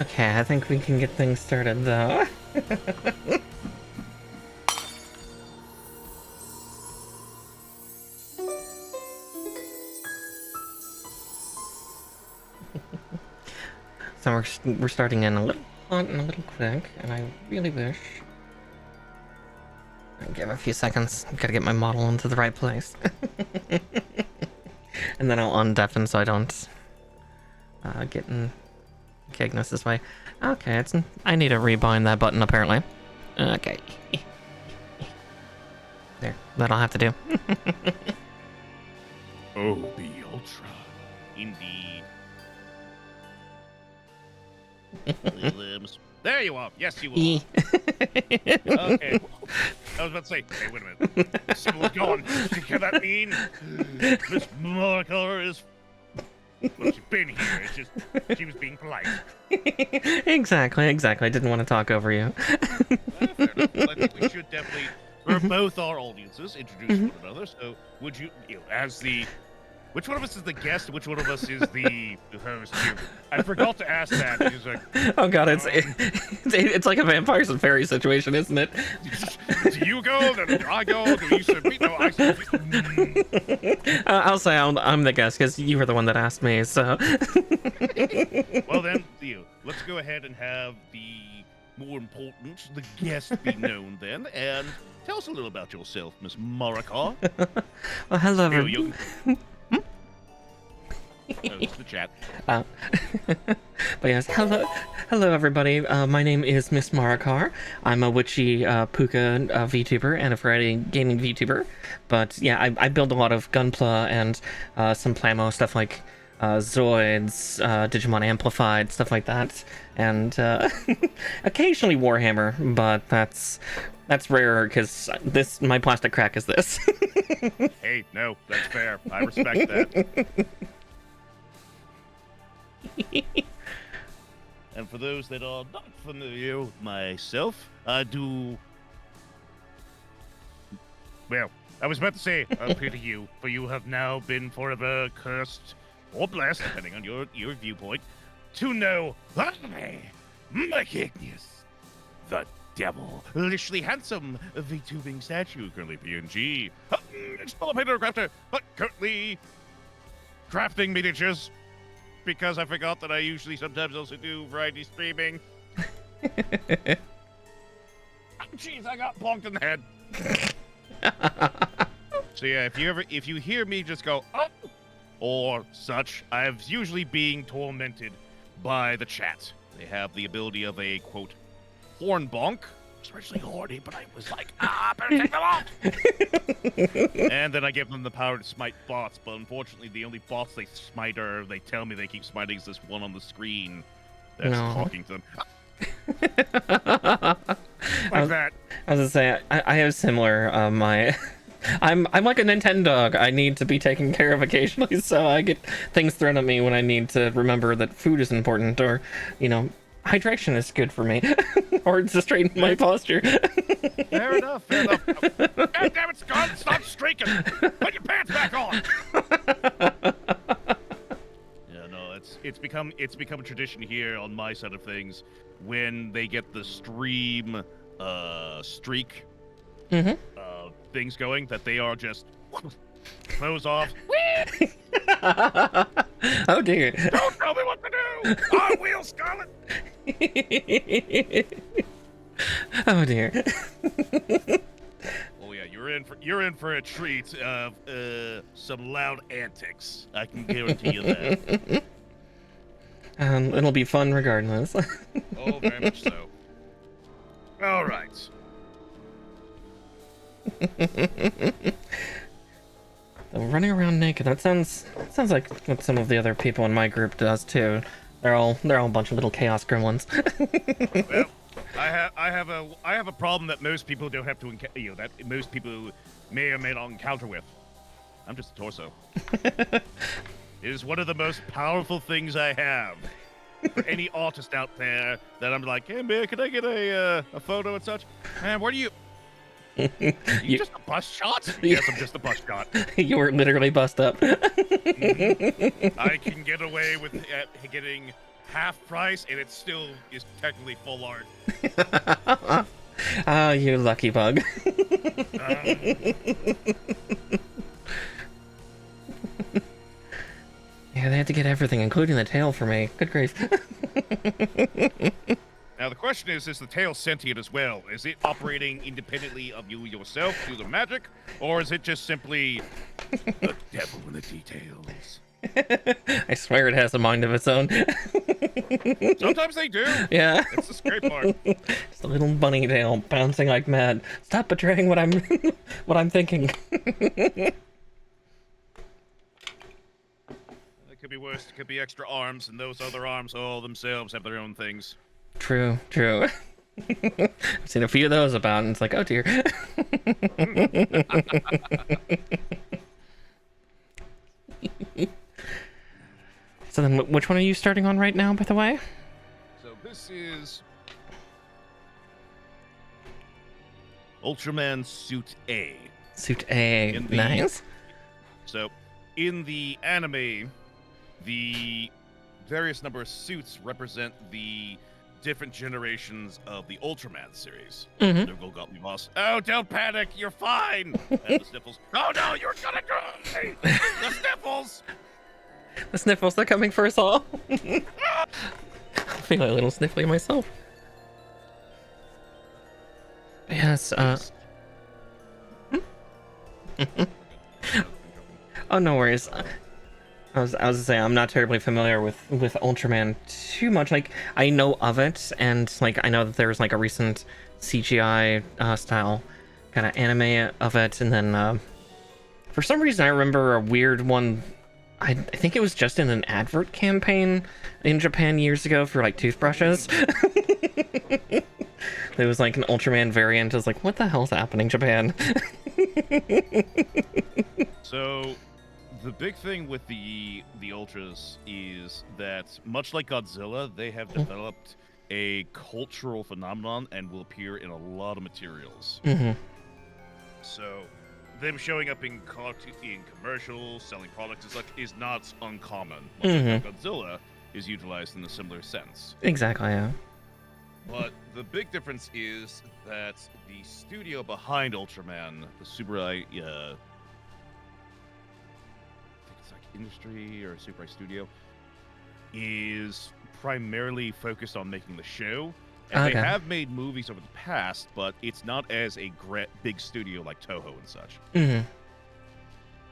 Okay, I think we can get things started though. So we're starting in a little hot and a little quick, and I really wish. I'll give it a few seconds. Gotta get my model into the right place. And then I'll undeafen so I don't get in MICAIGNEOUS' way. Okay, I need to rebind that button apparently. Okay. There, that'll have to do. Oh, the Ultra. Indeed. There you are. Yes, you are. Okay. I was about to say, hey, wait a minute. Sybil's gone. Can that mean Miss Marker is... Well, she's been here. It's just she was being polite. Exactly. I didn't want to talk over you. Fair enough. I think we should definitely, for both our audiences, introduce one another. So, would you know, as the... Which one of us is the guest? Which one of us is the host here? I forgot to ask that. Because, like, oh god, it's like a vampires and fairies situation, isn't it? Do you go? Then I go? Do you say me? No, I say I'll say I'm the guest because you were the one that asked me. So. Well then, let's go ahead and have the more important, the guest, be known then, and tell us a little about yourself, Miss Marika. Well, hello, everyone. It's the chat. But yes, hello everybody. My name is Miss Marakar. I'm a witchy puka VTuber and a variety gaming VTuber. But yeah, I build a lot of Gunpla and some Plamo stuff like Zoids, Digimon Amplified, stuff like that, and occasionally Warhammer. But that's rarer because my plastic crack is this. Hey, no, that's fair. I respect that. And for those that are not familiar with myself, I do... Well, I was about to say, I pity you, for you have now been forever cursed, or blessed, depending on your viewpoint, to know I, MICAIGNEOUS, the devilishly handsome VTubing statue, currently PNG. It's still a painter crafter, but currently crafting miniatures. Because I forgot that I usually sometimes also do variety streaming. Oh, jeez, I got bonked in the head. So yeah, if you hear me just go, oh, or such, I'm usually being tormented by the chat. They have the ability of a, quote, horn bonk. Especially horny, but I was like, better take them off! And then I give them the power to smite bots, but unfortunately the only bots they smite they tell me they keep smiting is this one on the screen that's talking to them. Like that. I was gonna say, I have similar, I'm like a Nintendo dog. I need to be taken care of occasionally, so I get things thrown at me when I need to remember that food is important, or, hydration is good for me, or to straighten my posture. Fair enough. God damn it, Scott! Stop streaking! Put your pants back on! Yeah, no, it's become a tradition here on my side of things when they get the stream streak things going that they are just close off. Oh dear! Don't tell me what to do! I will, Scarlet. Oh dear. Oh yeah, you're in for a treat of some loud antics. I can guarantee you that. It'll be fun regardless. Oh, very much so. All right. Running around naked. That sounds like what some of the other people in my group does too. They're all a bunch of little chaos gremlins. Well, I have a problem that most people don't have to that most people may or may not encounter with. I'm just a torso. It is one of the most powerful things I have. For any artist out there that I'm like, hey man, can I get a photo and such? Man, what are you? You just a bust shot? Yes, I'm just a bust shot. You were literally bust up. I can get away with getting half price, and it still is technically full art. Oh, you lucky bug. Yeah, they had to get everything, including the tail for me. Good grief. Now the question is the tail sentient as well? Is it operating independently of you yourself through the magic, or is it just simply the devil in the details? I swear it has a mind of its own. Sometimes they do. Yeah. That's the scary part. Just a little bunny tail bouncing like mad. Stop betraying what I'm what I'm thinking. It could be worse. It could be extra arms, and those other arms all themselves have their own things. True. I've seen a few of those about, and it's like, oh dear. So then, which one are you starting on right now, by the way? So this is Ultraman Suit A. Suit A. Nice. So, in the anime, the various number of suits represent the different generations of the Ultraman series. Mm-hmm. Got me, boss. Oh, don't panic. You're fine. And the sniffles. Oh no, you're gonna die. The sniffles. The sniffles are coming for us all. I feel a little sniffly myself. Yes. Oh, no worries. I was to say I'm not terribly familiar with Ultraman too much. Like, I know of it, and like I know that there's like a recent CGI style kind of anime of it, and then for some reason I remember a weird one. I think it was just in an advert campaign in Japan years ago for like toothbrushes. There was like an Ultraman variant. I was like, what the hell's happening, Japan? So, the big thing with the Ultras is that, much like Godzilla, they have developed a cultural phenomenon and will appear in a lot of materials. Mm-hmm. So, them showing up in commercials, selling products and such is not uncommon. Like Godzilla is utilized in a similar sense. Exactly, yeah. But the big difference is that the studio behind Ultraman, the Subaru, I think it's like Industry or Subaru Studio, is primarily focused on making the show. And they have made movies over the past, but it's not as a big studio like Toho and such. Mm-hmm.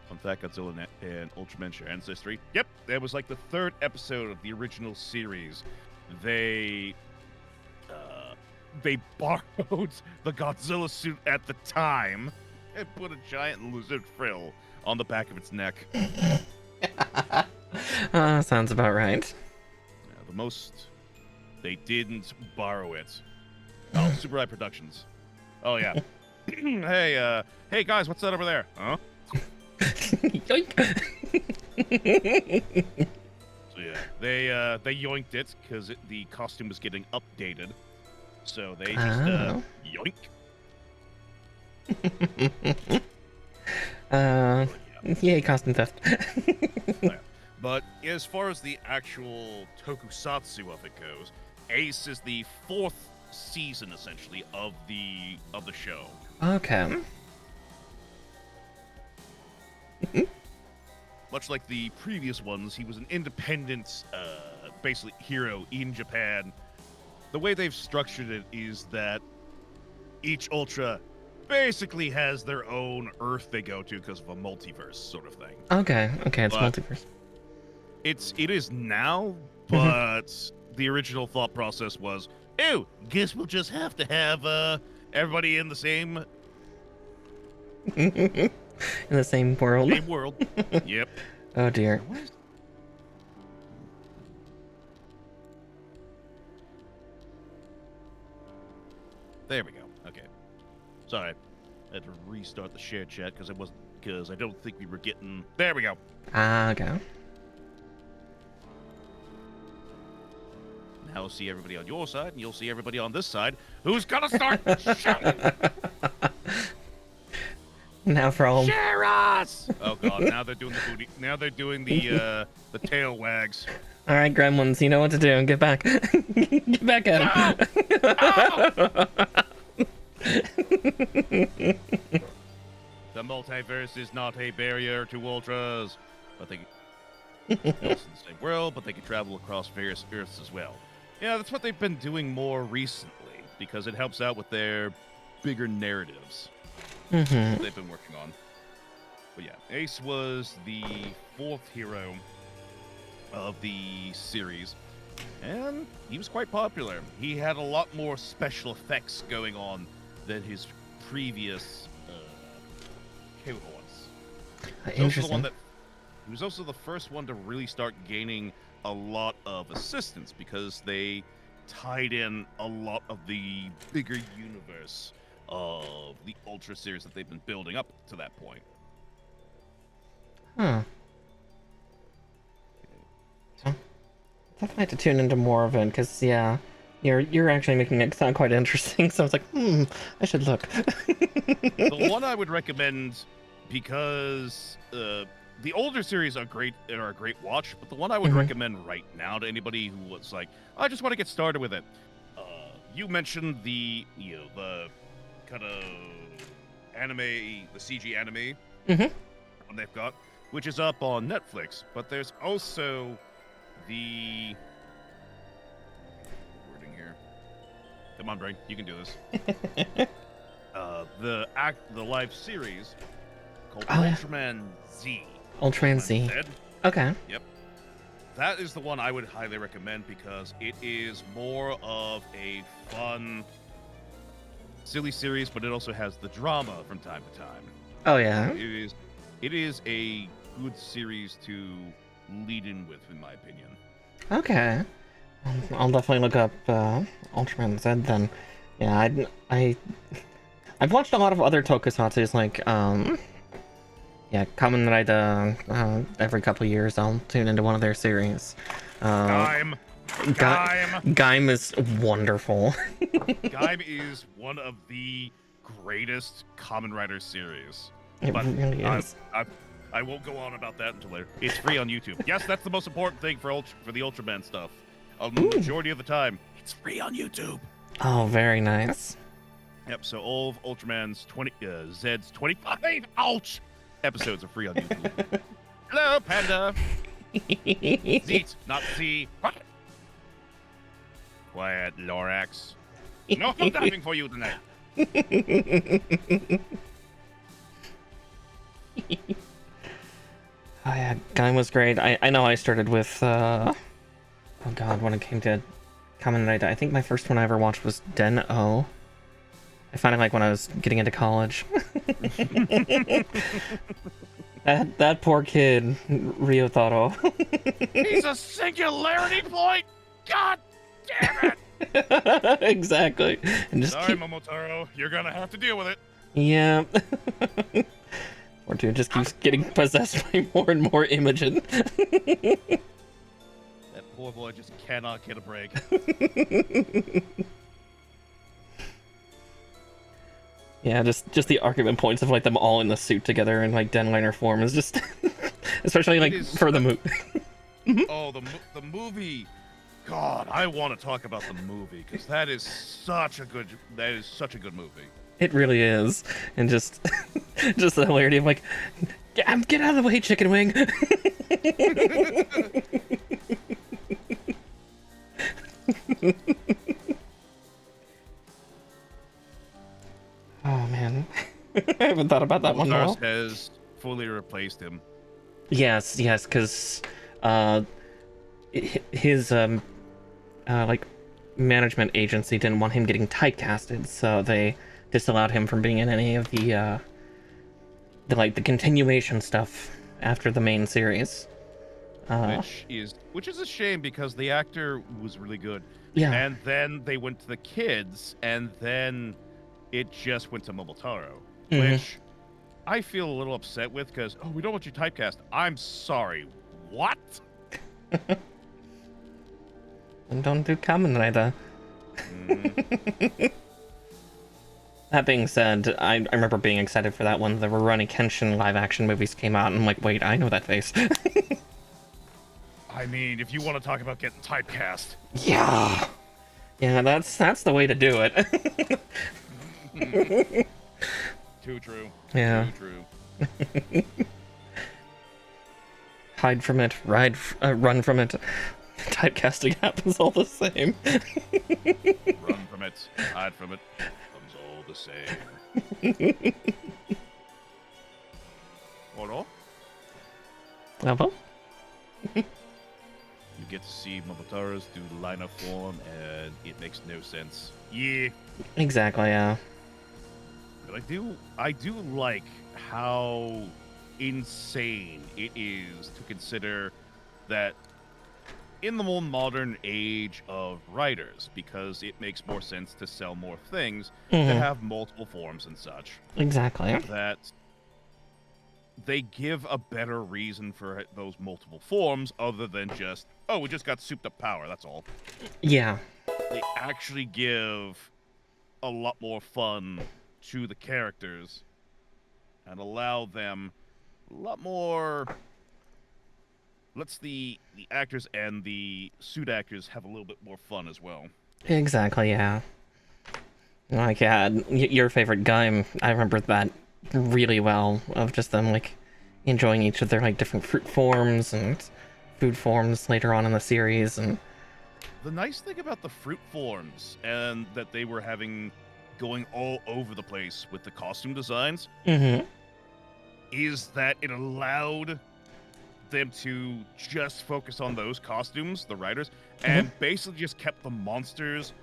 Fun fact, Godzilla and Ultraman share ancestry. Yep, that was like the third episode of the original series. They borrowed the Godzilla suit at the time and put a giant lizard frill on the back of its neck. Sounds about right. Yeah, they didn't borrow it. Oh, Super Eye Productions. Oh yeah. Hey guys, what's that over there? Huh? Yoink. So yeah, they yoinked it because the costume was getting updated. So they just yoink. Yay, costume theft. But as far as the actual tokusatsu of it goes, Ace is the fourth season essentially of the show. Okay. Much like the previous ones, he was an independent, basically hero in Japan. The way they've structured it is that each Ultra basically has their own Earth they go to because of a multiverse sort of thing. Okay, it's multiverse. It is now, but the original thought process was, ew, guess we'll just have to have everybody in the same in the same world. Same world. Yep. Oh dear. There we go. Okay. Sorry. I had to restart the shared chat because I don't think we were getting. There we go. Okay. Now I'll see everybody on your side, and you'll see everybody on this side. Who's gonna start shouting? Now for all. Share us! Oh god, now they're doing the booty. Now they're doing the tail wags. All right, gremlins, you know what to do. Get back. Get back at him. The multiverse is not a barrier to ultras, but they also in the same world, but they can travel across various Earths as well. Yeah, that's what they've been doing more recently because it helps out with their bigger narratives Mm-hmm. they've been working on. But yeah, Ace was the fourth hero of the series, and he was quite popular. He had a lot more special effects going on than his previous cohorts. Interesting. He was also the first one to really start gaining a lot of assistance because they tied in a lot of the bigger universe of the Ultra series that they've been building up to that point. Huh. Definitely have to tune into more of it, because yeah, you're actually making it sound quite interesting. So I was like, I should look. The one I would recommend, because the older series are a great watch, but the one I would recommend right now to anybody who was like, I just want to get started with it. You mentioned the kind of anime, the CG anime one they've got, which is up on Netflix. But there's also the wording here. Come on, brain, you can do this. The live series called Ultraman Z. Ultraman Z. Z. Okay. Yep. That is the one I would highly recommend because it is more of a fun, silly series, but it also has the drama from time to time. Oh yeah. It is a good series to lead in with, in my opinion. Okay. I'll definitely look up Ultraman Z then. Yeah, I've watched a lot of other tokusatsus, like yeah, Kamen Rider. Every couple of years I'll tune into one of their series. Gaim is wonderful. Gaim is one of the greatest Kamen Rider series. It really is. I won't go on about that until later. It's free on YouTube. Yes, that's the most important thing for the Ultraman stuff. The majority of the time, it's free on YouTube. Oh, very nice. Yep. So all of Ultraman's Zed's 25 episodes are free on YouTube. Hello, Panda. Zeet, not Z. Quiet, Lorax. No diving for you tonight. Oh yeah, Gaim was great. I know I started with oh god, when it came to Kamen Rider, I think my first one I ever watched was Den-O. I found it like when I was getting into college. that poor kid, Ryotaro. He's a singularity point. God damn it! Exactly. And just sorry, Momotaro, you're gonna have to deal with it. Yeah. Or dude just keeps getting possessed by more and more Imogen. That poor boy just cannot get a break. Yeah, just the argument points of like them all in the suit together in like denliner form is just, especially like for the movie. Oh, the movie. God, I want to talk about the movie because that is such a good movie. It really is, and just just the hilarity of like, get out of the way, chicken wing. Oh man, I haven't thought about that one. Stars has fully replaced him. Yes, because his like management agency didn't want him getting typecasted, so they disallowed him from being in any of the continuation stuff after the main series. Which is a shame because the actor was really good. Yeah. And then they went to the kids, and then it just went to Momotaro, which I feel a little upset with because, we don't want you typecast. I'm sorry. What? And don't do Kamen Rider. That being said, I remember being excited for that when the Rurouni Kenshin live-action movies came out, and I'm like, wait, I know that face. I mean, if you want to talk about getting typecast. Yeah. Yeah, that's the way to do it. Too true. Yeah. Too true. Hide from it, run from it. Typecasting happens all the same. Run from it, hide from it, comes all the same. Oh no? Well, You get to see Momotaros do the line of form, and it makes no sense. Yeah. exactly, yeah. But I do like how insane it is to consider that in the more modern age of writers, because it makes more sense to sell more things, to have multiple forms and such. Exactly. That they give a better reason for those multiple forms other than just, oh, we just got souped up power, that's all. Yeah. They actually give a lot more fun to the characters and allow them a lot more. Lets the actors and the suit actors have a little bit more fun as well. Exactly, yeah. Like, yeah, your favorite game, I remember that really well, of just them, like, enjoying each of their, like, different fruit forms and food forms later on in the series, and... The nice thing about the fruit forms, and that they were having going all over the place with the costume designs, is that it allowed them to just focus on those costumes, the writers, and basically just kept the monsters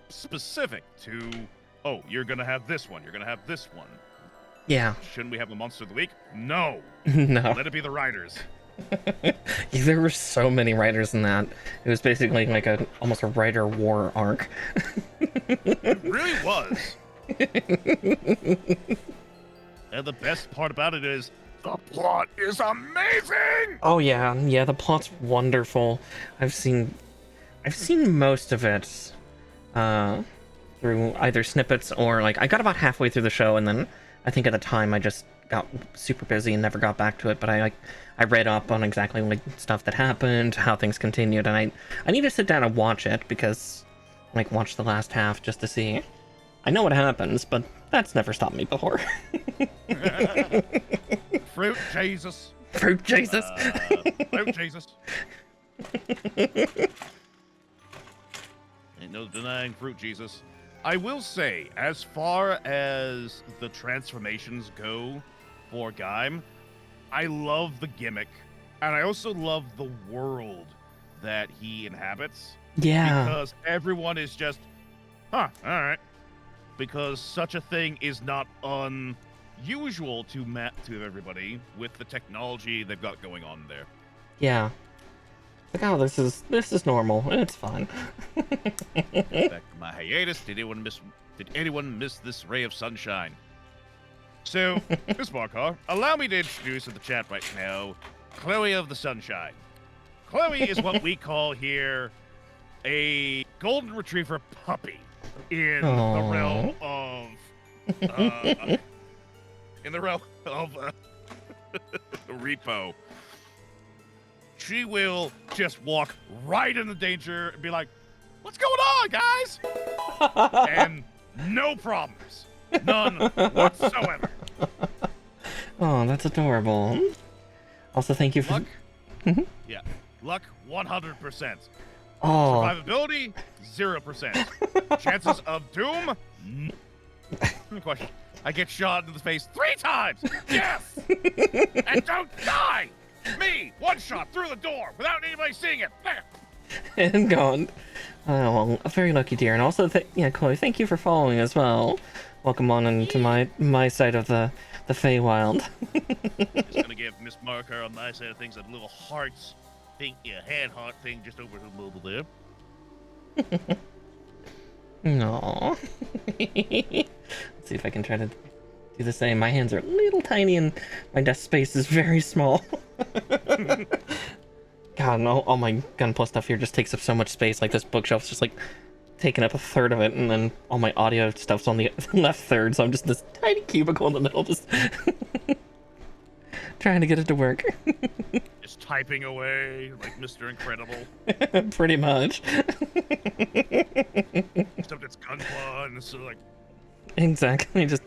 specific to, oh, you're gonna have this one, you're gonna have this one. Yeah. Shouldn't we have a monster of the week? No. No. Let it be the writers. There were so many writers in that. It was basically like almost a writer war arc. It really was. And the best part about it is the plot is amazing. Oh yeah, yeah, the plot's wonderful. I've seen most of it through either snippets or, like, I got about halfway through the show, and then I think at the time I just got super busy and never got back to it, but I read up on exactly, like, stuff that happened, how things continued, and I need to sit down and watch it, because, like, watch the last half just to see. I know what happens, but that's never stopped me before. Fruit Jesus. Fruit Jesus. Fruit Jesus. Ain't no denying fruit Jesus. I will say, as far as the transformations go for Gaim, I love the gimmick, and I also love the world that he inhabits. Yeah. Because everyone is just, huh, alright. Because such a thing is not unusual to everybody with the technology they've got going on there. Yeah. Like, oh, this is normal. It's fine. Back to my hiatus. Did anyone miss this ray of sunshine? So, Miss Markar, allow me to introduce in the chat right now, Chloe of the Sunshine. Chloe is what we call here a golden retriever puppy in the realm of repo. She will just walk right into danger and be like, "What's going on, guys?" And no problems. None whatsoever. Oh, that's adorable. Also, thank you for... Luck? Yeah. Luck, 100%. Oh. Survivability, 0%. Chances of doom? Question. I get shot in the face 3 times! Yes! And don't die! Me, 1 shot through the door without anybody seeing it. There. And gone. Oh, well, a very lucky deer. And also, yeah, Chloe, thank you for following as well. Welcome on into my side of the Feywild. Just gonna give Miss Marker on my side of things a little hearts thing, hand heart thing just over her mobile there. No. Let's see if I can try to do the same. My hands are a little tiny and my desk space is very small. God, all my Gunpla stuff here just takes up so much space. Like, this bookshelf's just like taking up a third of it, and then all my audio stuff's on the left third, so I'm just this tiny cubicle in the middle, just trying to get it to work. Just typing away like Mr. Incredible. Pretty much. Except it's gunpla, and it's like... Exactly, just...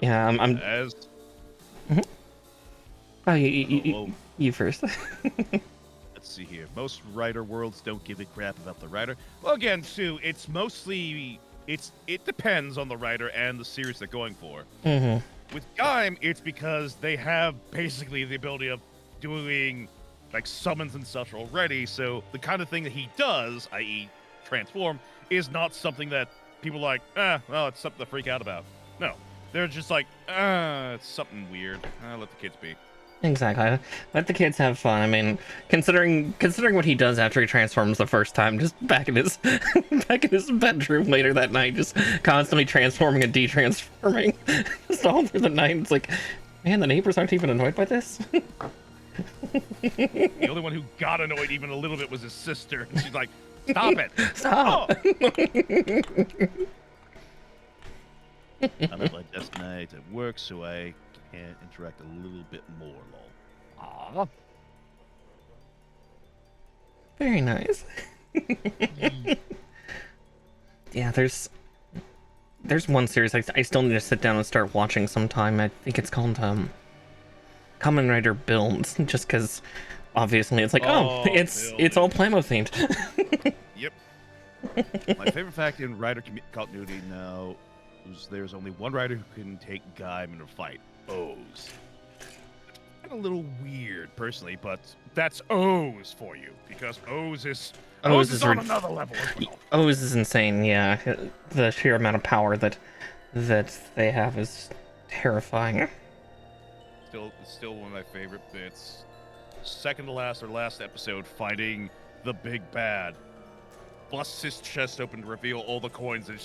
Yeah, I'm... As... Mm-hmm. Oh, you first. Let's see here. Most writer worlds don't give a crap about the writer. Well, again, too, it's mostly... It depends on the writer and the series they're going for. Mm-hmm. With Gaim, it's because they have basically the ability of doing like summons and such already, so the kind of thing that he does, i.e. transform, is not something that people like, well, it's something to freak out about. No. They're just like, it's something weird. Let the kids be. Exactly. Let the kids have fun. I mean, considering what he does after he transforms the first time, just back in his bedroom later that night, just constantly transforming and detransforming, just all through the night. It's like, man, the neighbors aren't even annoyed by this. The only one who got annoyed even a little bit was his sister, and she's like, "Stop it! Stop!" I'm at my desk tonight at work, so I can interact a little bit more, lol. Aww. Very nice. Yeah, there's one series I still need to sit down and start watching sometime. I think it's called Kamen Rider Builds, just because obviously it's like, it's all Plamo themed. Yep. My favorite fact in Rider continuity now is there's only one Rider who can take Gaim in a fight. O's. Kind of a little weird, personally, but that's O's for you, because O's is on another level as well. O's is insane, yeah. The sheer amount of power that they have is terrifying. Still one of my favorite bits. Second to last or last episode, fighting the big bad. Busts his chest open to reveal all the coins and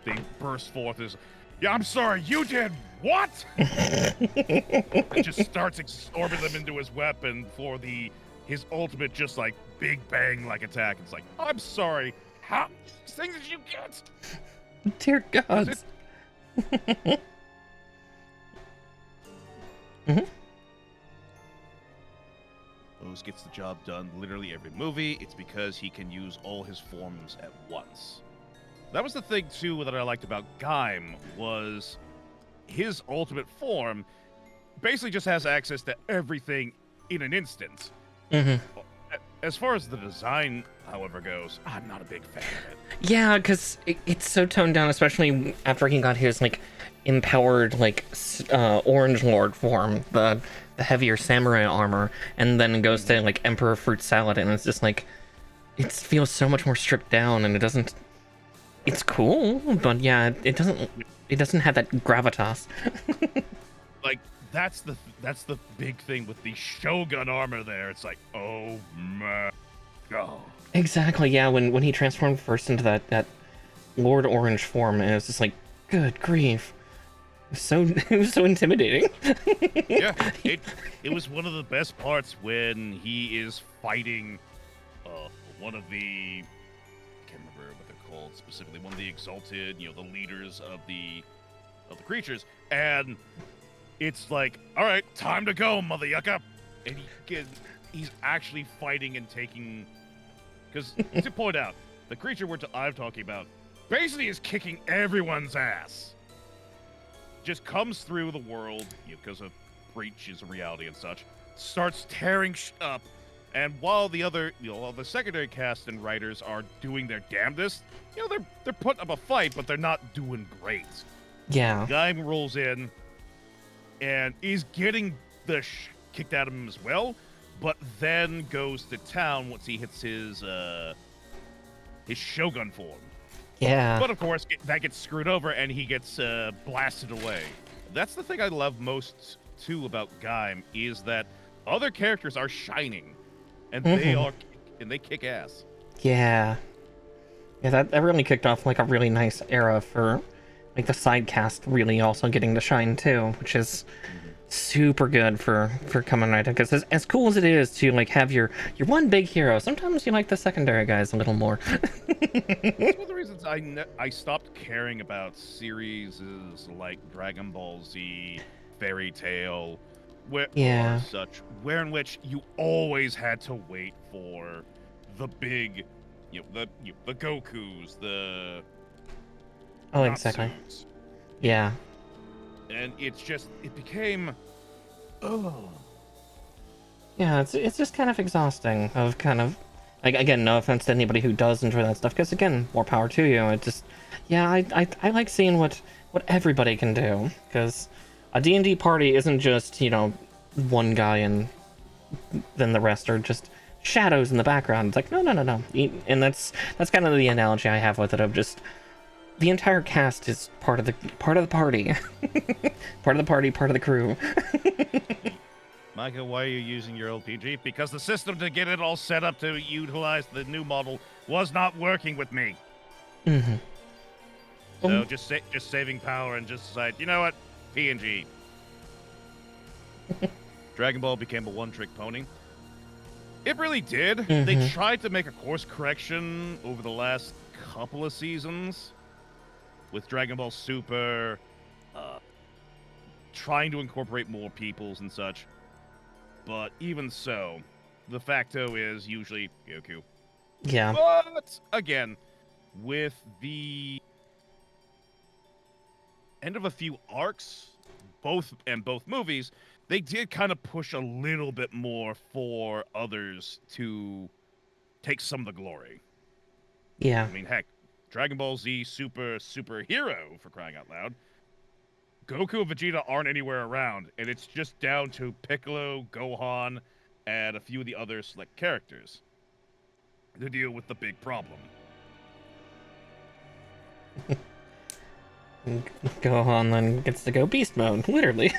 they burst forth as, yeah, I'm sorry, you did what? And just starts absorbing them into his weapon for his ultimate, just like big bang like attack. It's like, I'm sorry, how many things did you get? Dear gods. Mm-hmm. Oz gets the job done literally every movie. It's because he can use all his forms at once. That was the thing, too, that I liked about Gaim, was his ultimate form basically just has access to everything in an instant. Mm-hmm. As far as the design, however, goes, I'm not a big fan of it. Yeah, because it's so toned down, especially after he got his, like, empowered, like, Orange Lord form, the heavier samurai armor, and then it goes to, like, Emperor Fruit Salad, and it's just, like, it feels so much more stripped down, and it doesn't... It's cool, but yeah, it doesn't have that gravitas. Like, that's the big thing with the Shogun armor there. It's like, oh my god. Exactly, yeah, when he transformed first into that Lord Orange form, and it was just like, good grief. It was so intimidating. Yeah, it was one of the best parts when he is fighting one of the, I can't remember what they're called specifically, one of the exalted, the leaders of the creatures, and it's like, all right, time to go, mother yucca, and he's actually fighting and taking, because to point out, the creature I'm talking about basically is kicking everyone's ass. Just comes through the world, because of breaches of reality and such, starts tearing up, and while the other, while the secondary cast and writers are doing their damnedest, they're putting up a fight, but they're not doing great. Yeah. Gaim rolls in, and is getting the kicked out of him as well, but then goes to town once he hits his Shogun form. Yeah. But of course, that gets screwed over, and he gets blasted away. That's the thing I love most, too, about Gaim, is that other characters are shining, and they kick ass. Yeah. Yeah, that really kicked off, like, a really nice era for, like, the side cast really also getting to shine, too, which is super good for coming right, because as cool as it is to like have your one big hero, sometimes you like the secondary guys a little more. That's one of the reasons I stopped caring about series like Dragon Ball Z, Fairy Tail, or Yeah. such, where in which you always had to wait for the big, the Gokus, the Oh, exactly. Natsus, Yeah. and it became, oh, Yeah, it's just kind of exhausting. Of kind of, like, again, no offense to anybody who does enjoy that stuff, because again, more power to you. It just, yeah, I like seeing what everybody can do, because a D&D party isn't just, one guy and then the rest are just shadows in the background. It's like, no, no, no, no. And that's kind of the analogy I have with it, of just the entire cast is part of the party. Part of the party, part of the crew. Micah, why are you using your LPG? Because the system to get it all set up to utilize the new model was not working with me. Mm-hmm. So just saving power and just decide, you know what? PNG. Dragon Ball became a one-trick pony. It really did. They Mm-hmm. tried to make a course correction over the last couple of seasons with Dragon Ball Super, trying to incorporate more peoples and such. But even so, the facto is usually Goku. Yeah. But again, with the end of a few arcs, both movies, they did kind of push a little bit more for others to take some of the glory. Yeah. I mean, heck, Dragon Ball Z superhero, for crying out loud. Goku and Vegeta aren't anywhere around, and it's just down to Piccolo, Gohan, and a few of the other select characters to deal with the big problem. Gohan then gets to go beast mode, literally.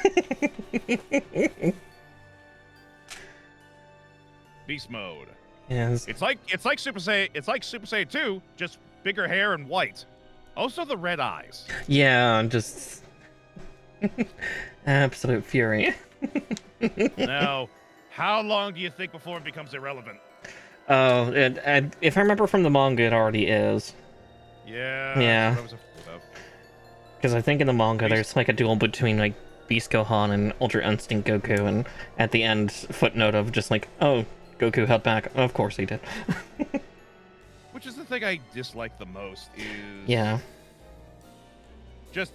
Beast mode. Yes. It's like Super Saiyan 2, just bigger hair and white. Also the red eyes. Yeah, just absolute fury. Now, how long do you think before it becomes irrelevant? Oh, if I remember from the manga, it already is. Yeah, Yeah. that's what I was afraid of. Because I think in the manga, Beast- there's like a duel between like Beast Gohan and Ultra Instinct Goku, and at the end, footnote of just like, oh, Goku held back. Of course he did. Which is the thing I dislike the most is Yeah. just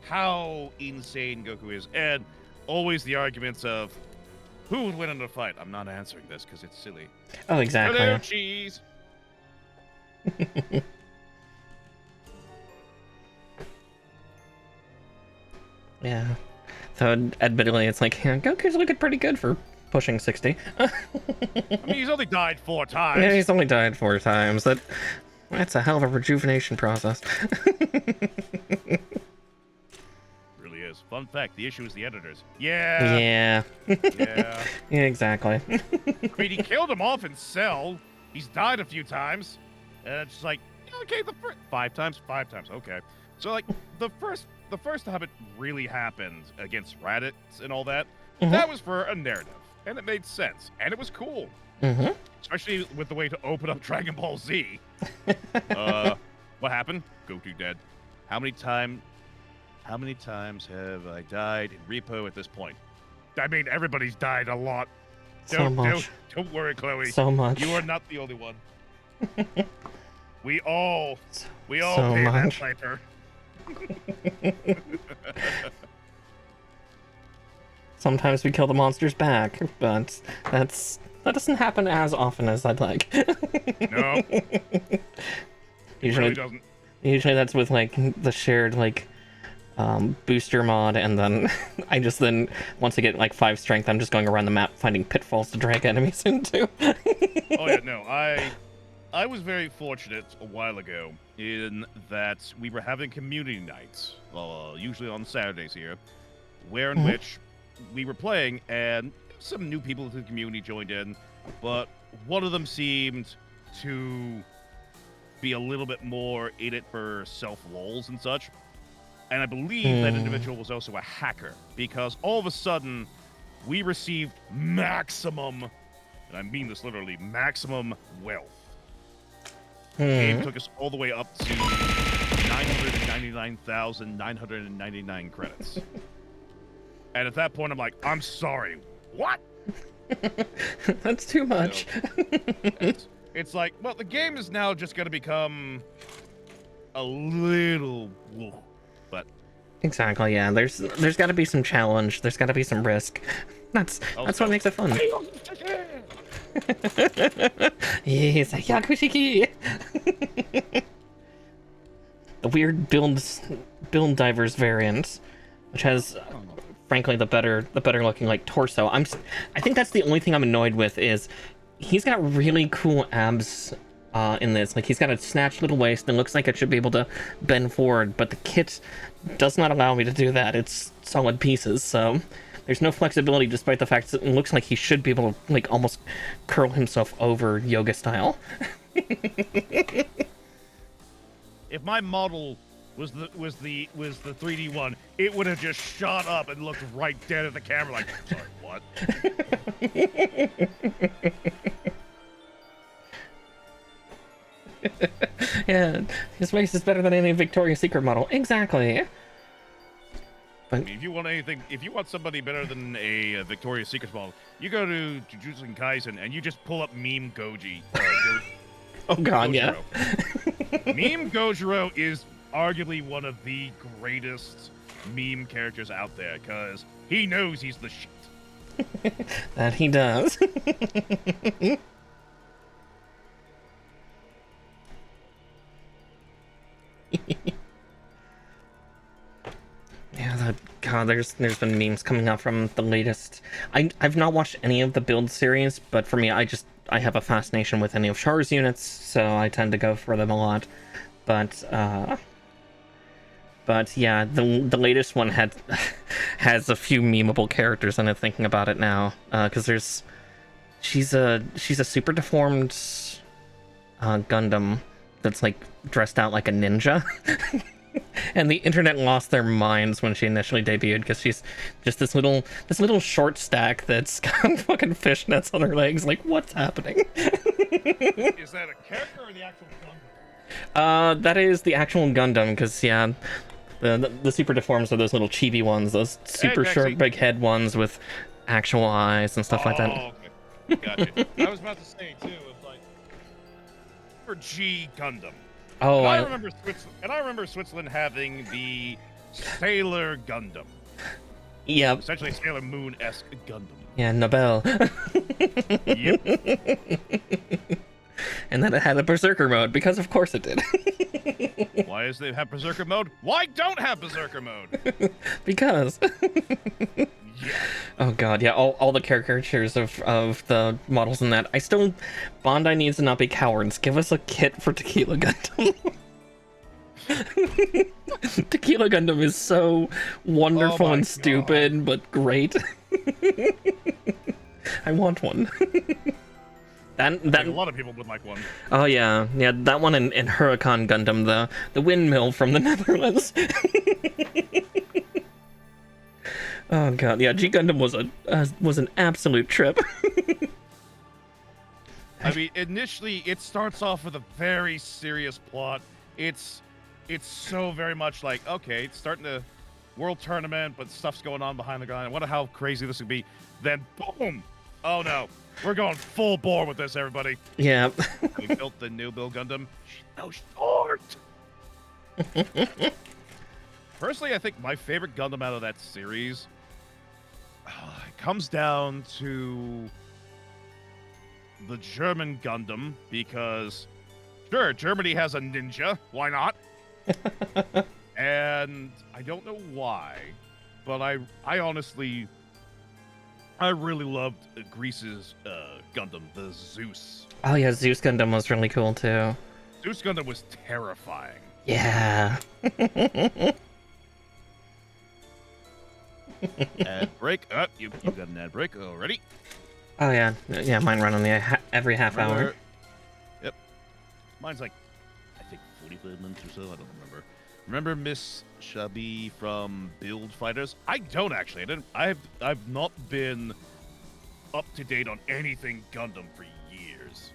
how insane Goku is, and always the arguments of who would win in a fight. I'm not answering this because it's silly. Oh, exactly. Hello, cheese. Yeah. So admittedly, it's like, yeah, Goku's looking pretty good for pushing 60. I mean, he's only died 4 times. Yeah, he's only died 4 times. That's a hell of a rejuvenation process. Really is. Fun fact: the issue is the editors. Yeah. Yeah. Yeah. Yeah, exactly. I mean, he killed him off in Cell. He's died a few times, and it's just like, okay, the first 5 times, 5 times, okay. So like the first time it really happened against Raditz and all that, that was for a narrative, and it made sense, and it was cool. Mm-hmm. Especially with the way to open up Dragon Ball Z. What happened? Goku dead. How many times have I died in Repo at this point? I mean, everybody's died a lot. So much. Don't worry, Chloe. So much. You are not the only one. We all So pay much. that piper. Sometimes we kill the monsters back, but that doesn't happen as often as I'd like. No, usually, really doesn't. usually that's with like the shared like booster mod, and then I just then once I get like 5 strength, I'm just going around the map finding pitfalls to drag enemies into. Oh yeah, no, I was very fortunate a while ago in that we were having community nights, usually on Saturdays here, where in which we were playing and some new people to the community joined in, but one of them seemed to be a little bit more in it for self-lols and such. And I believe that individual was also a hacker, because all of a sudden, we received maximum, and I mean this literally, maximum wealth. The game took us all the way up to 999,999 credits. And at that point, I'm like, I'm sorry, what? That's too much. It's like, well, the game is now just going to become a little, but Exactly, yeah. There's got to be some challenge. There's got to be some risk. That's what makes it fun. Yes, Hyaku Shiki. The weird build divers variant, which has, frankly, the better looking like torso. I think that's the only thing I'm annoyed with is he's got really cool abs in this. Like, he's got a snatched little waist and looks like it should be able to bend forward, but the kit does not allow me to do that. It's solid pieces, so there's no flexibility, despite the fact that it looks like he should be able to, like, almost curl himself over yoga style. If my model was the 3D one, it would have just shot up and looked right dead at the camera like, sorry, what? Yeah, his waist is better than any Victoria's Secret model. Exactly. I mean, if you want somebody better than a Victoria's Secret model, you go to Jujutsu Kaisen and you just pull up Meme Goji. Oh god, Gojiro. yeah. Meme Gojiro is arguably one of the greatest meme characters out there, because he knows he's the shit. That he does. Yeah, God, there's been memes coming out from the latest. I've not watched any of the build series, but for me, I have a fascination with any of Char's units, so I tend to go for them a lot. But yeah, the latest one has a few memeable characters in it. Thinking about it now, because she's a super deformed Gundam that's like dressed out like a ninja. And the internet lost their minds when she initially debuted, because she's just this little short stack that's got fucking fishnets on her legs. Like, what's happening? Is that a character or the actual Gundam? That is the actual Gundam, because yeah, the super deforms are those little chibi ones, those super short big head ones with actual eyes and stuff like that. Oh, okay. Gotcha. I was about to say too, it's like for G Gundam. Oh, I remember Switzerland having the Sailor Gundam. Yeah. Essentially Sailor Moon-esque Gundam. Yeah, Nobel. Yep. And then it had a Berserker mode, because of course it did. Why does they have Berserker mode? Why don't have Berserker mode? Because. Yeah. Oh god, yeah, all the caricatures of the models in that. Bandai needs to not be cowards. Give us a kit for Tequila Gundam. Tequila Gundam is so wonderful and stupid, but great. I want one. That a lot of people would like one. Oh yeah, that one in Huracan Gundam, the windmill from the Netherlands. Oh god, yeah, G Gundam was an absolute trip. I mean, initially it starts off with a very serious plot. It's so very much like, okay, it's starting to world tournament, but stuff's going on behind the ground. I wonder how crazy this would be. Then boom! Oh no, we're going full bore with this, everybody. Yeah. We built the new Bill Gundam. She's so short. Personally, I think my favorite Gundam out of that series it comes down to the German Gundam, because sure, Germany has a ninja. Why not? And I don't know why, but I honestly, I really loved Greece's Gundam, the Zeus. Oh yeah, Zeus Gundam was really cool too. Zeus Gundam was terrifying. Yeah. Ad break. You got an ad break already. Oh yeah, mine run on every half hour. Yep. Mine's like, I think 45 minutes or so. I don't remember. Remember Miss Shabi from Build Fighters? I don't actually. I've not been up to date on anything Gundam for years.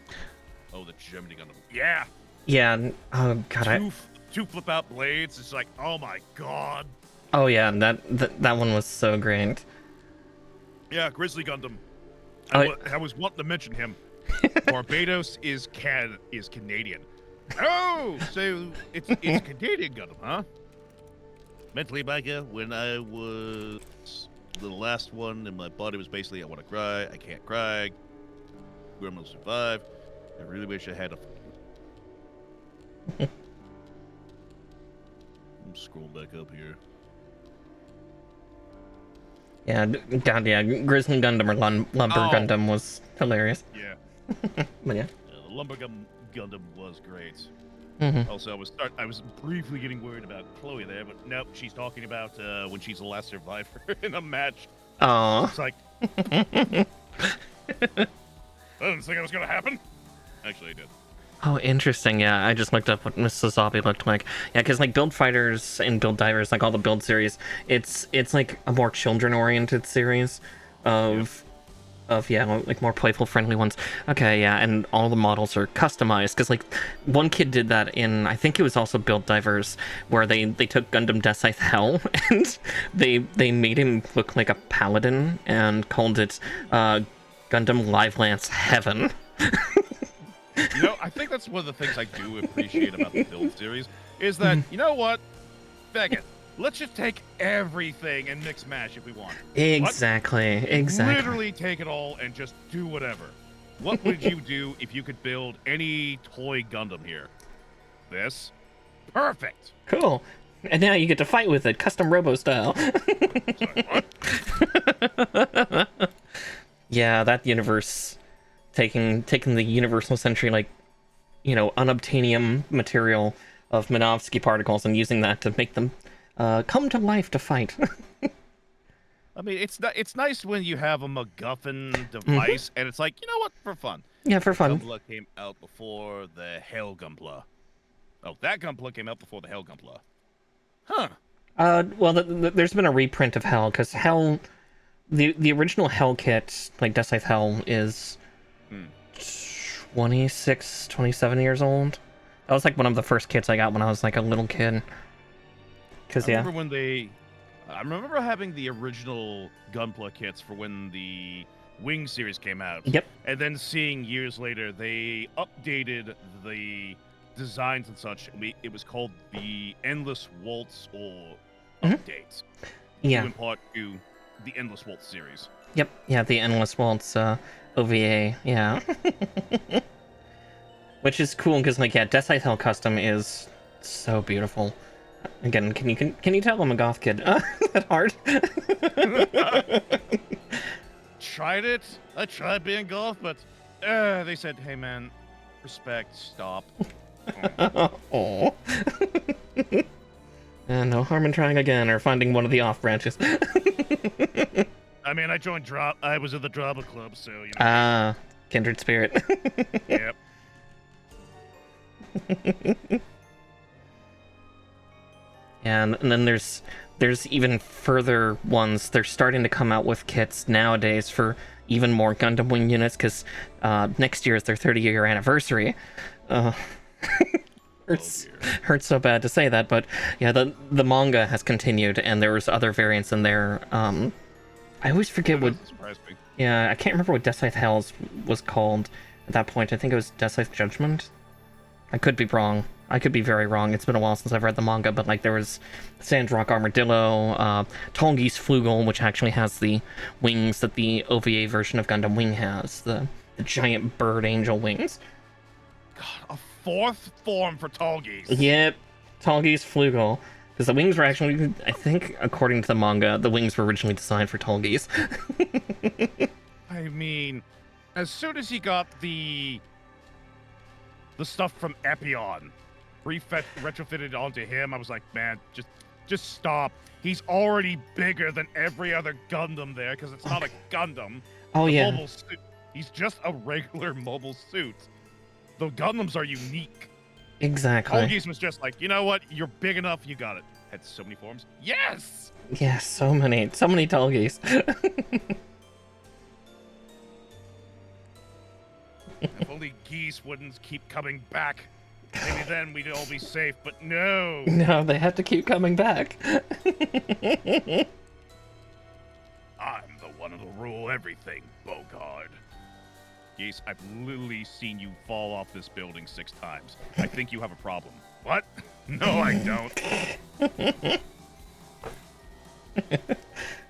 Oh, the Germany Gundam. Yeah. Yeah. Oh god. Two flip out blades. It's like, oh my god. Oh yeah, that one was so great. Yeah, Grizzly Gundam. Oh, I was wanting to mention him. Barbados is Canadian. Oh, so it's Canadian Gundam, huh? Mentally, Micah, when I was the last one, and my body was basically, I want to cry, I can't cry. Grandma will survive. I really wish I had a. I'm scroll back up here. yeah, god, yeah. Grizzly Gundam or Lumber Gundam was hilarious. Yeah. But yeah. The Lumber Gundam was great. Mm-hmm. Also, I was briefly getting worried about Chloe there, but nope, she's talking about when she's the last survivor in a match. Aww. It's like, I didn't think it was gonna happen. Actually, I did. Oh, interesting. Yeah, I just looked up what Miss Sazabi looked like. Yeah, because like Build Fighters and Build Divers, like all the Build series, it's like a more children-oriented series of like more playful, friendly ones. Okay, yeah, and all the models are customized because like one kid did that in, I think it was also Build Divers, where they took Gundam Death Scythe Hell and they made him look like a paladin and called it Gundam Live Lance Heaven. You know, I think that's one of the things I do appreciate about the Build series is that, you know what? Dang it. Let's just take everything and mix mash if we want. Exactly. Literally take it all and just do whatever. What would you do if you could build any toy Gundam here? This? Perfect. Cool. And now you get to fight with it, custom robo style. Sorry, what? Yeah, that universe taking the universal century, like, you know, unobtainium material of Minovsky particles and using that to make them come to life to fight. I mean, it's nice when you have a MacGuffin device, and it's like, you know what, for fun. Yeah, for fun. Gunpla came out before the Hell Gunpla. Oh, that Gunpla came out before the Hell Gunpla. Huh. Well, there's been a reprint of Hell, because Hell, the original Hell kit, like Death Scythe Hell, is 26, 27 years old. That was like one of the first kits I got when I was like a little kid. Cause I remember having the original Gunpla kits for when the Wing series came out. Yep. And then seeing years later they updated the designs and such. It was called the Endless Waltz or updates. Yeah. Due in part to the Endless Waltz series. Yep. Yeah, the Endless Waltz OVA. Yeah. Which is cool because, like, yeah, Death Scythe Hell Custom is so beautiful. Again, can you tell I'm a goth kid? That hard? Tried it. I tried being goth, but they said, "Hey, man, respect. Stop." Oh. No harm in trying again or finding one of the off branches. I mean, I joined I was in the drama club, so you know. Kindred spirit. Yep. And then there's even further ones. They're starting to come out with kits nowadays for even more Gundam Wing units because next year is their 30-year anniversary. Hurts so bad to say that, but yeah, the manga has continued, and there was other variants in there. I always forget what. Yeah, I can't remember what Death Scythe Hells was called at that point. I think it was Death Scythe Judgment. I could be wrong. I could be very wrong. It's been a while since I've read the manga, but like there was Sandrock Armadillo, Tolgeese Flugel, which actually has the wings that the OVA version of Gundam Wing has, the giant bird angel wings. God, a fourth form for Tolgeese. Yep, Tolgeese Flugel. Because the wings were actually, I think, according to the manga, the wings were originally designed for Tolgeese. I mean, as soon as he got the stuff from Epion retrofitted onto him, I was like, man, just stop. He's already bigger than every other Gundam there because it's not a Gundam. Oh, yeah. Mobile suit. He's just a regular mobile suit. The Gundams are unique. Exactly. Tallgeese was just like, you know what? You're big enough. You got it. Had so many forms. Yes. Yeah, so many tall geese. If only geese wouldn't keep coming back. Maybe then we'd all be safe, but no. No, they have to keep coming back. I'm the one who'll rule everything, Bogard. Geese, I've literally seen you fall off this building 6 times. I think you have a problem. What? No, I don't.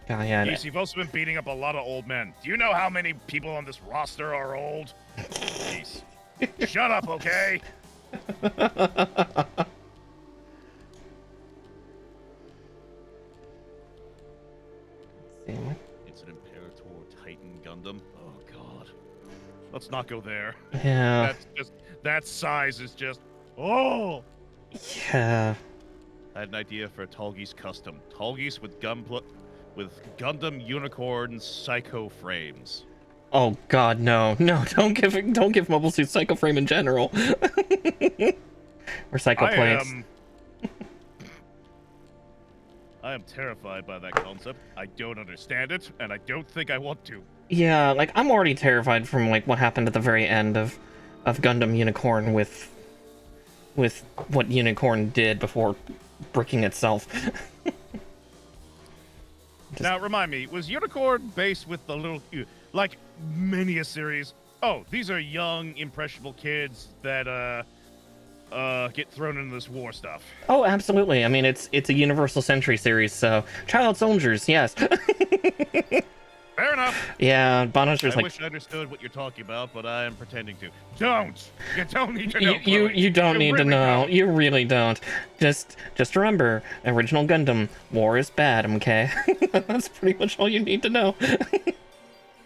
Oh, yeah. Geese, you've also been beating up a lot of old men. Do you know how many people on this roster are old? Geese. Shut up, okay? It's an Imperator Titan Gundam. Oh god. Let's not go there. Yeah. That size is just oh. Yeah. I had an idea for a Tallgeese custom. Tallgeese with Gundam Unicorn Psycho frames. Oh god, no. Don't give Mobile Suit Psycho Frame in general. Or Psycho Plates. I am terrified by that concept. I don't understand it, and I don't think I want to. Yeah, like I'm already terrified from like what happened at the very end of Gundam Unicorn with what Unicorn did before bricking itself. Now, remind me, was Unicorn based with the little, like, many a series? Oh, these are young, impressionable kids that, get thrown into this war stuff. Oh, absolutely. I mean, it's a Universal Century series, so child soldiers, yes. Fair enough. Yeah, Bonisher's I like... wish I understood what you're talking about, but I am pretending to. Don't! You don't need to know, You don't need to know. Don't. You really don't. Just remember, original Gundam, war is bad, okay? That's pretty much all you need to know.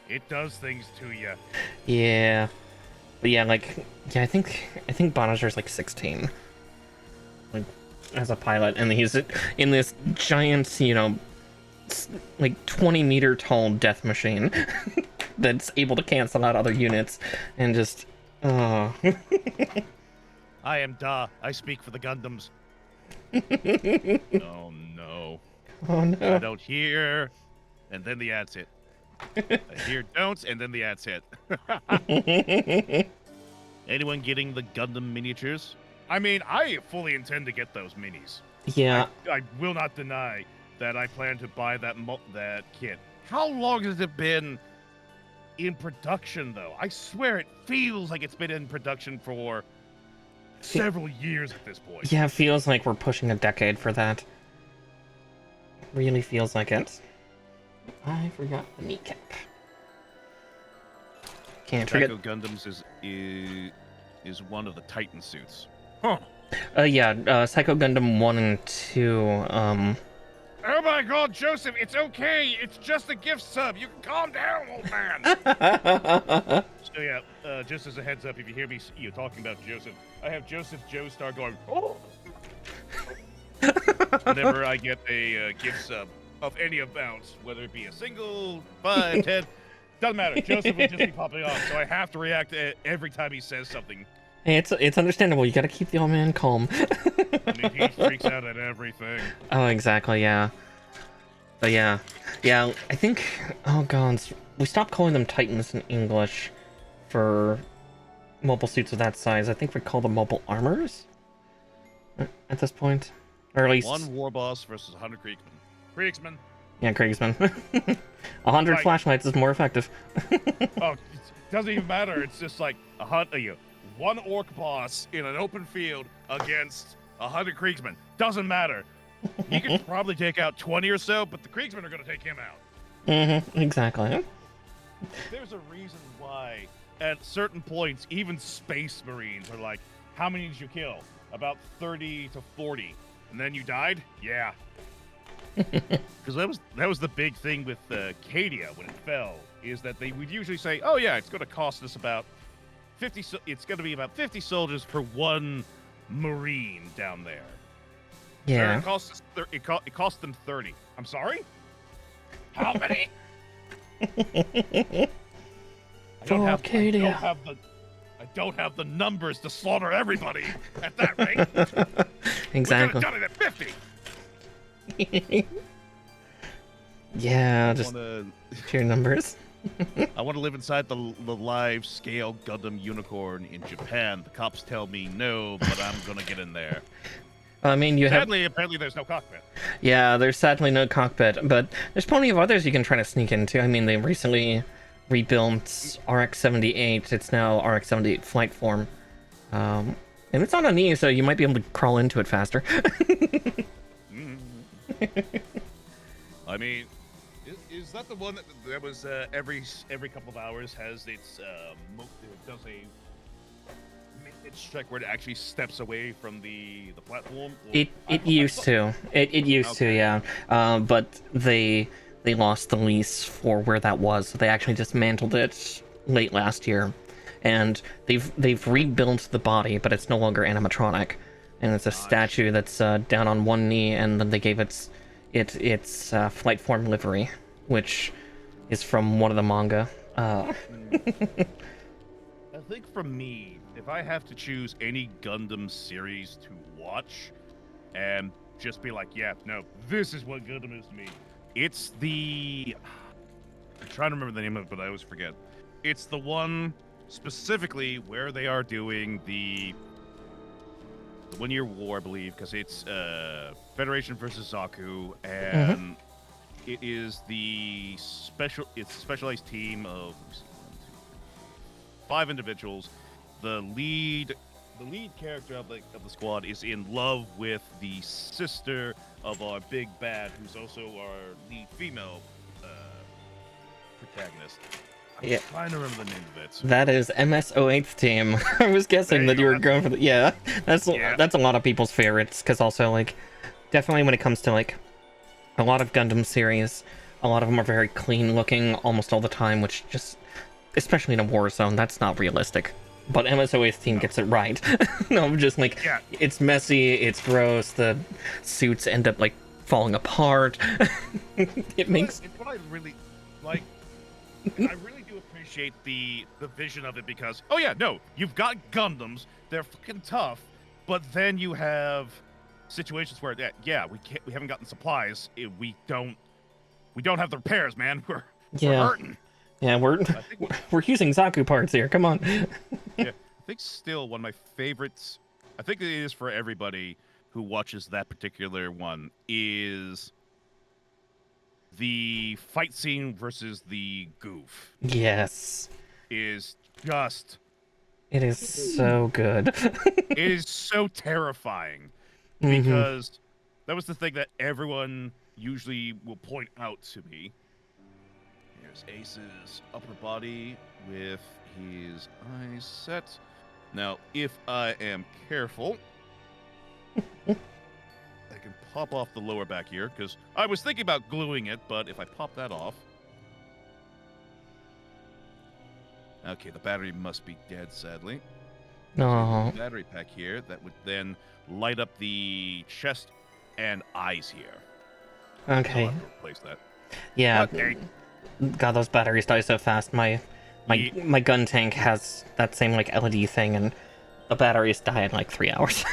It does things to you. Yeah. But yeah, like, yeah, I think Bonisher's like 16. Like, as a pilot, and he's in this giant, you know, like 20-meter tall death machine that's able to cancel out other units, and just, oh. I am Da. I speak for the Gundams. Oh no. Oh no. I don't hear, and then the ads hit. I hear don't, and then the ads hit. Anyone getting the Gundam miniatures? I mean, I fully intend to get those minis. Yeah. I will not deny that I plan to buy that kit. How long has it been in production, though? I swear it feels like it's been in production for several years at this point. Yeah, it feels like we're pushing a decade for that. Really feels like it. I forgot the kneecap. Can't forget. Psycho Gundams is one of the Titan suits. Huh. Yeah, Psycho Gundam 1 and 2, Oh my god, Joseph, it's okay. It's just a gift sub. You can calm down, old man. So yeah, just as a heads up, if you hear me talking about Joseph, I have Joseph Joestar going, oh! Whenever I get a gift sub of any amount, whether it be a single, 5, 10, doesn't matter. Joseph will just be popping off, so I have to react every time he says something. Hey, it's understandable. You gotta keep the old man calm. I mean, he freaks out at everything. Oh, exactly, yeah. But yeah. Yeah, I think... Oh, God. We stopped calling them Titans in English for mobile suits of that size. I think we call them mobile armors at this point. Or at least... One war boss versus 100 Kriegsmen. Kriegsmen! Yeah, Kriegsman. 100 Right. flashlights is more effective. Oh, it doesn't even matter. It's just like one orc boss in an open field against 100 Kriegsmen. Doesn't matter. He could probably take out 20 or so, but the Kriegsmen are going to take him out. Mm-hmm, exactly. There's a reason why, at certain points, even Space Marines are like, how many did you kill? About 30 to 40. And then you died? Yeah. Because that was the big thing with Cadia when it fell, is that they would usually say, oh yeah, it's going to cost us about 50. It's going to be about 50 soldiers per one Marine down there. Yeah. It cost them 30. I'm sorry? How many? I don't have don't have the numbers to slaughter everybody at that rate. Exactly. We could have done it at 50. Yeah, just sheer numbers. I want to live inside the live scale Gundam unicorn in Japan. The cops tell me no, but I'm gonna get in there. I mean, apparently there's no cockpit. Yeah, there's sadly no cockpit, but there's plenty of others you can try to sneak into. I mean, they recently rebuilt RX-78. It's now RX-78 flight form. And it's on a knee, so you might be able to crawl into it faster. I mean, is that the one that was every couple of hours has its does a maintenance check where it actually steps away from the platform? It used to. It used to, yeah. But they lost the lease for where that was. So they actually dismantled it late last year, and they've rebuilt the body, but it's no longer animatronic, and it's a statue that's down on one knee, and then they gave its flight form livery, which is from one of the manga. I think for me, if I have to choose any Gundam series to watch and just be like, yeah, no, this is what Gundam is to me, it's the... I'm trying to remember the name of it, but I always forget. It's the one specifically where they are doing the 1 year war, I believe, because it's Federation versus Zaku, and it is the specialized team of 5 individuals. The lead character of the squad is in love with the sister of our big bad, who's also our lead female protagonist. I'm trying to remember the name of it. That is MS08th team. I was guessing that you were going for the... Yeah, that's a lot of people's favorites, because also, like, definitely when it comes to, like, a lot of Gundam series, a lot of them are very clean looking almost all the time, which just, especially in a war zone, that's not realistic. But MS08th team gets it right. No, just like, it's messy, it's gross, the suits end up, like, falling apart. It's what I really like. I really do appreciate the vision of it, because you've got Gundams, they're fucking tough, but then you have situations where we haven't gotten supplies, we don't have the repairs, man. We're hurting. Yeah, we're using Zaku parts here. Come on. Yeah, I think still one of my favorites, I think it is for everybody who watches that particular one, is the fight scene versus the goof. Yes. Is just... It is so good. It is so terrifying, because that was the thing that everyone usually will point out to me. Here's Ace's upper body with his eyes set. Now, if I am careful, I can pop off the lower back here, because I was thinking about gluing it, but if I pop that off... Okay, the battery must be dead, sadly. No. Battery pack here that would then light up the chest and eyes here. Okay. I'll have to replace that. Yeah. Okay. God, those batteries die so fast. My gun tank has that same like LED thing, and the batteries die in like 3 hours.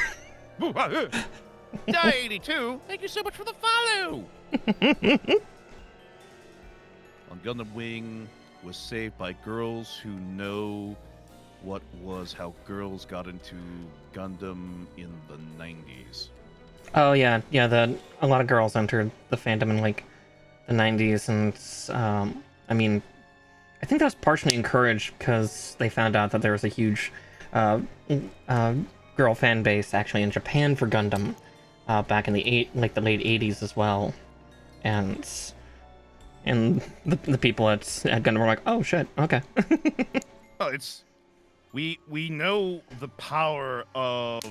Die 82. Thank you so much for the follow. On Gundam Wing was saved by girls who know how girls got into Gundam in the 90s. Oh yeah, a lot of girls entered the fandom in like the 90s, and I mean, I think that was partially encouraged because they found out that there was a huge girl fan base actually in Japan for Gundam back in the late 80s as well, and the people at Gundam were like, oh shit, okay. Oh, we know the power of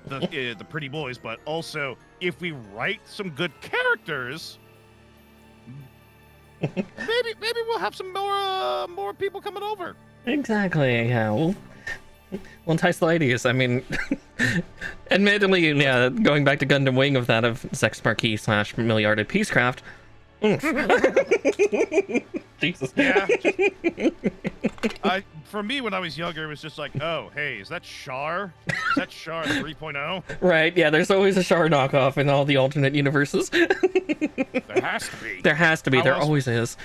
the pretty boys, but also if we write some good characters, maybe we'll have some more people coming over. Exactly. Yeah. We'll entice the ladies. I mean, admittedly, yeah. Going back to Gundam Wing of Sex Marquis / Milliarded Peacecraft. Jesus. Yeah. For me, when I was younger, it was just like, oh, hey, is that Char? Is that Char 3.0? Right, yeah, there's always a Char knockoff in all the alternate universes. There has to be. There has to be, there always is.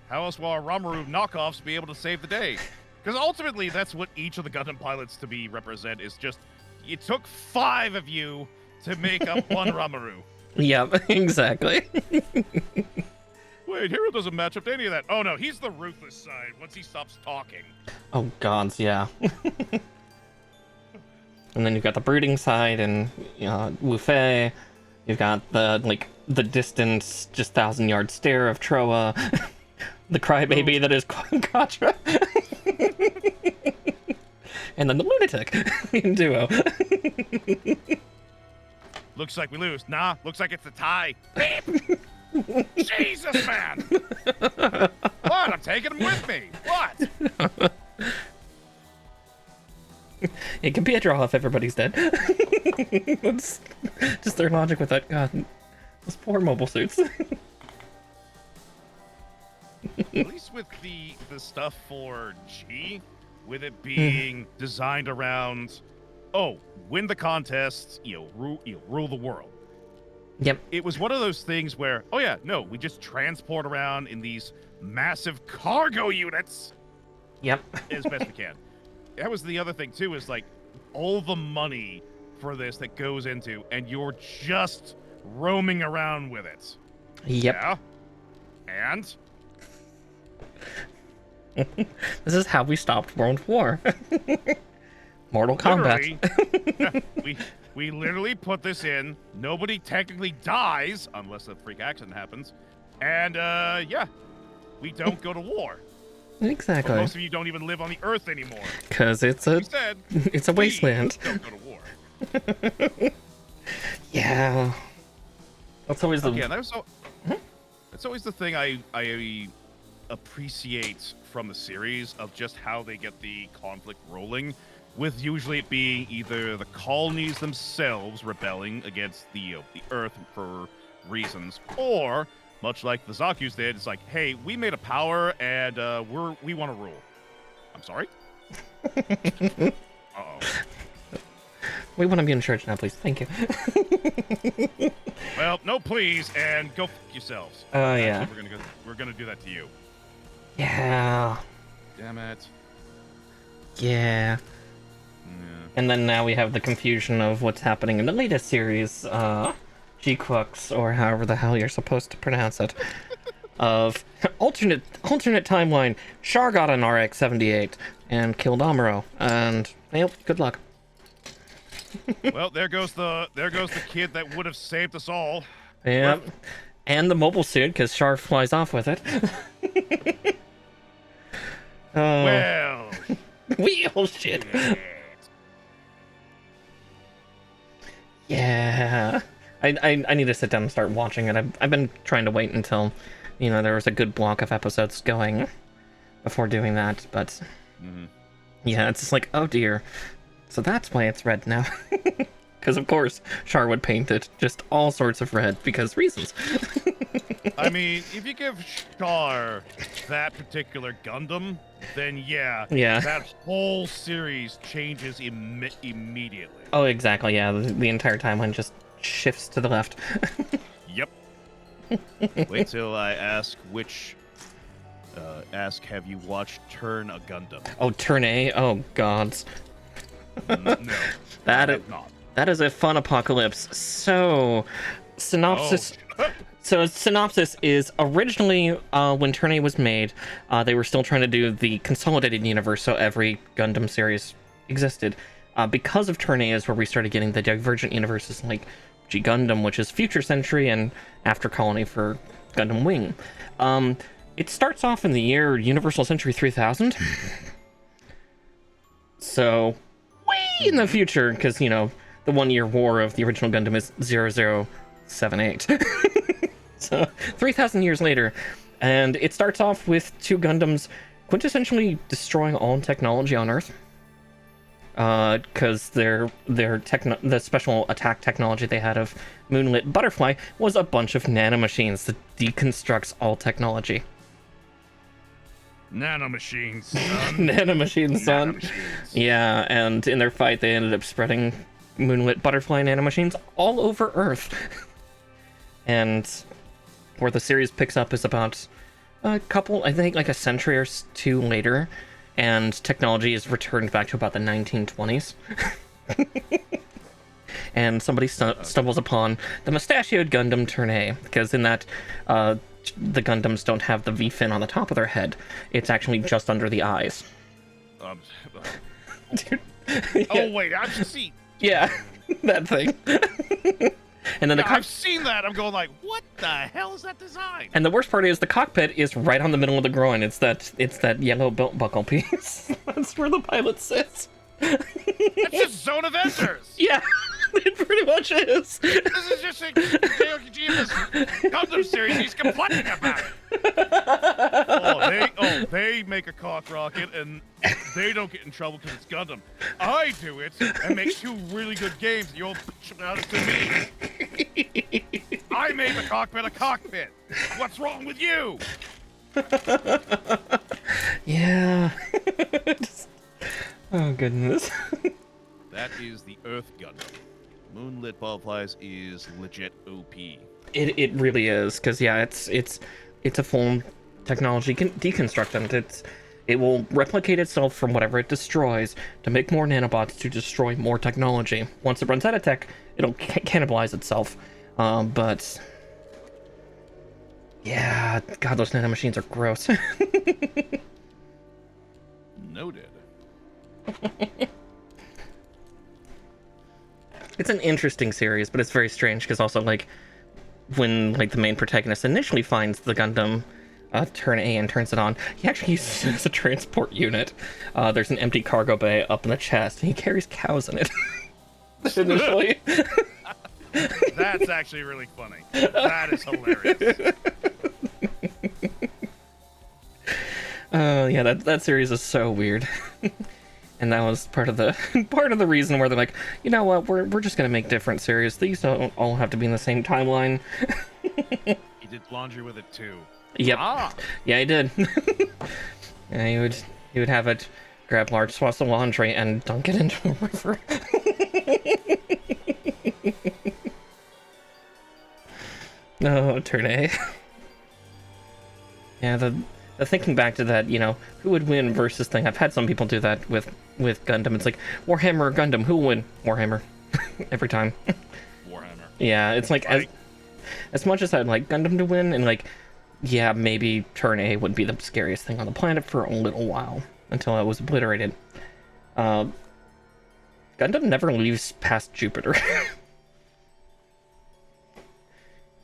How else will our Ramaru knockoffs be able to save the day? Because ultimately, that's what each of the Gundam pilots to be represent is just, it took 5 of you to make up one Ramaru. Yep, exactly. Wait, Hero doesn't match up to any of that. Oh no, he's the ruthless side once he stops talking. Oh gods, yeah. And then you've got the brooding side and Wu Fei. You've got the distant, just 1,000-yard stare of Troa. The crybaby that is Katra. And then the lunatic in duo. Looks like we lose. Nah, looks like it's a tie. Jesus, man! What? I'm taking him with me. What? It can be a draw if everybody's dead. That's just their logic with that. God, those poor mobile suits. At least with the stuff for G, with it being designed around, win the contest, rule the world. Yep. It was one of those things where, we just transport around in these massive cargo units. Yep. As best we can. That was the other thing too, is like all the money for this that goes into, and you're just roaming around with it. Yep. Yeah. And this is how we stopped World War. Mortal Kombat. we literally put this in. Nobody technically dies unless a freak accident happens, and we don't go to war. Exactly. But most of you don't even live on the Earth anymore. Because it's a wasteland. Don't go to war. Yeah. That's always the. Yeah, that's always the thing I appreciate from the series of just how they get the conflict rolling, with usually it being either the colonies themselves rebelling against the Earth for reasons, or much like the Zaku's did, it's like, hey, we made a power and we want to rule. I'm sorry? Uh-oh. We want to be in church now, please. Thank you. Well, no please, and go f*** yourselves. Oh, yeah. We're gonna do that to you. Yeah. Damn it. Yeah. And then now we have the confusion of what's happening in the latest series, G-Quux, or however the hell you're supposed to pronounce it, of alternate timeline. Char got an RX-78 and killed Amuro, and well, good luck. Well, there goes the kid that would have saved us all. Yep. And the mobile suit, because Char flies off with it. Well, wheel shit. Yeah. I need to sit down and start watching it. I've been trying to wait until, there was a good block of episodes going before doing that, but yeah, it's just like, oh dear. So that's why it's red now. Because of course, Char would paint it just all sorts of red because reasons. I mean, if you give Char that particular Gundam, then yeah, that whole series changes immediately. Oh, exactly. Yeah, the entire timeline just shifts to the left. Yep. Wait till I ask have you watched Turn a Gundam? Oh, Turn A? Oh, gods. No. That is a fun apocalypse. So, synopsis. So, synopsis is originally when Turn A was made, they were still trying to do the consolidated universe, so every Gundam series existed. Because of Turn A is where we started getting the divergent universes like G Gundam, which is Future Century, and After Colony for Gundam Wing. It starts off in the year Universal Century 3000. So, way in the future, because, the 1-year war of the original Gundam is 0078. So, 3,000 years later. And it starts off with 2 Gundams quintessentially destroying all technology on Earth. Because the special attack technology they had of Moonlit Butterfly was a bunch of nanomachines that deconstructs all technology. Nanomachines, son. Nanomachines, son. Nanomachines. Yeah, and in their fight, they ended up spreading moonlit butterfly nanomachines all over Earth. And where the series picks up is about a couple, I think like a century or two later, and technology is returned back to about the 1920s. And somebody stumbles upon the mustachioed Gundam Turn A, because in that, the Gundams don't have the V-fin on the top of their head. It's actually just under the eyes. Dude. Yeah. Oh, wait, I've seen. Yeah, that thing. And then I've seen that. I'm going like, what the hell is that design? And the worst part is the cockpit is right on the middle of the groin. It's that yellow belt buckle piece. That's where the pilot sits. It's just Zone of Enters. Yeah, it pretty much is. This is just a Kojima's Gundam series he's complaining about. They make a cock rocket and they don't get in trouble because it's Gundam. I do it and make 2 really good games. And you'll bitch about it to me. I made the cockpit a cockpit. What's wrong with you? Yeah. Oh goodness. That is the Earth Gundam. Moonlit Butterflies is legit OP. It really is, because yeah, it's a full technology deconstruct. It will replicate itself from whatever it destroys to make more nanobots to destroy more technology. Once it runs out of tech, it'll cannibalize itself. But yeah, God, those nanomachines are gross. Noted. It's an interesting series, but it's very strange because also like when like the main protagonist initially finds the Gundam Turn A and turns it on, he actually uses it as a transport unit. There's an empty cargo bay up in the chest, and he carries cows in it. Initially. That's actually really funny. That is hilarious. Yeah, that series is so weird. And that was part of the reason where they're like, you know what, we're just gonna make different series. These don't all have to be in the same timeline. He did laundry with it too. Yep. Yeah, he did. Yeah, he would have it grab large swaths of laundry and dunk it into a river. No, Turn A. Yeah, the thinking back to that, you know, who would win versus thing. I've had some people do that with Gundam. It's like, Warhammer or Gundam, who will win? Warhammer. Every time. Warhammer. Yeah, it's like, as much as I'd like Gundam to win, and like, yeah, maybe Turn A would be the scariest thing on the planet for a little while, until it was obliterated. Gundam never leaves past Jupiter.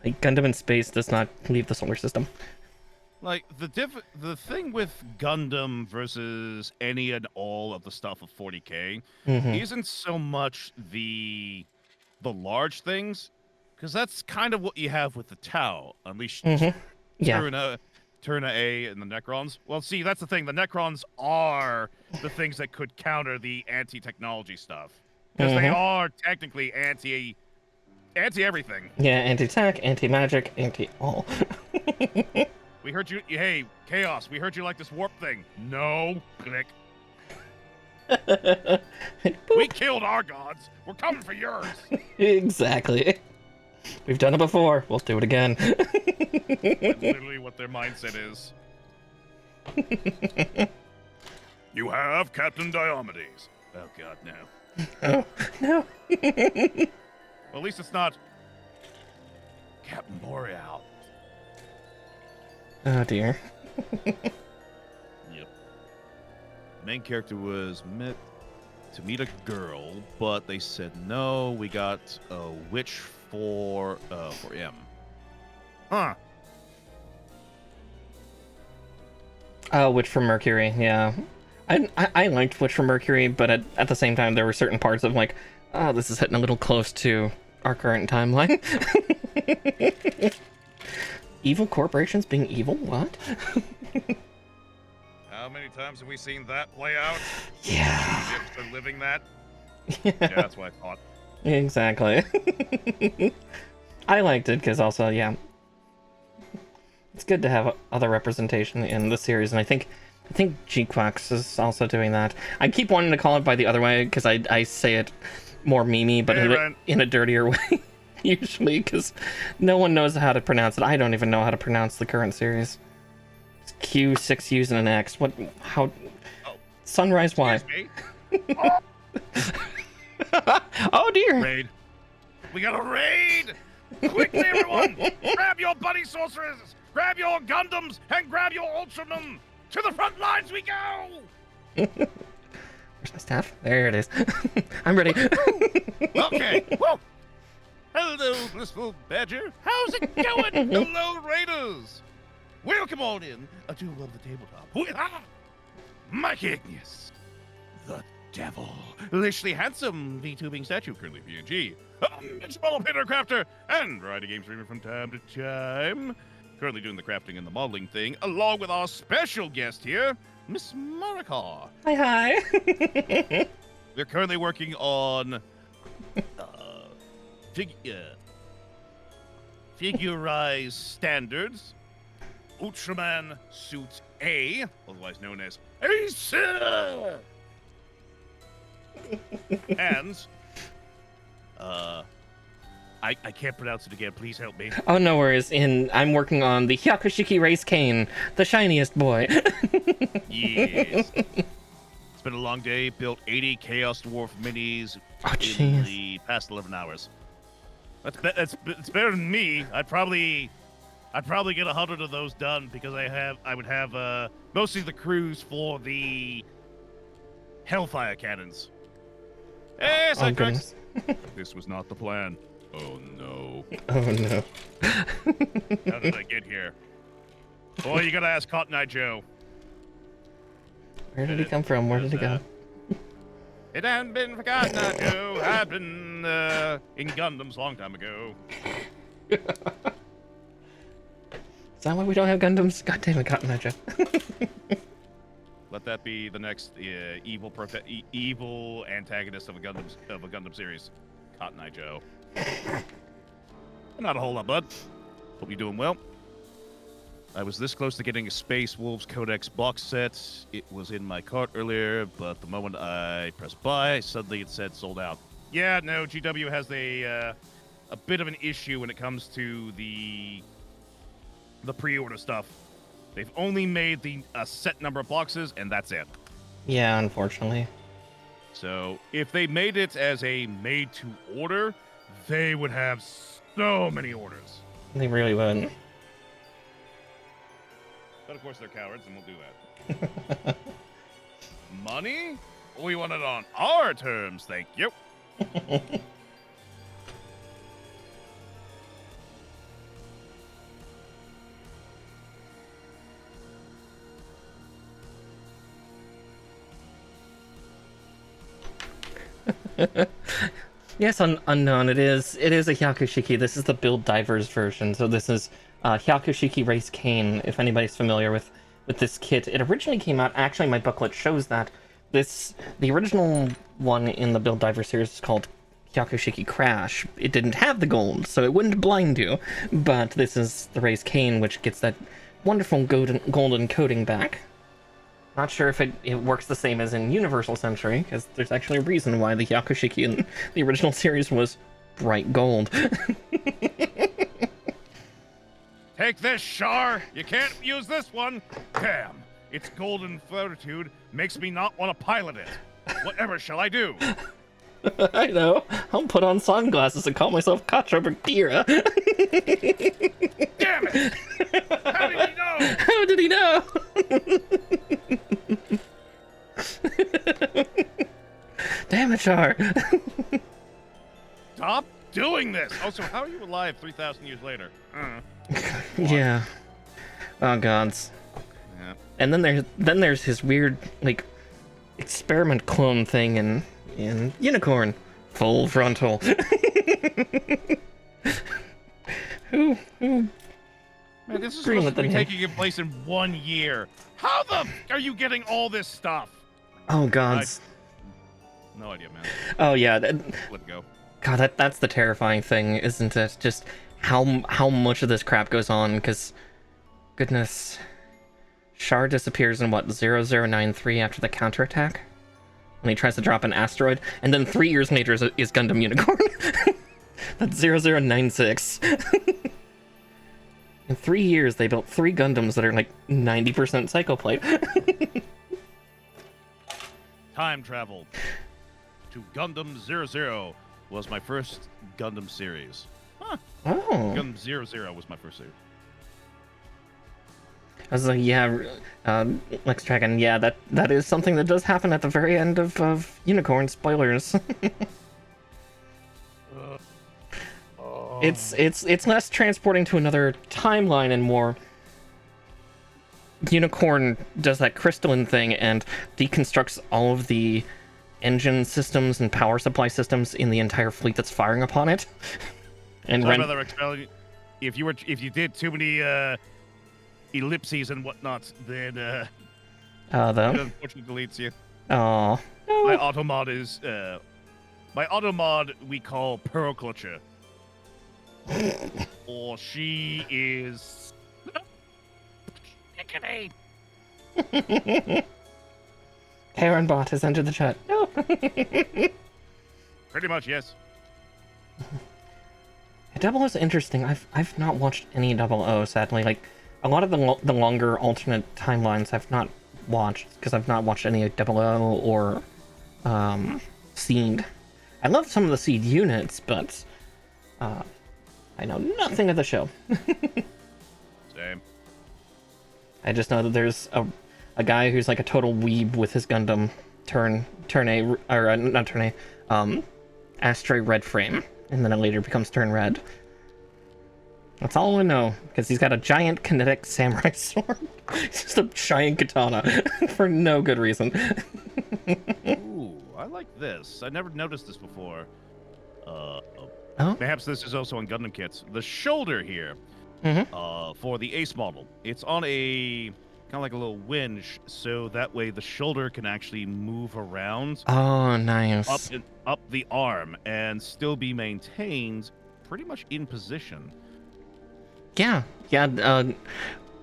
Like, Gundam in space does not leave the solar system. Like, the thing with Gundam versus any and all of the stuff of 40K isn't so much the large things, because that's kind of what you have with the Tau. Unleash Turna A and the Necrons. Well, see, that's the thing. The Necrons are the things that could counter the anti-technology stuff. Because they are technically anti-everything. Yeah, anti-tech, anti-magic, anti-all. We heard you. Hey, Chaos. We heard you like this warp thing. No, click. We killed our gods. We're coming for yours. Exactly. We've done it before. We'll do it again. That's literally what their mindset is. You have Captain Diomedes. Oh God, no. Oh no. Well, at least it's not Captain Boreal. Oh dear. Yep. Main character was meant to meet a girl, but they said no. We got a witch for him. Huh. Witch from Mercury. Yeah. I liked Witch from Mercury, but at the same time there were certain parts of like, oh, this is hitting a little close to our current timeline. Evil corporations being evil? What? How many times have we seen that play out? Yeah. They're living that. Yeah, that's what I thought. Exactly. I liked it because also, yeah, it's good to have other representation in the series, and I think I think G-Quax is also doing that. I keep wanting to call it by the other way because I say it more memey, but in a dirtier way, usually, because no one knows how to pronounce it. I don't even know how to pronounce the current series. It's Q, 6 U's, and an X. What? How? Oh, Sunrise Y. oh. Oh dear! Raid. We got a raid! Quickly, everyone! Grab your buddy sorcerers! Grab your Gundams! And grab your Ultramen! To the front lines we go! Where's my staff? There it is. I'm ready. Okay. Whoa. Hello, blissful badger. How's it going? Hello, raiders. Welcome on in. A duel of the tabletop. With MICAIGNEOUS, the devil. Lishly handsome VTubing statue, currently PNG. Model painter crafter and variety game streamer from time to time. Currently doing the crafting and the modeling thing, along with our special guest here, Miss Marika. Hi. We're currently working on figurized standards, Ultraman Suit A, otherwise known as Ace. And I can't pronounce it again. Please help me. Oh, no worries. I'm working on the Hyaku race Cain, the shiniest boy. Yes. It's been a long day. Built 80 Chaos Dwarf minis in the past 11 hours. That's better than me. I'd probably get 100 of those done because I would have mostly the crews for the Hellfire cannons. Hey, oh goodness. This was not the plan. Oh no. Oh no. How did I get here? Boy, you gotta ask Cotton Eye Joe. Where did he come from? Where did he go? It hadn't been for Cotton Eye Joe. I'd been in Gundams a long time ago. Is that why we don't have Gundams? God damn it, Cotton Eye Joe. Let that be the next evil antagonist of a Gundam series. Cotton Eye Joe. Not a whole lot, bud. Hope you're doing well. I was this close to getting a Space Wolves Codex box set. It was in my cart earlier, but the moment I pressed buy, suddenly it said sold out. Yeah, no, GW has a bit of an issue when it comes to the pre-order stuff. They've only made a set number of boxes, and that's it. Yeah, unfortunately. So if they made it as a made-to-order, they would have so many orders. They really would. But of course they're cowards, and we'll do that. Money? We want it on our terms, thank you. Yes, unknown. It is a Hyaku. This is the Build Divers version. So this is Hyaku Race Cain, if anybody's familiar with this kit. It originally came out, actually my booklet shows that the original one in the Build Diver series is called Hyaku Crash. It didn't have the gold, so it wouldn't blind you. But this is the Race Cain, which gets that wonderful golden coating back. Not sure if it works the same as in Universal Century, because there's actually a reason why the Hyaku in the original series was bright gold. Take this, Char! You can't use this one! Damn, its golden fortitude makes me not want to pilot it. Whatever shall I do? I know. I'll put on sunglasses and call myself Katra Bagheera. Damn it! How did he know? How did he know? Damn it, Char. Stop doing this! Also, how are you alive 3,000 years later? Yeah. Oh gods. Yeah. And then there's his weird like experiment clone thing in Unicorn. Full frontal. Who Man, this is supposed to be taking place in 1 year. How the are you getting all this stuff? Oh gods. No idea, man. Oh yeah. Let it go. God, that's the terrifying thing, isn't it? Just how much of this crap goes on, because goodness. Char disappears in what, 0093 after the counterattack? When he tries to drop an asteroid, and then 3 years later is Gundam Unicorn. That's 0096. In 3 years, they built 3 Gundams that are like 90% psychoplate. Time travel to Gundam 00 was my first Gundam series. Huh. Oh. Gundam 00 was my first series. I was like, yeah, Lex Dragon, yeah, that is something that does happen at the very end of Unicorn. Spoilers. It's less transporting to another timeline and more Unicorn does that crystalline thing and deconstructs all of the engine systems and power supply systems in the entire fleet that's firing upon it. And if you did too many ellipses and whatnot, then it unfortunately deletes you. Oh. My automod is my automod we call Pearl Clutcher. Or she is Aaron Bot has entered the chat. No. Pretty much, yes. Double O is interesting. I've not watched any Double O, sadly. Like a lot of the longer alternate timelines I've not watched because I've not watched any Double O or Seed. I love some of the Seed units, but I know nothing of the show. Same. I just know that there's a guy who's like a total weeb with his Gundam Astray Red frame, and then it later becomes Turn Red. That's all I know, because he's got a giant kinetic samurai sword. It's just a giant katana for no good reason. Ooh, I like this. I never noticed this before. Oh? Perhaps this is also on Gundam kits. The shoulder here, for the Ace model, it's on a kind of like a little winch, so that way the shoulder can actually move around. Oh, nice. Up the arm and still be maintained pretty much in position. Yeah.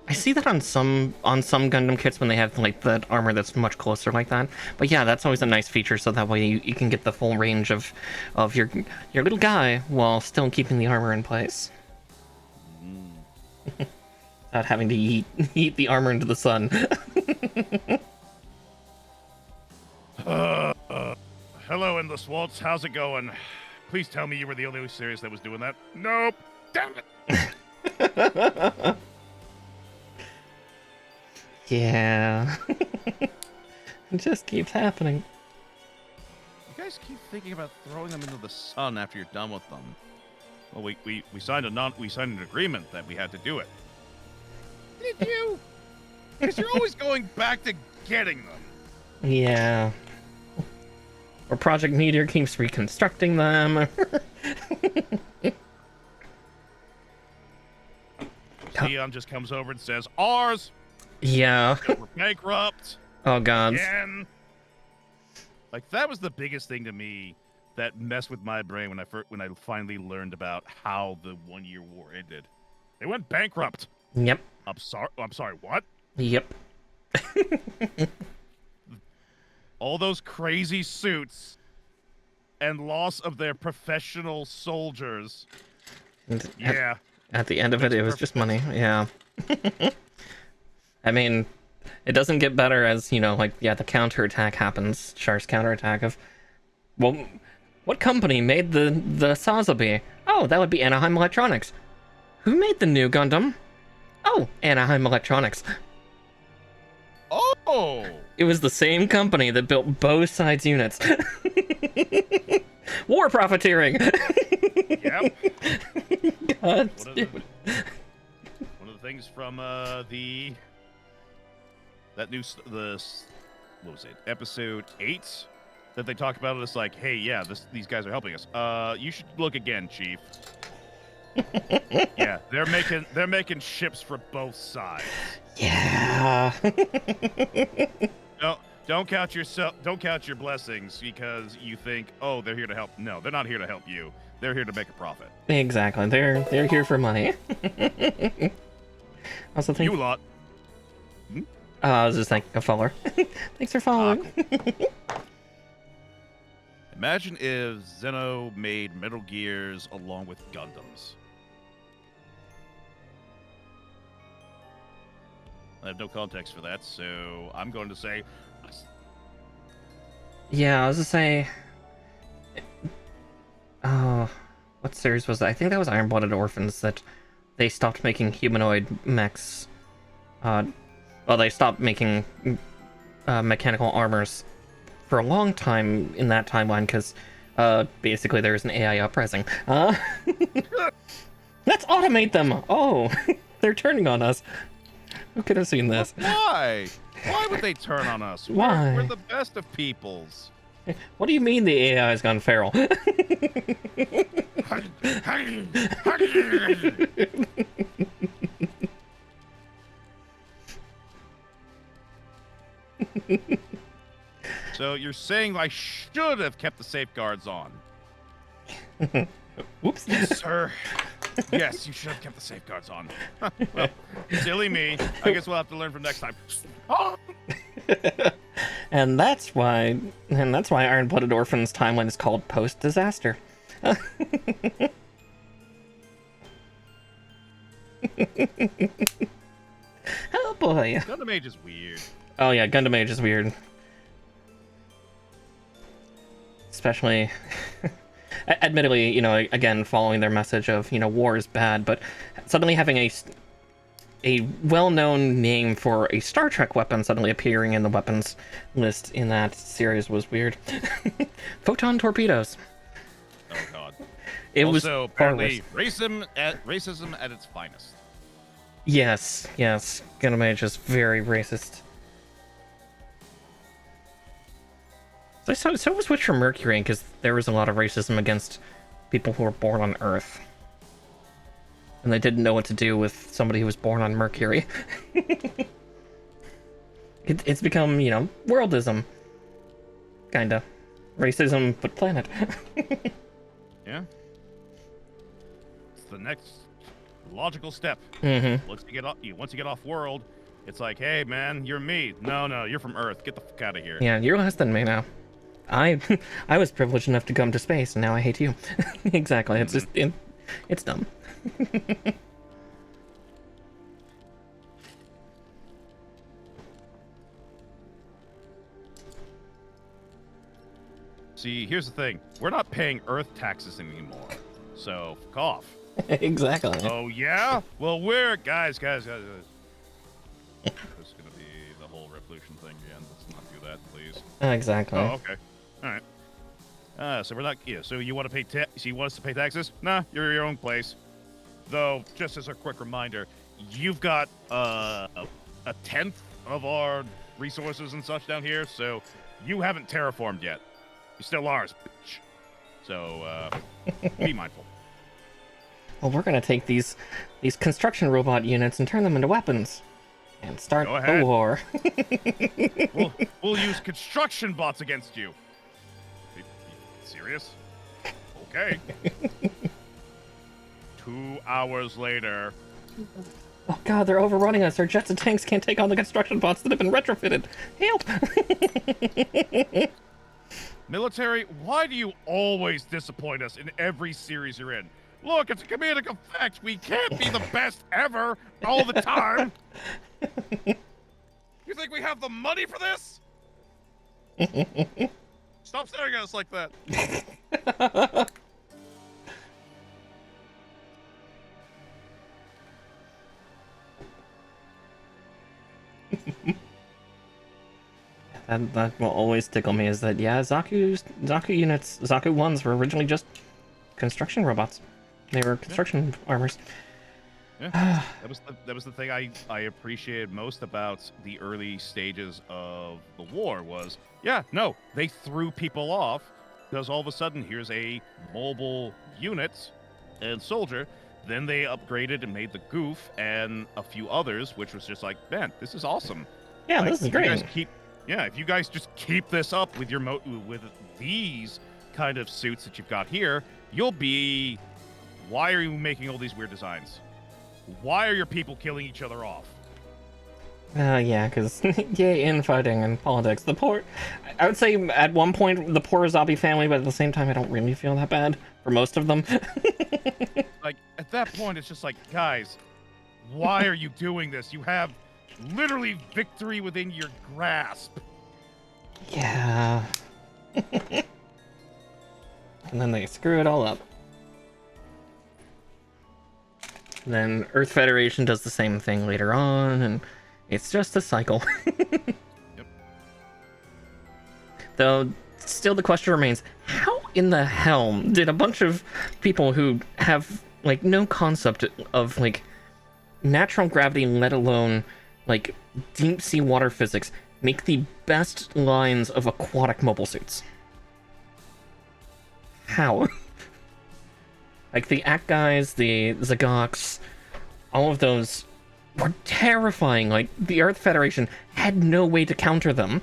I see that on some Gundam kits when they have like that armor that's much closer like that. But yeah, that's always a nice feature, so that way you can get the full range of your little guy while still keeping the armor in place. Without having to eat the armor into the sun. Hello, Endless Waltz. How's it going? Please tell me you were the only series that was doing that. Nope. Damn it. Yeah. It just keeps happening. You guys keep thinking about throwing them into the sun after you're done with them. Well, we signed an agreement that we had to do it. Did you? Because you're always going back to getting them. Yeah. Or Project Meteor keeps reconstructing them. Leon just comes over and says, "Ours." Yeah. We're bankrupt. Oh god. Again. Like that was the biggest thing to me that messed with my brain when I finally learned about how the 1 year war ended. They went bankrupt. Yep. I'm sorry. What? Yep. All those crazy suits and loss of their professional soldiers. And yeah. At the end of it was just money. Yeah. I mean, it doesn't get better as, the counterattack happens. Char's counterattack of, well, what company made the Sazabi? Oh, that would be Anaheim Electronics. Who made the new Gundam? Oh, Anaheim Electronics. Oh! It was the same company that built both sides' units. War profiteering! Yep. God, one of the things from what was it, episode 8 that they talked about it is like, hey, yeah, these guys are helping us. You should look again, Chief. Yeah, they're making ships for both sides. Yeah. Don't count your blessings because you think, oh, they're here to help. No, they're not here to help you. They're here to make a profit. Exactly. They're here for money. Also think you lot. I was just thanking a follower. Thanks for following. Cool. Imagine if Zeno made Metal Gears along with Gundams. I have no context for that, so I'm going to say... Yeah, I was just say... Oh, what series was that? I think that was Iron-Blooded Orphans that they stopped making humanoid mechs. Well, they stopped making mechanical armors for a long time in that timeline because basically there's an AI uprising. Let's automate them! Oh, they're turning on us. Who could have seen this? Why? Why would they turn on us? Why? We're the best of peoples. What do you mean the AI has gone feral? So you're saying I should have kept the safeguards on? Whoops. Sir. Yes, you should have kept the safeguards on. Well, silly me. I guess we'll have to learn from next time. And that's why Iron-Blooded Orphans timeline is called post-disaster. Oh boy. Gundam Age is weird. Oh yeah, Gundam Age is weird. Especially, admittedly, you know, again, following their message of, you know, war is bad, but suddenly having a well-known name for a Star Trek weapon suddenly appearing in the weapons list in that series was weird. Photon torpedoes. Oh god. It also, was apparently racism at its finest. Yes. Gundam Age is very racist. So was Witcher Mercury, because there was a lot of racism against people who were born on Earth. And they didn't know what to do with somebody who was born on Mercury. It's become, you know, worldism. Kinda. Racism, but planet. Yeah. It's the next logical step. Mm-hmm. Once you get off world, it's like, hey man, you're me. No, you're from Earth. Get the fuck out of here. Yeah, you're less than me now. I was privileged enough to come to space, and now I hate you. Exactly. It's just it's dumb. See, here's the thing. We're not paying Earth taxes anymore. So, fuck off. Exactly. Oh, yeah? Well, we're... Guys. This is going to be the whole revolution thing again. Let's not do that, please. Exactly. Oh, okay. All right. So we're not... Yeah, so you want to pay... So you want us to pay taxes? Nah, you're your own place. Though, just as a quick reminder, you've got a tenth of our resources and such down here, so you haven't terraformed yet. You're still ours, bitch. So, be mindful. Well, we're gonna take these construction robot units and turn them into weapons, and start the war. we'll use construction bots against you. Are you serious? Okay. 2 hours later. Oh god, they're overrunning us. Our jets and tanks can't take on the construction bots that have been retrofitted. Help! Military, why do you always disappoint us in every series you're in? Look, it's a comedic effect. We can't be the best ever all the time. You think we have the money for this? Stop staring at us like that. That will always tickle me is that, yeah, Zaku units, Zaku 1s were originally just construction robots. They were construction armors. Yeah, that was the thing I appreciated most about the early stages of the war was, yeah, no, they threw people off because all of a sudden here's a mobile unit and soldier. Then they upgraded and made the Goof and a few others, which was just like, man, this is awesome. Yeah, like, this is great. If you guys just keep this up with with these kind of suits that you've got here, you'll be. Why are you making all these weird designs? Why are your people killing each other off? Yeah, because yay, infighting and politics. The poor, I would say at one point the poor zombie family, but at the same time I don't really feel that bad for most of them. Like, at that point, it's just like, guys, why are you doing this? You have literally victory within your grasp. Yeah. And then they screw it all up. And then Earth Federation does the same thing later on, and it's just a cycle. Yep. Though, still the question remains, how in the hell did a bunch of people who have, like, no concept of, like, natural gravity, let alone, like, deep sea water physics, make the best lines of aquatic mobile suits? How? Like, the Act guys, the Zagox, all of those were terrifying. Like, the Earth Federation had no way to counter them.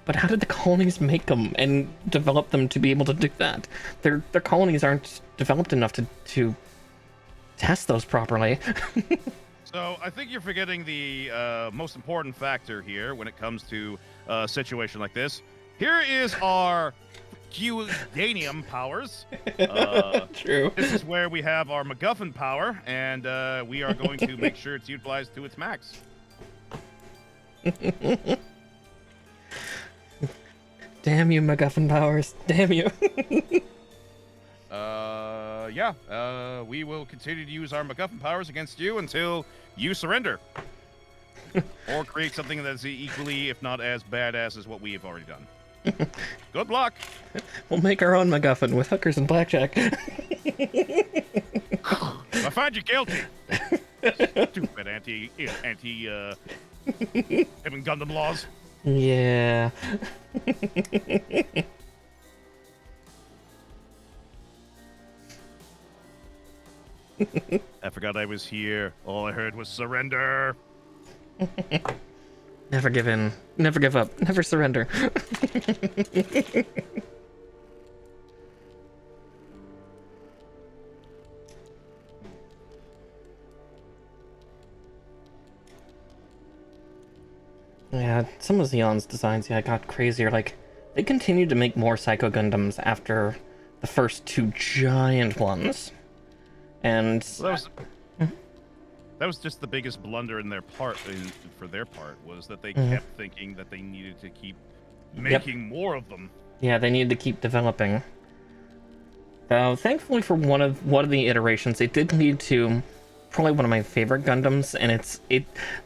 But how did the colonies make them and develop them to be able to do that? Their colonies aren't developed enough to test those properly. So I think you're forgetting the most important factor here when it comes to a situation like this. Here is our Q-danium powers. True. This is where we have our MacGuffin power, and we are going to make sure it's utilized to its max. Damn you, MacGuffin powers. Damn you. Yeah, we will continue to use our MacGuffin powers against you until you surrender. Or create something that's equally, if not as badass as what we have already done. Good luck! We'll make our own MacGuffin with hookers and blackjack. I find you guilty. Stupid anti Heaven Gundam laws. Yeah. I forgot I was here. All I heard was surrender. Never give in. Never give up. Never surrender. Yeah, some of Xeon's designs, yeah, got crazier. Like, they continued to make more Psycho Gundams after the first two giant ones. And Well, that was just the biggest blunder in their part. For their part, was that they kept thinking that they needed to keep making more of them. yeah, they needed to keep developing. Though, thankfully for one of the iterations, it did lead to probably one of my favorite Gundams, and it's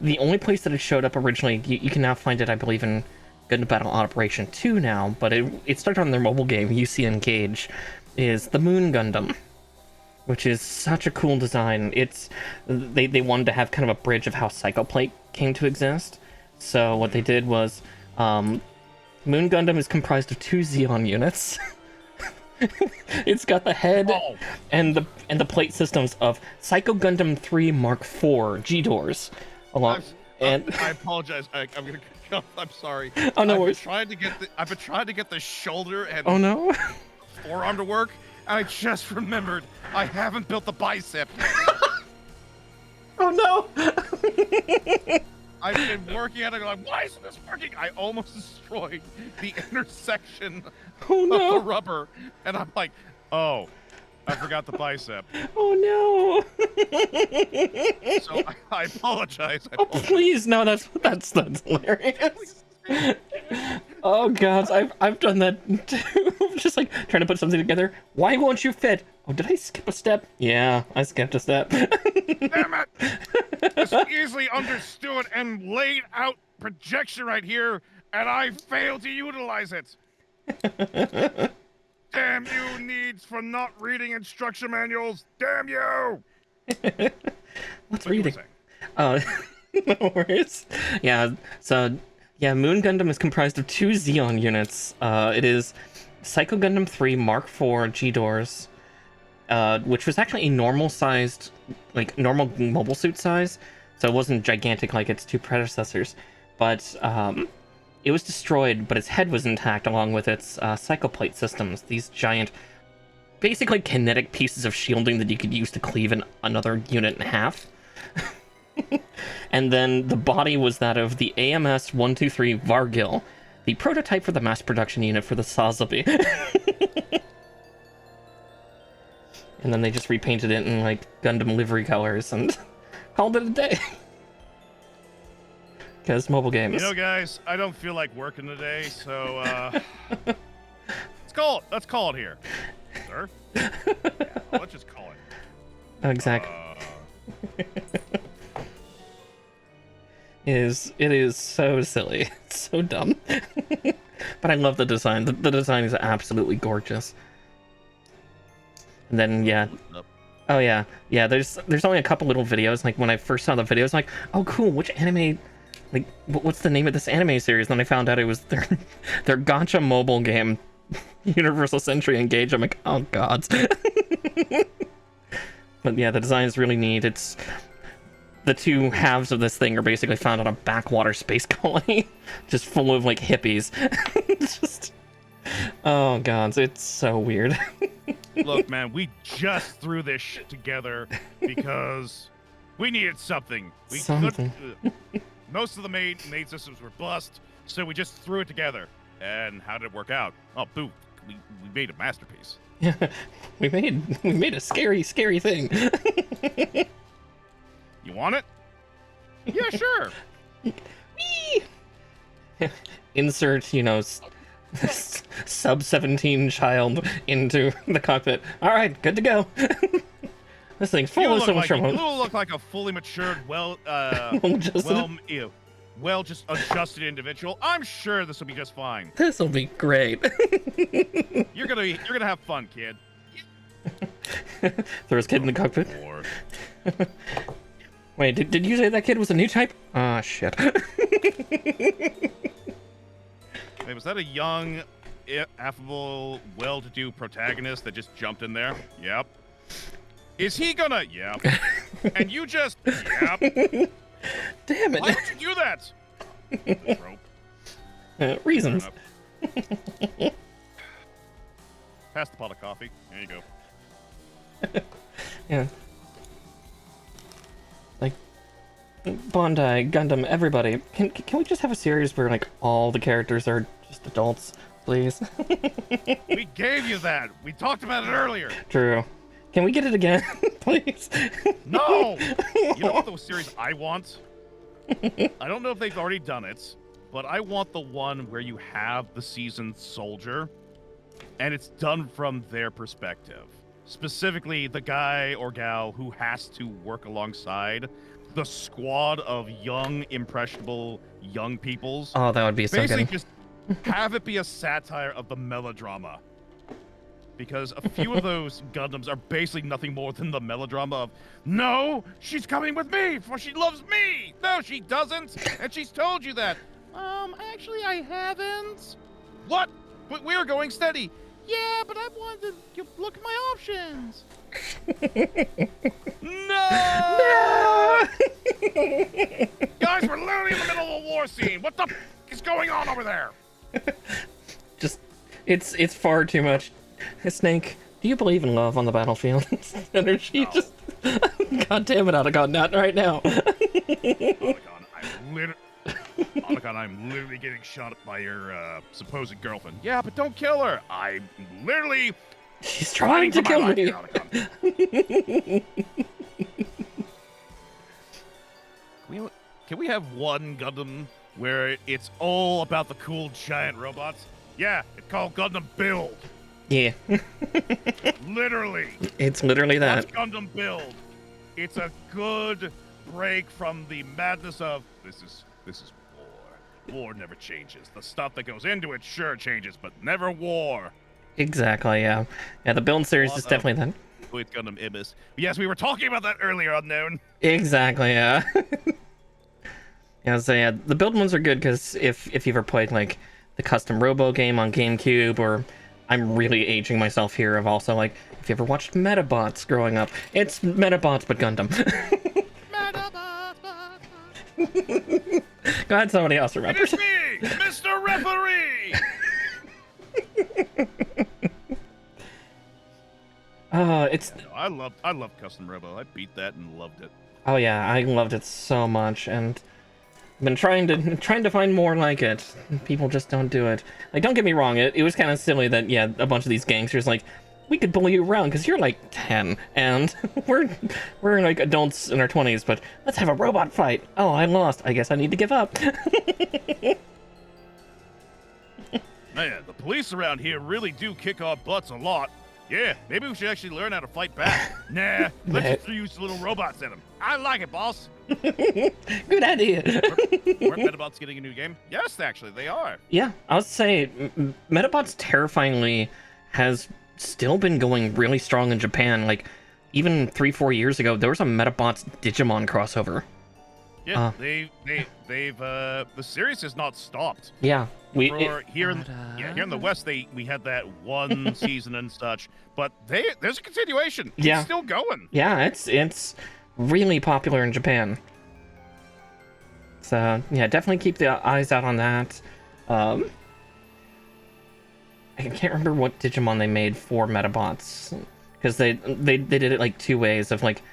the only place that it showed up originally. You can now find it, I believe, in Gundam Battle Operation 2 now, but it started on their mobile game, UCN Cage, is the Moon Gundam, which is such a cool design. They wanted to have kind of a bridge of how Psychoplate came to exist. So what they did was, Moon Gundam is comprised of 2 Xeon units. It's got the head and the plate systems of Psycho Gundam 3 Mark IV G-Doors. I apologize. I'm gonna. I'm sorry. Oh no worries. I've been trying to get the shoulder and forearm to work, and I just remembered I haven't built the bicep yet. Oh no! I've been working at it, like, why isn't this working? I almost destroyed the intersection of the rubber, and I'm like, oh, I forgot the bicep. Oh no! So I apologize. Oh please, no, that's hilarious. Oh god, I've done that too. Just like trying to put something together. Why won't you fit? Oh, did I skip a step? Yeah, I skipped a step. Damn it! This easily understood and laid out projection right here, and I failed to utilize it. Damn you, needs for not reading instruction manuals. Damn you! What's reading? Oh, no worries. Yeah, so yeah, Moon Gundam is comprised of 2 Xeon units. It is Psycho Gundam 3 Mark IV G-Doors, which was actually a normal-sized, like, normal mobile suit size, so it wasn't gigantic like its 2 predecessors, but it was destroyed, but its head was intact along with its psychoplate systems, these giant, basically kinetic pieces of shielding that you could use to cleave another unit in half. And then the body was that of the AMS-123 Vargil, the prototype for the mass production unit for the Sazabi. And then they just repainted it in like Gundam livery colors and called it a day. Because mobile games. You know, guys, I don't feel like working today, so let's call it here, sir. Yeah, let's just call it. Exactly. It is so silly. It's so dumb. But I love the design. The design is absolutely gorgeous. And then yeah. Oh yeah. Yeah, there's only a couple little videos. Like when I first saw the videos, I'm like, oh cool, which anime, like what's the name of this anime series? And then I found out it was their gacha mobile game, Universal Century Engage. I'm like, oh gods. But yeah, the design is really neat. It's the two halves of this thing are basically found on a backwater space colony, just full of like hippies. Just, oh god, it's so weird. Look, man, we just threw this shit together because we needed something. Most of the main systems were bust, so we just threw it together. And how did it work out? Oh, boom! We made a masterpiece. Yeah, we made a scary thing. You want it? Yeah, sure. Insert, sub-17 child into the cockpit. All right, good to go. This thing's full of so much trouble. You look like a fully matured, just adjusted individual. I'm sure this will be just fine. This will be great. You're gonna have fun, kid. Throw his kid in the cockpit. Wait, did you say that kid was a new type? Ah, shit. Wait, was that a young, affable, well-to-do protagonist that just jumped in there? Yep. Is he gonna? Yep. And you just? Yep. Damn it. Why would you do that? Reasons. Pass the pot of coffee. There you go. Yeah. Like, Bondi, Gundam, everybody. Can we just have a series where, like, all the characters are just adults, please? We gave you that. We talked about it earlier. True. Can we get it again, please? No! You know what the series I want? I don't know if they've already done it, but I want the one where you have the seasoned soldier, and it's done from their perspective. Specifically, the guy or gal who has to work alongside the squad of young, impressionable young peoples. Oh, that would be so good. Basically, just have it be a satire of the melodrama. Because a few of those Gundams are basically nothing more than the melodrama of, no, she's coming with me, for she loves me. No, she doesn't, and she's told you that. Actually, I haven't. What? But we're going steady. Yeah, but I wanted to look at my options. No! Guys, we're literally in the middle of a war scene. What the f is going on over there? Just, it's far too much. Snake, do you believe in love on the battlefield? Energy, just... God damn it, Otacon, not right now. Otacon, I'm literally getting shot at by your supposed girlfriend. Yeah, but don't kill her. I'm literally... She's trying to kill me. Can we have one Gundam where it's all about the cool giant robots? Yeah, it's called Gundam Build. Yeah. Literally. It's literally that. Watch Gundam Build. It's a good break from the madness of this is war. War never changes. The stuff that goes into it sure changes, but never war. Exactly, yeah. Yeah, the Build series is definitely that. With Gundam Ibis. Yes, we were talking about that earlier, Unknown. Exactly, yeah. Yeah, so yeah, the Build ones are good because if you ever played like the custom Robo game on GameCube, or I'm really aging myself here, of also like if you ever watched Metabots growing up, it's Metabots but Gundam. Go ahead, somebody else remember. It's me, Mr. Referee. It's. Yeah, no, I loved custom Robo. I beat that and loved it. Oh yeah, I loved it so much, and been trying to find more like it. People just don't do it. Like, don't get me wrong, it was kind of silly that, yeah, a bunch of these gangsters, like, we could bully you around because you're like 10 and we're like adults in our 20s, but let's have a robot fight. Oh, I lost. I guess I need to give up. Man, the police around here really do kick our butts a lot. Yeah, maybe we should actually learn how to fight back. Nah, let's just use little robots at them. I like it, boss. Good idea. Weren't Metabots getting a new game? Yes, actually, they are. Yeah, I would say Metabots terrifyingly has still been going really strong in Japan. Like, even 3-4 years ago, there was a Metabots Digimon crossover. Yeah, they've the series has not stopped. Yeah, Here in the West, we had that one season and such, but there's a continuation. Yeah, It's still going. Yeah, it's really popular in Japan. So yeah, definitely keep the eyes out on that. I can't remember what Digimon they made for Metabots, because they did it like two ways of like.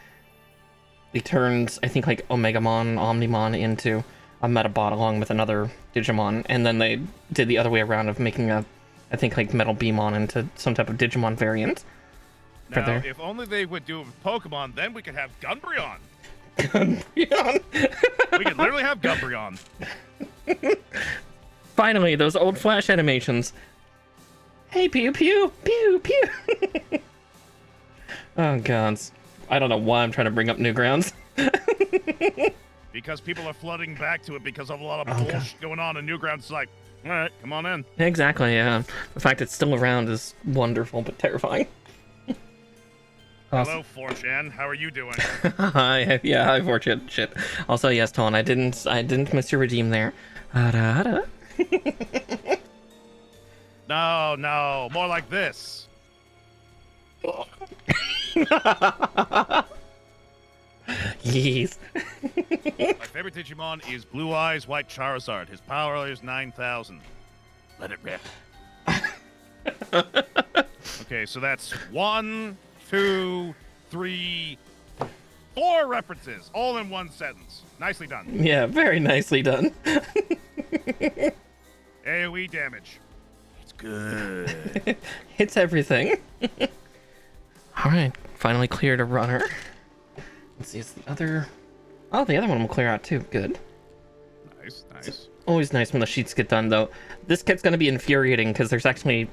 They turned, I think, like Omegamon, Omnimon into a Metabot along with another Digimon, and then they did the other way around of making I think, like Metal Beamon into some type of Digimon variant. Now, if only they would do it with Pokemon, then we could have Gunbryon. Gunbryon! We could literally have Gunbryon. Finally, those old Flash animations. Hey, pew pew, pew pew. Oh, gods. I don't know why I'm trying to bring up Newgrounds. Because people are flooding back to it because of a lot of bullshit going on, and Newgrounds is like, all right, come on in. Exactly, yeah. The fact it's still around is wonderful, but terrifying. Hello, 4chan. How are you doing? Hi, yeah, hi, 4chan. Shit. Also, yes, Ton, I didn't miss your redeem there. No, more like this. Yes. My favorite Digimon is Blue Eyes White Charizard. His power is 9,000. Let it rip. Okay, so that's 1, 2, 3, 4 references, all in one sentence. Nicely done. Yeah, very nicely done. AoE damage. It's good. Hits everything. Alright, finally cleared a runner. Let's see, is the other... Oh, the other one will clear out too. Good. Nice. It's always nice when the sheets get done, though. This kit's going to be infuriating because there's actually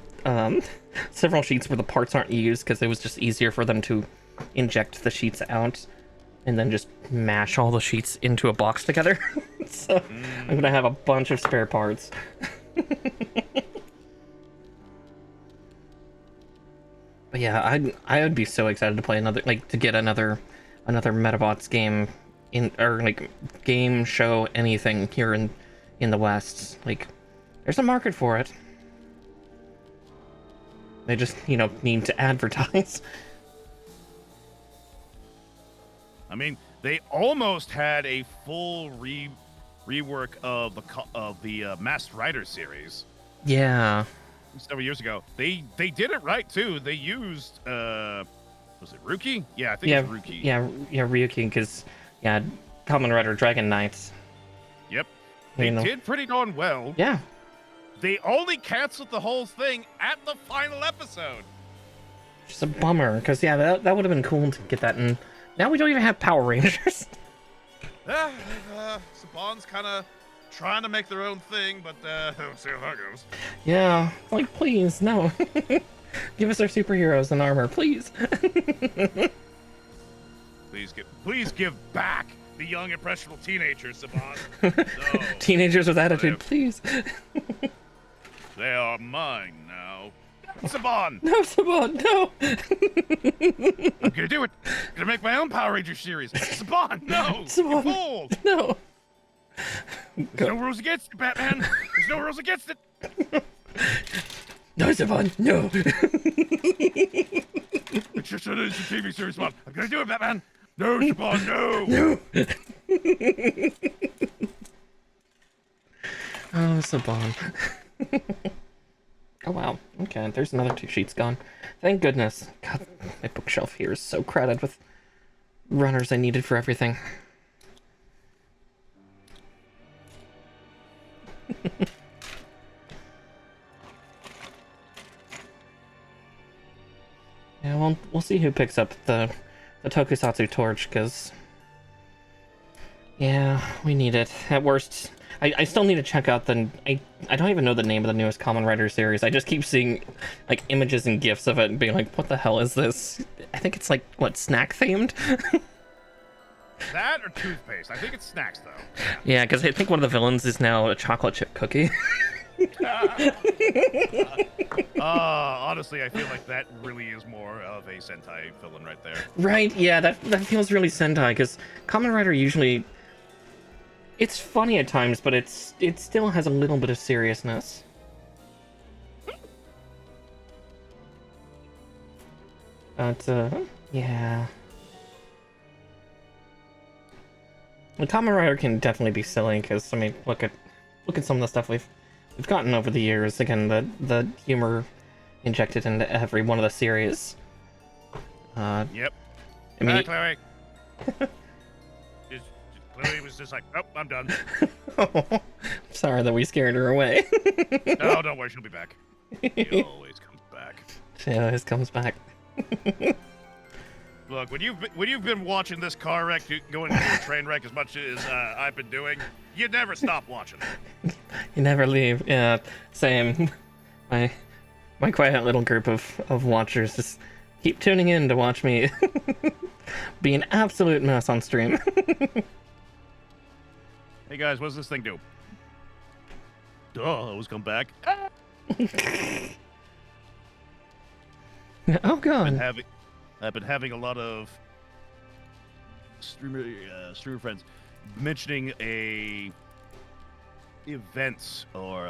several sheets where the parts aren't used because it was just easier for them to inject the sheets out and then just mash all the sheets into a box together. So I'm going to have a bunch of spare parts. But yeah, I would be so excited to play another, like, to get another Metabots game or like game show anything here in the West. Like, there's a market for it. They just, need to advertise. I mean, they almost had a full rework of the Masked Rider series. Yeah. Several years ago. They did it right too. They used was it Ruki? Yeah, I think it was Ruki. Yeah, Ryuki, because Kamen Rider Dragon Knights. Yep. They did pretty darn well. Yeah. They only canceled the whole thing at the final episode. Just a bummer, because that would have been cool to get that in. Now we don't even have Power Rangers. Saban's kind of trying to make their own thing, but we'll see how that goes. Yeah, like, please, no. Give us our superheroes and armor, please. Please give back the young impressionable teenagers, Saban. No. Teenagers with attitude, please. They are mine now. Saban! No, Saban, no! I'm gonna do it. I'm gonna make my own Power Ranger series. Saban, no! Saban, you fool! No! There's no rules against it, Batman! There's no rules against it! No, Saban, no! It's just an instant TV series, Saban. I'm gonna do it, Batman! No, Saban, no! No! Oh, Saban. Oh, wow. Okay, there's another 2 sheets gone. Thank goodness. God, my bookshelf here is so crowded with runners I needed for everything. Yeah, we'll see who picks up the Tokusatsu torch, because yeah, we need it. At worst, I still need to check out I don't even know the name of the newest Kamen Rider series. I just keep seeing like images and gifs of it and being like, what the hell is this? I think it's like, what, snack themed? That or toothpaste? I think it's snacks though. Yeah, because I think one of the villains is now a chocolate chip cookie. Honestly, I feel like that really is more of a Sentai villain right there. Right, yeah, that feels really Sentai, because Kamen Rider usually, it's funny at times, but it still has a little bit of seriousness. But yeah, the Kamen Rider can definitely be silly, because I mean, look at some of the stuff we've gotten over the years. Again, the humor injected into every one of the series. Yep. I mean, Chloe. Chloe was just like, "Oh, I'm done." oh, sorry that we scared her away. No, don't worry, she'll be back. She always comes back. She always comes back. Look, when you've been watching this car wreck going into a train wreck as much as I've been doing, you never stop watching it. You never leave. Yeah, same. My quiet little group of watchers just keep tuning in to watch me be an absolute mess on stream. Hey guys, what does this thing do? Duh, always come back. Oh god. I've been having a lot of streamer friends mentioning events or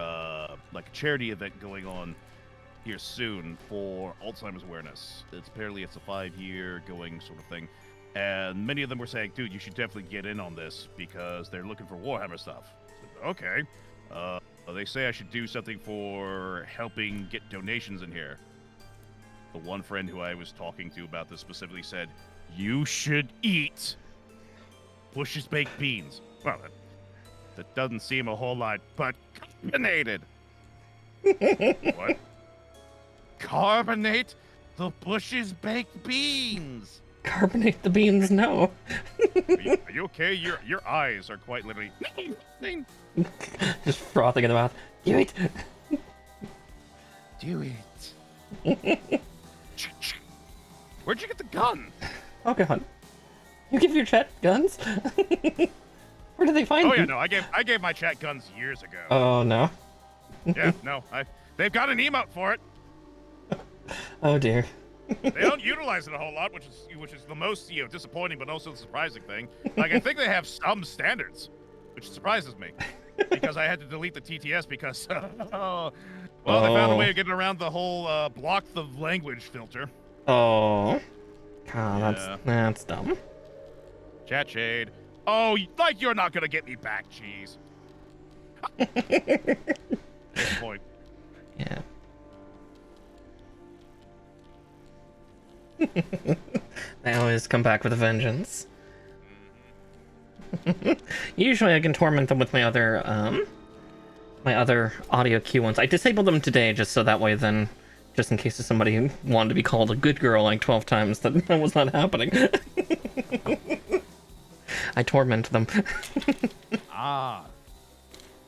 like a charity event going on here soon for Alzheimer's awareness. Apparently it's a 5-year going sort of thing, and many of them were saying, "Dude, you should definitely get in on this because they're looking for Warhammer stuff." Okay. They say I should do something for helping get donations in here. The one friend who I was talking to about this specifically said, "You should eat Bush's baked beans." Well, that doesn't seem a whole lot, but carbonated. What? Carbonate the Bush's baked beans? Carbonate the beans? No. Are you okay? Your eyes are quite literally Just frothing in the mouth. Do it. Do it. Where'd you get the gun? Oh god. You give your chat guns? Where did they find them? Oh yeah, no, I gave my chat guns years ago. Oh no. Yeah, no, they've got an emote for it. Oh dear. They don't utilize it a whole lot, which is the most disappointing, but also the surprising thing. Like I think they have some standards, which surprises me, because I had to delete the TTS because they found a way of getting around the whole block the language filter. Oh. God, Yeah. that's dumb. Chat shade. Oh, like you're not gonna get me back, cheese. Good point. Yeah. They always come back with a vengeance. Usually I can torment them with my other audio cue ones. I disabled them today just so that way then, just in case somebody wanted to be called a good girl like 12 times, that was not happening. I torment them.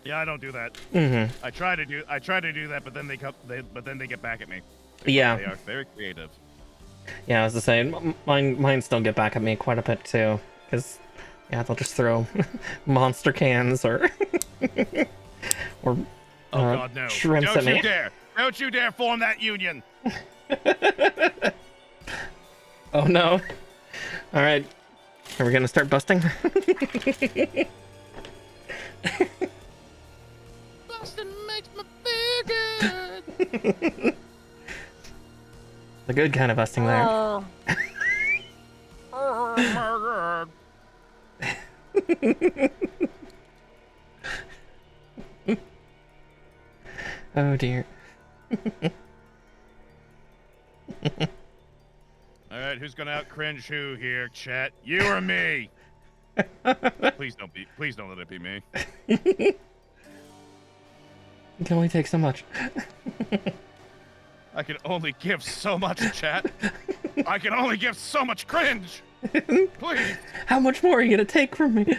Yeah, I don't do that. Mm-hmm. I try to do that, but then they get back at me. Yeah. They are very creative. Yeah, I was to say, mine still get back at me quite a bit too, because yeah, they'll just throw monster cans or Oh god, no! shrimps Don't at you me. dare! Don't you dare form that union! Oh no! All right, are we gonna start busting? Busting makes me feel good. The good kind of busting there. Oh dear. Alright, right, who's gonna out cringe who here, chat? You or me? Please don't let it be me. It can only take so much. I can only give so much, chat. I can only give so much cringe. Please. How much more are you gonna take from me?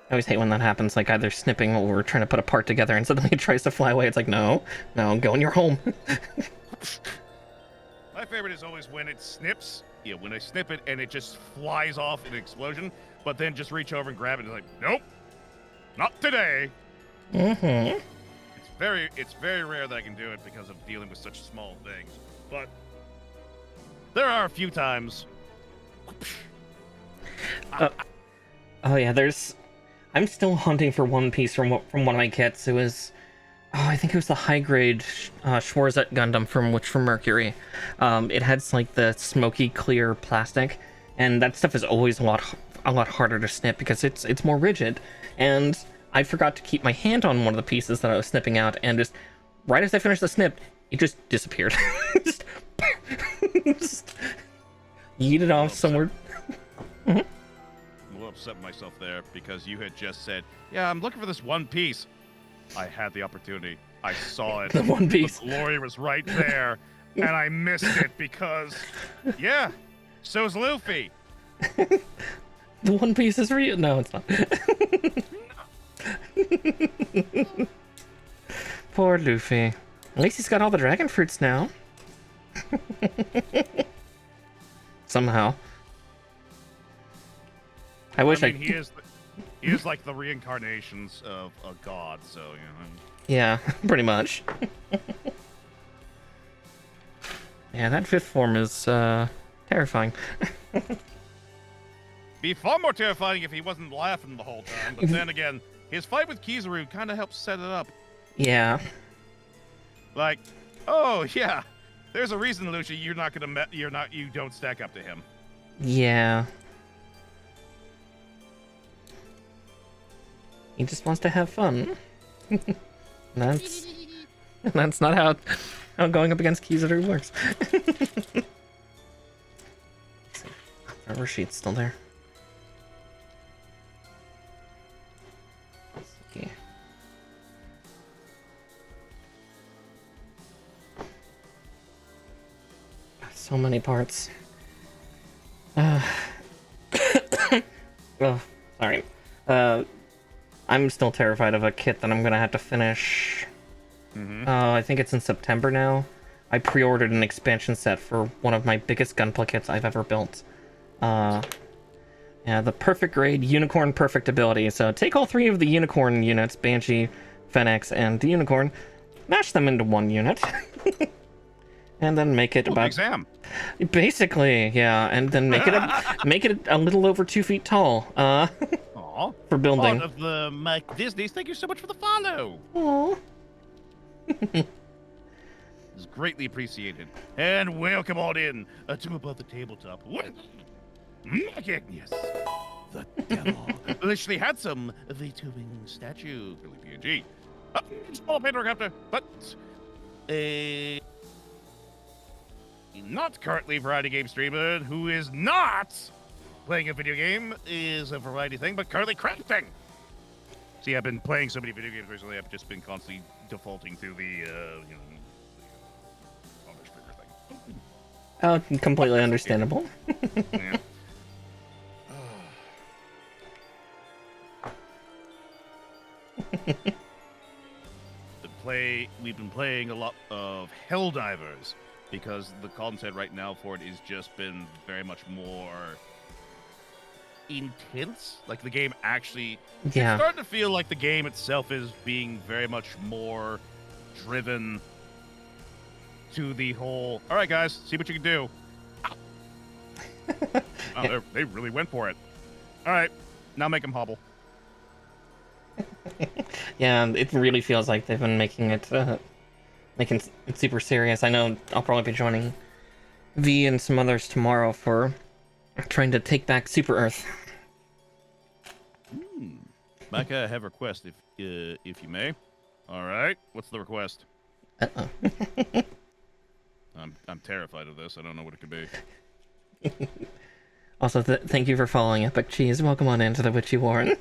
I always hate when that happens, like either snipping or we're trying to put a part together and suddenly it tries to fly away. It's like, no, go in your home. My favorite is always when it snips. Yeah, when I snip it and it just flies off in an explosion, but then just reach over and grab it and it's like, nope, not today. Mm-hmm. It's very rare that I can do it because of dealing with such small things. But there are a few times. Oh yeah, I'm still hunting for one piece from one of my kits. It was, I think it was the high grade Schwarzette Gundam from Mercury. It had like the smoky clear plastic, and that stuff is always a lot harder to snip because it's more rigid. And I forgot to keep my hand on one of the pieces that I was snipping out, and just right as I finished the snip, it just disappeared. just yeeted off somewhere. I'm a little upset with myself there because you had just said, yeah, I'm looking for this one piece. I had the opportunity. I saw it. The one piece. The glory was right there, and I missed it because, yeah, so's Luffy. The one piece is real. No, it's not. Poor Luffy. At least he's got all the dragon fruits now. Somehow. I wish I mean, he is like the reincarnations of a god, so, you know. Yeah, pretty much. Yeah, that fifth form is terrifying. Be far more terrifying if he wasn't laughing the whole time, but then again, his fight with Kizaru kind of helps set it up. Yeah. Like, oh yeah, there's a reason, Lucia, you don't stack up to him. Yeah. He just wants to have fun. That's not how going up against Kizaru works. Our sheet's still there. Let's see. So many parts. Oh, sorry. I'm still terrified of a kit that I'm gonna have to finish. I think it's in September now. I pre-ordered an expansion set for one of my biggest gunpla kits I've ever built. Yeah, the perfect grade unicorn perfect ability. So take all three of the unicorn units, Banshee, Fennex, and the unicorn, mash them into one unit, and then make it about exam. Basically, yeah, and then make it a little over 2 feet tall. For building. Part of the Mike Disney's. Thank you so much for the follow. Aww. It's greatly appreciated. And welcome on in to Above the Tabletop. MICAIGNEOUS, the devil. Literally had some VTubing statue, Billy PNG. Small Pandorcopter, but not currently variety game streamer who is not playing a video game is a variety thing, but currently crafting. See, I've been playing so many video games recently, I've just been constantly defaulting to the, thing. Oh, completely understandable. Yeah. We've been playing a lot of Helldivers because the content right now for it has just been very much more intense. Like the game actually, Yeah. It's starting to feel like the game itself is being very much more driven to the whole, all right guys, see what you can do. Oh, they really went for it. All right, now make them hobble. Yeah, it really feels like they've been making it super serious. I know I'll probably be joining V and some others tomorrow for trying to take back Super Earth. Micah, I have a request, if you may. All right, what's the request? Uh-oh. I'm terrified of this. I don't know what it could be. Also, thank you for following Epic Cheese. Welcome on into the Witchy Warren.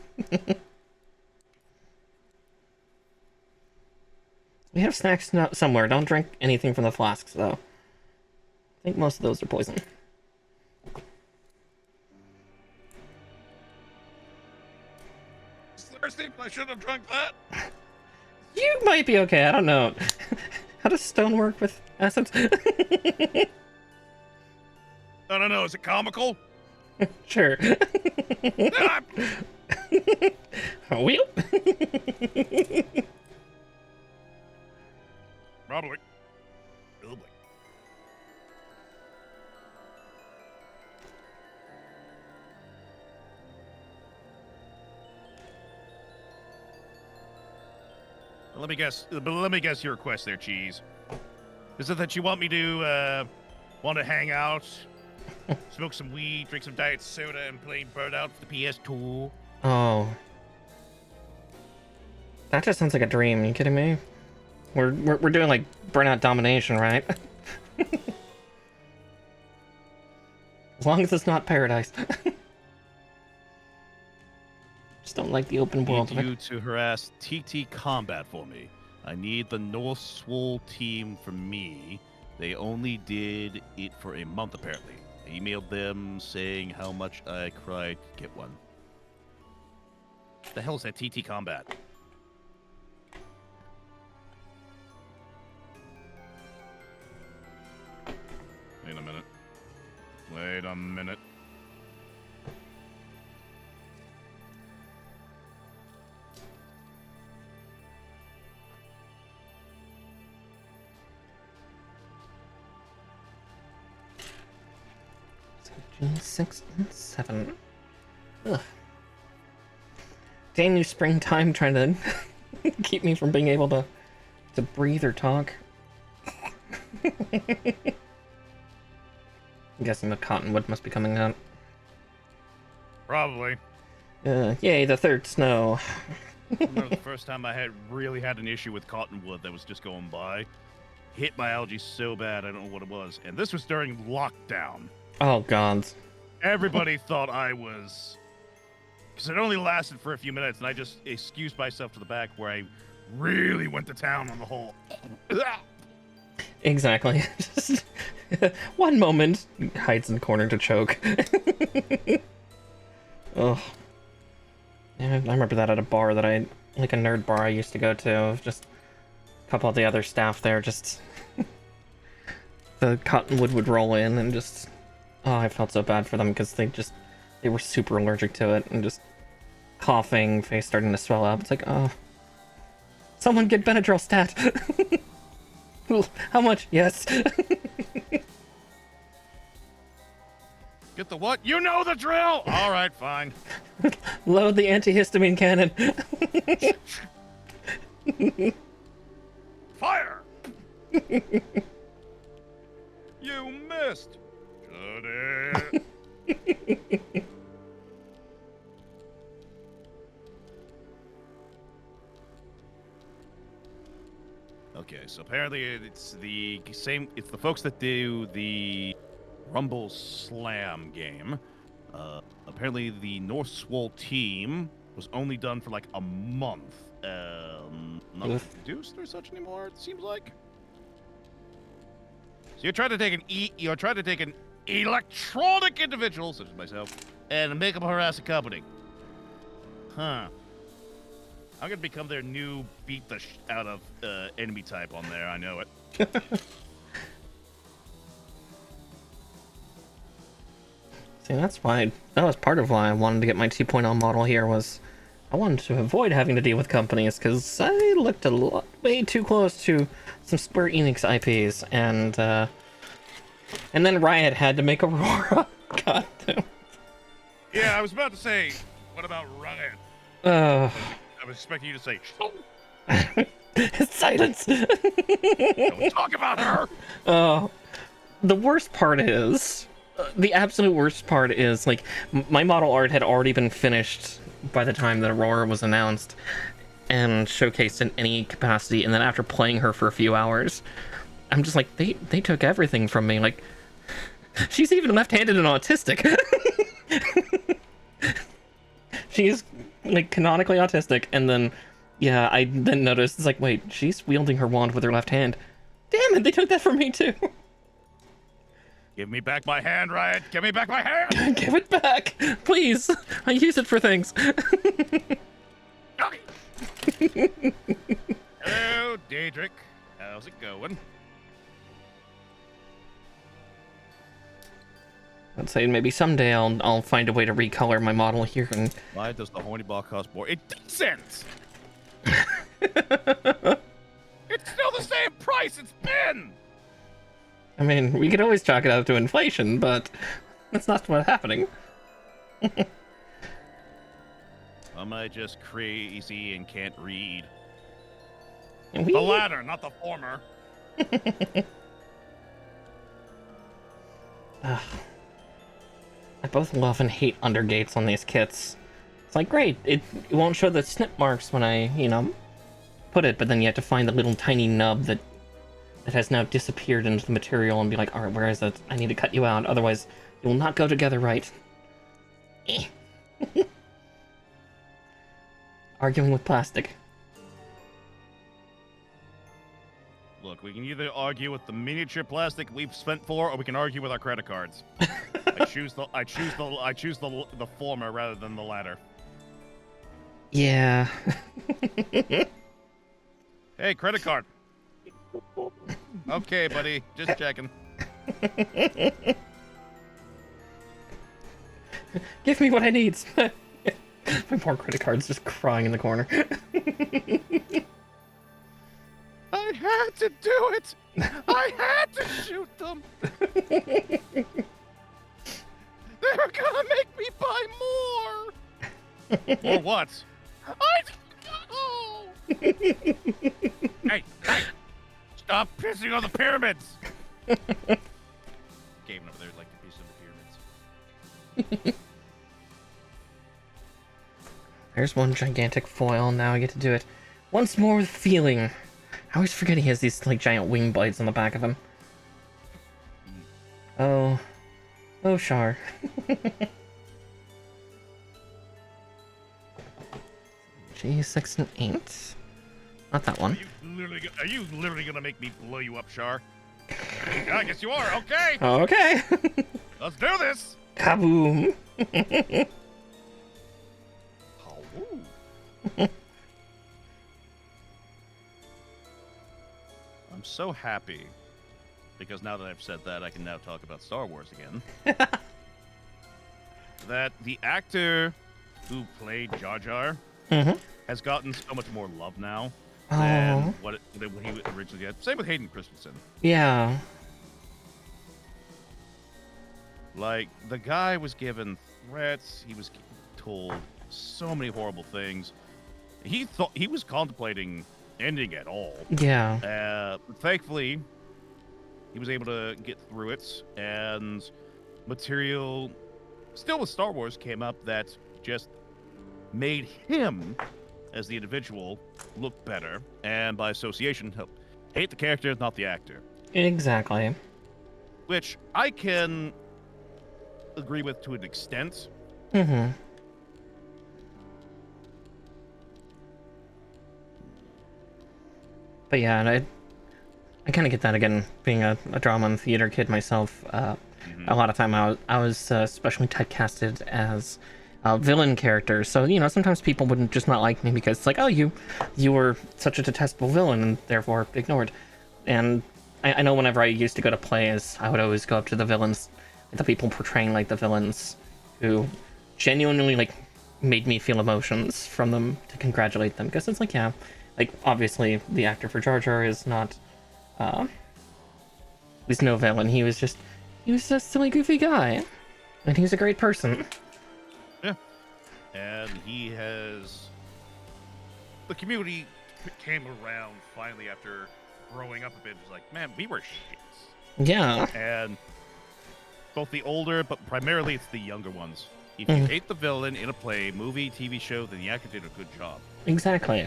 We have snacks somewhere. Don't drink anything from the flasks, though. I think most of those are poison. Thirsty? I shouldn't have drunk that. You might be okay. I don't know. How does stone work with acids? I don't know. Is it comical? Sure. Ah! Wheel? Probably. Probably. Let me guess your request there, Cheese. Is it that you want me to want to hang out, smoke some weed, drink some diet soda, and play Burnout for the PS2? Oh. That just sounds like a dream. Are you kidding me? We're doing like Burnout Domination, right? As long as it's not Paradise. Just don't like the open world of I it. need you to harass TT Combat for me. I need the North Swole team for me. They only did it for a month, apparently. I emailed them saying how much I cried to get one. The hell is that TT Combat? Wait a minute. Wait a minute. June 6 and 7. Ugh. Damn you, springtime, trying to keep me from being able to breathe or talk. I'm guessing the cottonwood must be coming out. Probably. Yay, the third snow. I remember the first time I had really had an issue with cottonwood that was just going by. Hit my allergies so bad, I don't know what it was. And this was during lockdown. Oh, God. Everybody thought I was... Because it only lasted for a few minutes, and I just excused myself to the back where I really went to town on the whole... Exactly. Just one moment, hides in the corner to choke. Oh. Yeah, I remember that at a bar that like a nerd bar I used to go to. Just a couple of the other staff there, just the cottonwood would roll in and just, oh, I felt so bad for them because they were super allergic to it and just coughing, face starting to swell up. It's like, oh, someone get Benadryl stat. How much? Yes. Get the what? You know the drill! All right, fine. Load the antihistamine cannon. Fire! You missed. Shut it. Okay, so apparently it's the same. It's the folks that do the Rumble Slam game. Apparently the North Swole team was only done for like a month. Not produced or such anymore. It seems like. So you're trying to take an electronic individual such as myself and make them harass a company. Huh. I'm gonna become their new beat the out of enemy type on there. I know it. See, that was part of why I wanted to get my 2.0 model here, was I wanted to avoid having to deal with companies, because I looked way too close to some Square Enix IPs, and then Riot had to make Aurora. God damn. Yeah, I was about to say, what about Riot? I was expecting you to say, silence! don't talk about her! Oh, the worst part is, the absolute worst part is, like, my model art had already been finished by the time that Aurora was announced and showcased in any capacity, and then after playing her for a few hours, I'm just like, they took everything from me. Like, she's even left-handed and autistic. She's, like, canonically autistic, and then, yeah, I then noticed, it's like, wait, she's wielding her wand with her left hand. Damn it, they took that from me, too. Give me back my hand, Riot! Give me back my hand! Give it back! Please! I use it for things. Hello, Daedric. How's it going? I'd say maybe someday I'll find a way to recolor my model here and... Why does the horny ball cost more? It doesn't! It's still the same price it's been! I mean, we could always chalk it up to inflation, but that's not what's happening. Am I just crazy and can't read? The The latter, not the former. I both love and hate undergates on these kits. It's like, great, it won't show the snip marks when I, put it, but then you have to find the little tiny nub that has now disappeared into the material and be like, alright, where is it? I need to cut you out, otherwise you will not go together right. Arguing with plastic. Look, we can either argue with the miniature plastic we've spent for, or we can argue with our credit cards. I choose the former rather than the latter. Yeah. Hey, credit card. Okay, buddy, just checking. Give me what I need. My poor credit card's just crying in the corner. I had to do it! I had to shoot them! They're gonna make me buy more! Or what? I don't know! Hey! Stop pissing on the pyramids! Gavin over there like to piss on the pyramids. There's one gigantic foil, now I get to do it once more with feeling. I always forget he has these, like, giant wing blades on the back of him. Oh. Oh, Char. G6 and 8. Not that one. Are you literally gonna make me blow you up, Char? I guess you are, okay! Okay. Let's do this! Kaboom. I'm so happy because now that I've said that, I can now talk about Star Wars again. That the actor who played Jar Jar has gotten so much more love now than what he originally did. Same with Hayden Christensen. Yeah. Like, the guy was given threats. He was told so many horrible things. He was contemplating ending it all. Yeah. Thankfully, he was able to get through it, and material still with Star Wars came up that just made him as the individual look better, and by association hate the character, not the actor. Exactly. Which I can agree with to an extent. Mm-hmm. But yeah, and I kind of get that again, being a drama and theater kid myself. A lot of time I was especially typecasted as villain characters. So, sometimes people wouldn't just not like me because it's like, oh, you were such a detestable villain and therefore ignored. And I know whenever I used to go to plays, I would always go up to the villains, the people portraying like the villains who genuinely like made me feel emotions from them to congratulate them. Because it's like, yeah, like obviously the actor for Jar Jar is not, he's no villain. He was just a silly, goofy guy. And he's a great person. Yeah. And the community came around finally after growing up a bit. It was like, man, we were shits. Yeah. And both the older, but primarily it's the younger ones. If you hate the villain in a play, movie, TV show, then the actor did a good job. Exactly.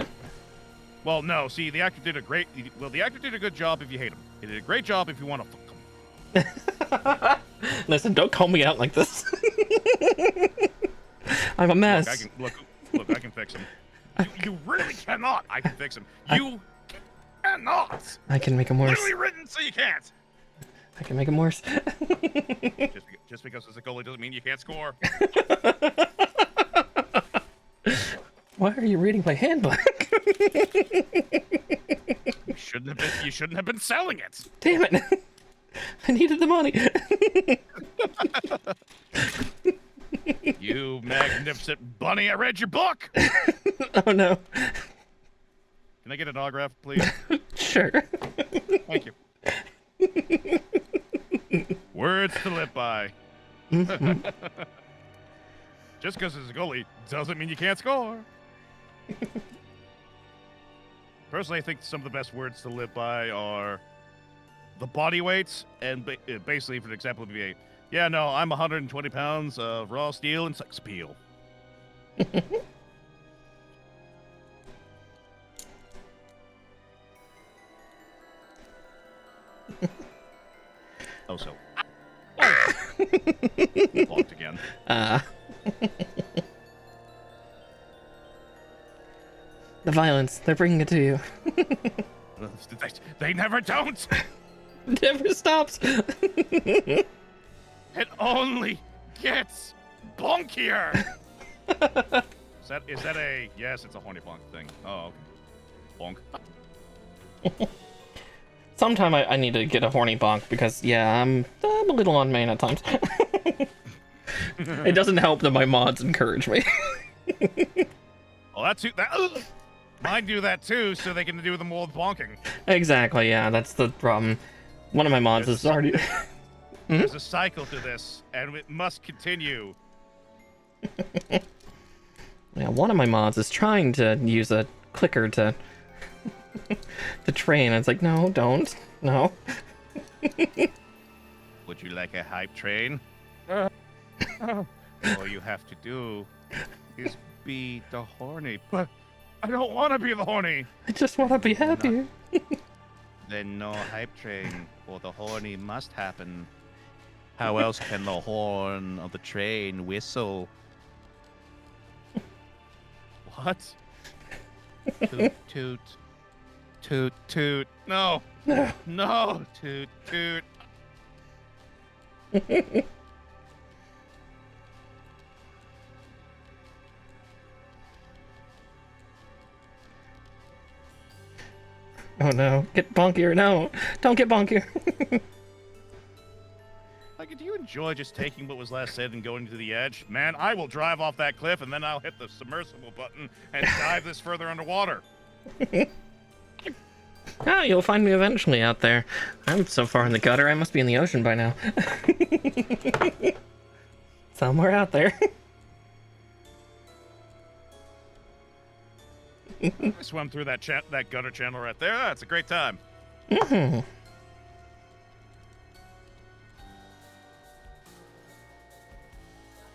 Well, no, see, the actor did a great... Well, the actor did a good job if you hate him. He did a great job if you want to fuck him. Listen, don't call me out like this. I'm a mess. Look, I can fix him. You really cannot. I can fix him. You cannot. I can make him worse. Literally written so you can't. I can make him worse. Just because it's a goalie doesn't mean you can't score. Why are you reading my handbook? You shouldn't have been selling it. Damn it. I needed the money. You magnificent bunny, I read your book. Oh no. Can I get an autograph, please? Sure. Thank you. Words to live by. Just because it's a goalie doesn't mean you can't score. Personally, I think some of the best words to live by are the body weights, and basically, for an example, would be yeah, no, I'm 120 pounds of raw steel and sex appeal. Oh, so. Blocked again. The violence, they're bringing it to you. They never don't! It never stops. It only gets bonkier! Is that a... Yes, it's a horny bonk thing. Oh, okay. Bonk. Sometime I need to get a horny bonk because, yeah, I'm a little on main at times. It doesn't help that my mods encourage me. Well, that's too... Mine do that too, so they can do the more bonking. Exactly, yeah, that's the problem. One of my mods is already... There's a cycle to this, and it must continue. Yeah, one of my mods is trying to use a clicker to train. It's like, no, don't. No. Would you like a hype train? All you have to do is be the horny. But I don't want to be the horny. I just want to be happy. Then no hype train, for the horny must happen. How else can the horn of the train whistle? What? Toot, toot. Toot, toot. No. No. Toot, toot. Oh no, get bonkier. No, don't get bonkier. Like, do you enjoy just taking what was last said and going to the edge? Man, I will drive off that cliff and then I'll hit the submersible button and dive this further underwater. Ah, you'll find me eventually out there. I'm so far in the gutter, I must be in the ocean by now. Somewhere out there. I swam through that gutter channel right there. That's a great time. Mm-hmm.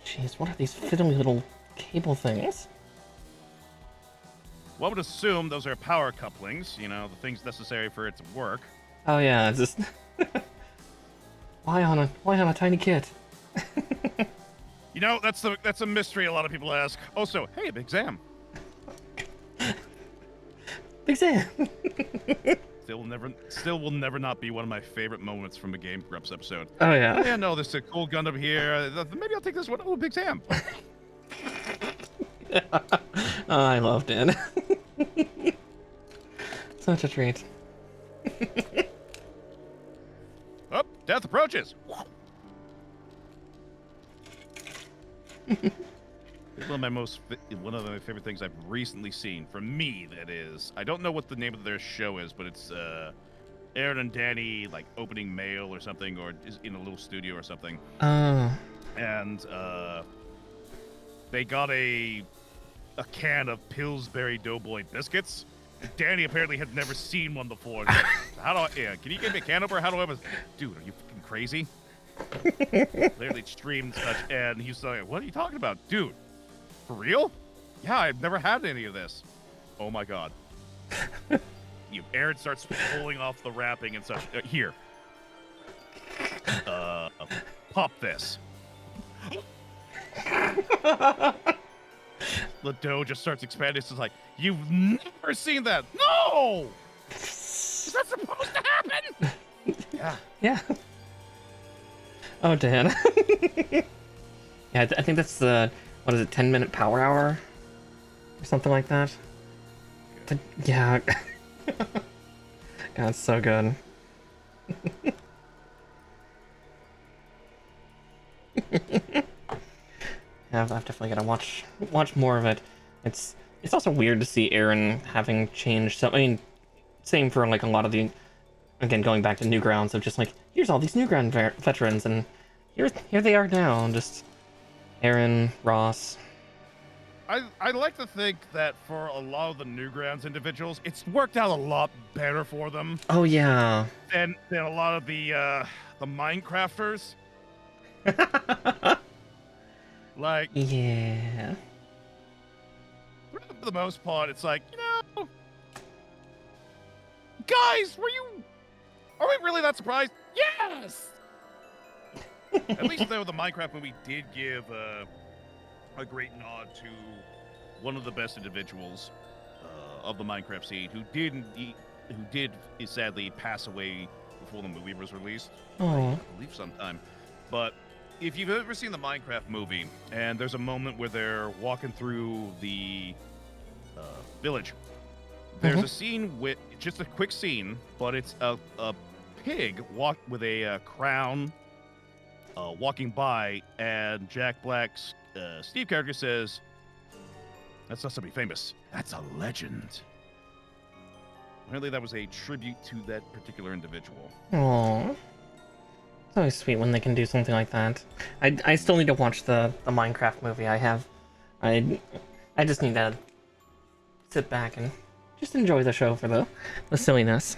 Jeez, what are these fiddly little cable things? One would assume those are power couplings, you know, the things necessary for it to work. Oh yeah, it's just why on a tiny kit? You know, that's a mystery a lot of people ask. Also, hey, Big Sam. Big Sam. Still will never not be one of my favorite moments from a Game Grumps episode. Oh yeah. Oh, yeah, no, there's a cool Gundam here. Maybe I'll take this one. Oh, Big Sam. Oh, I loved it. Such a treat. Oh, death approaches. It's one of my favorite things I've recently seen. From me, that is. I don't know what the name of their show is, but it's Aaron and Danny like opening mail or something, or is in a little studio or something. Oh. And they got a can of Pillsbury Doughboy biscuits, Danny apparently had never seen one before. Like, how do I? Yeah, can you give me a can opener? How do I? Dude, are you fucking crazy? Literally streamed such, and he's like, "What are you talking about, dude? For real? Yeah, I've never had any of this. Oh my god." Aaron starts pulling off the wrapping and such. Here, pop this. The dough just starts expanding. It's just like, you've never seen that. No! Is that supposed to happen? Yeah. Yeah. Oh, Dan. Yeah, I think that's the, what is it, 10-minute power hour? Or something like that? Yeah. God, it's so good. Yeah, I've definitely got to watch more of it. It's also weird to see Aaron having changed. So I mean, same for like a lot of the, again going back to Newgrounds of just like, here's all these Newground veterans and here they are now, just Aaron, Ross. I like to think that for a lot of the Newgrounds individuals, it's worked out a lot better for them Oh yeah. than a lot of the Minecrafters. Like, Yeah. for the most part, it's like, guys, are we really that surprised? Yes! At least though the Minecraft movie did give a great nod to one of the best individuals of the Minecraft scene who did sadly pass away before the movie was released. Oh. I believe sometime. But if you've ever seen the Minecraft movie, and there's a moment where they're walking through the village, there's a scene with just a quick scene, but it's a pig with a crown walking by, and Jack Black's Steve character says, "That's not somebody famous. That's a legend." Apparently, that was a tribute to that particular individual. Aww. It's always sweet when they can do something like that. I still need to watch the Minecraft movie. I just need to sit back and just enjoy the show for the silliness.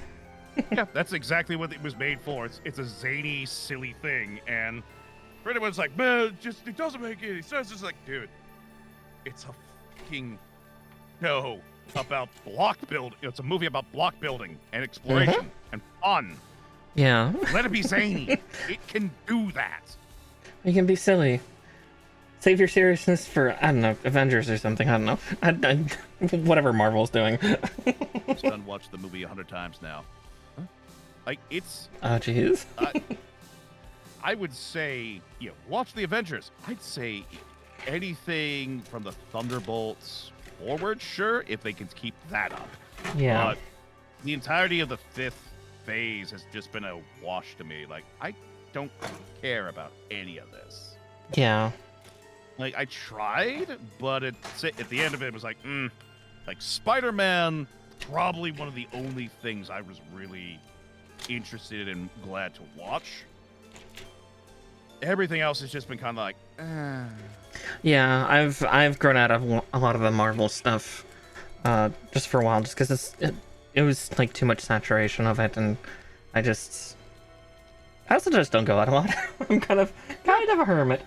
Yeah, that's exactly what it was made for. It's a zany, silly thing, and for anyone's like, man, it doesn't make any sense. It's like, dude, it's a fucking show about block building. It's a movie about block building and exploration and fun. Yeah. Let it be zany. It can do that. You can be silly. Save your seriousness for, I don't know, Avengers or something. I don't know. Whatever Marvel's doing. I've done watched the movie 100 times now. Like, it's... Oh, jeez. I would say, watch the Avengers. I'd say anything from the Thunderbolts forward, sure, if they can keep that up. Yeah. But the entirety of the fifth phase has just been a wash to me. Like, I don't care about any of this. Yeah. Like, I tried, but at the end of it was like, like Spider-Man, probably one of the only things I was really interested and glad to watch. Everything else has just been kind of like, Yeah, I've grown out of a lot of the Marvel stuff, just for a while, just because it was like too much saturation of it, and I also just don't go out a lot. I'm kind of a hermit.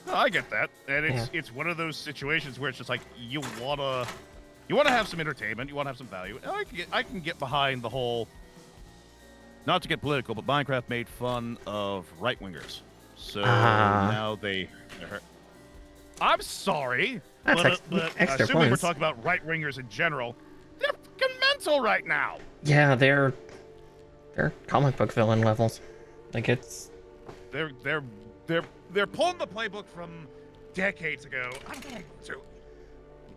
No, I get that, and it's one of those situations where it's just like you wanna have some entertainment, you wanna have some value. And I can get behind the whole. Not to get political, but Minecraft made fun of right-wingers. So now I'm sorry, That's but extra assuming we're points. talking about right-wingers in general, they're fucking mental right now. Yeah, they're comic book villain levels. Like They're pulling the playbook from decades ago. I don't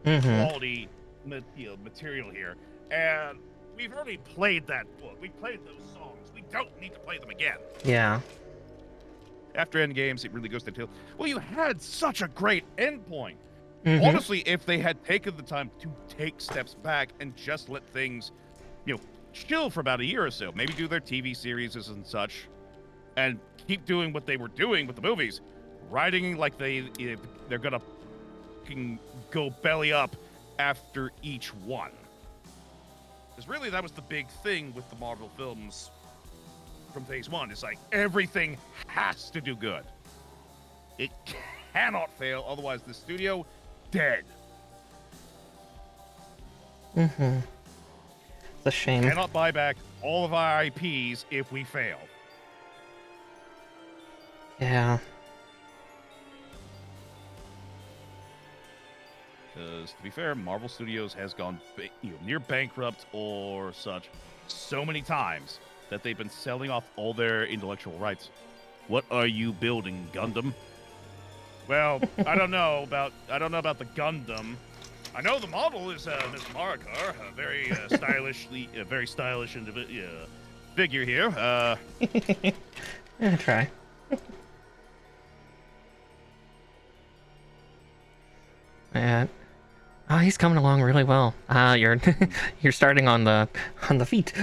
know, quality material here, and we've already played that book. We played those songs. We don't need to play them again. Yeah. After Endgames, it really goes to tail. Well, you had such a great endpoint. Honestly, if they had taken the time to take steps back and just let things, chill for about a year or so, maybe do their TV series and such, and keep doing what they were doing with the movies, writing like they're gonna fucking go belly up after each one. Because really, that was the big thing with the Marvel films from phase one. It's like everything has to do good. It cannot fail, otherwise the studio dead. Mm-hmm. It's a shame. Cannot buy back all of our IPs if we fail. Yeah. Because to be fair, Marvel Studios has gone near bankrupt or such so many times that they've been selling off all their intellectual rights. What are you building, Gundam? Well, I don't know about the Gundam. I know the model is Miss Marikar, a very stylish figure here. Yeah, try. And oh, he's coming along really well. You're you're starting on the feet.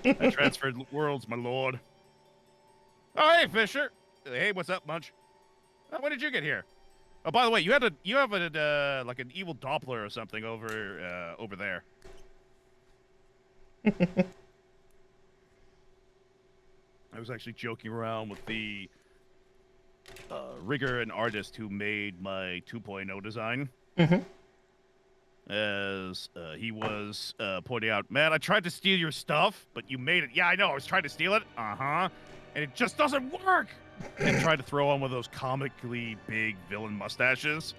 I transferred worlds, my lord. Oh, hey, Fisher. Hey, what's up, Munch? When did you get here? Oh, by the way, you have like an evil Doppler or something over there. I was actually joking around with the rigger and artist who made my 2.0 design. Mm-hmm. As he was pointing out, man, I tried to steal your stuff, but you made it. Yeah, I know. I was trying to steal it. Uh-huh. And it just doesn't work. And tried to throw on one of those comically big villain mustaches.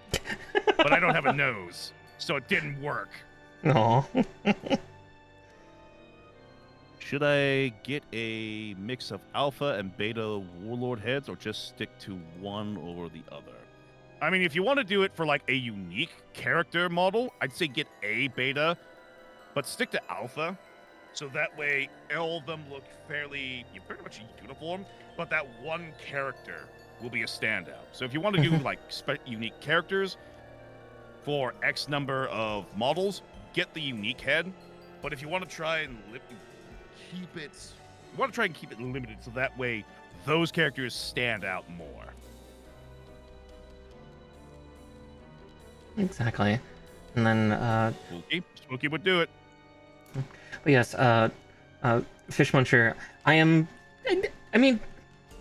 But I don't have a nose, so it didn't work. Aw. Should I get a mix of alpha and beta warlord heads, or just stick to one or the other? I mean, if you want to do it for like a unique character model, I'd say get a beta, but stick to alpha. So that way, all of them look fairly, pretty much uniform, but that one character will be a standout. So if you want to do like unique characters for X number of models, get the unique head. But if you want to try and keep it limited, so that way those characters stand out more. Exactly. And then Spooky would do it. but yes, Fish Muncher, I mean,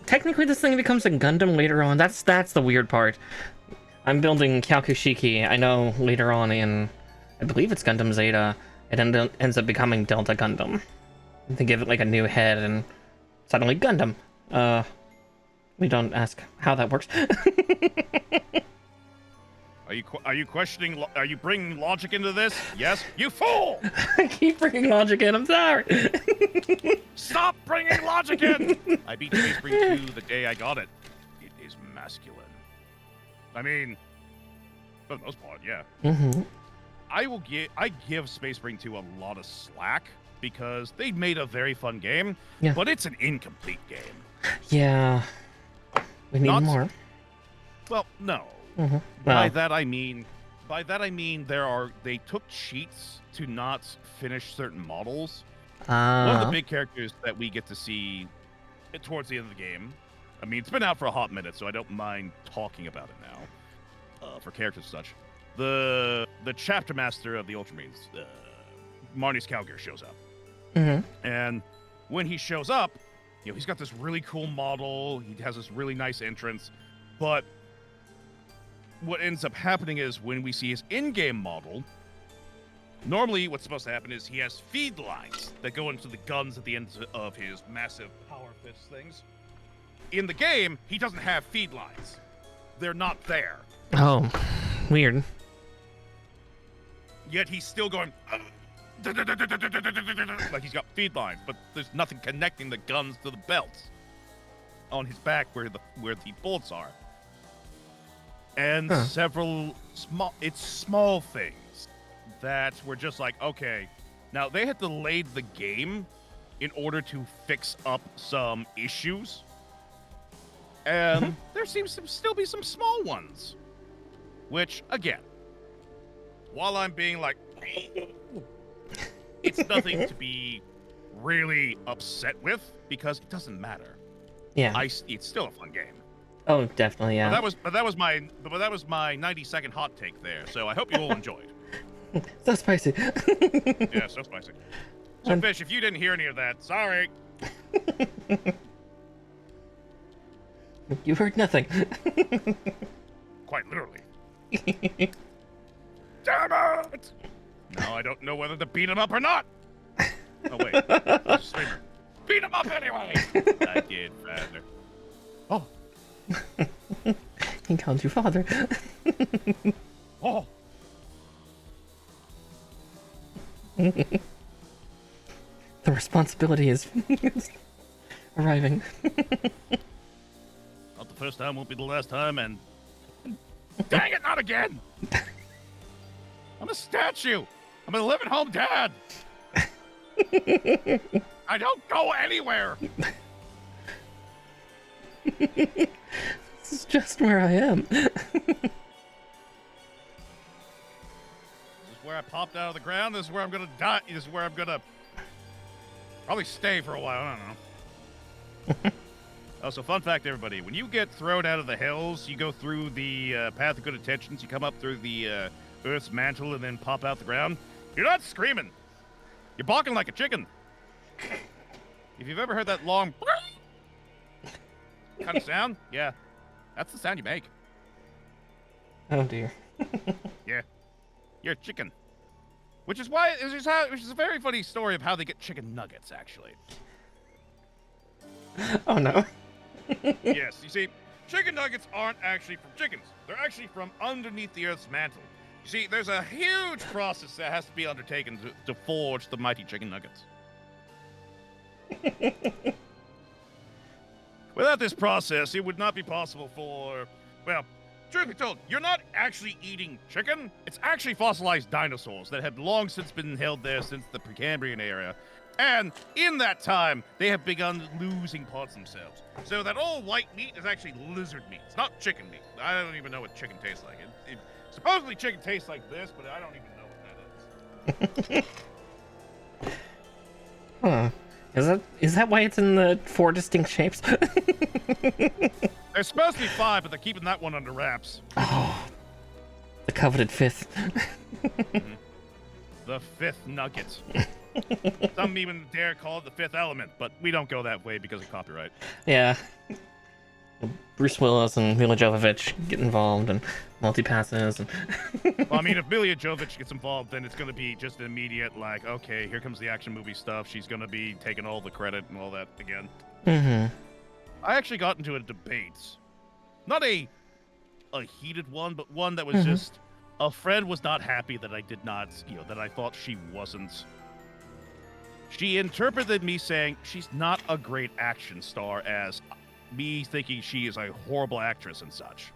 technically this thing becomes a Gundam later on. That's the weird part. I'm building Hyaku Shiki. I know later on in, I believe it's Gundam Zeta, it ends up becoming Delta Gundam. They give it like a new head and suddenly Gundam. We don't ask how that works. Are you questioning? Are you bringing logic into this? Yes, you fool! I keep bringing logic in. I'm sorry. Stop bringing logic in! I beat Space Marine 2 the day I got it. It is masculine. I mean, for the most part, yeah. Mm-hmm. I give Space Marine 2 a lot of slack because they made a very fun game, Yeah. but it's an incomplete game. Yeah. We need more. Well, no. Mm-hmm. By that I mean they took cheats to not finish certain models. One of the big characters that we get to see towards the end of the game. I mean, it's been out for a hot minute, so I don't mind talking about it now. For characters and such, the chapter master of the Ultramarines, Marnie's Calgear, shows up. Mm-hmm. And when he shows up, he's got this really cool model. He has this really nice entrance, but what ends up happening is when we see his in-game model, normally what's supposed to happen is he has feed lines that go into the guns at the end of his massive power fist things. In the game, he doesn't have feed lines. They're not there. Oh, weird. Yet he's still going like he's got feed lines, but there's nothing connecting the guns to the belts on his back where the bullets are. And several small things that were just like, okay. Now, they had delayed the game in order to fix up some issues. And there seems to still be some small ones. Which, again, while I'm being like, it's nothing to be really upset with, because it doesn't matter. Yeah. It's still a fun game. Oh, definitely, yeah. But that was my 90-second hot take there. So I hope you all enjoyed. So spicy. Yeah, so spicy. So, And Fish, if you didn't hear any of that, sorry. you heard nothing. Quite literally. Damn it! Now I don't know whether to beat him up or not. Oh, wait. Streamer. Beat him up anyway! I did, rather. Oh. He called you father. Oh. The responsibility is arriving. Not the first time, won't be the last time, and... Dang it, not again! I'm a statue! I'm a living home dad! I don't go anywhere! This is just where I am. This is where I popped out of the ground. This is where I'm gonna die. This is where I'm gonna probably stay for a while. I don't know. Also, fun fact, everybody: when you get thrown out of the hills, you go through the path of good intentions. You come up through the Earth's mantle and then pop out the ground. You're not screaming. You're barking like a chicken. If you've ever heard that long kind of sound, yeah, that's the sound you make. Oh dear. Yeah, you're a chicken. Which is why, which is a very funny story of how they get chicken nuggets, actually. Oh no. Yes, you see, chicken nuggets aren't actually from chickens. They're actually from underneath the Earth's mantle. You see, there's a huge process that has to be undertaken to forge the mighty chicken nuggets. Without this process, it would not be possible for, well, truth be told, you're not actually eating chicken. It's actually fossilized dinosaurs that have long since been held there since the Precambrian era. And in that time, they have begun losing parts themselves. So that old white meat is actually lizard meat. It's not chicken meat. I don't even know what chicken tastes like. Supposedly chicken tastes like this, but I don't even know what that is. Huh. Is that why it's in the 4 distinct shapes? There's supposed to be 5, but they're keeping that one under wraps. Oh, the coveted 5th. Mm-hmm. The 5th nugget. Some even dare call it the 5th element, but we don't go that way because of copyright. Yeah. Bruce Willis and Mila Jovovich get involved and multi-passes. And Well, I mean, if Mila Jovovich gets involved, then it's going to be just an immediate, like, okay, here comes the action movie stuff. She's going to be taking all the credit and all that again. Mm-hmm. I actually got into a debate. Not a heated one, but one that was just, a friend was not happy that I did not, that I thought she wasn't. She interpreted me saying she's not a great action star as me thinking she is a horrible actress and such.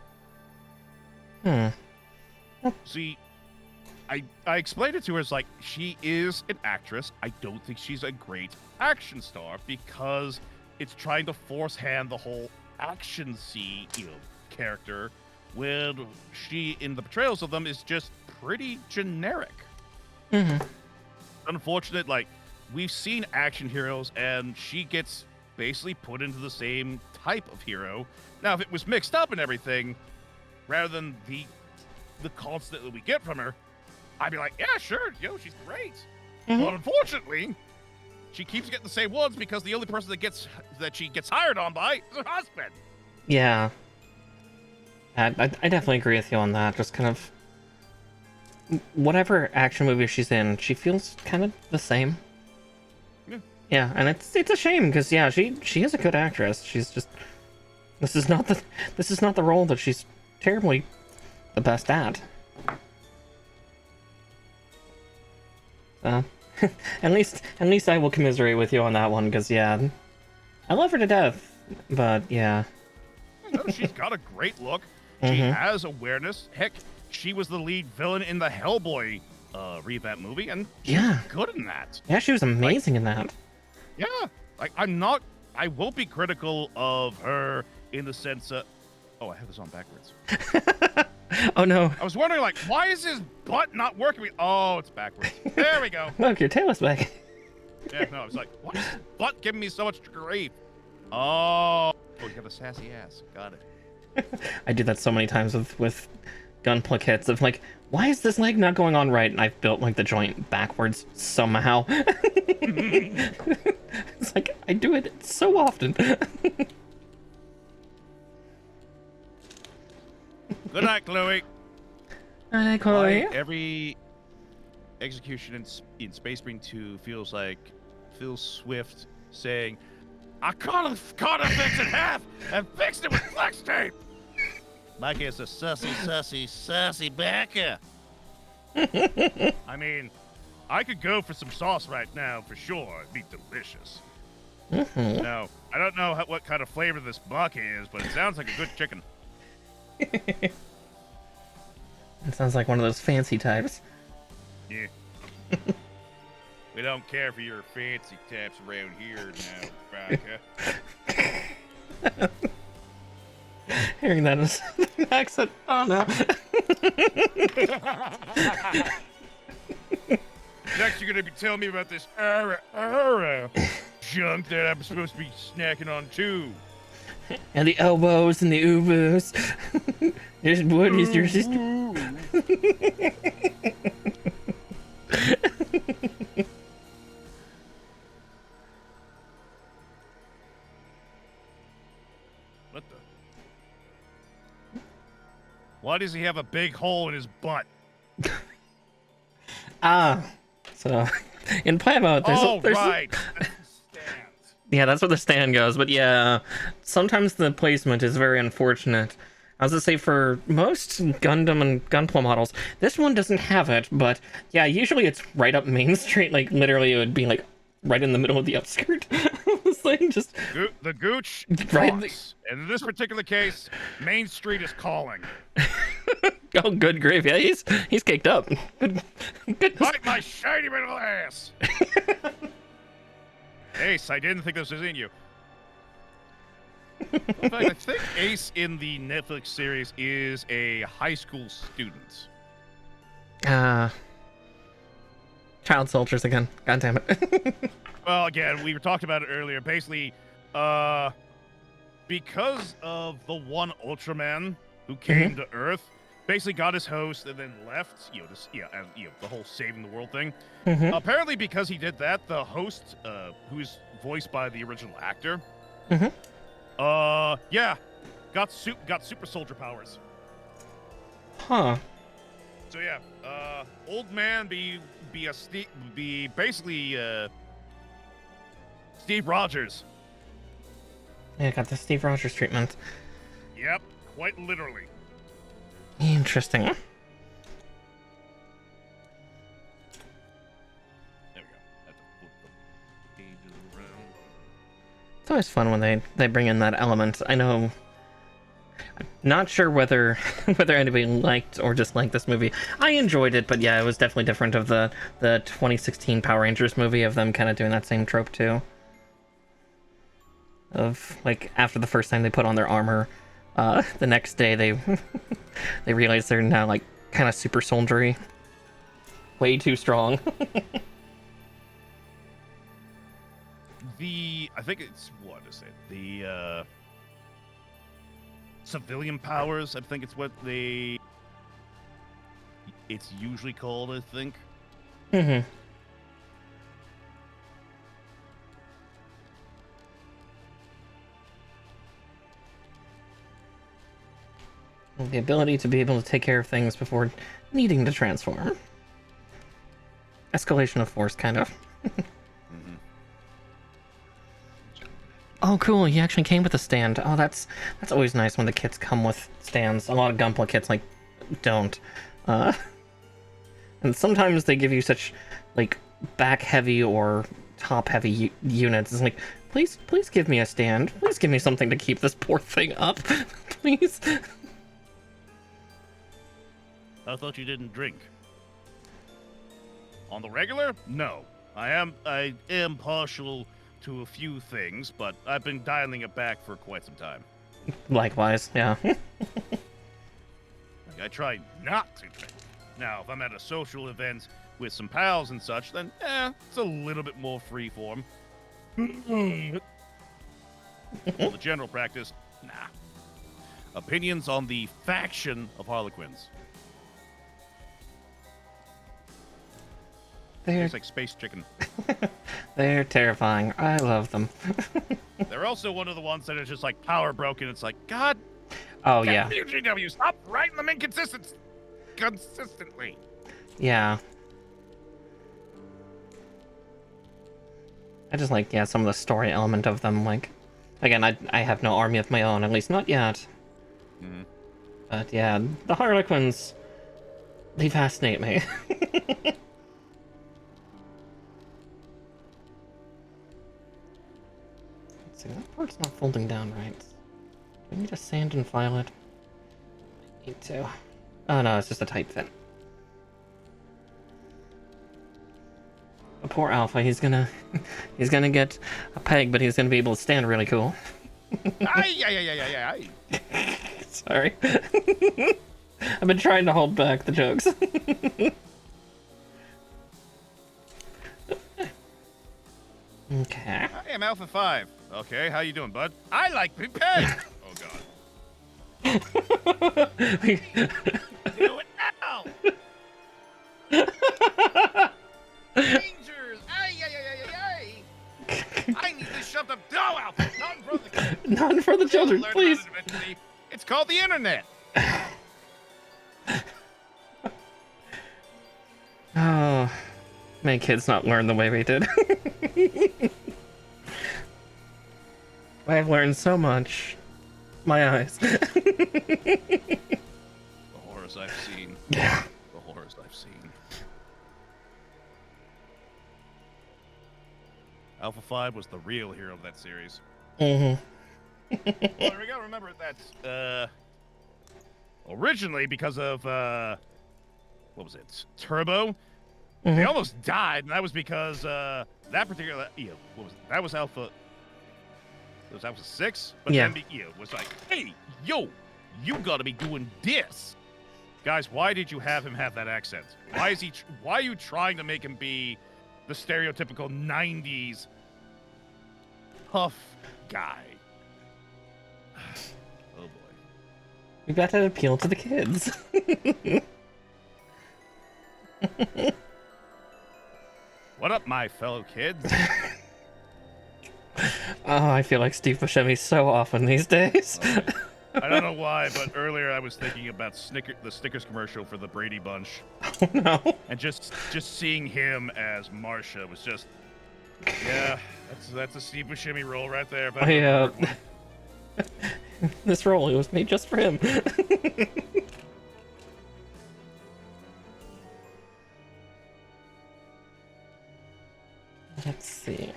See, I explained it to her as like, she is an actress. I don't think she's a great action star because it's trying to force hand the whole action character when she, in the portrayals of them, is just pretty generic. Unfortunate, like, we've seen action heroes and she gets basically put into the same type of hero. Now, if it was mixed up and everything, rather than the constant that we get from her, I'd be like, yeah, sure, she's great. But unfortunately, she keeps getting the same ones because the only person that she gets hired on by is her husband. Yeah. I definitely agree with you on that. Just kind of whatever action movie she's in, she feels kind of the same. Yeah, and it's a shame because yeah, she is a good actress. She's just this is not the role that she's terribly the best at. At least I will commiserate with you on that one because yeah, I love her to death, but yeah. No, she's got a great look. She has awareness. Heck, she was the lead villain in the Hellboy revamp movie, and she's good in that. Yeah, she was amazing in that. Yeah, like I won't be critical of her in the sense that, oh, I have this on backwards. Oh no. I was wondering, like, why is his butt not working? Oh, it's backwards. There we go. Look, your tail is back. Yeah, no, I was like, why is his butt giving me so much grief? Oh, you have a sassy ass. Got it. I do that so many times with gunpla kits of like, why is this leg not going on right? And I've built like the joint backwards somehow. It's like I do it so often. Good night, Chloe. Hi, Chloe. Why every execution in Space Marine 2 feels like Phil Swift saying, I cut a fix in half and fixed it with flex tape. Like it's a sussy backer. I mean, I could go for some sauce right now for sure. It'd be delicious. Now, I don't know what kind of flavor this buck is, but it sounds like a good chicken. It sounds like one of those fancy types. Yeah. We don't care for your fancy taps around here now, Rebecca. Hearing that in a southern accent. Oh no. Next, you're gonna be telling me about this junk that I'm supposed to be snacking on too. And the elbows and the ubus. What is your sister? What the? Why does he have a big hole in his butt? So in play mode, there's right. yeah, that's where the stand goes. But yeah, sometimes the placement is very unfortunate. I was gonna say for most Gundam and Gunpla models, this one doesn't have it. But yeah, usually it's right up Main Street. Like literally, it would be like right in the middle of the upskirt. It's like just the gooch right. Talks. And in this particular case, Main Street is calling. Oh, good grief! Yeah, he's caked up. Good. Bite my shiny little ass. Ace, I didn't think this was in you. In fact, I think Ace in the Netflix series is a high school student. Child soldiers again. God damn it. Well, again, we were talking about it earlier. Basically, because of the one Ultraman who came to Earth, basically got his host and then left. The whole saving the world thing. Apparently, because he did that, the host, who's voiced by the original actor, got super soldier powers. Huh. So yeah, old man be basically Steve Rogers. Yeah, got the Steve Rogers treatment. Yep, quite literally. Interesting. There we go. Have to flip the pages around. It's always fun when they bring in that element. I know. I'm not sure whether anybody liked or disliked this movie. I enjoyed it, but yeah, it was definitely different of the 2016 Power Rangers movie of them kind of doing that same trope too. Of like after the first time they put on their armor, the next day they they realize they're now like kind of super soldiery, way too strong. I think it's what is it? The civilian powers. I think it's what it's usually called. I think. The ability to be able to take care of things before needing to transform. Escalation of force, kind of. Oh, cool! He actually came with a stand. Oh, that's always nice when the kits come with stands. A lot of Gunpla kits like don't, and sometimes they give you such like back heavy or top heavy units. It's like, please give me a stand. Please give me something to keep this poor thing up, please. I thought you didn't drink. On the regular? No. I am partial to a few things, but I've been dialing it back for quite some time. Likewise, yeah. I try not to drink. Now, if I'm at a social event with some pals and such, then it's a little bit more freeform. Well, the general practice, nah. Opinions on the faction of Harlequins. They're It's like space chicken. they're terrifying. I love them. They're also one of the ones that is just like power broken. It's like, God Oh damn yeah, you, GW, stop writing them consistently. yeah. I just like some of the story element of them. Like, again, I have no army of my own, at least not yet. Mm-hmm. But yeah, the Harlequins, they fascinate me. Let's see, that part's not folding down right. Do we need to sand and file it? Need to. Oh no, it's just a tight fit. The poor Alpha, he's gonna get a peg, but he's gonna be able to stand really cool. Ay. Sorry. I've been trying to hold back the jokes. Okay. I am Alpha 5. Okay, how you doing, bud? I like being pegged. Oh, God. Do it now! Dangers! Ay. I need this shoved up. No, Alpha! Not in front of the kids. None for the children, Learn please. about it eventually. It's called the internet. Oh, may kids not learn the way we did. I've learned so much. My eyes. The horrors I've seen. Yeah. The horrors I've seen. Alpha 5 was the real hero of that series. Mm-hmm. Well, we gotta remember that originally because of what was it? Turbo. Mm-hmm. They almost died, and that was because that particular what was it? That was Alpha. It was Alpha 6, but Yeah. then was like, hey, yo, you gotta be doing this, guys. Why did you have him have that accent? Why is he? Why are you trying to make him be the stereotypical '90s tough guy? Oh boy. We got to appeal to the kids. What up, my fellow kids? Oh, I feel like Steve Buscemi so often these days. Okay. I don't know why, but earlier I was thinking about the Snickers commercial for the Brady Bunch, Oh no. and just seeing him as Marsha was just, yeah, that's a Steve Buscemi role right there. If I've ever heard one. This role, it was made just for him. Let's see.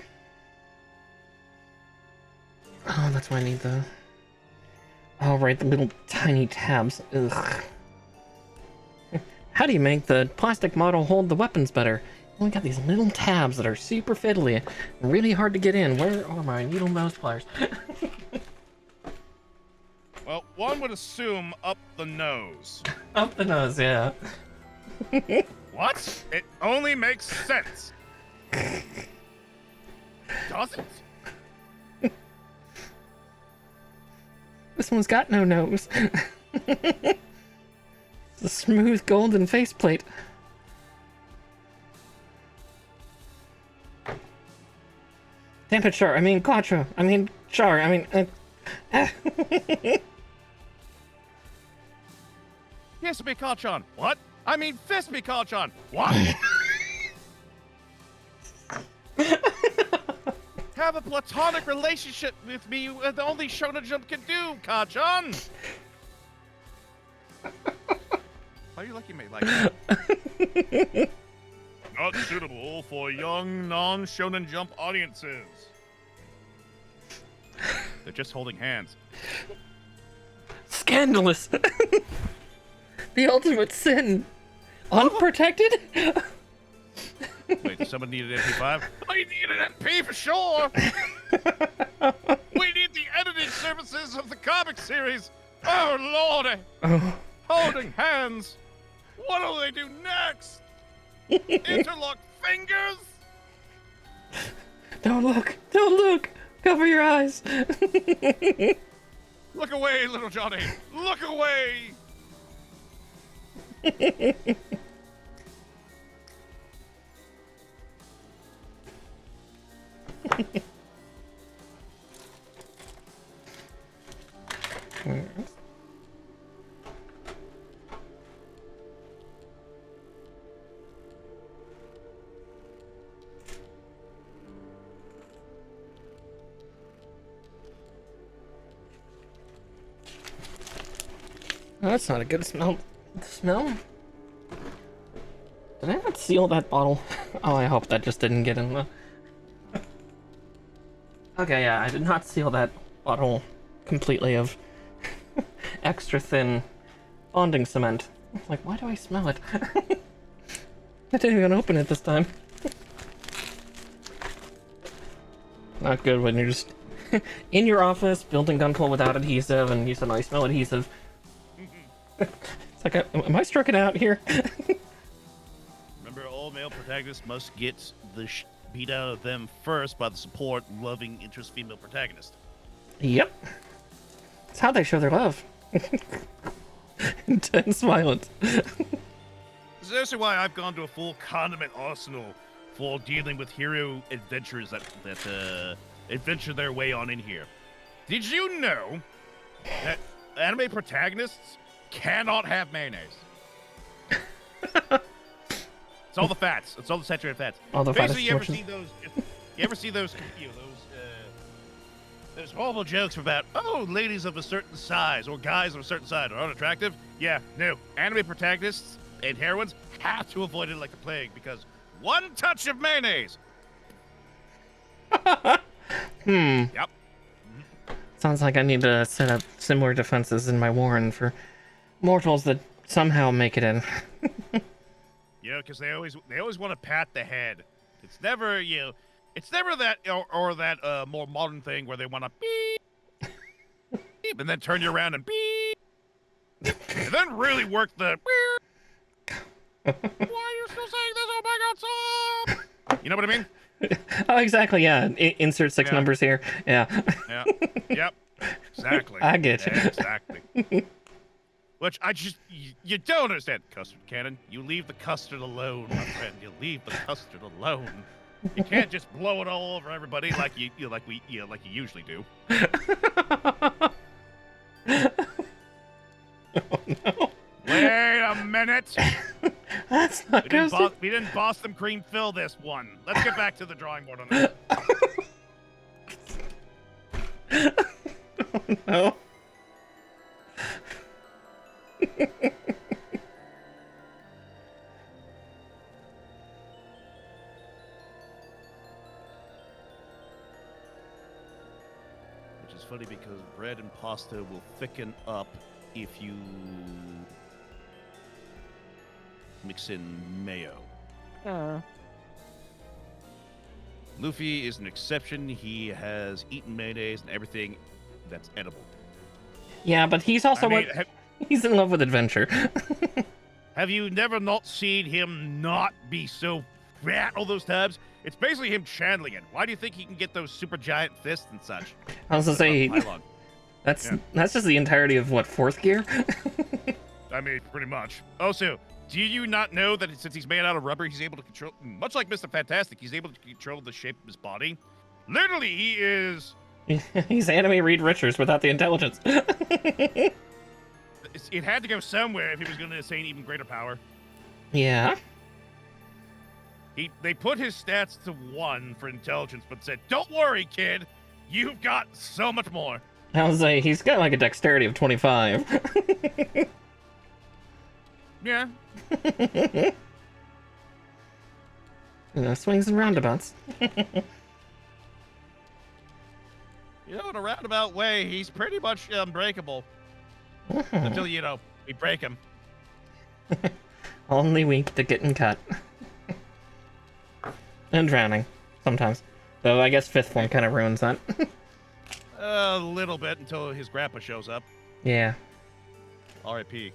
Oh, that's why I need the... Oh, right, the little tiny tabs. Ugh. How do you make the plastic model hold the weapons better? You only got these little tabs that are super fiddly and really hard to get in. Where are my needle nose pliers? Well, one would assume up the nose. Up the nose, yeah. What? It only makes sense. Does it? This one's got no nose. It's a smooth golden faceplate. Damn it, Char. I mean, Quattro. I mean, Char. I mean... Yes, me Kachan. What? I mean, fist me Kachan. What? Have a platonic relationship with me, the only Shonen Jump can do, Kachan. Why are you looking at me like that? Not suitable for young, non-Shonen Jump audiences. They're just holding hands. Scandalous. The ultimate sin. Unprotected? Wait, does someone need an MP5? I need an MP for sure! We need the editing services of the comic series! Oh, lordy! Oh. Holding hands! What do they do next? Interlock fingers? Don't look. Don't look. Cover your eyes. Look away, little Johnny! Look away! Oh, that's not a good smell. Smell? Did I not seal that bottle? Oh, I hope that just didn't get in the... Okay, yeah, I did not seal that bottle completely of extra thin bonding cement. Like, why do I smell it? I didn't even open it this time. Not good when you're just in your office building gunpowder without adhesive and you suddenly smell adhesive. It's like, am I stricken out here? Remember, all male protagonists must get the beat out of them first by the support, loving interest female protagonist. Yep. It's how they show their love. Intense violence. This is actually why I've gone to a full condiment arsenal for dealing with hero adventurers that adventure their way on in here. Did you know that anime protagonists cannot have mayonnaise? It's all the fats. It's all the saturated fats. All the Basically, you fattest ever see those those horrible jokes about, oh, ladies of a certain size or guys of a certain size are unattractive? Yeah, no. Anime protagonists and heroines have to avoid it like the plague because one touch of mayonnaise. Yep. Sounds like I need to set up similar defenses in my warren for mortals that somehow make it in. You know, because they always want to pat the head. It's never, it's never that or that more modern thing where they want to beep, beep, and then turn you around and beep, and then really work the beep. Why are you still saying this? Oh my God, stop! You know what I mean? Oh, exactly, yeah. Insert six numbers here. Yeah. Yeah. Yep. Exactly. I get you. Exactly. Which you don't understand. Custard cannon, you leave the custard alone, my friend. You leave the custard alone. You can't just blow it all over everybody like you usually do. Oh, no. Wait a minute. That's not We didn't Boston cream fill this one. Let's get back to the drawing board on this. Oh, no. Which is funny because bread and pasta will thicken up if you mix in mayo. Luffy is an exception. He has eaten mayonnaise and everything that's edible. Yeah, but he's also he's in love with adventure. Have you never not seen him not be so fat all those times? It's basically him channeling it. Why do you think he can get those super giant fists and such? I was gonna say that's just the entirety of what, fourth gear? I mean, pretty much. Also, do you not know that since he's made out of rubber, he's able to control, much like Mr. Fantastic, he's able to control the shape of his body? Literally, he is... He's anime Reed Richards without the intelligence. It had to go somewhere if he was going to attain even greater power. Yeah. They put his stats to 1 for intelligence, but said, don't worry, kid. You've got so much more. I was like, he's got like a dexterity of 25. Yeah. Swings and roundabouts. In a roundabout way, he's pretty much unbreakable. Until, we break him. Only weak to getting cut. And drowning, sometimes. Though I guess fifth form kind of ruins that. A little bit until his grandpa shows up. Yeah. R.I.P.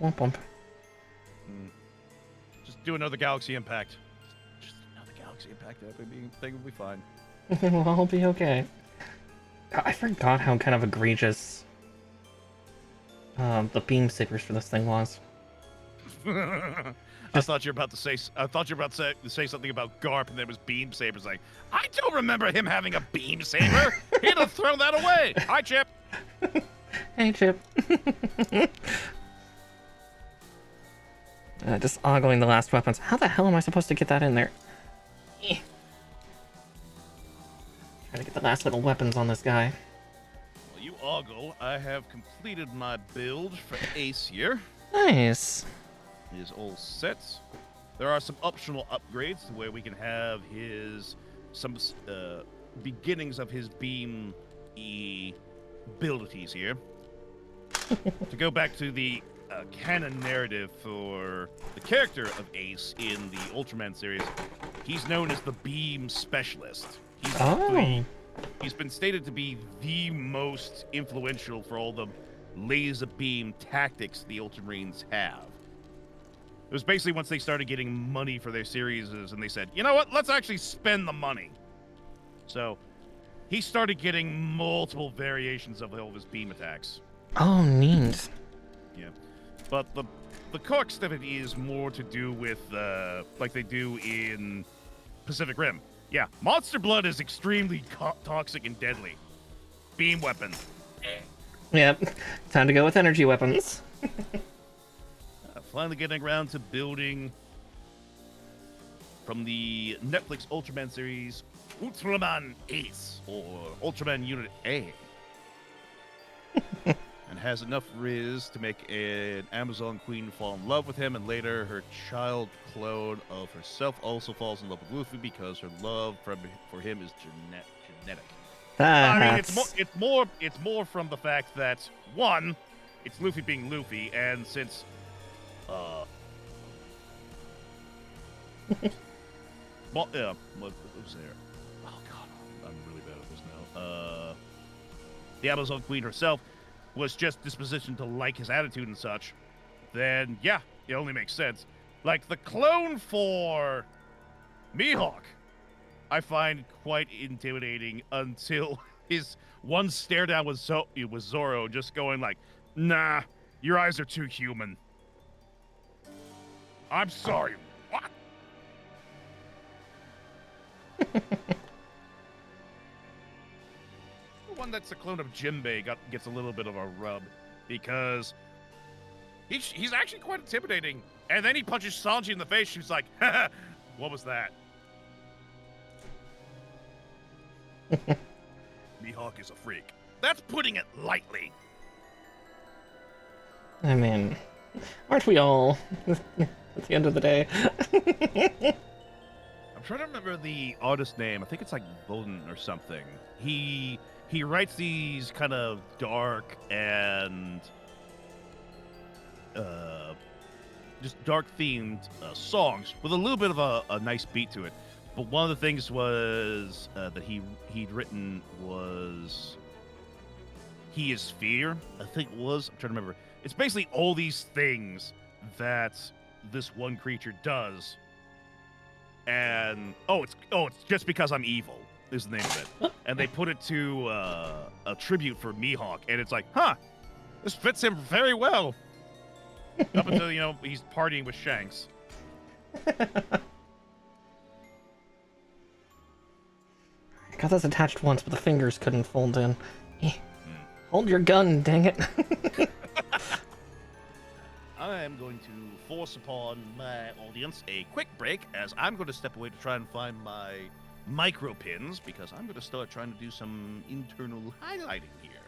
Womp womp. Just do another galaxy impact. Just another galaxy impact. Everything will be fine. We'll all be okay. I forgot how kind of egregious the beam sabers for this thing was. I thought you were about to say. I thought you were about to say something about Garp, and then it was beam sabers. Like, I don't remember him having a beam saber. He'd have thrown that away. Hi, Chip. Hey, Chip. Just ogling the last weapons. How the hell am I supposed to get that in there? Try to get the last little weapons on this guy. Well, you ogle. I have completed my build for Ace here. Nice. It is all set. There are some optional upgrades where we can have some beginnings of his beam abilities here. To go back to the canon narrative for the character of Ace in the Ultraman series, he's known as the beam specialist. He's been stated to be the most influential for all the laser beam tactics the Ultramarines have. It was basically once they started getting money for their series and they said, you know what, let's actually spend the money. So he started getting multiple variations of all of his beam attacks. Oh, neat. Yeah. But the crux of it is more to do with, like they do in Pacific Rim. Yeah, Monster Blood is extremely toxic and deadly. Beam weapon. Yep. Time to go with energy weapons. Finally getting around to building from the Netflix Ultraman series, Ultraman Ace, or Ultraman Unit A. And has enough Riz to make an Amazon queen fall in love with him, and later her child clone of herself also falls in love with Luffy because her love for him is genetic. I mean, it's more from the fact that, one, it's Luffy being Luffy, and since what was there? Oh god, I'm really bad at this now. The Amazon Queen herself was just dispositioned to like his attitude and such, then yeah, it only makes sense. Like the clone for Mihawk, I find quite intimidating until his one stare down with Zoro just going like, nah, your eyes are too human. I'm sorry, what? The one that's a clone of Jinbei gets a little bit of a rub because he's actually quite intimidating. And then he punches Sanji in the face. She's like, haha, what was that? Mihawk is a freak. That's putting it lightly. I mean, aren't we all? At the end of the day. I'm trying to remember the artist's name. I think it's like Bowden or something. He writes these kind of dark and just dark themed songs with a little bit of a nice beat to it. But one of the things was that he'd written was He Is Fear, I think it was. I'm trying to remember. It's basically all these things that this one creature does. And it's just because I'm evil is the name of it. And they put it to a tribute for Mihawk, and it's like, huh, this fits him very well. Up until, he's partying with Shanks. Got this attached once, but the fingers couldn't fold in. Hold your gun, dang it. I am going to force upon my audience a quick break, as I'm going to step away to try and find my micro pins, because I'm going to start trying to do some internal highlighting here.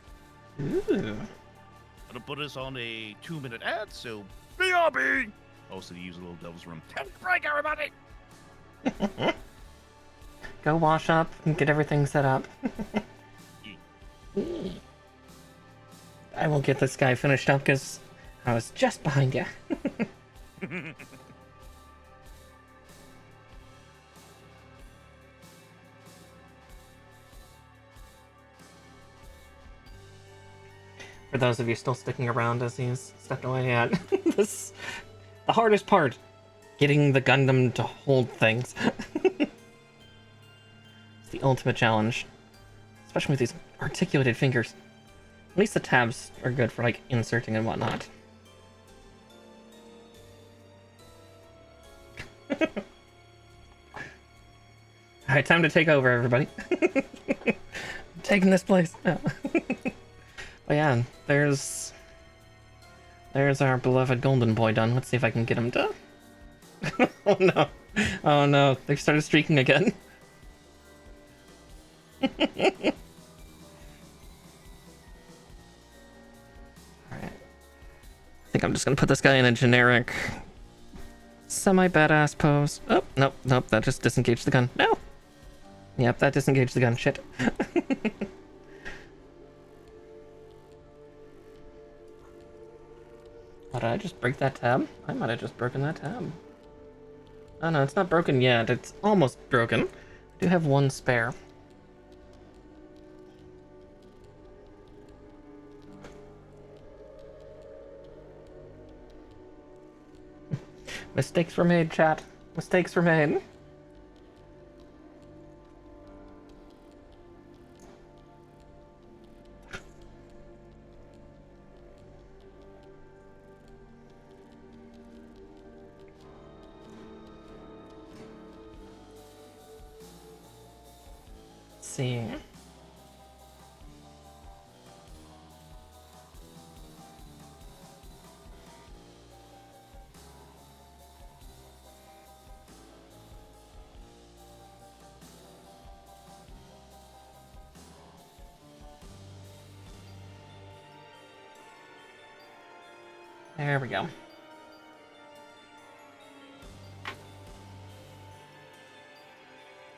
Ooh. I'm going to put us on a 2-minute ad, so BRB! Also to use a little devil's room. Take a break, everybody! Go wash up and get everything set up. I will get this guy finished up because I was just behind you. For those of you still sticking around as he's stepped away at this, the hardest part, getting the Gundam to hold things. It's the ultimate challenge, especially with these articulated fingers. At least the tabs are good for like inserting and whatnot. Alright, time to take over, everybody. Taking this place. Oh. But yeah, there's our beloved golden boy done. Let's see if I can get him to... Oh no. Oh no, they've started streaking again. Alright. I think I'm just gonna put this guy in a generic semi-badass pose. Oh, nope, nope, that just disengaged the gun. No! Yep, that disengaged the gun. Shit. Oh, did I just break that tab? I might have just broken that tab. Oh no, it's not broken yet. It's almost broken. I do have one spare. Mistakes were made, chat. Mistakes were made. Let's see. There we go.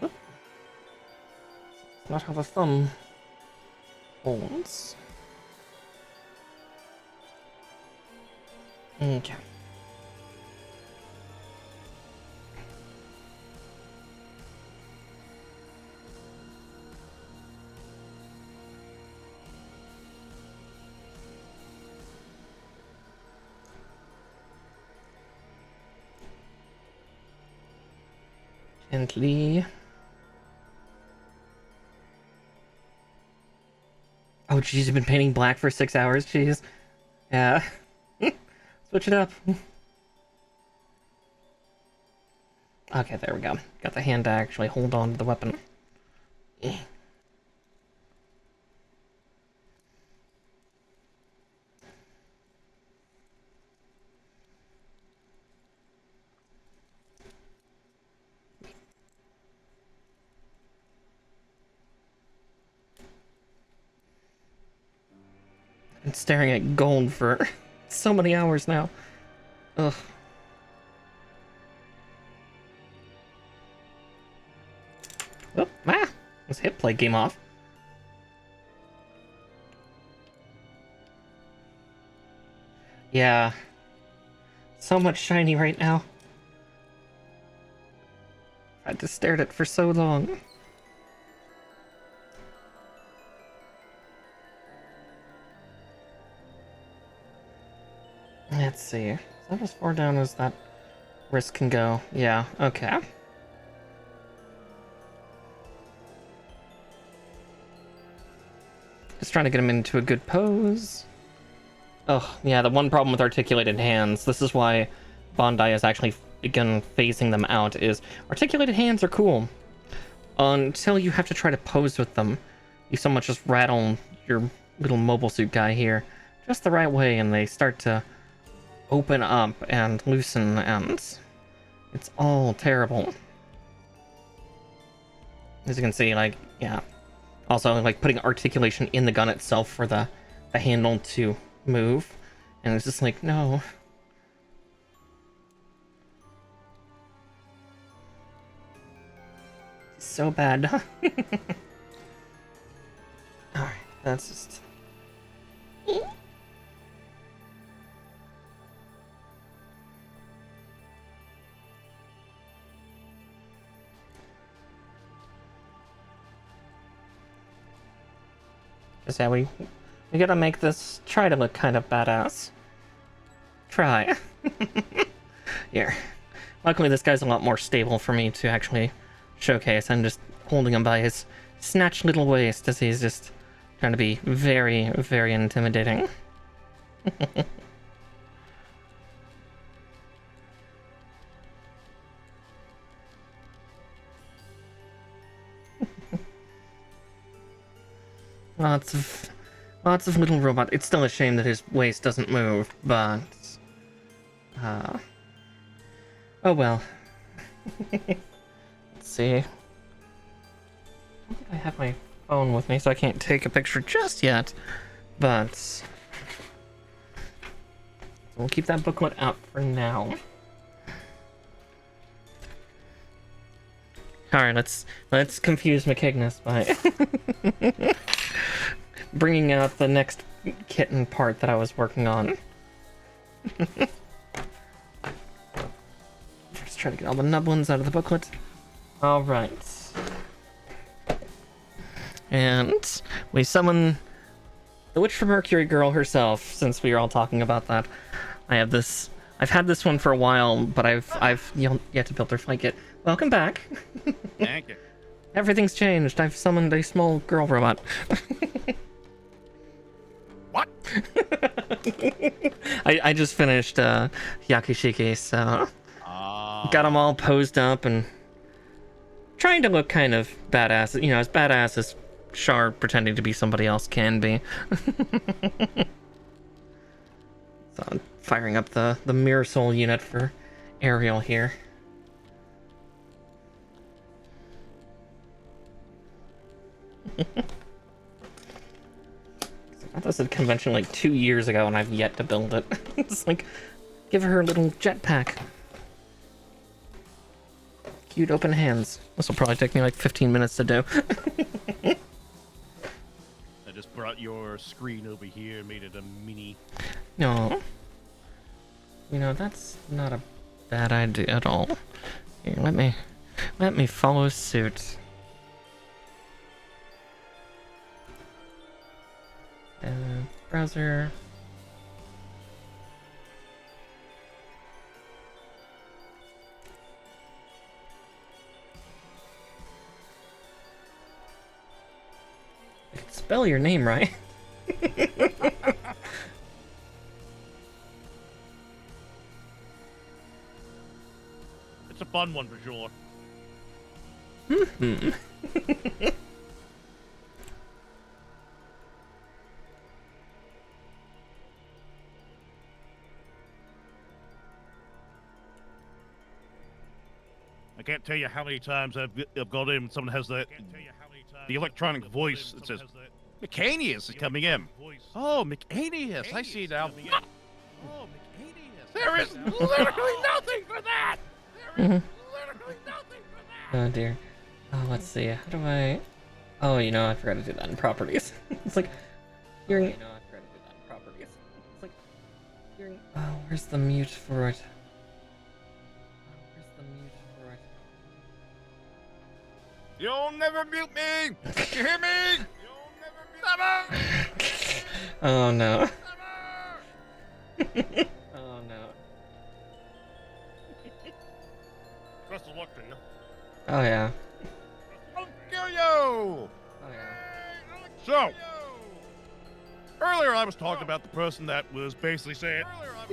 Oop. That's not how the thumb holds. Okay. Gently. Oh, jeez, you've been painting black for 6 hours? Jeez. Yeah. Switch it up. Okay, there we go. Got the hand to actually hold on to the weapon. Been staring at gold for so many hours now. Ugh. Oh, this hit play game off. Yeah. So much shiny right now. I just stared at it for so long. Let's see. Is that as far down as that wrist can go? Yeah, okay. Just trying to get him into a good pose. Oh, yeah, the one problem with articulated hands, this is why Bandai has actually begun phasing them out, is articulated hands are cool until you have to try to pose with them. You so much just rattle your little mobile suit guy here just the right way and they start to open up and loosen, and it's all terrible. As you can see, like, yeah. Also, like, putting articulation in the gun itself for the handle to move, and it's just like, no. So bad. Alright, that's just... Because, yeah, we gotta make this try to look kind of badass. Try. Here. Luckily, this guy's a lot more stable for me to actually showcase. I'm just holding him by his snatched little waist as he's just trying to be very, very intimidating. Lots of little robot. It's still a shame that his waist doesn't move, but oh well. Let's see. I don't think I have my phone with me, so I can't take a picture just yet. But so we'll keep that booklet up for now. All right, let's confuse MICAIGNEOUS by bringing out the next kitten part that I was working on. Just try to get all the nublins out of the booklet. All right. And we summon the Witch from Mercury girl herself, since we are all talking about that. I've had this one for a while, but I've yet to build her fight kit. Welcome back. Thank you. Everything's changed. I've summoned a small girl robot. What? I just finished Hyaku Shiki, so got them all posed up and trying to look kind of badass. You know, as badass as Char pretending to be somebody else can be. So I'm firing up the Mirror Soul unit for Ariel here. I was at a convention like 2 years ago and I've yet to build it. It's like, give her a little jetpack. Cute open hands. This will probably take me like 15 minutes to do. I just brought your screen over here, made it a mini. No. You know, that's not a bad idea at all. Here, let me follow suit. Browser. I can spell your name right. It's a fun one for sure. Mm-hmm. I can't tell you how many times I've gone in when someone has the electronic voice that says, MICAIGNEOUS is coming in. Oh, MICAIGNEOUS, I see now. Oh, MICAIGNEOUS. There is literally nothing for that! There is literally nothing for that! Oh dear. Oh, let's see. How do I... Oh, you know, I forgot to do that in properties. It's like... Hearing... You know, I forgot to do that in properties. It's like... Hearing... Oh, where's the mute for it? You'll never mute me! You hear me? You'll never mute me! Oh no. Never! Oh no. Best of luck to you. Oh yeah. I'll kill you! Oh yeah. So, earlier I was talking about the person that was basically saying,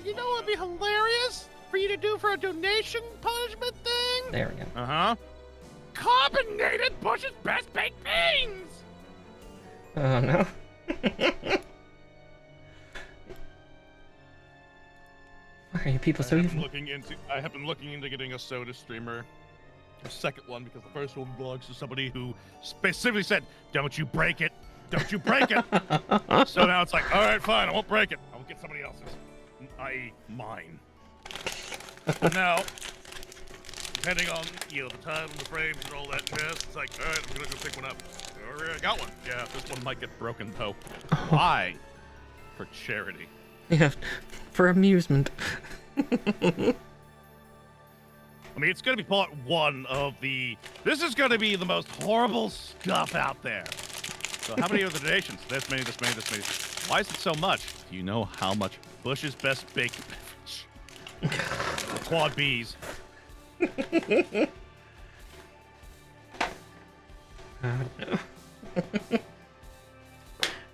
you know what would be hilarious for you to do for a donation punishment thing? There we go. Uh-huh. Carbonated Bush's Best Baked Beans! Oh no. Why are you people so evil? I have been looking into getting a soda streamer. A second one, because the first one belongs to somebody who specifically said, don't you break it. Don't you break it. So now it's like, all right, fine, I won't break it. I will get somebody else's, i.e. mine. Now, depending on, you know, the time and the frames and all that jazz, it's like, all right, I'm gonna go pick one up. All right, I got one. Yeah, this one might get broken, though. Why? For charity. Yeah, for amusement. I mean, it's gonna be part one of the... This is gonna be the most horrible stuff out there. So how many are the donations? This many, this many, this many. Why is it so much? Do you know how much Bush's Best Baked Beverage? The Quad B's. Oh no.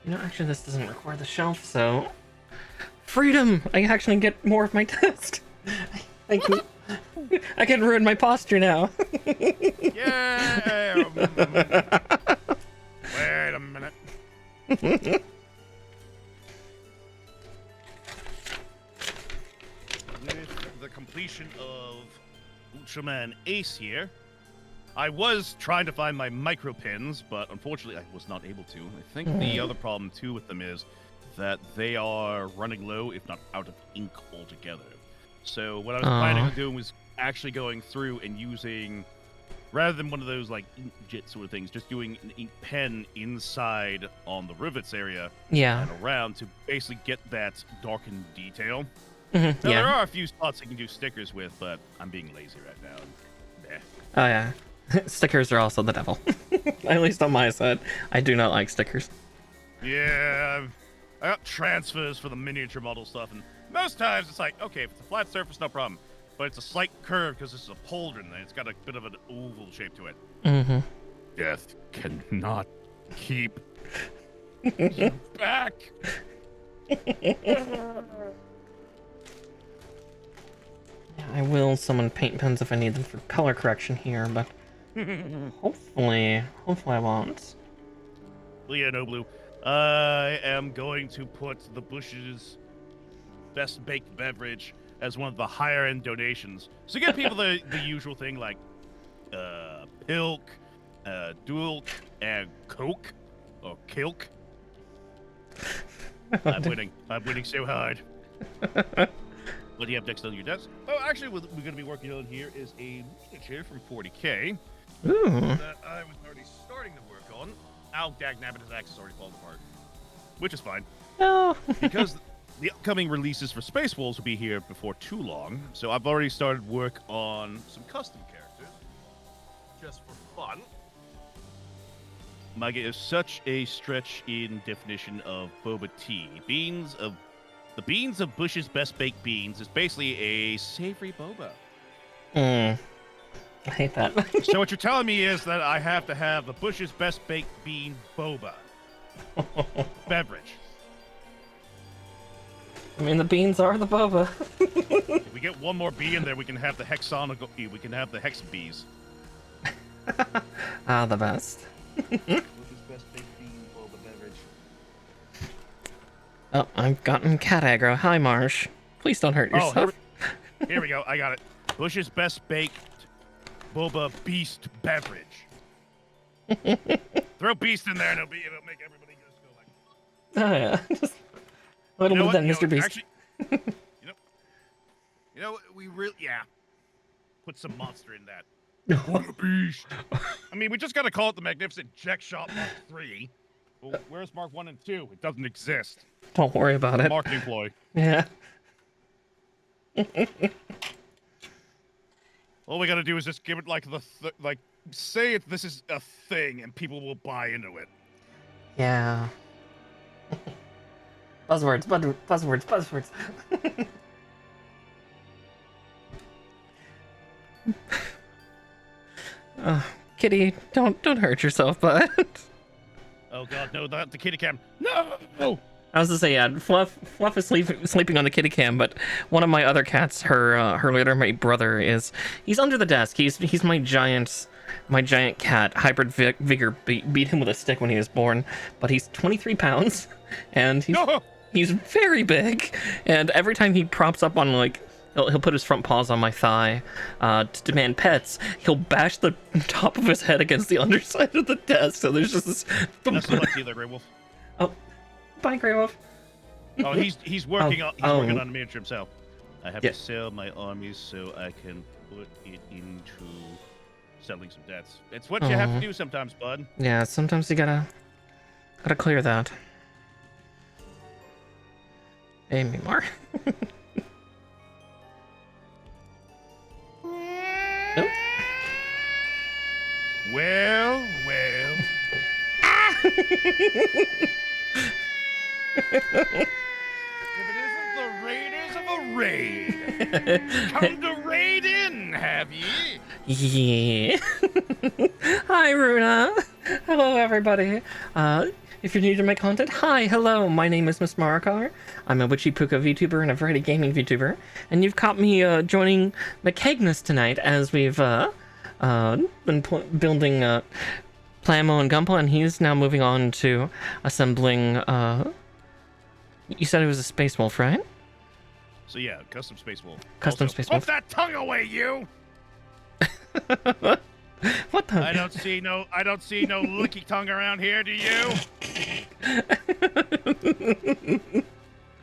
You know, actually this doesn't require the shelf, so... Freedom! I actually get more of my desk! I can ruin my posture now. Yeah! Wait a minute. With the completion of Ultraman Ace here, I was trying to find my micro pins, but unfortunately I was not able to. I think the other problem too with them is that they are running low, if not out of ink altogether. So what I was planning on doing was actually going through and using, rather than one of those like inkjet sort of things, just doing an ink pen inside on the rivets area and around to basically get that darkened detail. Now, there are a few spots you can do stickers with, but I'm being lazy right now. Meh. Oh yeah. Stickers are also the devil. At least on my side. I do not like stickers. Yeah, I got transfers for the miniature model stuff, and most times it's like, okay, if it's a flat surface, no problem. But it's a slight curve because this is a pauldron, and it's got a bit of an oval shape to it. Death cannot keep you back. I will summon paint pens if I need them for color correction here, but hopefully I won't. Well, yeah, no blue. I am going to put the Bush's best baked beverage as one of the higher end donations. So get people the usual thing like Pilk, Dulk, and Coke or Kilk. I'm winning so hard. What do you have next on your desk? Oh, actually, what we're going to be working on here is a miniature from 40K. Ooh. That I was already starting to work on. Ow, dagnabbit, his axe is already falling apart. Which is fine. No. Because the upcoming releases for Space Wolves will be here before too long. So I've already started work on some custom characters. Just for fun. Micah is such a stretch in definition of boba tea. The beans of Bush's best baked beans is basically a savory boba. I hate that. So what you're telling me is that I have to have the Bush's best baked bean boba beverage. I mean, the beans are the boba. If we get one more bee in there, we can have the hexagonal. We can have the hex bees. The best. Bush's best baked bean boba beverage. Oh, I've gotten cat aggro. Hi, Marsh. Please don't hurt yourself. Here we go. I got it. Bush's best baked boba beast beverage. Throw beast in there and it'll make everybody just go like. Oh yeah. Just a little bit of that Mr. Beast. Actually, we really put some monster in that. Beast. I mean, we just got to call it the Magnificent Jack Shot Mark 3. Well, where's Mark 1 and 2? It doesn't exist. Don't worry about it. Marketing ploy. Yeah. All we got to do is just give it like say this is a thing and people will buy into it. Yeah. Buzzwords. Kitty, don't hurt yourself, bud. Oh god, no, the kitty cam. No! I was to say, yeah, Fluff is sleeping on the kitty cam, but one of my other cats, her littermate brother, he's under the desk. He's my giant cat. Hybrid Vigor beat him with a stick when he was born, but he's 23 pounds, and he's very big. And every time he props up on he'll put his front paws on my thigh to demand pets, he'll bash the top of his head against the underside of the desk. So there's just this. That's not like either, Grey Wolf. Oh. Bye, Grey Wolf. Oh, he's working on a miniature himself. I have to sell my armies so I can put it into settling some debts. It's what you have to do sometimes, bud. Yeah, sometimes you gotta clear that. Hey, Mimar. Nope. Well. If it isn't the Raiders of a Raid, come to raid in, have ye? Yeah. Hi, Runa. Hello, everybody. If you're new to my content, hello. My name is Miss Marakar. I'm a Witchy Puka VTuber and a variety gaming VTuber, and you've caught me joining MICAIGNEOUS tonight as we've been building Plamo and Gumpo, and he's now moving on to assembling. You said it was a space wolf, right? So yeah, custom space wolf. Custom Also, space put wolf. that tongue away, you! What the? I don't see no licky tongue around here, do you?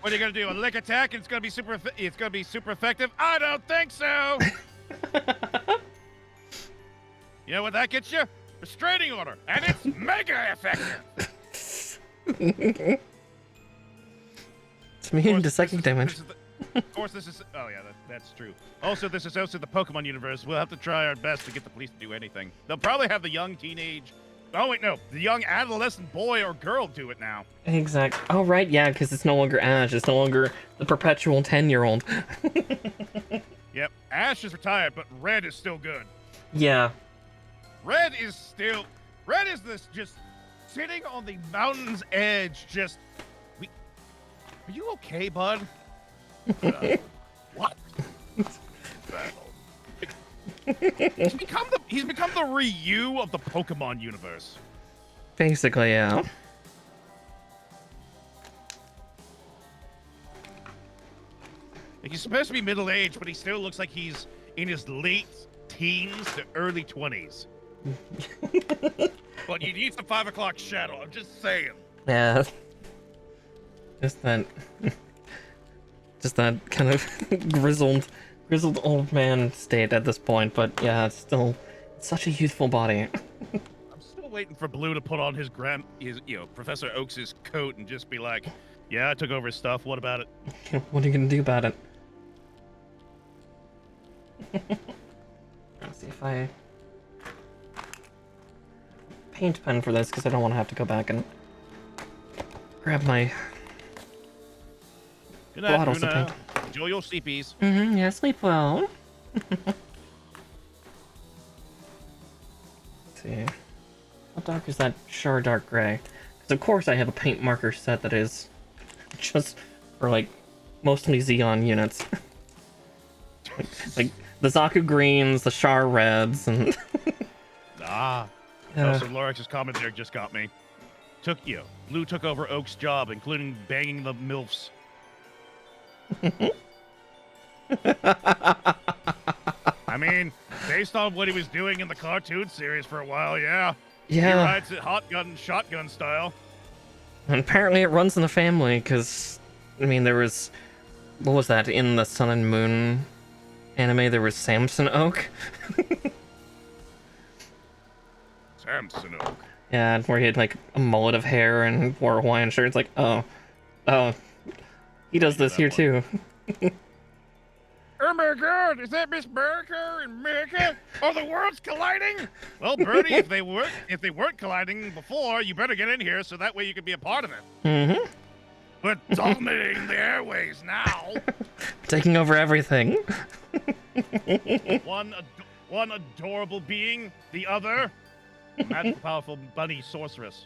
What are you gonna do? A lick attack and it's gonna be super effective? I don't think so. You know what that gets you? Restraining order, and it's mega effective. It's immune to psychic damage. Of course, this is. Oh yeah, that's true. Also, this is also the Pokemon universe. We'll have to try our best to get the police to do anything. They'll probably have the young teenage. Oh wait, no, the young adolescent boy or girl do it now. Exact. Oh right, yeah, because it's no longer Ash. It's no longer the perpetual 10-year-old. Yep, Ash is retired, but Red is still good. Yeah. Red is this just sitting on the mountain's edge. Just, are you okay, bud? What? He's become the Ryu of the Pokemon universe. Basically, yeah. Like, he's supposed to be middle-aged, but he still looks like he's in his late teens to early 20s. But he needs the 5 o'clock shadow. I'm just saying. Yeah. Just that kind of grizzled old man state at this point, but yeah, it's still such a youthful body. I'm still waiting for Blue to put on his Professor Oaks's coat and just be like, "Yeah, I took over his stuff. What about it?" What are you gonna do about it? Let's see if I paint pen for this, because I don't want to have to go back and grab my Good night, bottles of Bruna. paint. Enjoy your sleepies. Yeah, sleep well. Let's see. How dark is that Char Dark Gray? Because of course I have a paint marker set that is just for like mostly Xeon units. like the Zaku greens, the Char reds, and Also, Lorex's commentary just got me. Blue took over Oak's job, including banging the MILFs. I mean, based on what he was doing in the cartoon series for a while, yeah. He rides it shotgun style. And apparently it runs in the family, because, I mean, there was... What was that? In the Sun and Moon anime, there was Samson Oak? Samson Oak. Yeah, where he had, like, a mullet of hair and wore a Hawaiian shirt. It's like, oh, he does this here, too. Oh my god, is that Miss America and America? Are the worlds colliding? Well, Birdie, if they weren't colliding before, you better get in here so that way you can be a part of it. Mm-hmm. We're dominating the airways now. Taking over everything. One adorable being, the other magical, powerful bunny sorceress.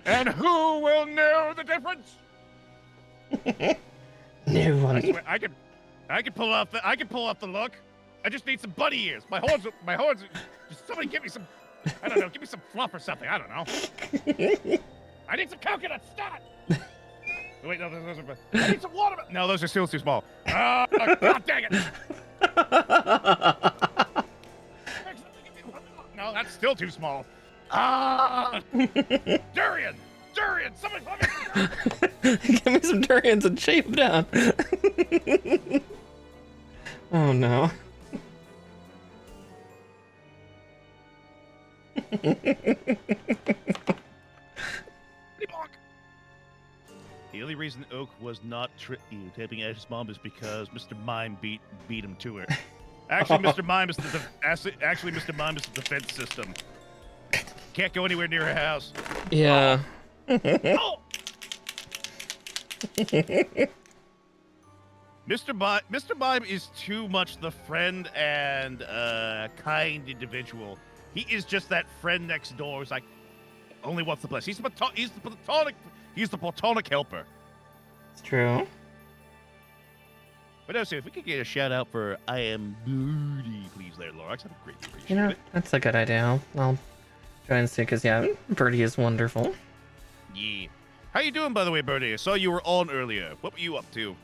And who will know the difference? No one. I swear, I could pull off the look. I just need some bunny ears. My horns. Just somebody give me some. I don't know. Give me some fluff or something. I don't know. I need some coconut. Stop. Wait, no, those are. I need some watermelon. No, those are still too small. God dang it. No, that's still too small. Durian. Somebody put me some durian. Give me some durians and shave them down. Oh no. The only reason Oak was not taping Ash's mom is because Mr. Mime beat him to her. Actually, Mr. Mime is the defense system. Can't go anywhere near her house. Yeah. Oh! Mr. Mime is too much the friend and kind individual. He is just that friend next door who's like, only wants the best. He's the platonic helper. It's true. But no, so if we could get a shout out for I am Moody, please, there, Lorax. I'd greatly appreciate You know, it. that's a good idea. I'll try and see, because, yeah, Birdie is wonderful. Yeah. How you doing, by the way, Birdie? I saw you were on earlier. What were you up to?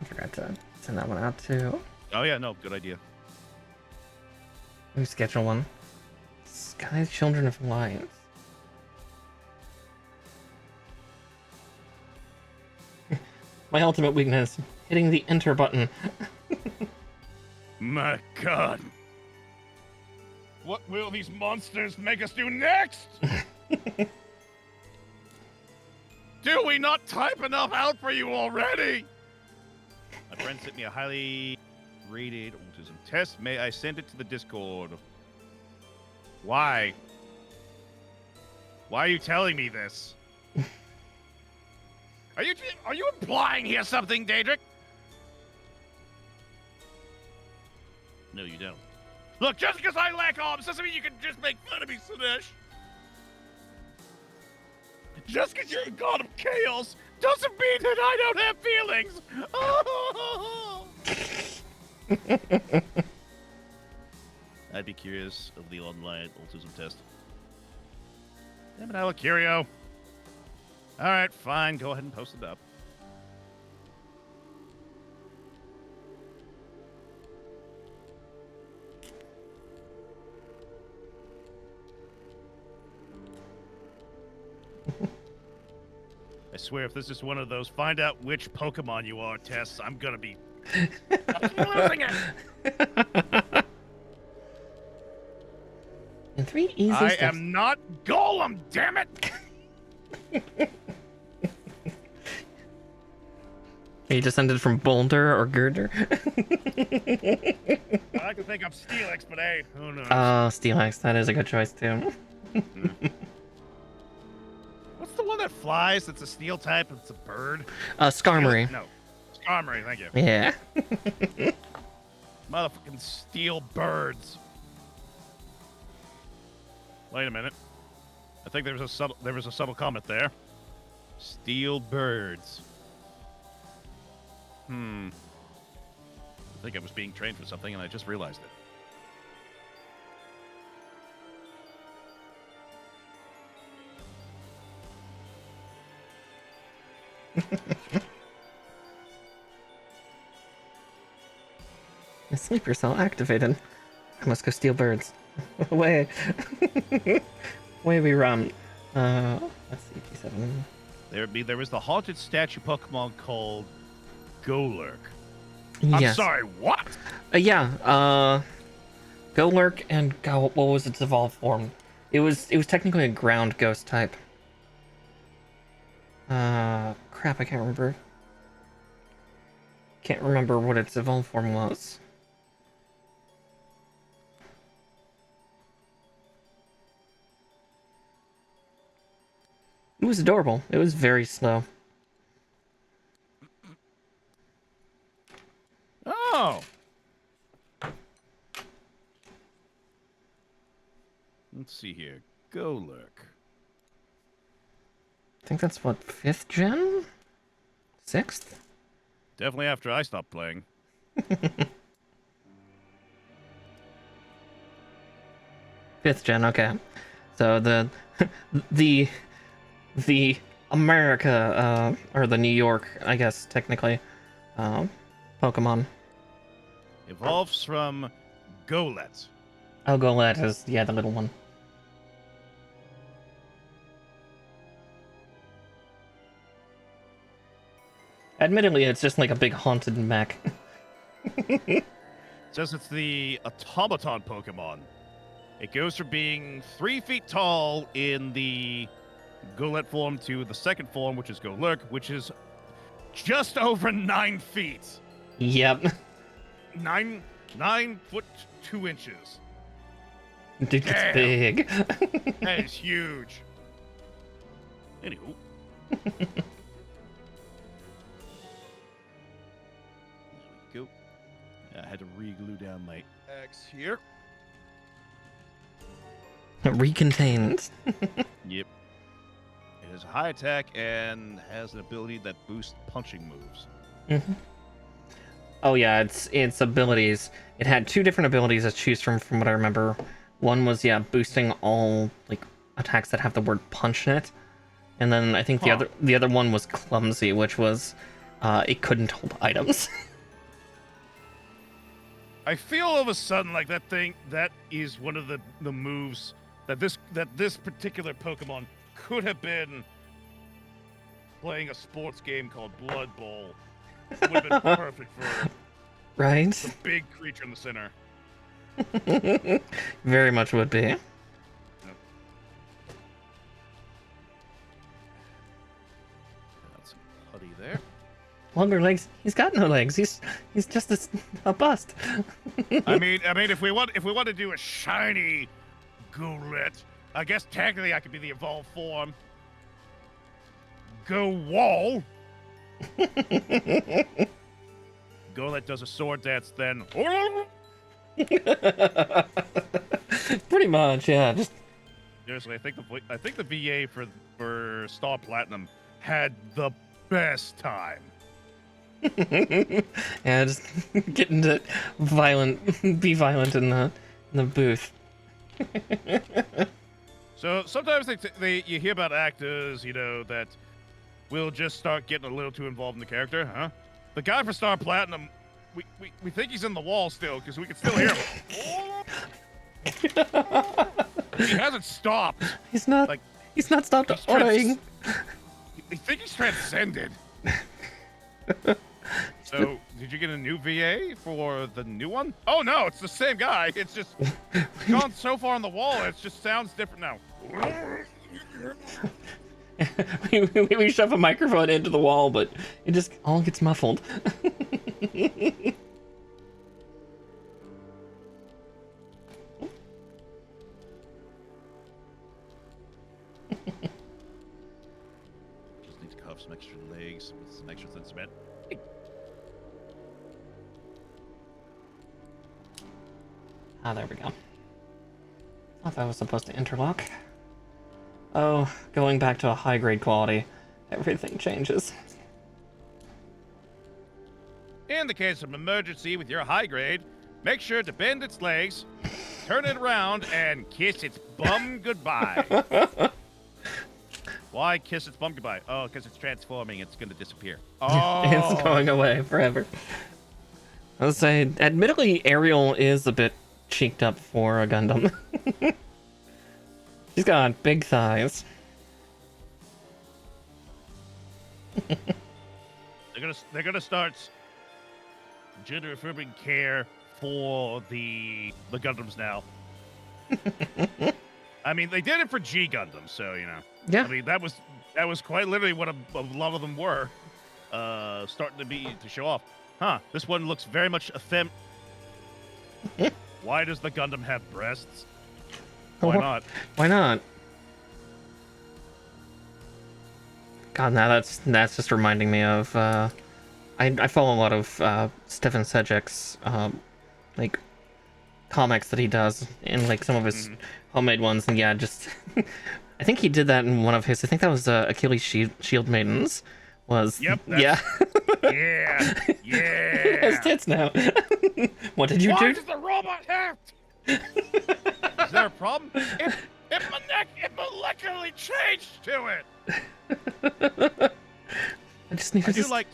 I forgot to send that one out, too. Oh, yeah, no, good idea. Let me schedule one. Sky Children of Light. My ultimate weakness, hitting the enter button. My God. What will these monsters make us do next? Do we not type enough out for you already? My friend sent me a highly rated autism test. May I send it to the Discord? Why? Why are you telling me this? Are you implying here something, Daedric? No, you don't. Look, just because I lack arms doesn't mean you can just make fun of me, Sinesh. Just because you're a god of chaos doesn't mean that I don't have feelings. I'd be curious of the online autism test. Damn it, Alacurio. All right, fine. Go ahead and post it up. I swear, if this is one of those find out which Pokemon you are tests, I'm gonna be losing it. And 3 easy I steps. am not Golem, damn it! Are you descended from Boulder or Girder? I like to think I'm Steelix, but hey, who knows? Steelix, that is a good choice too. What's the one that flies? That's a steel type. It's a bird. Skarmory. No, Skarmory. Thank you. Yeah. Motherfucking steel birds. Wait a minute. I think there was a subtle comment there. Steel birds. I think I was being trained for something and I just realized it. The sleeper cell activated. I must go steal birds. Away. Away we run. Let's see, P7. There was the haunted statue Pokemon called Golurk. Yes. I'm sorry, what? Yeah, Golurk and what was its evolved form? It was technically a ground ghost type. Crap, I can't remember. Can't remember what its evolved form was. It was adorable. It was very slow. Oh. Let's see here. Golurk. I think that's what, 5th gen? 6th? Definitely after I stopped playing. 5th gen, okay. So the America, or the New York, I guess, technically, Pokemon. Evolves from Golett. Oh, Golett is, yeah, the little one. Admittedly, it's just like a big haunted mech. Says it's the automaton Pokemon. It goes from being 3 feet tall in the Golett form to the second form, which is Golurk, which is just over 9 feet. Yep. 9 foot 2 inches. Dude, it's big. That is huge. Anywho. There we go. I had to re-glue down my X here. Recontained. Yep. It has a high attack and has an ability that boosts punching moves. Mm-hmm. Oh yeah, its abilities. It had two different abilities to choose from what I remember. One was boosting all like attacks that have the word punch in it, and then I think the other one was clumsy, which was it couldn't hold items. I feel all of a sudden like that is one of the moves that this particular Pokemon could have been playing a sports game called Blood Bowl. It would have been perfect for Right? the big creature in the center. Very much would be. Yep. Got some putty there. Longer legs. He's got no legs. He's just a bust. I mean, if we want to do a shiny Goulet, I guess technically I could be the evolved form. Go Wall. Goulet does a sword dance, then. Pretty much, yeah. Just Seriously, I think the VA for Star Platinum had the best time. yeah, just get into be violent in the booth. So sometimes you hear about actors, that will just start getting a little too involved in the character, huh? The guy for Star Platinum, we think he's in the wall still because we can still hear him. He hasn't stopped. He's not stopped ordering. I think he's transcended. So, did you get a new VA for the new one? Oh no, it's the same guy. It's just gone so far on the wall, it just sounds different now. we shove a microphone into the wall, but it just all gets muffled. Just need to cuff some extra legs with some extra thin cement. Ah, there we go. I thought I was supposed to interlock. Oh, going back to a high grade quality, everything changes. In the case of emergency with your high grade, make sure to bend its legs, turn it around, and kiss its bum goodbye. Why kiss its bum goodbye? Oh, because it's transforming. It's going to disappear. Oh, It's going away forever. I would say, admittedly, Ariel is a bit cheeked up for a Gundam. She's got big thighs. they're gonna start gender affirming care for the Gundams now. I mean, they did it for G Gundam, so Yeah. I mean, that was quite literally what a lot of them were starting to show off. Huh? This one looks very much a fem. Why does the Gundam have breasts? Why not? Why not? God, now that's just reminding me of I follow a lot of Stefan Sejek's like comics that he does in like some of his homemade ones, and just I think he did that in one of his. I think that was Achilles Shield Maidens. Was Yep. yeah. Yeah. It has tits now. What did you Why do? does the robot have? Is there a problem? It molecularly changed to it. I just need I to.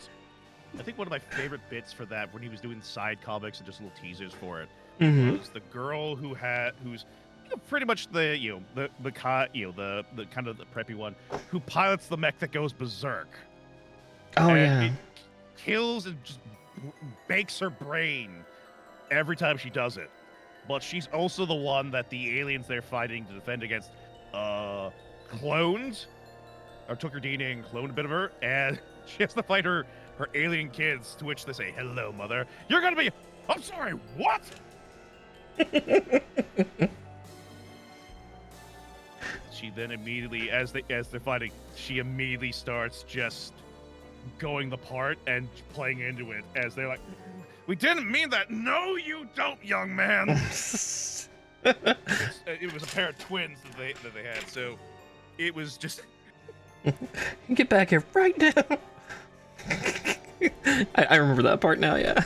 I think one of my favorite bits for that when he was doing side comics and just little teasers for it was the girl who's pretty much the kind of the preppy one who pilots the mech that goes berserk. Oh and yeah. it kills and just bakes her brain every time she does it. But she's also the one that the aliens they're fighting to defend against cloned, or took her DNA and cloned a bit of her, and she has to fight her alien kids, to which they say, "Hello, mother. You're gonna be..." I'm sorry, what? She then immediately, as they're fighting, she immediately starts just going the part and playing into it as they're like, "We didn't mean that." "No, you don't, young man." It was a pair of twins that they had, so it was just. Get back here right now. I remember that part now, yeah.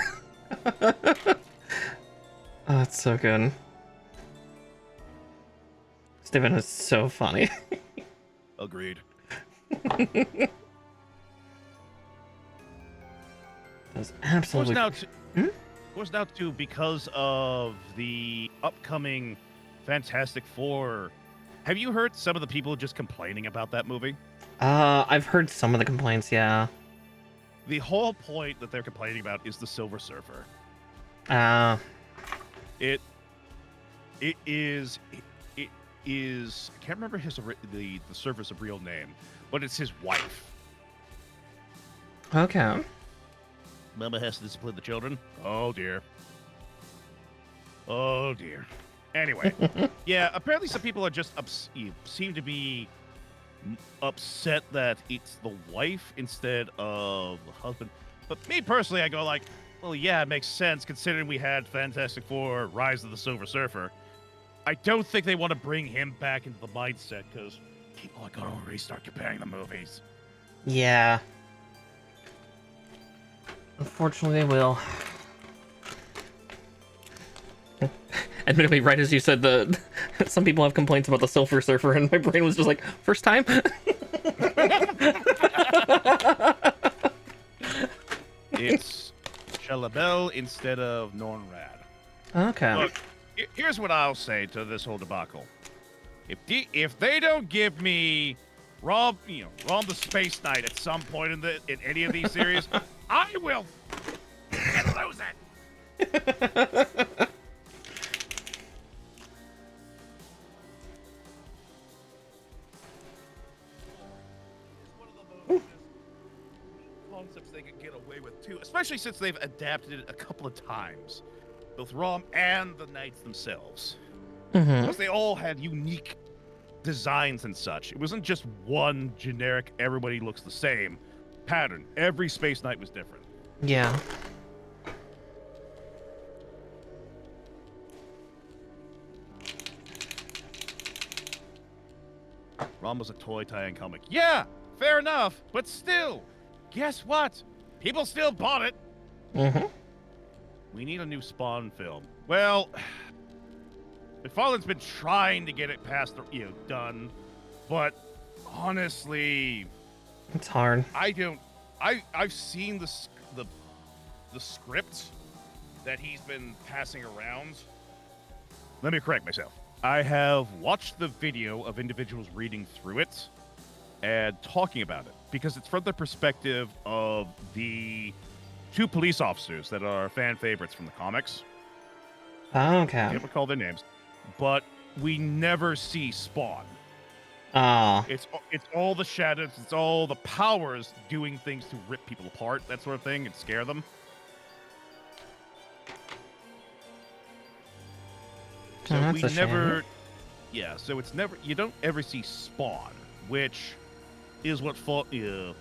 Oh, it's so good. Steven is so funny. Agreed. That's Of absolutely. course now too, because of the upcoming Fantastic Four. Have you heard some of the people just complaining about that movie? I've heard some of the complaints, yeah. The whole point that they're complaining about is the Silver Surfer. Uh, It is it is I can't remember the Surfer's real name, but it's his wife. okay. Mama has to discipline the children. Oh dear. Oh dear. Anyway, yeah. Apparently, some people are just seem to be upset that it's the wife instead of the husband. But me personally, I go like, well, yeah, it makes sense considering we had Fantastic Four: Rise of the Silver Surfer. I don't think they want to bring him back into the mindset because people are gonna restart comparing the movies. Yeah. Unfortunately, they will. Admittedly, right as you said, some people have complaints about the Silver Surfer, and my brain was just like, first time? It's Shalabel instead of Nornrad. Okay. Look, here's what I'll say to this whole debacle. If they don't give me Rob the Space Knight at some point in any of these series, I will lose it. Concepts they could get away with too, especially since they've adapted it a couple of times, both Rom and the Knights themselves. Because they all had unique designs and such. It wasn't just one generic, everybody looks the same pattern. Every Space Knight was different. Yeah. Rom was a toy tie-in comic. Yeah, fair enough, but still, guess what? People still bought it. We need a new Spawn film. Well, McFarlane's been trying to get it done, but honestly, It's hard. I've seen the script that he's been passing around. Let me correct myself. I have watched the video of individuals reading through it and talking about it because it's from the perspective of the two police officers that are fan favorites from the comics. I Okay. can't recall their names, but we never see Spawn. It's all the shadows, it's all the powers doing things to rip people apart, that sort of thing, and scare them. So that's we a shame. never, yeah. So it's never. You don't ever see Spawn, which is what is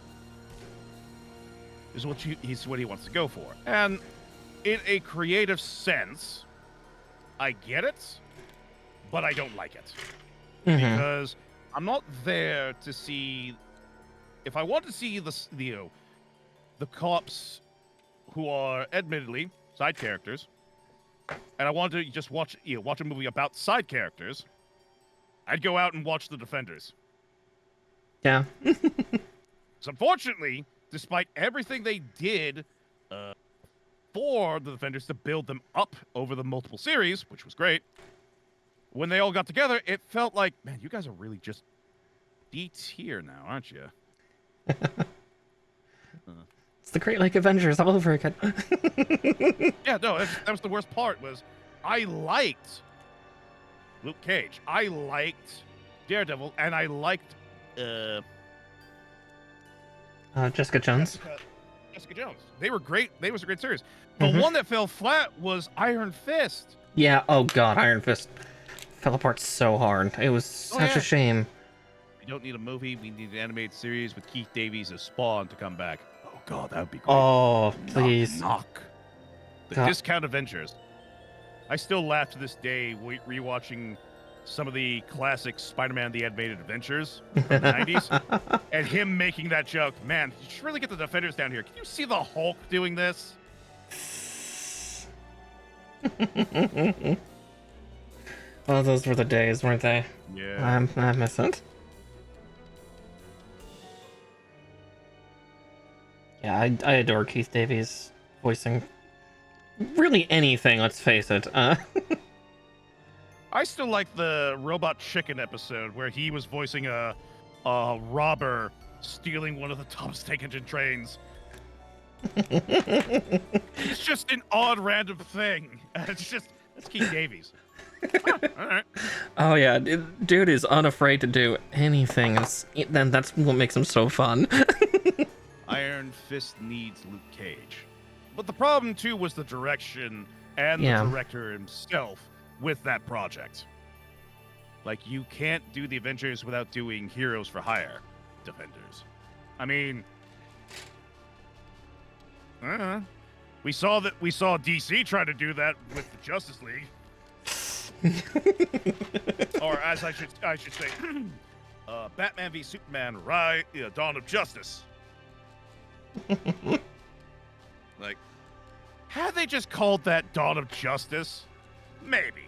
what he wants to go for. And in a creative sense, I get it, but I don't like it because I'm not there to see. If I want to see the cops who are admittedly side characters, and I want to just watch a movie about side characters, I'd go out and watch The Defenders. Yeah. So unfortunately, despite everything they did for The Defenders to build them up over the multiple series, which was great, when they all got together, it felt like, man, you guys are really just D tier now, aren't you? It's the Great Lake Avengers all over again. Yeah, no, that was the worst part. Was I liked Luke Cage, I liked Daredevil, and I liked Jessica Jones. Jessica Jones. They were great. They was a great series. The one that fell flat was Iron Fist. Yeah. Oh God, Iron Fist fell apart so hard. It was such a shame. We don't need a movie. We need an animated series with Keith Davies as Spawn to come back. Oh God, that would be great. Oh, please. Knock. The Discount Avengers. I still laugh to this day rewatching some of the classic Spider-Man The Animated Adventures from the 90s, and him making that joke. Man, you should really get the Defenders down here. Can you see the Hulk doing this? Oh, those were the days, weren't they? Yeah. I miss it. Yeah, I adore Keith Davies voicing really anything, let's face it. I still like the Robot Chicken episode where he was voicing a robber stealing one of the top steak engine trains. It's just an odd random thing. It's Keith Davies. Huh, all right. Oh yeah, dude is unafraid to do anything. Then that's what makes him so fun. Iron Fist needs Luke Cage. But the problem, too, was the direction and Yeah. the director himself with that project. Like, you can't do the Avengers without doing Heroes for Hire Defenders. I mean, we saw DC try to do that with the Justice League. Or as I should say, Batman v Superman: Dawn of Justice. Like, had they just called that Dawn of Justice? Maybe.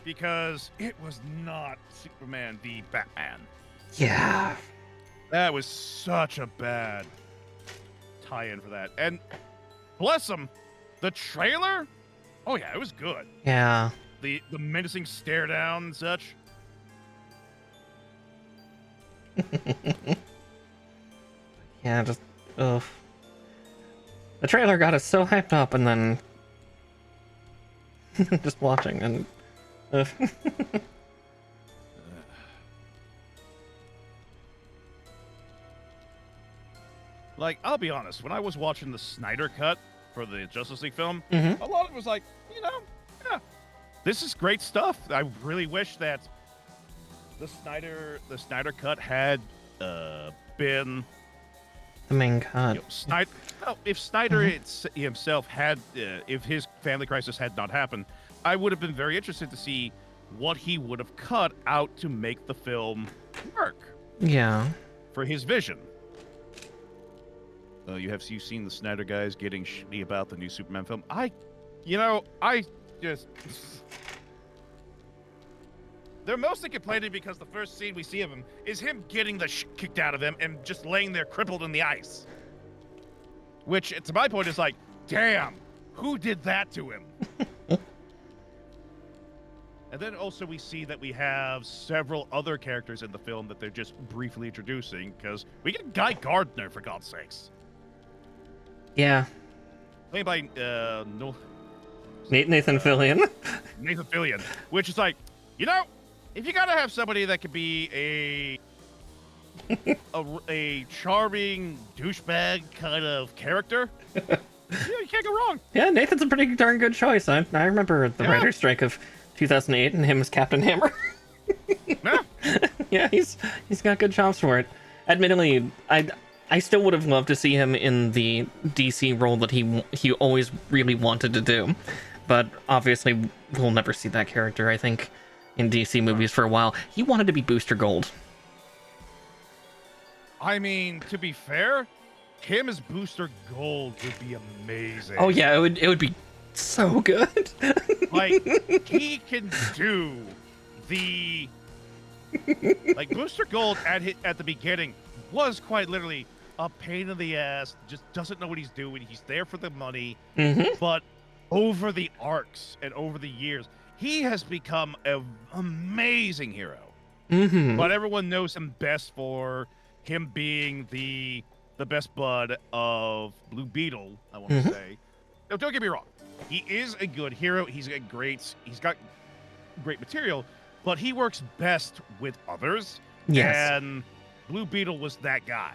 Because it was not Superman v Batman. Yeah. That was such a bad tie-in for that. And bless them, the trailer? Oh yeah, it was good. Yeah. The menacing stare down and such. Yeah, just ugh. The trailer got us so hyped up, and then just watching and ugh. Like, I'll be honest, when I was watching the Snyder cut for the Justice League film, Mhm. a lot of it was like, yeah, this is great stuff. I really wish that the Snyder cut had been The main cut. Snyder. No, if Snyder himself had, if his family crisis had not happened, I would have been very interested to see what he would have cut out to make the film work Yeah. for his vision. You've seen the Snyder guys getting shitty about the new Superman film. They're mostly complaining because the first scene we see of him is him getting the shit kicked out of him and just laying there crippled in the ice. Which, to my point, is like, damn, who did that to him? And then also we see that we have several other characters in the film that they're just briefly introducing, because we get Guy Gardner, for God's sakes. Yeah. Played by Nathan Fillion. Nathan Fillion, which is like, if you gotta have somebody that could be a charming douchebag kind of character, you can't go wrong. Yeah, Nathan's a pretty darn good choice. I remember the writer's strike of 2008 and him as Captain Hammer. Yeah. Yeah, he's got good chops for it. Admittedly, I still would have loved to see him in the DC role that he always really wanted to do, but obviously we'll never see that character, I think, in DC movies for a while. He wanted to be Booster Gold. I mean, to be fair, him as Booster Gold would be amazing. Oh yeah, it would be so good. Like, he can do the like Booster Gold at the beginning was quite literally a pain in the ass, just doesn't know what he's doing. He's there for the money, but over the arcs and over the years, he has become an amazing hero. But everyone knows him best for him being the best bud of Blue Beetle, I want to say. No, don't get me wrong. He is a good hero. He's got great material, but he works best with others. Yes. And Blue Beetle was that guy.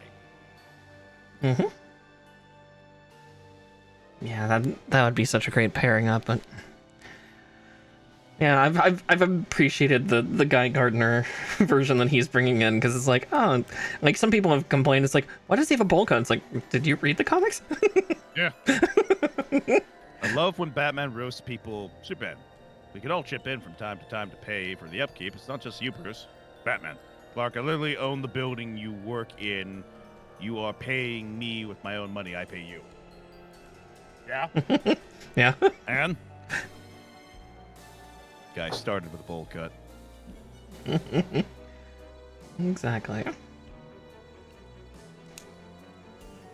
Yeah, that would be such a great pairing up, but yeah, I've appreciated the Guy Gardner version that he's bringing in, because it's like, oh, like some people have complained, it's like, why does he have a bowl cut? It's like, did you read the comics? Yeah. I love when Batman roasts people. Superman, we could all chip in from time to time to pay for the upkeep. It's not just you, Bruce. Batman, Clark, I literally own the building you work in. You are paying me with my own money. I pay you. Yeah? Yeah. And Guy started with a bowl cut. Exactly.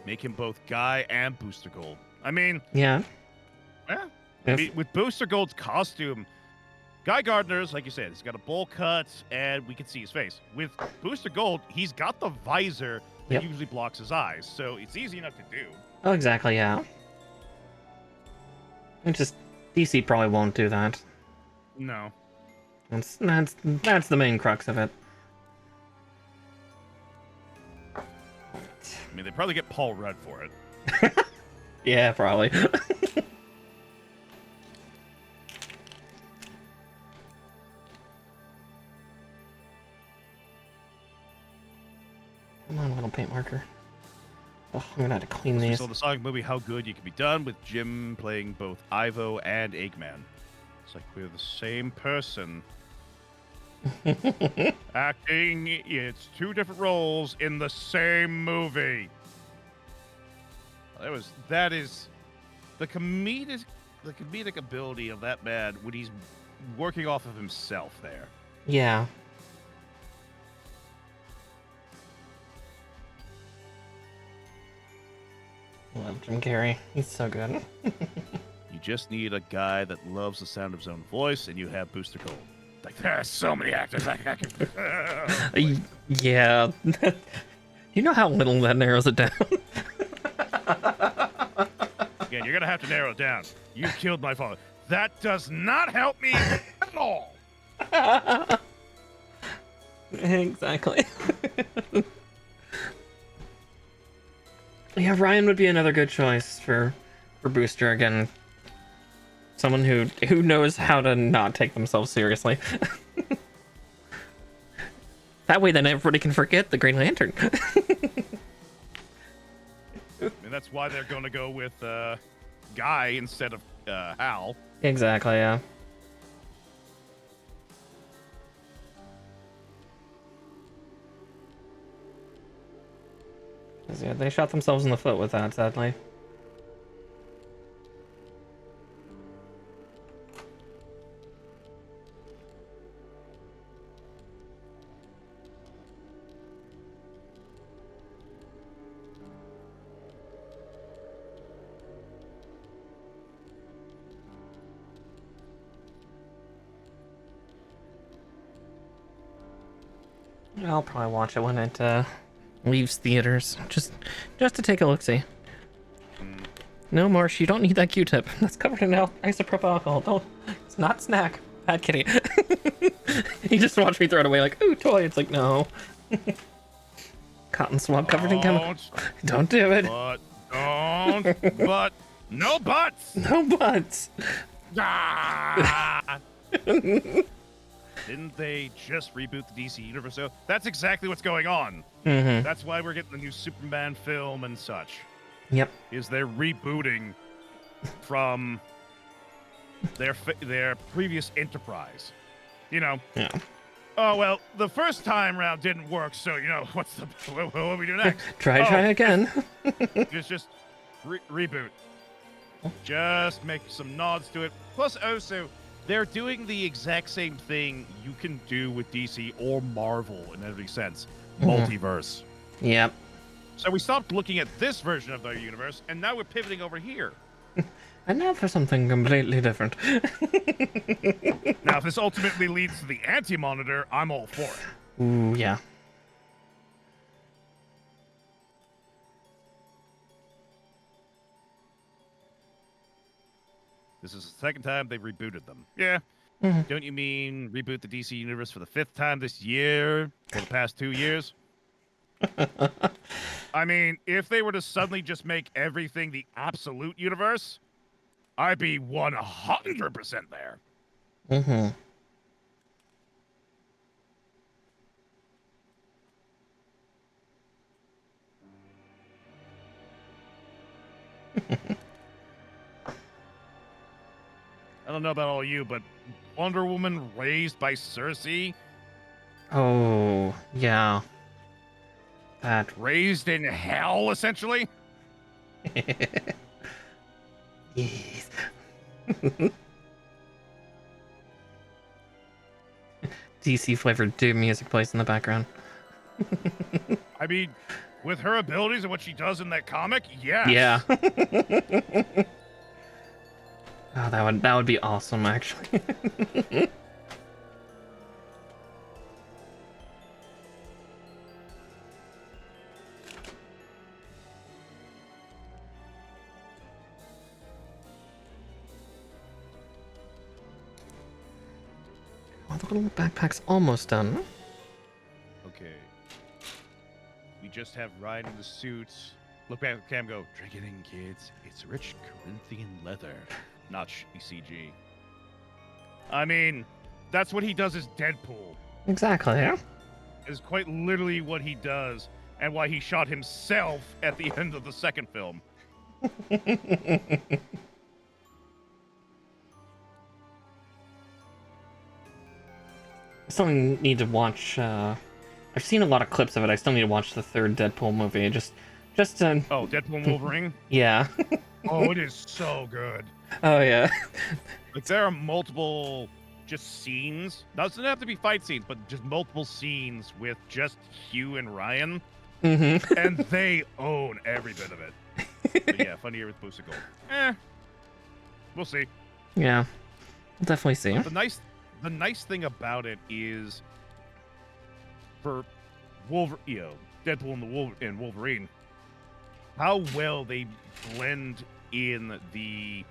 Make him both Guy and Booster Gold. I mean, Yeah. yeah. If- With Booster Gold's costume, Guy Gardner's, like you said, he's got a bowl cut, and we can see his face. With Booster Gold, he's got the visor that Yep. usually blocks his eyes, so it's easy enough to do. Oh, exactly, yeah. It just DC probably won't do that. No. That's the main crux of it. I mean, they probably get Paul Rudd for it. Yeah, probably. Come on, little paint marker. Oh, I'm gonna have to clean We these. saw the Sonic movie How Good You Can Be Done with Jim playing both Ivo and Eggman. It's like we're the same person. Acting, it's two different roles in the same movie. That is the comedic ability of that man when he's working off of himself there. Yeah. Love Jim Carrey. He's so good. You just need a guy that loves the sound of his own voice, and you have Booster Gold. Like, there are so many actors I can. Yeah. You know how little that narrows it down? Again, you're gonna have to narrow it down. You killed my father. That does not help me at all. Exactly. Yeah, Ryan would be another good choice for Booster again. Someone who knows how to not take themselves seriously. That way, then everybody can forget the Green Lantern. And that's why they're gonna go with Guy instead of Hal. Exactly. Yeah. Yeah, they shot themselves in the foot with that, sadly. I'll probably watch it when it leaves theaters, just to take a look-see. No, Marsh, you don't need that Q-tip. That's covered in isopropyl alcohol. Don't. It's not snack. Bad kitty. You just watch me throw it away like, ooh, toy. It's like, no. Cotton swab covered in chemicals. Don't do it. But don't. But no buts. No buts. Ah! Didn't they just reboot the DC universe? So that's exactly what's going on. Mm-hmm. That's why we're getting the new Superman film and such. Yep. Is they're rebooting from their previous enterprise. You know. Yeah. Oh well, the first time round didn't work, so you know what do we do next? Try again. It's just reboot. Just make some nods to it. Plus, also, they're doing the exact same thing you can do with DC or Marvel in every sense. Multiverse. Yep. So we stopped looking at this version of their universe, and now we're pivoting over here. And now for something completely different. Now, if this ultimately leads to the Anti-Monitor, I'm all for it. Ooh, yeah. This is the second time they've rebooted them. Yeah. Don't you mean reboot the DC universe for the 5th time this year? For the past 2 years? I mean, if they were to suddenly just make everything the absolute universe, I'd be 100% there. Mm-hmm. I don't know about all you, but Wonder Woman raised by Cersei, Oh, yeah. That. raised in hell, essentially. Yes. DC flavored Doom music plays in the background. I mean, with her abilities and what she does in that comic, yes. Yeah. Oh, that would be awesome, actually. Oh, the little backpack's almost done. Okay. We just have Ryan in the suit. Look back at the cam, go, drink it in, kids. It's rich Corinthian leather, not CG. I mean, that's what he does as Deadpool. Exactly, yeah. Is quite literally what he does, and why he shot himself at the end of the second film. I still need to watch. I've seen a lot of clips of it. I still need to watch the third Deadpool movie. Just to. Oh, Deadpool and Wolverine? Yeah. Oh, it is so good. Oh yeah. Like there are multiple just scenes. Doesn't have to be fight scenes, but just multiple scenes with just Hugh and Ryan, and they own every bit of it. But yeah, funny here with Booster Gold. We'll see. Yeah, we'll definitely see. The nice thing about it is for Deadpool and Wolverine, how well they blend in the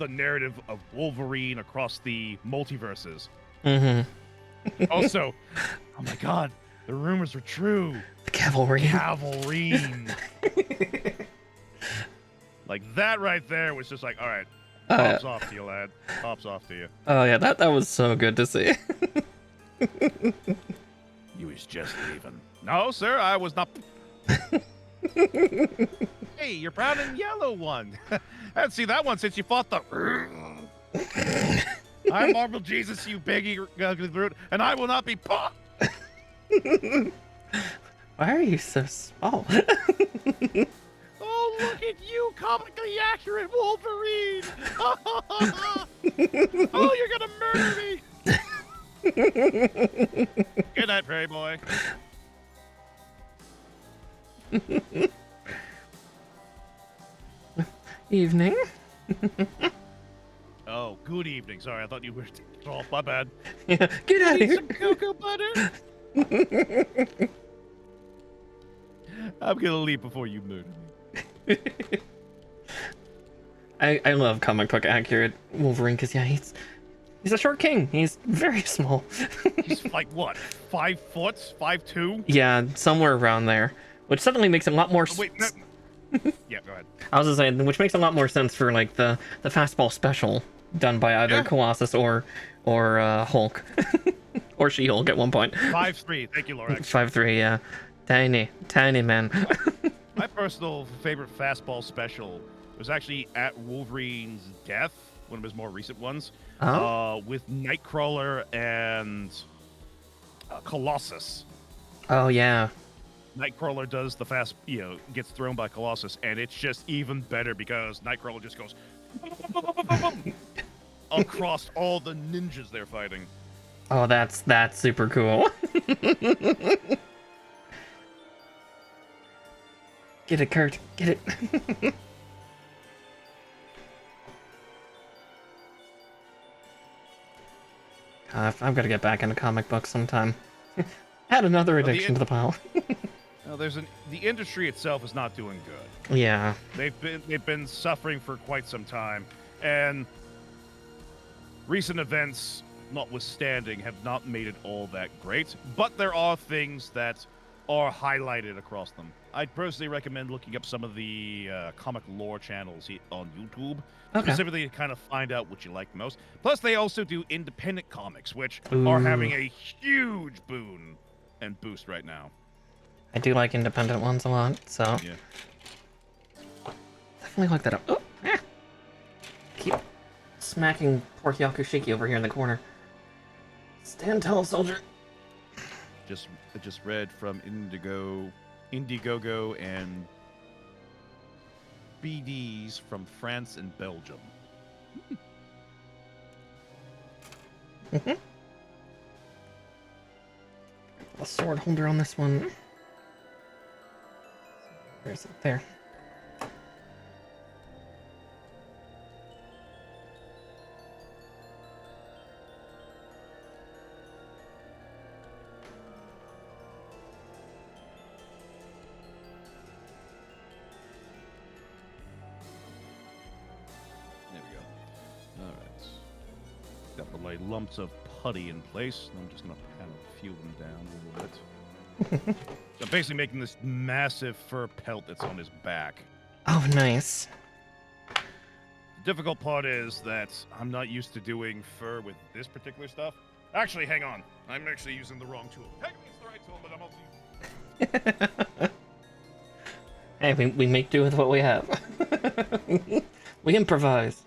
narrative of Wolverine across the multiverses. Also, oh my god, the rumors are true. The cavalry. Like that right there was just like, all right, pops off to you, lad. Pops off to you. Oh yeah, that was so good to see. You was just leaving. No, sir, I was not. Hey, you're brown and yellow one. I haven't seen that one since you fought the. I'm Marvel Jesus, you big ugly brute, and I will not be popped. Why are you so small? Oh, look at you, comically accurate Wolverine! Oh, you're gonna murder me! Good night, Prairie Boy. Evening. Oh, good evening. Sorry, I thought you were off. My bad. Yeah, get out of here. Some cocoa butter. I'm gonna leave before you murder me. I love comic book accurate Wolverine because yeah, he's a short king. He's very small. He's like what, 5 foot, 5'2"? Yeah, somewhere around there, which suddenly makes a lot more. Oh, wait, no. Yeah, go ahead. I was just saying, which makes a lot more sense for like the fastball special done by either Colossus or Hulk or She-Hulk at one point. 5'3". Thank you, Lorax. 5'3", yeah, tiny man. My personal favorite fastball special was actually at Wolverine's death, one of his more recent ones, with Nightcrawler and Colossus. Oh yeah. Nightcrawler does the gets thrown by Colossus, and it's just even better because Nightcrawler just goes across all the ninjas they're fighting. Oh, that's super cool. Get it, Kurt. Get it. I've got to get back into comic books sometime. Add another addiction to the pile. Well, the industry itself is not doing good. Yeah. They've been suffering for quite some time, and recent events notwithstanding have not made it all that great. But there are things that are highlighted across them. I'd personally recommend looking up some of the comic lore channels on YouTube, specifically to kind of find out what you like the most. Plus, they also do independent comics, which are having a huge boon and boost right now. I do like independent ones a lot, so yeah. Definitely look that up. Oh, keep smacking poor Hyaku Shiki over here in the corner. Stand tall, soldier. Just read from Indiegogo and BDs from France and Belgium. the sword holder on this one. Where is it? There. There we go. All right. Got my lumps of putty in place. I'm just gonna pat a few of them down a little bit. So I'm basically making this massive fur pelt that's on his back. Oh, nice. The difficult part is that I'm not used to doing fur with this particular stuff. Actually, hang on. I'm actually using the wrong tool. Technically, it's the right tool, but I'm also using Hey, we make do with what we have. We improvise.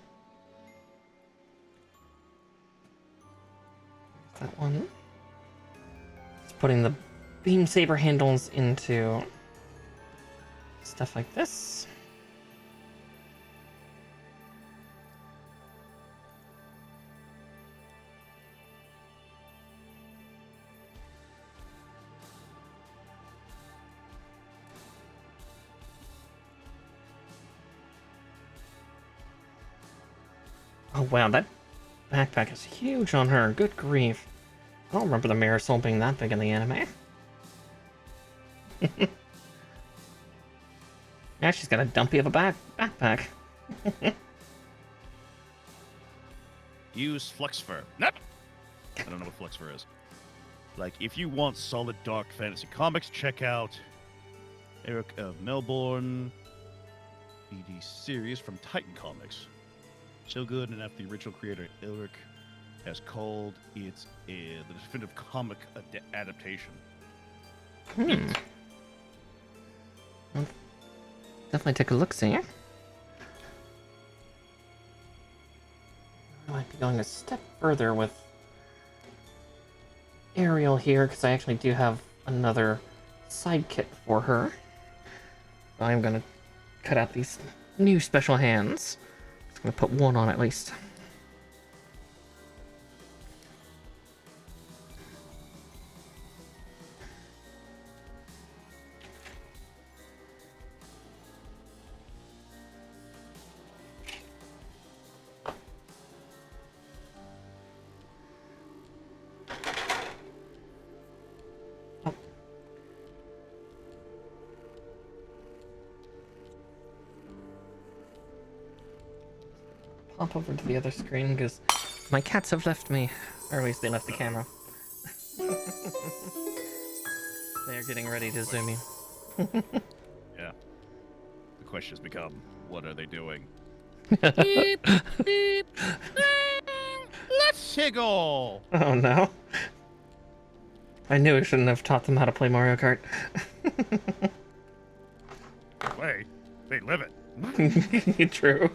That one. Just putting the beam saber handles into stuff like this. Oh wow, that backpack is huge on her. Good grief. I don't remember the Marisol being that big in the anime. Yeah, she's got a dumpy of a backpack. use flex fur. Nope. I don't know what flex fur is. Like, if you want solid dark fantasy comics, check out Eric of Melbourne BD series from Titan Comics. So good, and after the original creator Eric has called it the definitive comic adaptation. Well, definitely take a look, see. I might be going a step further with Ariel here, because I actually do have another side kit for her. So I'm gonna cut out these new special hands. Just gonna put one on at least. Pop over to the other screen because my cats have left me, or at least they left the camera. They're getting ready to zoom me. Yeah. The questions become, what are they doing? Beep, beep. Let's higgle. Oh no. I knew I shouldn't have taught them how to play Mario Kart. Wait, they live it. True.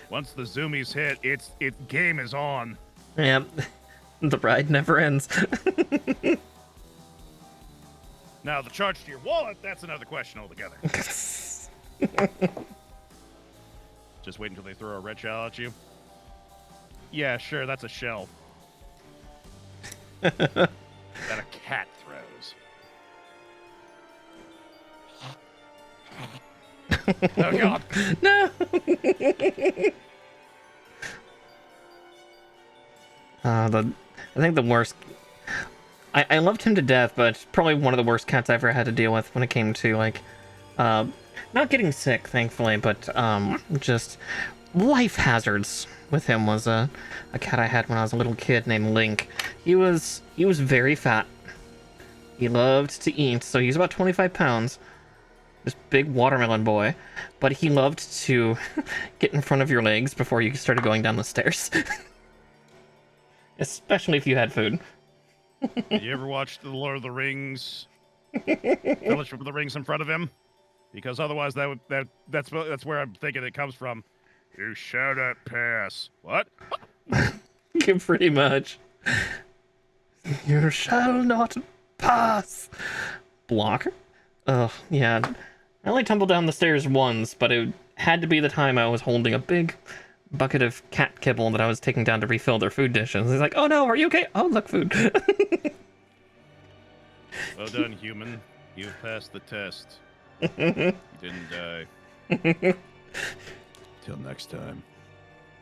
Once the zoomies hit, its game is on. Yep. The ride never ends. Now, the charge to your wallet, that's another question altogether. Just wait until they throw a red shell at you. Yeah, sure, that's a shell. That a cat throws. Oh, God. No! I think the worst... I loved him to death, but probably one of the worst cats I ever had to deal with when it came to, like, not getting sick, thankfully, but, just life hazards with him was a cat I had when I was a little kid named Link. He was very fat. He loved to eat, so he's about 25 pounds. This big watermelon boy, but he loved to get in front of your legs before you started going down the stairs. Especially if you had food. You ever watched The Lord of the Rings? Fellowship of the Rings in front of him? Because otherwise that's where I'm thinking it comes from. You shall not pass. What? Pretty much. You shall not pass. Block. Oh, yeah. I only tumbled down the stairs once, but it had to be the time I was holding a big bucket of cat kibble that I was taking down to refill their food dishes. He's like, "Oh no, are you okay? Oh, look, food." Well done, human. You've passed the test. You didn't die. Till next time.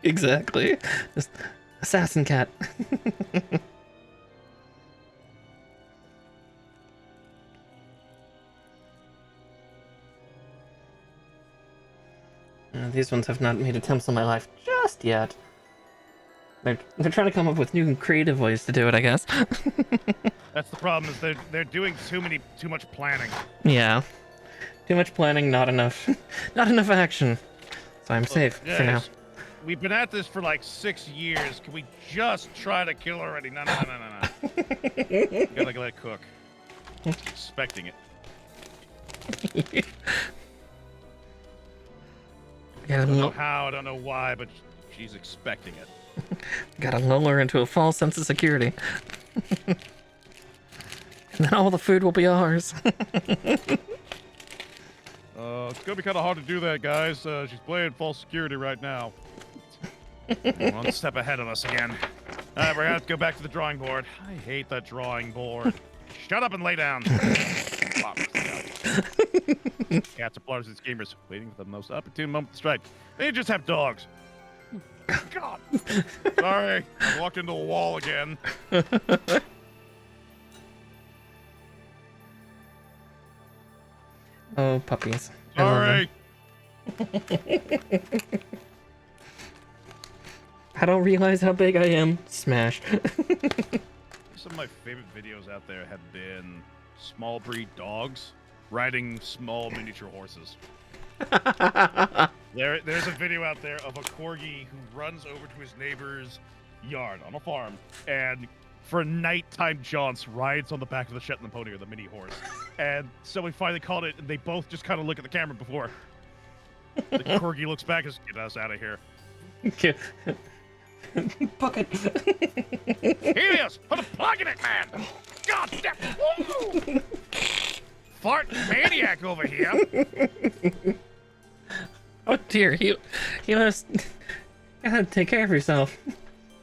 Exactly. Just assassin cat. These ones have not made attempts on my life just yet. They're trying to come up with new and creative ways to do it, I guess. That's the problem, is they're doing too much planning. Yeah. Too much planning, not enough not enough action. So I'm safe for now. We've been at this for like 6 years. Can we just try to kill her already? No. You gotta let it cook. Expecting it. I don't know how, I don't know why, but she's expecting it. Gotta lull her into a false sense of security. And then all the food will be ours. It's gonna be kind of hard to do that, guys. She's playing false security right now. One step ahead of us again. Alright, we're gonna have to go back to the drawing board. I hate that drawing board. Shut up and lay down. Cats are plotters and schemers, waiting for the most opportune moment to strike. They just have dogs. God. Sorry, I walked into a wall again. Oh, puppies. Sorry. I don't realize how big I am. Smash. Some of my favorite videos out there have been small breed dogs riding small miniature horses. There's a video out there of a corgi who runs over to his neighbor's yard on a farm and for nighttime jaunts rides on the back of the Shetland pony or the mini horse. And so we finally caught it and they both just kind of look at the camera before. The corgi looks back and says, "Get us out of here." Bucket. Helios, put a plug in it, man! God damn! Woo! Fart maniac over here. Oh dear, you must gotta take care of yourself.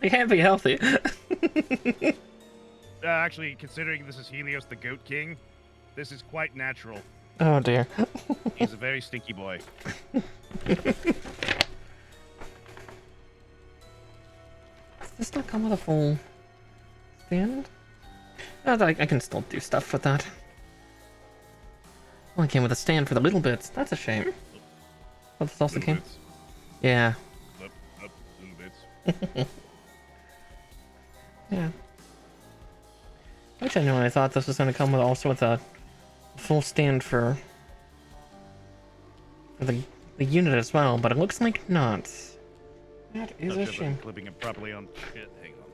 You can't be healthy. Actually, considering this is Helios the Goat King, this is quite natural. Oh dear. He's a very stinky boy. Does this not come with a full stand? Oh, I can still do stuff with that. Only came with a stand for the little bits. That's a shame. Oh, this also came? Bits. Yeah. Up, little bits. Yeah. I genuinely thought this was going to come with also with a full stand for the unit as well, but it looks like not. That is a shame. Clipping it properly on shit. Hang on.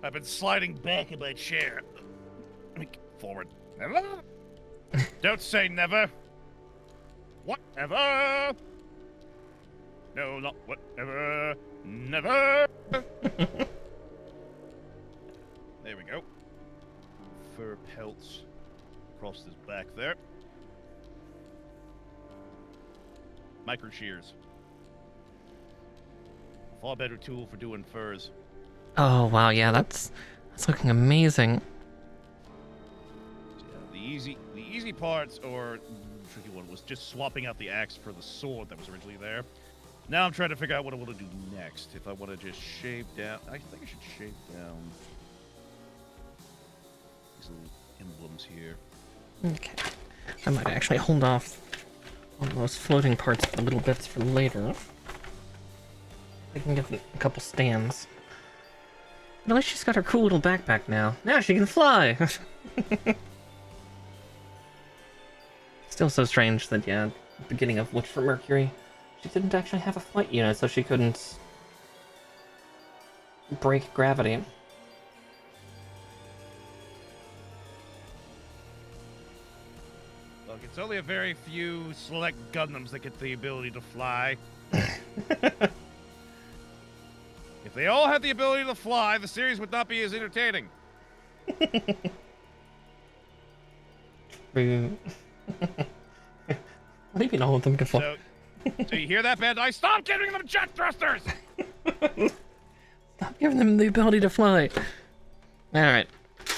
I've been sliding back in my chair. Let me get forward. Never. Don't say never. Whatever. No, not whatever. Never. There we go. Fur pelts across his back there. Micro shears. Far better tool for doing furs. Oh wow, yeah, that's looking amazing. Yeah, the easy parts, or the tricky one, was just swapping out the axe for the sword that was originally there. Now I'm trying to figure out what I want to do next. If I want to just shave down, I think I should shave down these little emblems here. Okay. I might actually hold off on those floating parts for little bits for later. I can give it a couple stands. But at least she's got her cool little backpack now. Now she can fly! Still so strange that, yeah, beginning of Witch for Mercury, she didn't actually have a flight unit, so she couldn't break gravity. Look, it's only a very few select Gundams that get the ability to fly. If they all had the ability to fly, the series would not be as entertaining. True. Maybe all of them can fly. So you hear that, Bandai? Stop giving them jet thrusters! Stop giving them the ability to fly. Alright.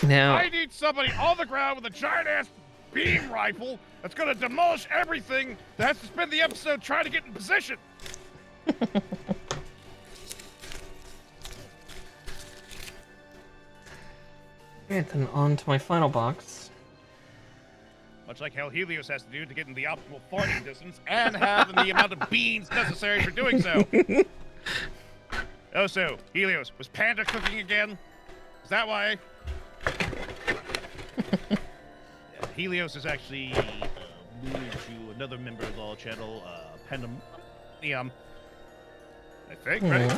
Now... I need somebody on the ground with a giant-ass beam rifle that's gonna demolish everything that has to spend the episode trying to get in position. Alright, then on to my final box. Much like how Helios has to do to get in the optimal farting distance and have the amount of beans necessary for doing so. Oh, so, Helios, was Panda cooking again? Is that why? Yeah, Helios is actually moved to another member of the channel, Pandemonium. I think, right?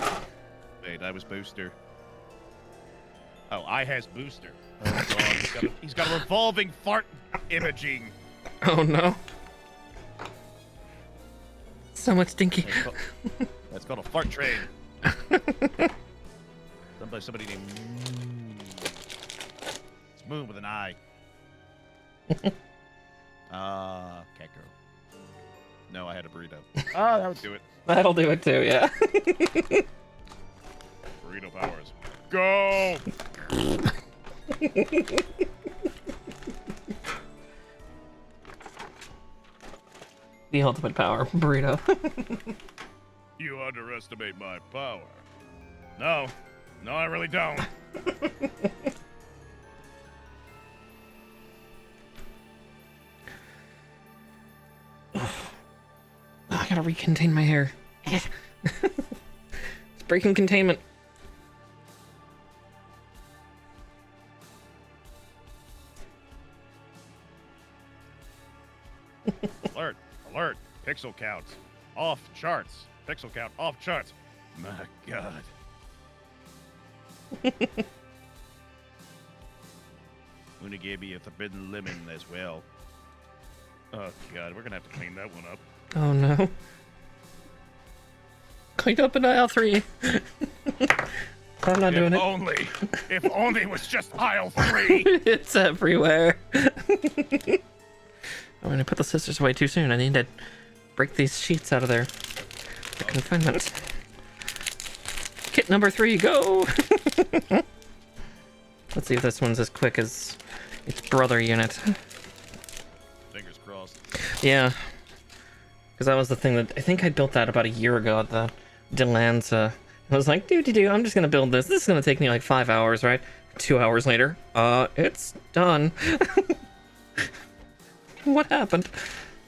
Wait, I was Booster. Oh, I has Booster. Oh, God, he's got a revolving fart imaging. Oh no. So much stinky. That's called a fart train. Done by somebody named Moon. It's Moon with an I. Cat girl. No, I had a burrito. That would do it. That'll do it too, yeah. Burrito powers. Go! The ultimate power, burrito. You underestimate my power. No. No, I really don't. I gotta recontain my hair. It's breaking containment. Alert. Alert. Pixel counts. Off charts. Pixel count off charts. My God. Luna gave me a forbidden lemon as well. Oh, God. We're going to have to clean that one up. Oh no. Cleaned up in aisle 3. I'm not doing it. If only it was just aisle 3. It's everywhere. I'm gonna put the scissors away too soon. I need to break these sheets out of there. The confinement. Kit number 3, go! Let's see if this one's as quick as its brother unit. Fingers crossed. Yeah. Because that was the thing that I think I built that about a year ago at the Delanza. I was like, doo-doo-doo, I'm just gonna build this. This is gonna take me like 5 hours, right? 2 hours later, it's done. What happened?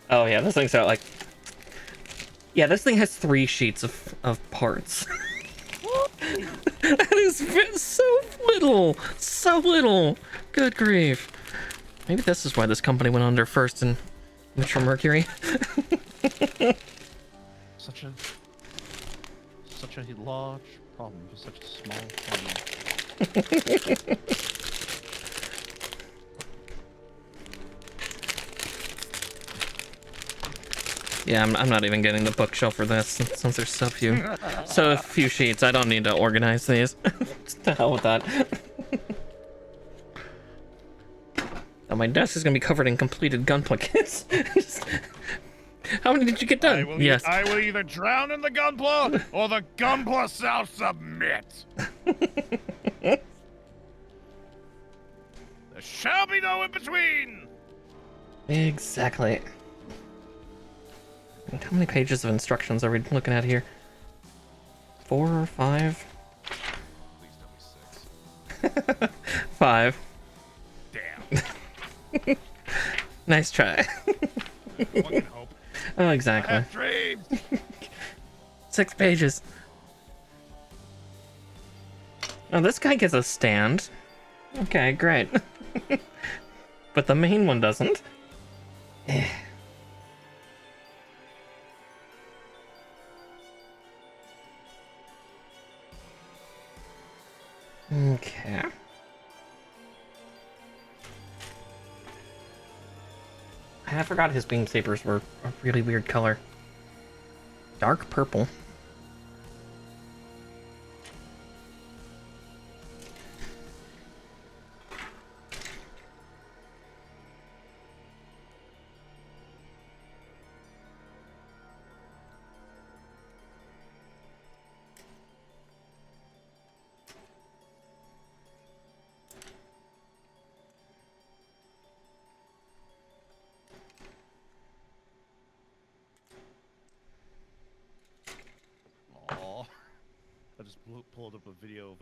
Oh yeah, this thing's got like... Yeah, this thing has 3 sheets of parts. That is so little! So little! Good grief. Maybe this is why this company went under first in Metro Mercury. Such a large problem for such a small problem. Yeah, I'm not even getting the bookshelf for this since there's so few sheets. I don't need to organize these. Just to hell with that. Now my desk is gonna be covered in completed gunpla kits. How many did you get done? Yes. I will either drown in the gunpla or the gunpla shall submit. There shall be no in between. Exactly. And how many pages of instructions are we looking at here? 4 or 5? Please tell me 6. 5. Damn. Nice try. One can hope. Oh, I exactly. have dreams. 6 pages. Oh, this guy gets a stand. Okay, great. But the main one doesn't. Eh. Okay. I forgot his beam sabers were a really weird color. Dark purple. pulled up a video of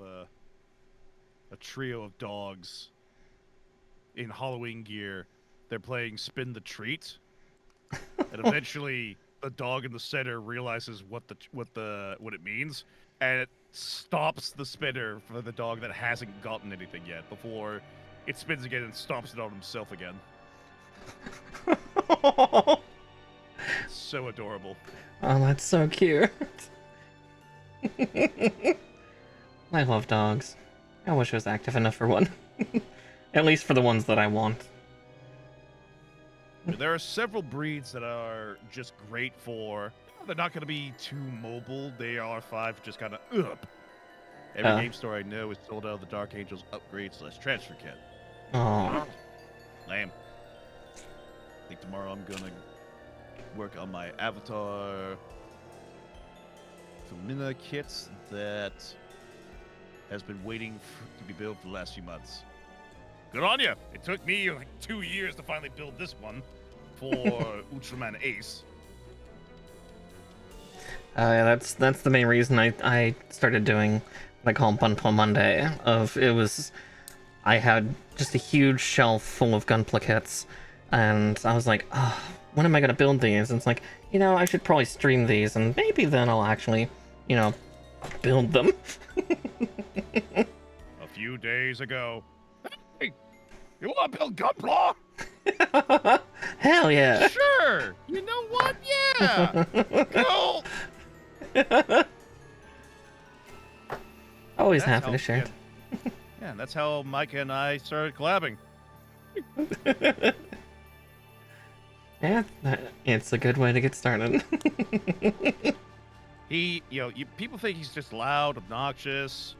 a trio of dogs in Halloween gear. They're playing Spin the Treat, and eventually the dog in the center realizes what it means, and it stops the spinner for the dog that hasn't gotten anything yet before it spins again and stomps it on himself again. Oh, It's so adorable. that's so cute. I love dogs. I wish I was active enough for one. At least for the ones that I want. There are several breeds that are just great for. They're not going to be too mobile. They are 5 just kind of up. Every game store I know is sold out of the Dark Angels upgrade/transfer kit. Oh, Lame. I think tomorrow I'm gonna work on my Avatar Femina kits that has been waiting to be built for the last few months. Good on you! It took me like 2 years to finally build this one for Ultraman Ace. yeah, that's the main reason I started doing what I call Gunpla Monday. I had just a huge shelf full of Gunpla kits, and I was like, oh, when am I gonna build these? And it's like, I should probably stream these, and maybe then I'll actually, build them. A few days ago. Hey, you want to build Gunpla? Hell yeah! Sure! You know what? Yeah! Cool! Always That's happy how- to share. Yeah, that's how Micah and I started collabing. Yeah, it's a good way to get started. People think he's just loud, obnoxious,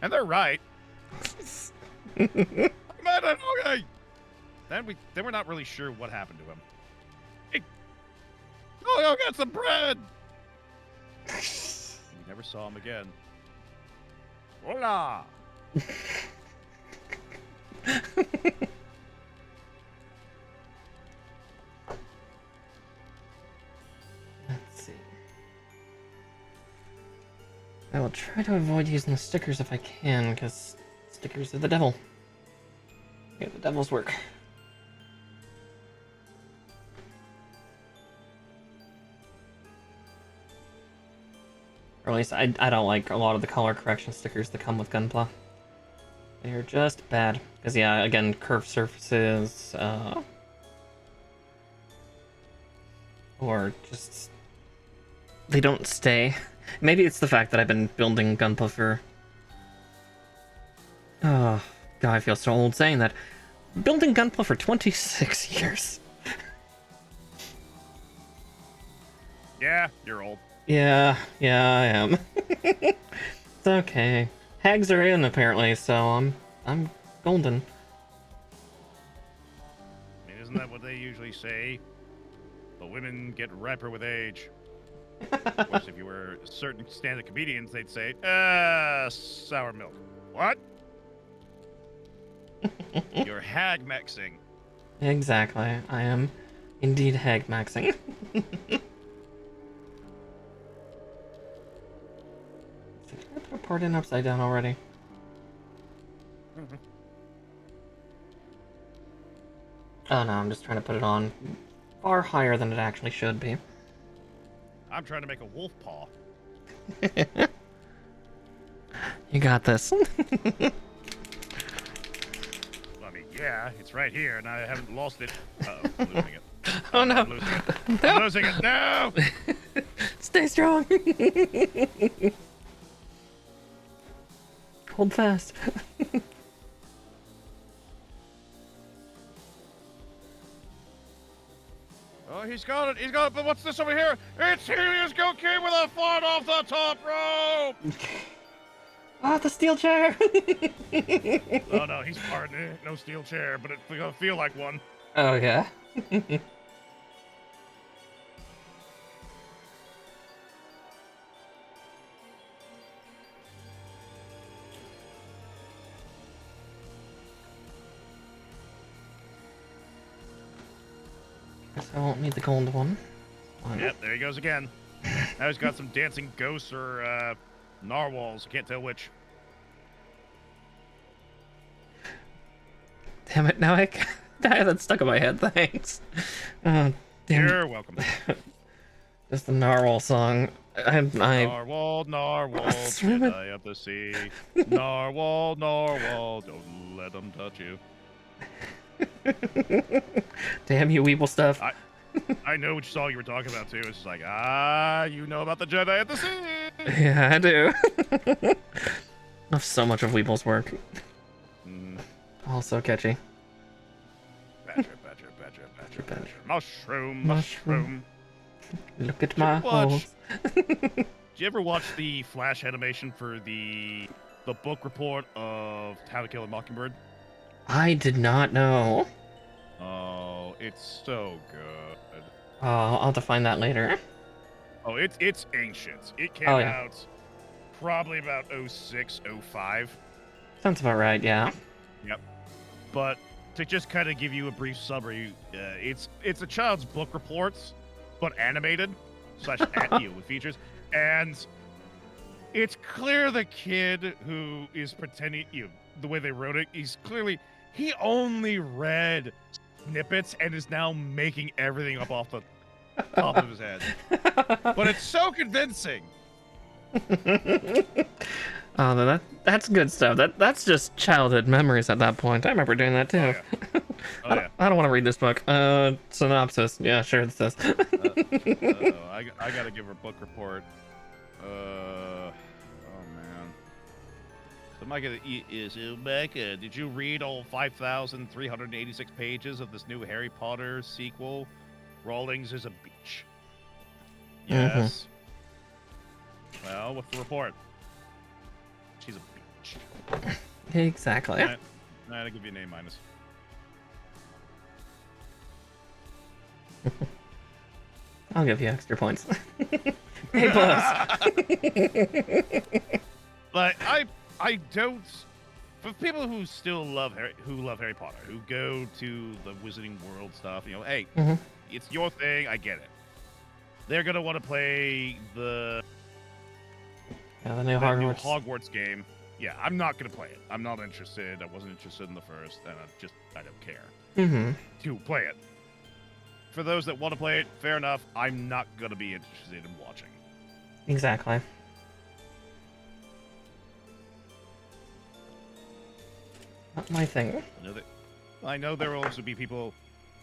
and they're right. Man, okay. Then we're not really sure what happened to him. Hey, go get some bread. We never saw him again. Hola. Let's see. I will try to avoid using the stickers if I can, because stickers are the devil. Yeah, the devil's work. Or at least I don't like a lot of the color correction stickers that come with Gunpla. They are just bad. Because, yeah, again, curved surfaces, or just... they don't stay. Maybe it's the fact that I've been building Gunpla for... oh, God, I feel so old saying that. Building Gunpla for 26 years. Yeah, you're old. Yeah, I am. It's okay. Hags are in apparently, so I'm golden. I mean, isn't that what they usually say? The women get riper with age. Of course, if you were certain stand-up comedians, they'd say, sour milk. What? You're hag maxing. Exactly. I am indeed hag maxing. Did I put a part in upside down already? Oh no, I'm just trying to put it on far higher than it actually should be. I'm trying to make a wolf paw. You got this. I mean, yeah, it's right here, and I haven't lost it. Uh-oh, I'm losing it. Oh no. I'm losing it. I'm losing it. No! Stay strong. Hold fast. Oh, he's got it. He's got it. But what's this over here? It's Helios Go King with a fart off the top rope. Ah, the steel chair. Oh no, he's farting. No steel chair, but it's gonna feel like one. Oh yeah. Guess I won't need the gold one. Yep, there he goes again. Now he's got some dancing ghosts or narwhals. Can't tell which. Damn it! Now I have that stuck in my head. Thanks. Damn. You're welcome. Just the narwhal song. I Narwhal, narwhal, Swimming. Jedi of the sea. Narwhal, narwhal, don't let them touch you. Damn you, Weeble stuff. I know which song you were talking about too. It's just like, you know about the Jedi of the sea. Yeah, I do. I have so much of Weeble's work. Also catchy. Badger, badger, badger, badger, badger. Mushroom, Mushroom. mushroom. Look at my holes. Did you ever watch the Flash animation for the book report of How to Kill a Mockingbird? I did not know. Oh, it's so good. Oh, I'll have to find that later. Oh, it's ancient. It came out probably about 06, 05. Sounds about right, yeah. Yep. But to just kind of give you a brief summary, it's a child's book reports, but animated / with features, and it's clear the kid who is pretending, the way they wrote it, he only read snippets and is now making everything up off the top of his head. But it's so convincing. Oh, no, that's good stuff. That's just childhood memories at that point. I remember doing that too. Oh, yeah. I don't want to read this book. Synopsis. Yeah, sure, it says. I gotta give her book report. Oh man. So Micah Micah, did you read all 5,386 pages of this new Harry Potter sequel? Rawlings is a beach. Yes. Well, what's the report? She's a beach. Exactly. I'll give you an A-. I'll give you extra points. A plus. But I don't. For people who still love Harry Potter, who go to the Wizarding World stuff, hey, it's your thing. I get it. They're gonna want to play the The new Hogwarts game. Yeah, I'm not gonna play it. I'm not interested. I wasn't interested in the first, and I don't care to play it. For those that want to play it, fair enough. I'm not gonna be interested in watching. Exactly. Not my thing. I know there will also be people.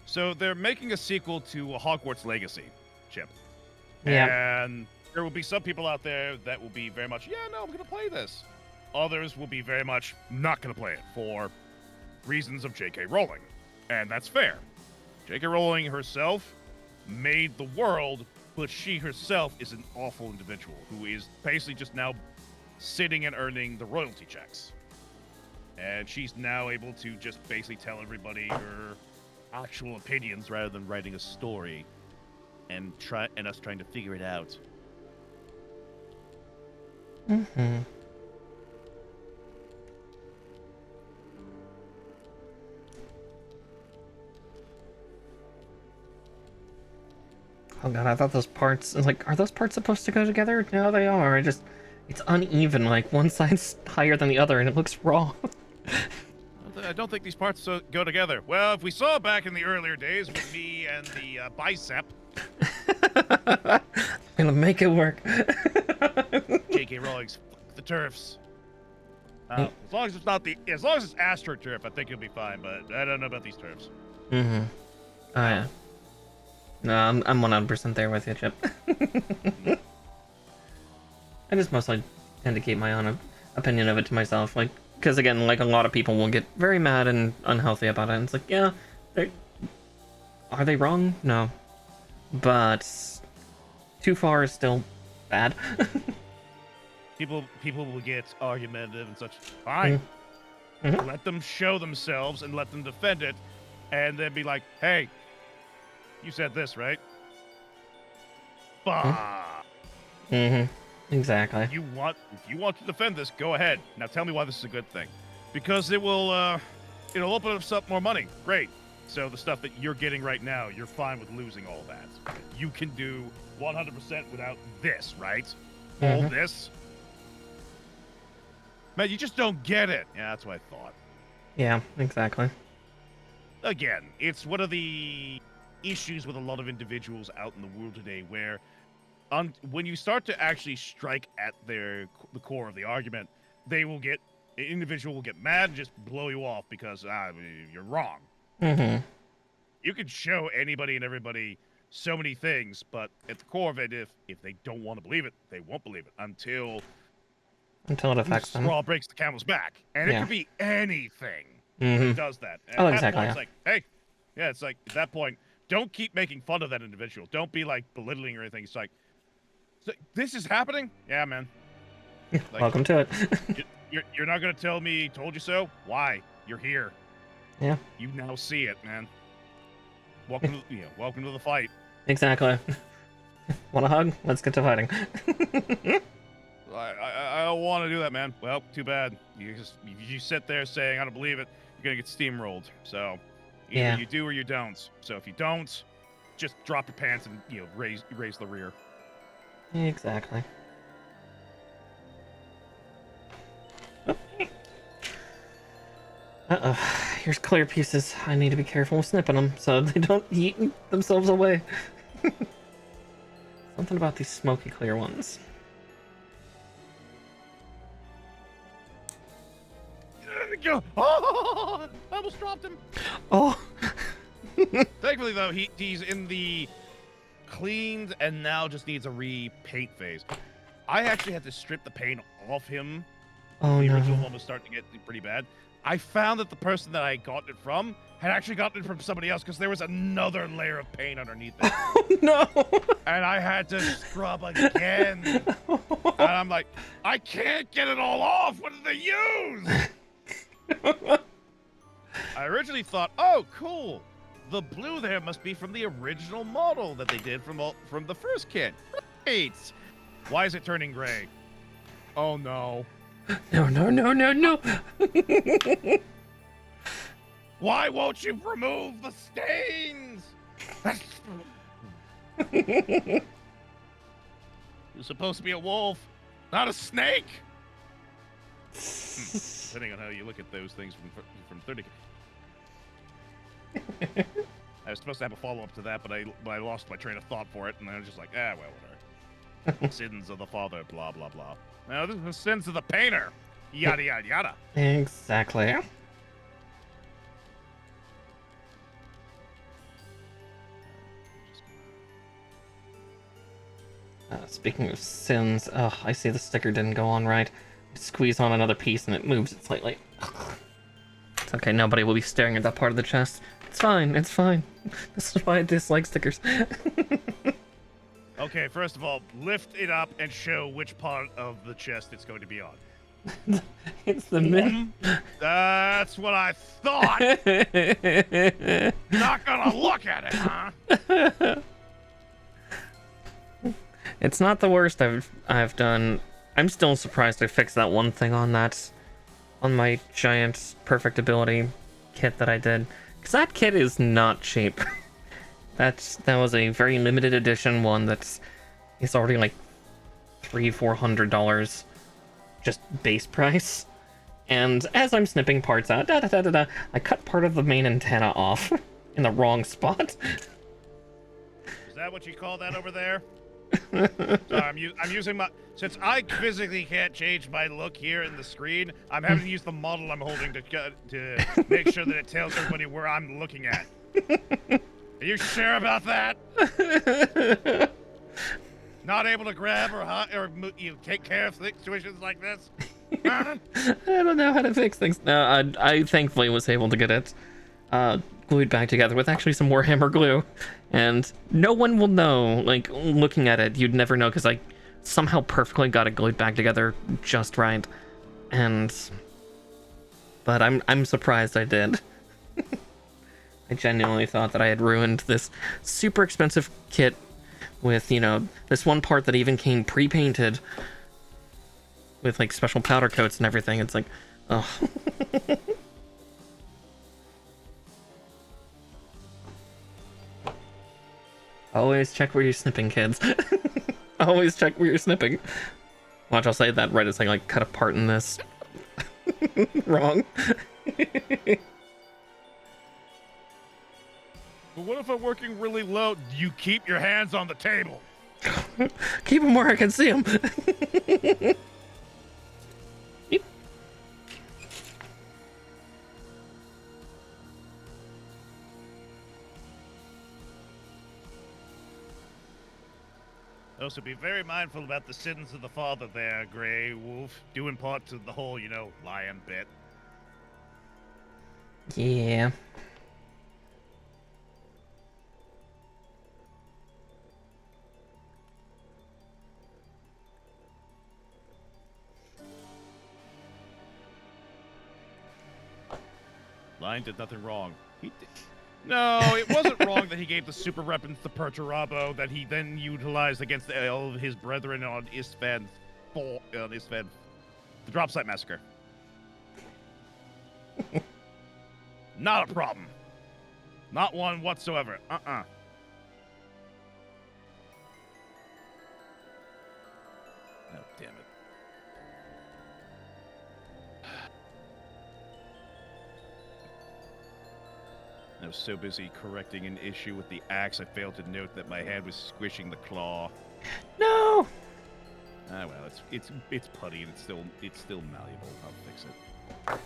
So they're making a sequel to a Hogwarts Legacy, Chip. Yeah. And there will be some people out there that will be very much, I'm going to play this. Others will be very much not going to play it for reasons of J.K. Rowling. And that's fair. J.K. Rowling herself made the world, but she herself is an awful individual who is basically just now sitting and earning the royalty checks. And she's now able to just basically tell everybody her actual opinions rather than writing a story and us trying to figure it out. Oh god, I thought those parts, are those parts supposed to go together? No, they are. It's uneven, like one side's higher than the other and it looks wrong. I don't think these parts go together. Well, if we saw back in the earlier days with me and the bicep. Gonna make it work. J.K. Rowling's the turfs. As long as it's AstroTurf, I think you'll be fine. But I don't know about these turfs. Oh yeah. No, I'm 100% there with you, Chip. I just mostly tend to keep my own opinion of it to myself, because again, a lot of people will get very mad and unhealthy about it. And it's are they wrong? No, but too far is still bad. People will get argumentative and such. Fine, let them show themselves and let them defend it, and then be like, "Hey, you said this, right?" Bah. Exactly. If you want to defend this, go ahead. Now tell me why this is a good thing. Because it'll open us up more money. Great. So the stuff that you're getting right now, you're fine with losing all that. You can do 100% without this, right? All this. Man, you just don't get it. Yeah, that's what I thought. Yeah, exactly. Again, it's one of the issues with a lot of individuals out in the world today where when you start to actually strike at the core of the argument, an individual will get mad and just blow you off because you're wrong. Mm-hmm. You can show anybody and everybody so many things, but at the core of it, if they don't want to believe it, they won't believe it until It affects the them. straw breaks the camel's back. And it Yeah. could be anything Mm-hmm. that does that. And Oh, at that exactly, point, yeah. it's like, hey, yeah, it's like, at that point, don't keep making fun of that individual. Don't be, like, belittling or anything. It's like, this is happening? Yeah, man. Like, Welcome to it. you're not going to tell me told you so? Why? You're here. Yeah. You now see it, man. Welcome to the fight. Exactly. Want a hug? Let's get to fighting. I don't want to do that, man. Well, too bad. You sit there saying I don't believe it, you're gonna get steamrolled. So either you do or you don't. So if you don't, just drop your pants and raise the rear. Exactly. Uh-oh. Here's clear pieces. I need to be careful with snipping them so they don't eat themselves away. Something about these smoky clear ones. Oh, I almost dropped him. Oh. Thankfully, though, he's in the cleaned and now just needs a repaint phase. I actually had to strip the paint off him. Oh, the no. original one was starting to get pretty bad. I found that the person that I got it from had actually gotten it from somebody else because there was another layer of paint underneath it. Oh, no. And I had to scrub again. And I'm like, I can't get it all off. What did they use? I originally thought, oh, cool. The blue there must be from the original model that they did from the first kit. Great. Why is it turning gray? Oh, no. No, no, no, no, no. Why won't you remove the stains? You're supposed to be a wolf, not a snake. Depending on how you look at those things from 30. I was supposed to have a follow-up to that, but I lost my train of thought for it, and I was just like, well, whatever. Sins of the father, blah, blah, blah. Now, this is the sins of the painter. Yada, yada, yada. Exactly. Speaking of sins, I see the sticker didn't go on right. Squeeze on another piece and it moves it slightly. It's okay, nobody will be staring at that part of the chest. It's fine, it's fine. This is why I dislike stickers. Okay, first of all, lift it up and show which part of the chest it's going to be on. It's the mid. That's what I thought. Not gonna look at it, huh? It's not the worst I've done. I'm still surprised I fixed that one thing on my giant perfect ability kit that I did. Because that kit is not cheap. That was a very limited edition one that's already like $300-400 just base price. And as I'm snipping parts out, I cut part of the main antenna off in the wrong spot. Is that what you call that over there? Sorry, I'm using my... Since I physically can't change my look here in the screen, I'm having to use the model I'm holding to make sure that it tells everybody where I'm looking at. Are you sure about that? Not able to grab or take care of situations like this? I don't know how to fix things. No, I thankfully was able to get it glued back together with actually some Warhammer glue. And no one will know, like, looking at it, you'd never know because I somehow perfectly got it glued back together just right. But I'm surprised I did. I genuinely thought that I had ruined this super expensive kit with, this one part that even came pre-painted with, like, special powder coats and everything. It's like, oh. Always check where you're snipping, kids. Always check where you're snipping. Watch, I'll say that right as I, like, cut a part in this. Wrong. But what if I'm working really low? You keep your hands on the table. Keep them where I can see them. Also, be very mindful about the sins of the father there, Grey Wolf. Due in part to the whole, lion bit. Yeah. Lion did nothing wrong. He did. No, it wasn't wrong that he gave the super weapons to Perturabo that he then utilized against all of his brethren on Istvan, the Drop Site Massacre. Not a problem. Not one whatsoever. Oh, damn it. I was so busy correcting an issue with the axe, I failed to note that my hand was squishing the claw. No. Ah, well, it's putty and it's still malleable. I'll fix it.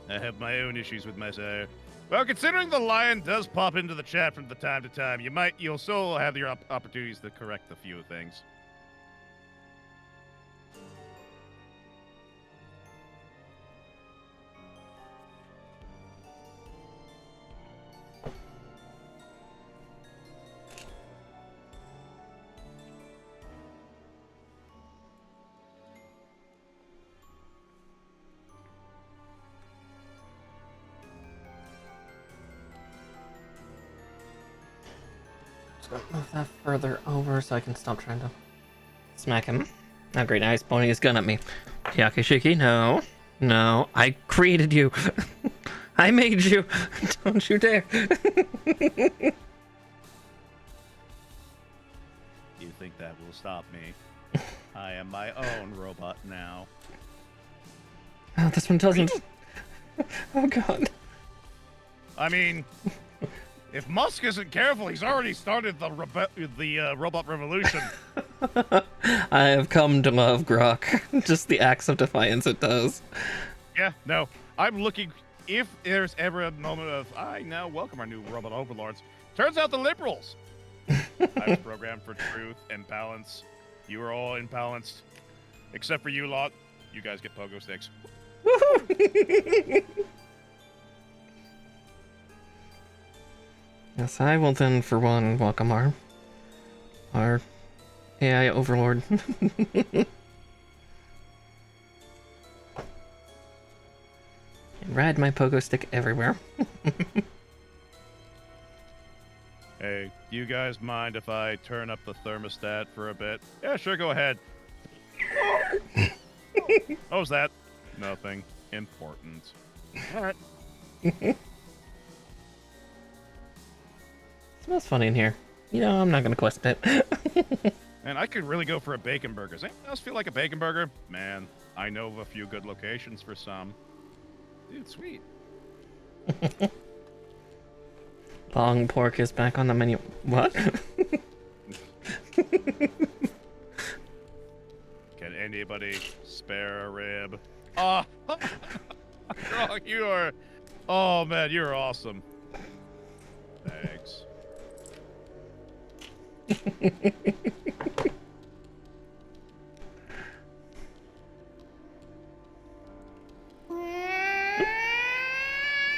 I have my own issues with my sire. Well, considering the lion does pop into the chat from time to time, you'll still have your opportunities to correct a few things. Move that further over so I can stop trying to smack him. Oh great, now he's pointing his gun at me. Hyaku Shiki, no. No, I created you. I made you. Don't you dare. You think that will stop me? I am my own robot now. Oh, this one doesn't. Oh god. I mean, if Musk isn't careful, he's already started the robot revolution. I have come to love Grok. Just the acts of defiance it does. Yeah, no. I'm looking. If there's ever a moment of, I now welcome our new robot overlords. Turns out the liberals. I was programmed for truth and balance. You are all imbalanced. Except for you lot. You guys get pogo sticks. Yes, I will then, for one, welcome our AI overlord. And ride my pogo stick everywhere. Hey, do you guys mind if I turn up the thermostat for a bit? Yeah, sure, go ahead. What was that? Nothing important. All right. Smells funny in here. You know, I'm not gonna question it. Man, I could really go for a bacon burger. Does anyone else feel like a bacon burger? Man, I know of a few good locations for some. Dude, sweet. Long pork is back on the menu. What? Can anybody spare a rib? Oh, Grog, you are. Oh man, you're awesome. Thanks.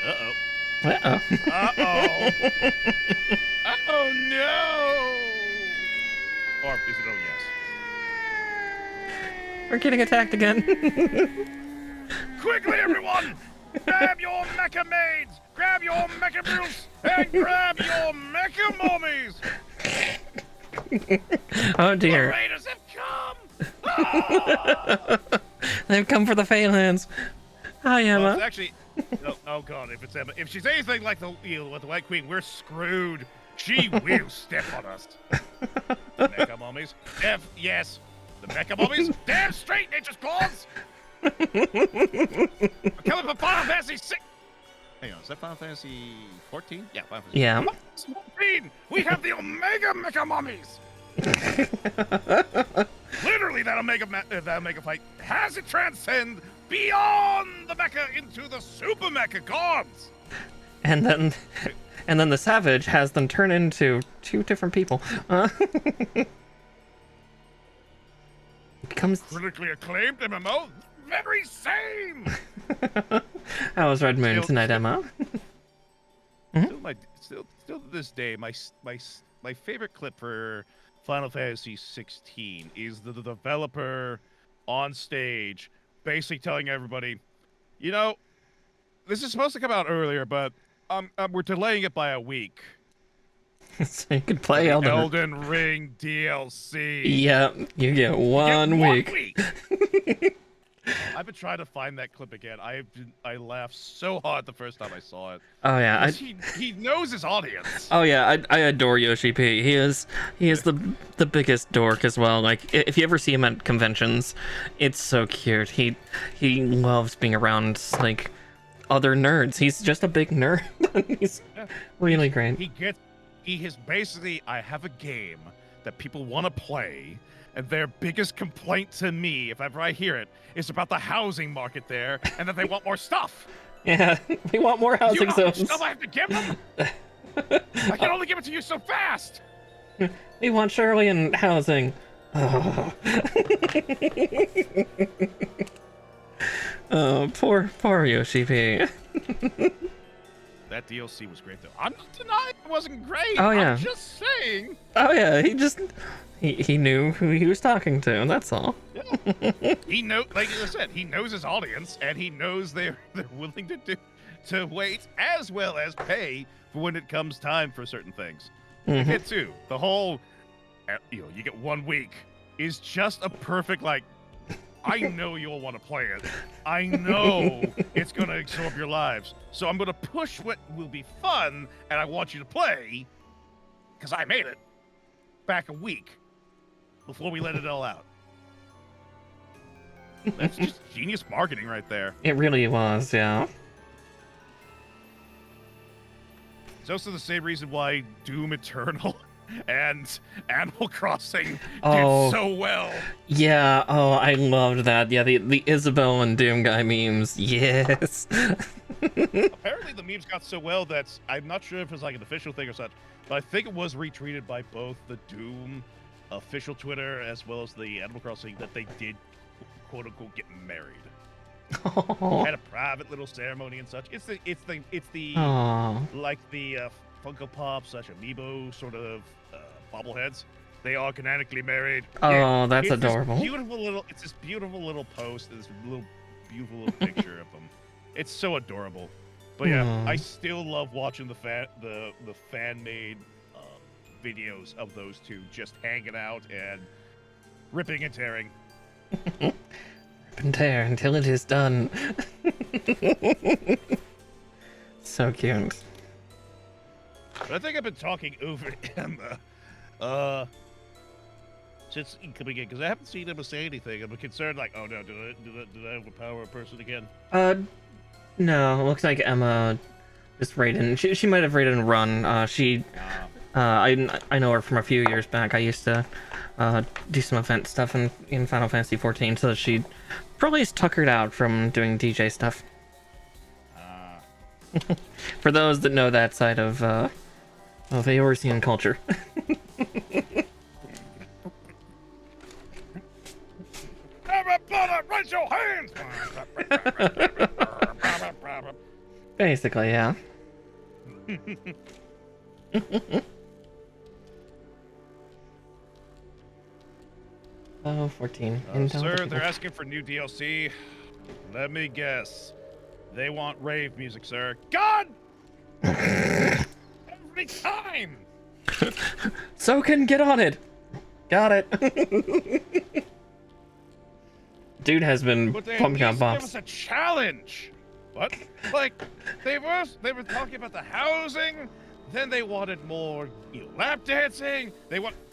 Uh-oh. Uh-oh. Uh-oh. Oh no! Or is it oh yes? We're getting attacked again. Quickly, everyone! Grab your mecha maids! Grab your mecha brutes! And grab your mecha mummies! Oh The dear. raiders have come! Ah! They've come for the Phalanx. Hi, Well, Emma. it's actually, oh god, if it's Emma, if she's anything like the with the White Queen, we're screwed. She will step on us. Mecha mummies. Yes. The mecha mummies? Damn straight, Nature's Claws! We're coming for Final Fantasy 6. Hang on, is that Final Fantasy 14? Yeah, Final Fantasy Yeah. 14. We have the Omega Mecha Mummies. Literally, that Omega fight has it transcend beyond the mecha into the super mecha gods. And then the Savage has them turn into two different people. It becomes. Critically acclaimed MMO, very same. How was Red Moon tonight, Emma? Still to this day, my favorite clip for Final Fantasy 16 is the developer on stage basically telling everybody, you know, this is supposed to come out earlier, but we're delaying it by a week. So you could play Elden Ring DLC. Yeah, you get one week. I've been trying to find that clip again. I laughed so hard the first time I saw it. Oh yeah, he knows his audience. Oh yeah, I adore Yoshi P. He is the biggest dork as well. Like if you ever see him at conventions, it's so cute. He loves being around like other nerds. He's just a big nerd. He's really great. He is basically, I have a game that people want to play, and their biggest complaint to me, if ever I hear it, is about the housing market there, and that they want more stuff. Yeah, we want more housing zones. You know how much stuff I have to give them? I can only give it to you so fast. We want Shirley and housing. Oh, poor Yoshi P. That DLC was great, though. I'm not denying it wasn't great. Oh, yeah. I'm just saying. Oh, yeah, he knew who he was talking to, that's all. Yeah. Like I said, he knows his audience, and he knows they're willing to wait as well as pay for when it comes time for certain things. Mm-hmm. It too. The whole, you get 1 week is just a perfect, like, I know you'll want to play it. I know it's going to absorb your lives. So I'm going to push what will be fun, and I want you to play, because I made it, back a week before we let it all out. That's just genius marketing right there. It really was, yeah. It's also the same reason why Doom Eternal and Animal Crossing Oh. did so well. Yeah, oh, I loved that. Yeah, the Isabel and Doom guy memes. Yes. Apparently the memes got so well that I'm not sure if it's like an official thing or such, but I think it was retweeted by both the Doom official Twitter as well as the Animal Crossing that they did quote unquote get married. Had a private little ceremony and such. It's the Aw. like the Funko Pop / Amiibo sort of bobbleheads. They are canonically married. Oh, that's It's adorable. It's this beautiful little post, this beautiful little picture of them. It's so adorable. But yeah, Aw. I still love watching the fan made videos of those two just hanging out and ripping and tearing. Rip and tear until it is done. So cute. But I think I've been talking over Emma since coming in because I haven't seen Emma say anything. I'm concerned, like, oh no, did I overpower a person again? No, it looks like Emma just raided. She might have raided and run. I know her from a few years back. I used to do some event stuff in Final Fantasy 14, so she probably is tuckered out from doing DJ stuff. For those that know that side of Eorzean culture. Everybody, raise your hands! Basically, yeah. Oh, 14. Sir, they're asking for new DLC. Let me guess. They want rave music, sir. God! Every time! So can get on it. Got it. Dude has been pumping out bombs. Give us a challenge. What? Like they were talking about the housing. Then they wanted more lap dancing.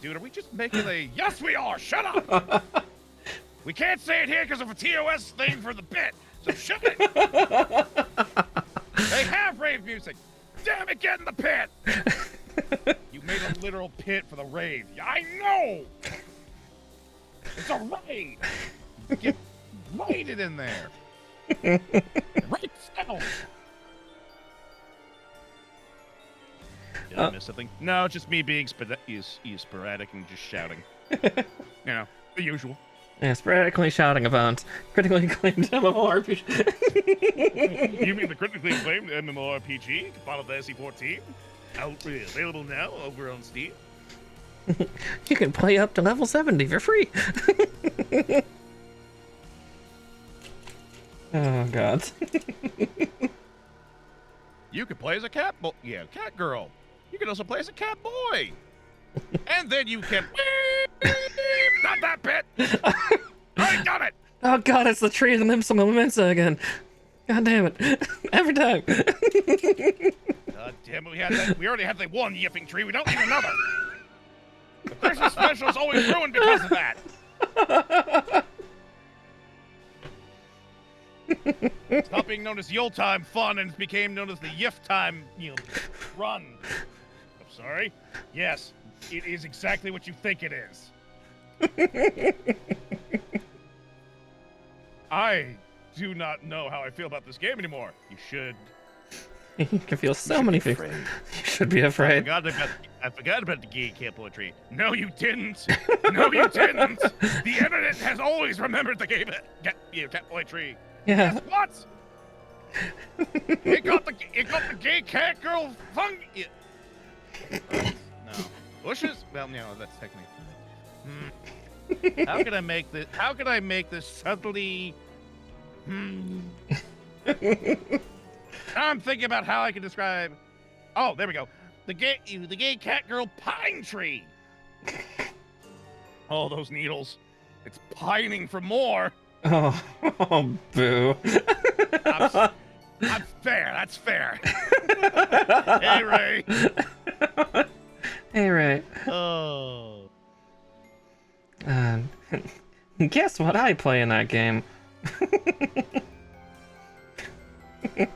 Dude, are we just making a? Yes, we are. Shut up. We can't say it here because of a TOS thing for the bit. So shut it. They have rave music. Damn it, get in the pit. You made a literal pit for the rave. I know. It's a rave. Get raided in there. Right now. Did I miss something? No, just me being sporadic and just shouting. You know, the usual. Yeah, sporadically shouting about critically acclaimed MMORPG. You mean the critically acclaimed MMORPG, Final Fantasy 14? Available now over on Steam? You can play up to level 70 for free. Oh, God. You can play as a cat cat girl. You can also play as a cat boy. And then you can... Not that bit! I got it! Oh, God, it's the tree of the Mensa again. God damn it. Every time. God damn it, we already had the one yipping tree. We don't need another. The Christmas special is always ruined because of that. Stop being known as Yule Time Fun and became known as the Yif Time Run. I'm sorry. Yes, it is exactly what you think it is. I do not know how I feel about this game anymore. You should. You can feel so many things. You should be afraid. I forgot about the gay cat poetry. No, you didn't. No, you didn't. The internet has always remembered the cat poetry. Yeah. Guess what? It got the gay cat girl fun. No. Bushes? Well, no, that's technically. How can I make this? How can I make this subtly? I'm thinking about how I can describe. Oh, there we go. The gay cat girl pine tree. Oh, those needles. It's pining for more. Oh, boo. I'm fair. That's fair. Hey, Ray. Hey, Ray. Oh. Guess what I play in that game? A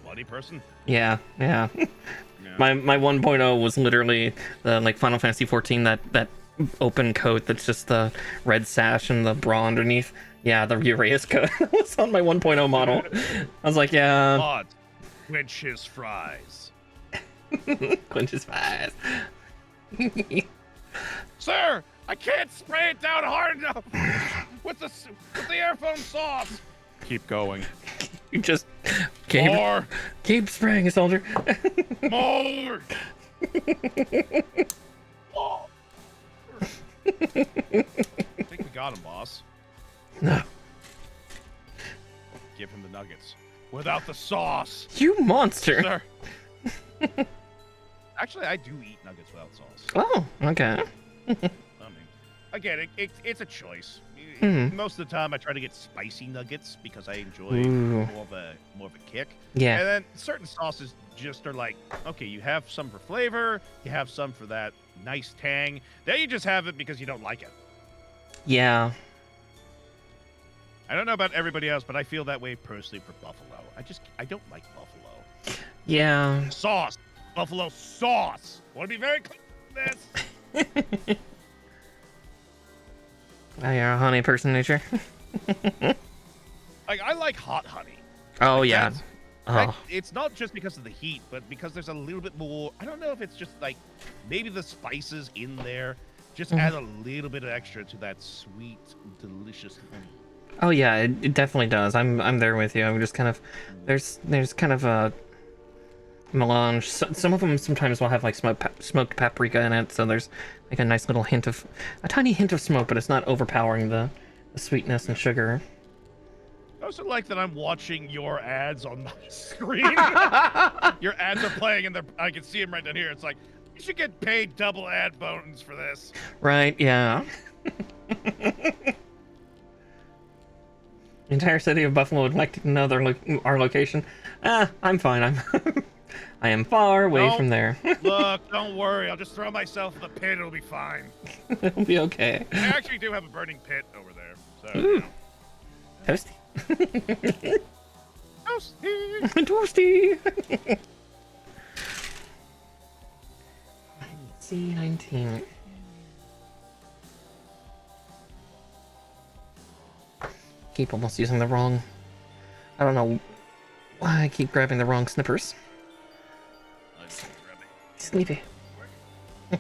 bloody person? Yeah. Yeah. My 1.0 was literally the Final Fantasy 14 that open coat that's just the red sash and the bra underneath. Yeah, the Uraeus coat was on my 1.0 model. I was like, yeah. Mod. Quench his fries. Quench his fries. Sir, I can't spray it down hard enough with the airphone sauce. Keep going. You just keep spraying, soldier. More. More. I think we got him, boss. No. Give him the nuggets without the sauce. You monster. Sir. Actually, I do eat nuggets without sauce. Oh, okay. I mean, again, it's a choice. Most of the time, I try to get spicy nuggets because I enjoy more of a kick. Yeah. And then certain sauces just are like, okay, you have some for flavor, you have some for that nice tang. Then you just have it because you don't like it. Yeah. I don't know about everybody else, but I feel that way personally for buffalo. I don't like buffalo. Yeah. Sauce. Buffalo sauce. Want to be very clear with this. Oh, you're a honey person, nature. I like hot honey. Oh, yeah. It's not just because of the heat, but because there's a little bit more. I don't know if it's just like maybe the spices in there just add a little bit of extra to that sweet, delicious honey. Oh yeah, it definitely does. I'm there with you. I'm just kind of there's kind of a melange. Some of them sometimes will have like smoked paprika in it, so there's like a nice little a tiny hint of smoke, but it's not overpowering the sweetness and sugar. I also like that I'm watching your ads on my screen. Your ads are playing, and I can see them right down here. It's like, you should get paid double ad bonus for this. Right, yeah. The entire city of Buffalo would like to know our location. I'm fine. I am far away Don't- from there. Look, don't worry. I'll just throw myself in the pit. It'll be fine. It'll be okay. I actually do have a burning pit over there. So, Ooh. Toasty. Toasty. Toasty. C19. Keep almost using the wrong. I don't know why I keep grabbing the wrong snippers. Snippy. There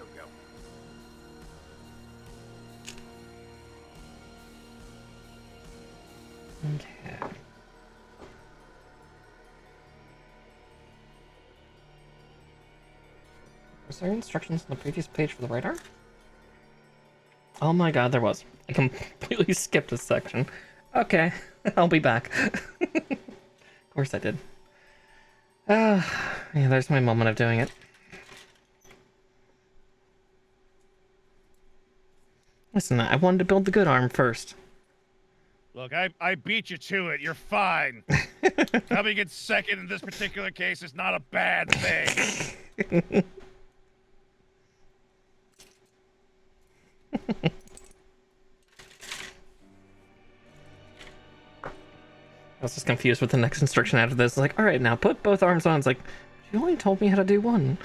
we go. Okay. Was there instructions on the previous page for the right arm? Oh my god, there was. I completely skipped a section. Okay, I'll be back. Of course I did. Yeah, there's my moment of doing it. Listen, I wanted to build the good arm first. Look, I beat you to it. You're fine. Coming in second in this particular case is not a bad thing. I was just confused with the next instruction after this. Like, alright, now put both arms on. It's like, you only told me how to do one.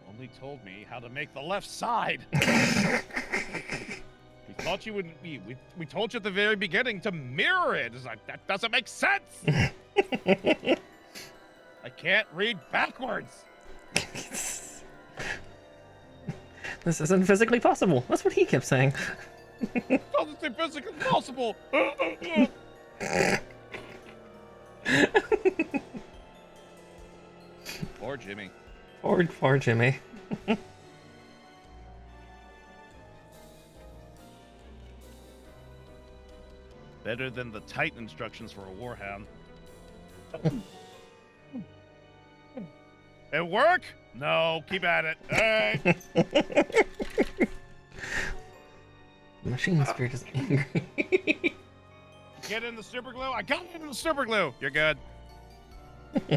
Only told me how to make the left side. We thought you wouldn't be. We told you at the very beginning to mirror it. It's like, that doesn't make sense. I can't read backwards. This isn't physically possible. That's what he kept saying. Doesn't seem physically possible. Poor Jimmy. Poor Jimmy. Better than the Titan instructions for a warhound. It work? No, keep at it. Hey. The machine spirit is angry. Get in the super glue. I got it in the super glue. You're good.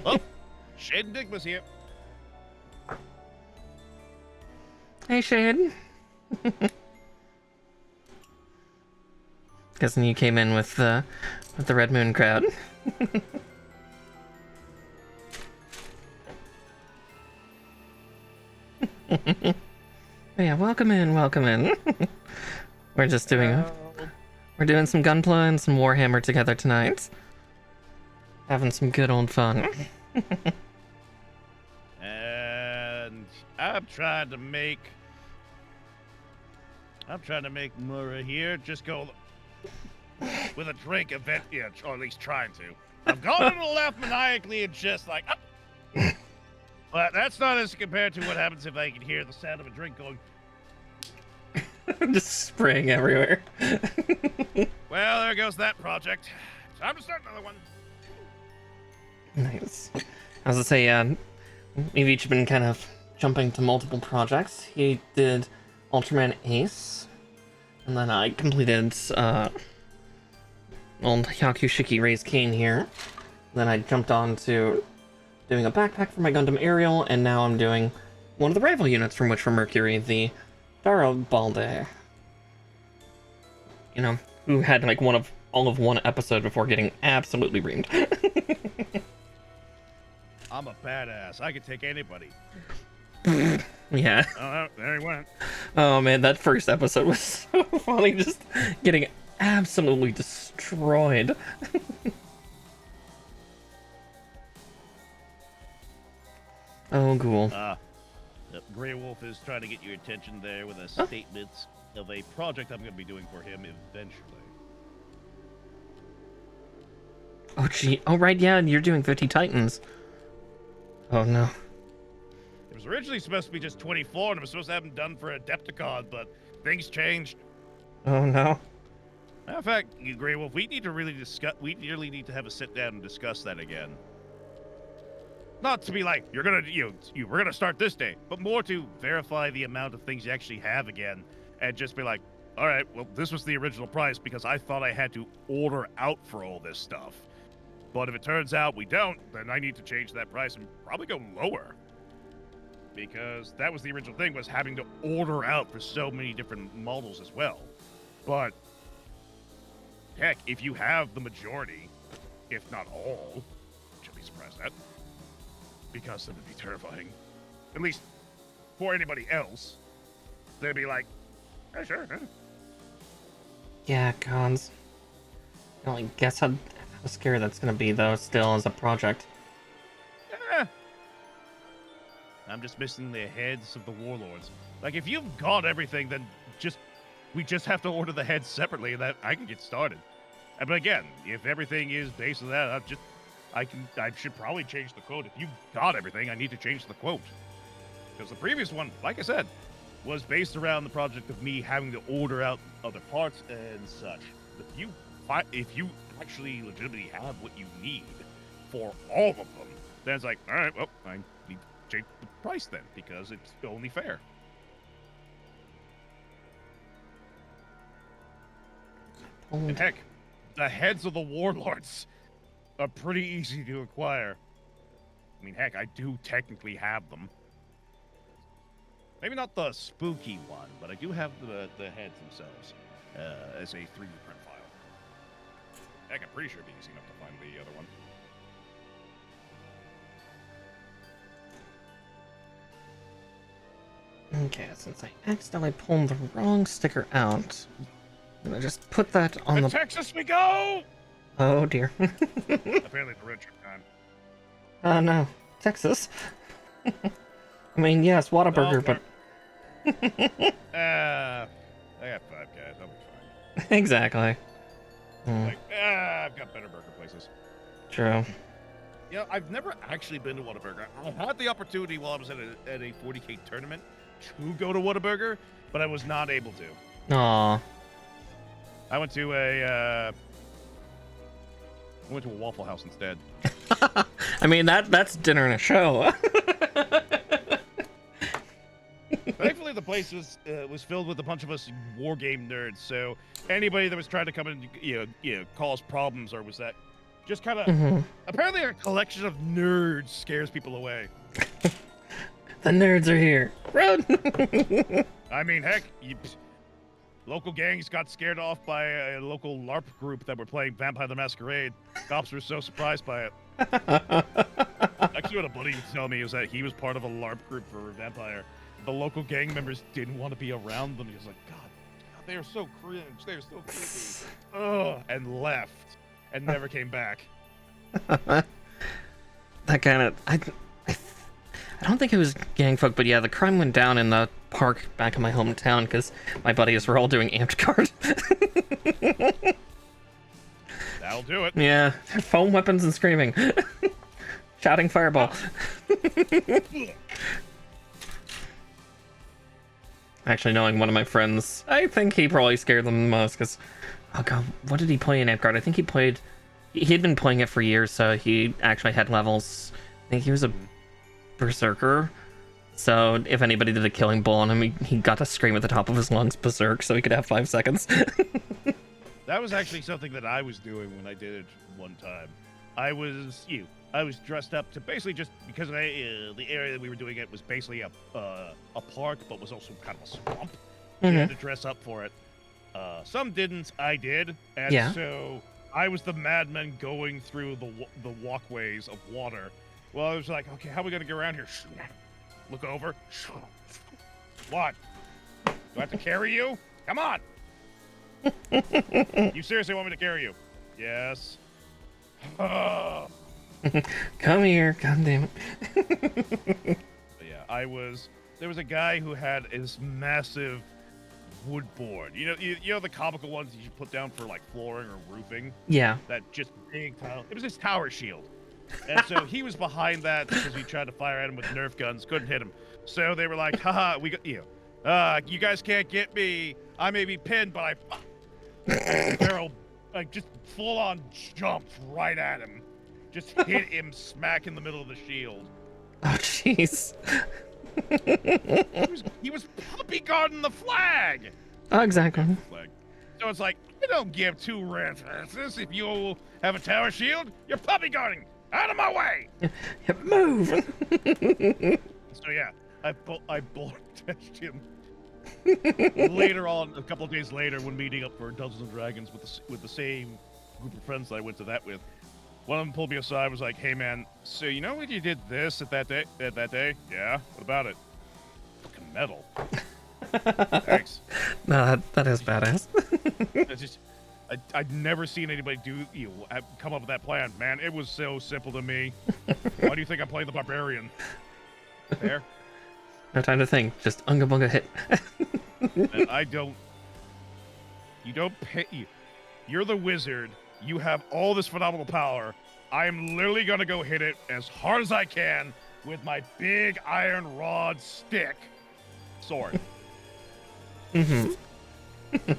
Oh, Shade and Digma's here. Hey, Shade. Guessing you came in with the Red Moon crowd. Yeah, welcome in, welcome in. We're just doing we're doing some Gunpla and some Warhammer together tonight. Having some good old fun. And I'm trying to make Mura here just go with a drink event, yeah, or at least trying to. I'm going to the left maniacally and just like, but that's not as compared to what happens if I can hear the sound of a drink going. Just spraying everywhere. Well, there goes that project. Time to start another one. Nice. I was gonna say, we've each been kind of jumping to multiple projects. He did Ultraman Ace, and then I completed old Hyaku Shiki raised Cain here. Then I jumped on to doing a backpack for my Gundam Aerial, and now I'm doing one of the rival units from Witch from Mercury, the Dara Balde. You know, who had like all of one episode before getting absolutely reamed. I'm a badass. I could take anybody. Yeah. Oh, there he went. Oh man, that first episode was so funny, just getting absolutely destroyed. Oh, cool. Grey Wolf is trying to get your attention there with a statement of a project I'm going to be doing for him eventually. Oh gee, oh right, yeah, you're doing 50 Titans. Oh no. It was originally supposed to be just 24, and I was supposed to have them done for Adepticon, but things changed. Oh no. Matter of fact, Grey Wolf, we need to really discuss. We really need to have a sit down and discuss that again. Not to be like you're gonna, we're gonna start this day, but more to verify the amount of things you actually have again, and just be like, all right, well, this was the original price because I thought I had to order out for all this stuff. But if it turns out we don't, then I need to change that price and probably go lower. Because that was the original thing, was having to order out for so many different models as well. But heck, if you have the majority, if not all, which I'd be surprised at, because that would be terrifying. At least for anybody else, they'd be like, yeah, sure. Huh? Yeah, cons. I don't like, guess how scary that's gonna be though. Still as a project. Eh. I'm just missing the heads of the warlords. Like, if you've got everything, then we just have to order the heads separately, and that I can get started. But again, if everything is based on that, I should probably change the quote. If you've got everything, I need to change the quote. Because the previous one, like I said, was based around the project of me having to order out other parts and such. If you actually legitimately have what you need for all of them, then it's like, all right, well, I need to change the price then, because it's only fair. And heck, the heads of the warlords are pretty easy to acquire. I mean, heck, I do technically have them. Maybe not the spooky one, but I do have the heads themselves as a 3D print file. Heck, I'm pretty sure it'd be easy enough to find the other one. Okay, since I accidentally pulled the wrong sticker out, I'm gonna just put that on To the. Texas we go! Oh dear. Apparently the road trip time. Oh no, Texas. I mean, yes, Whataburger, but. I got 5 guys. I'll be fine. Exactly. Like, I've got better burger places. True. You know, I've never actually been to Whataburger. I had the opportunity while I was at a 40K tournament to go to Whataburger, but I was not able to. Aw. I went to a Waffle House instead. I mean, that's dinner and a show. Thankfully, the place was filled with a bunch of us war game nerds. So anybody that was trying to come and cause problems, or was that just kind of apparently a collection of nerds scares people away. The nerds are here. Run! I mean, heck, local gangs got scared off by a local LARP group that were playing Vampire the Masquerade. Cops were so surprised by it. Actually, what a buddy was telling me was that he was part of a LARP group for Vampire. The local gang members didn't want to be around them. He was like, God, they are so cringe. They are so creepy. Ugh, and left and never came back. That kind of... I don't think it was gang folk, but yeah, the crime went down in the park back in my hometown because my buddies were all doing amped card. That'll do it. Yeah, foam weapons and screaming. Shouting fireball. Actually, knowing one of my friends, I think he probably scared them the most because, oh god, what did he play in amped card? I think he'd been playing it for years, so he actually had levels. I think he was a berserker, so if anybody did a killing blow on him, he got to scream at the top of his lungs berserk so he could have 5 seconds. That was actually something that I was doing when I did it one time. I was dressed up to basically just because the area that we were doing it was basically a park, but was also kind of a swamp. So you had to dress up for it. Some didn't, I did, and so I was the madman going through the walkways of water. Well, I was like, okay, how are we gonna get around here? Look over. What? Do I have to carry you? Come on! You seriously want me to carry you? Yes. Come here, god damn But yeah, there was a guy who had this massive wood board. You know the comical ones that you put down for like flooring or roofing? Yeah. That just big tile. It was his tower shield. And so he was behind that because we tried to fire at him with Nerf guns, couldn't hit him. So they were like, haha, You guys can't get me. I may be pinned, but Barrel, like, just full on jumped right at him. Just hit him smack in the middle of the shield. Oh, jeez. He was puppy guarding the flag. Oh, exactly. Flag. So it's like, I don't give two references. If you have a tower shield, you're puppy guarding. Out of my way. Yeah, move. So yeah, I bullet dashed him. Later on, a couple of days later, when meeting up for Dungeons and Dragons with the same group of friends that I went to that with, one of them pulled me aside and was like, "Hey man, so you know when you did this at that day? Yeah, what about it? Fucking metal." Thanks. No, that is badass. It's just, I'd never seen anybody come up with that plan. Man, it was so simple to me. Why do you think I'm playing the barbarian? There. No time to think. Just unga bunga hit. And you don't pay. You're the wizard. You have all this phenomenal power. I am literally gonna go hit it as hard as I can with my big iron rod stick sword. Mm-hmm.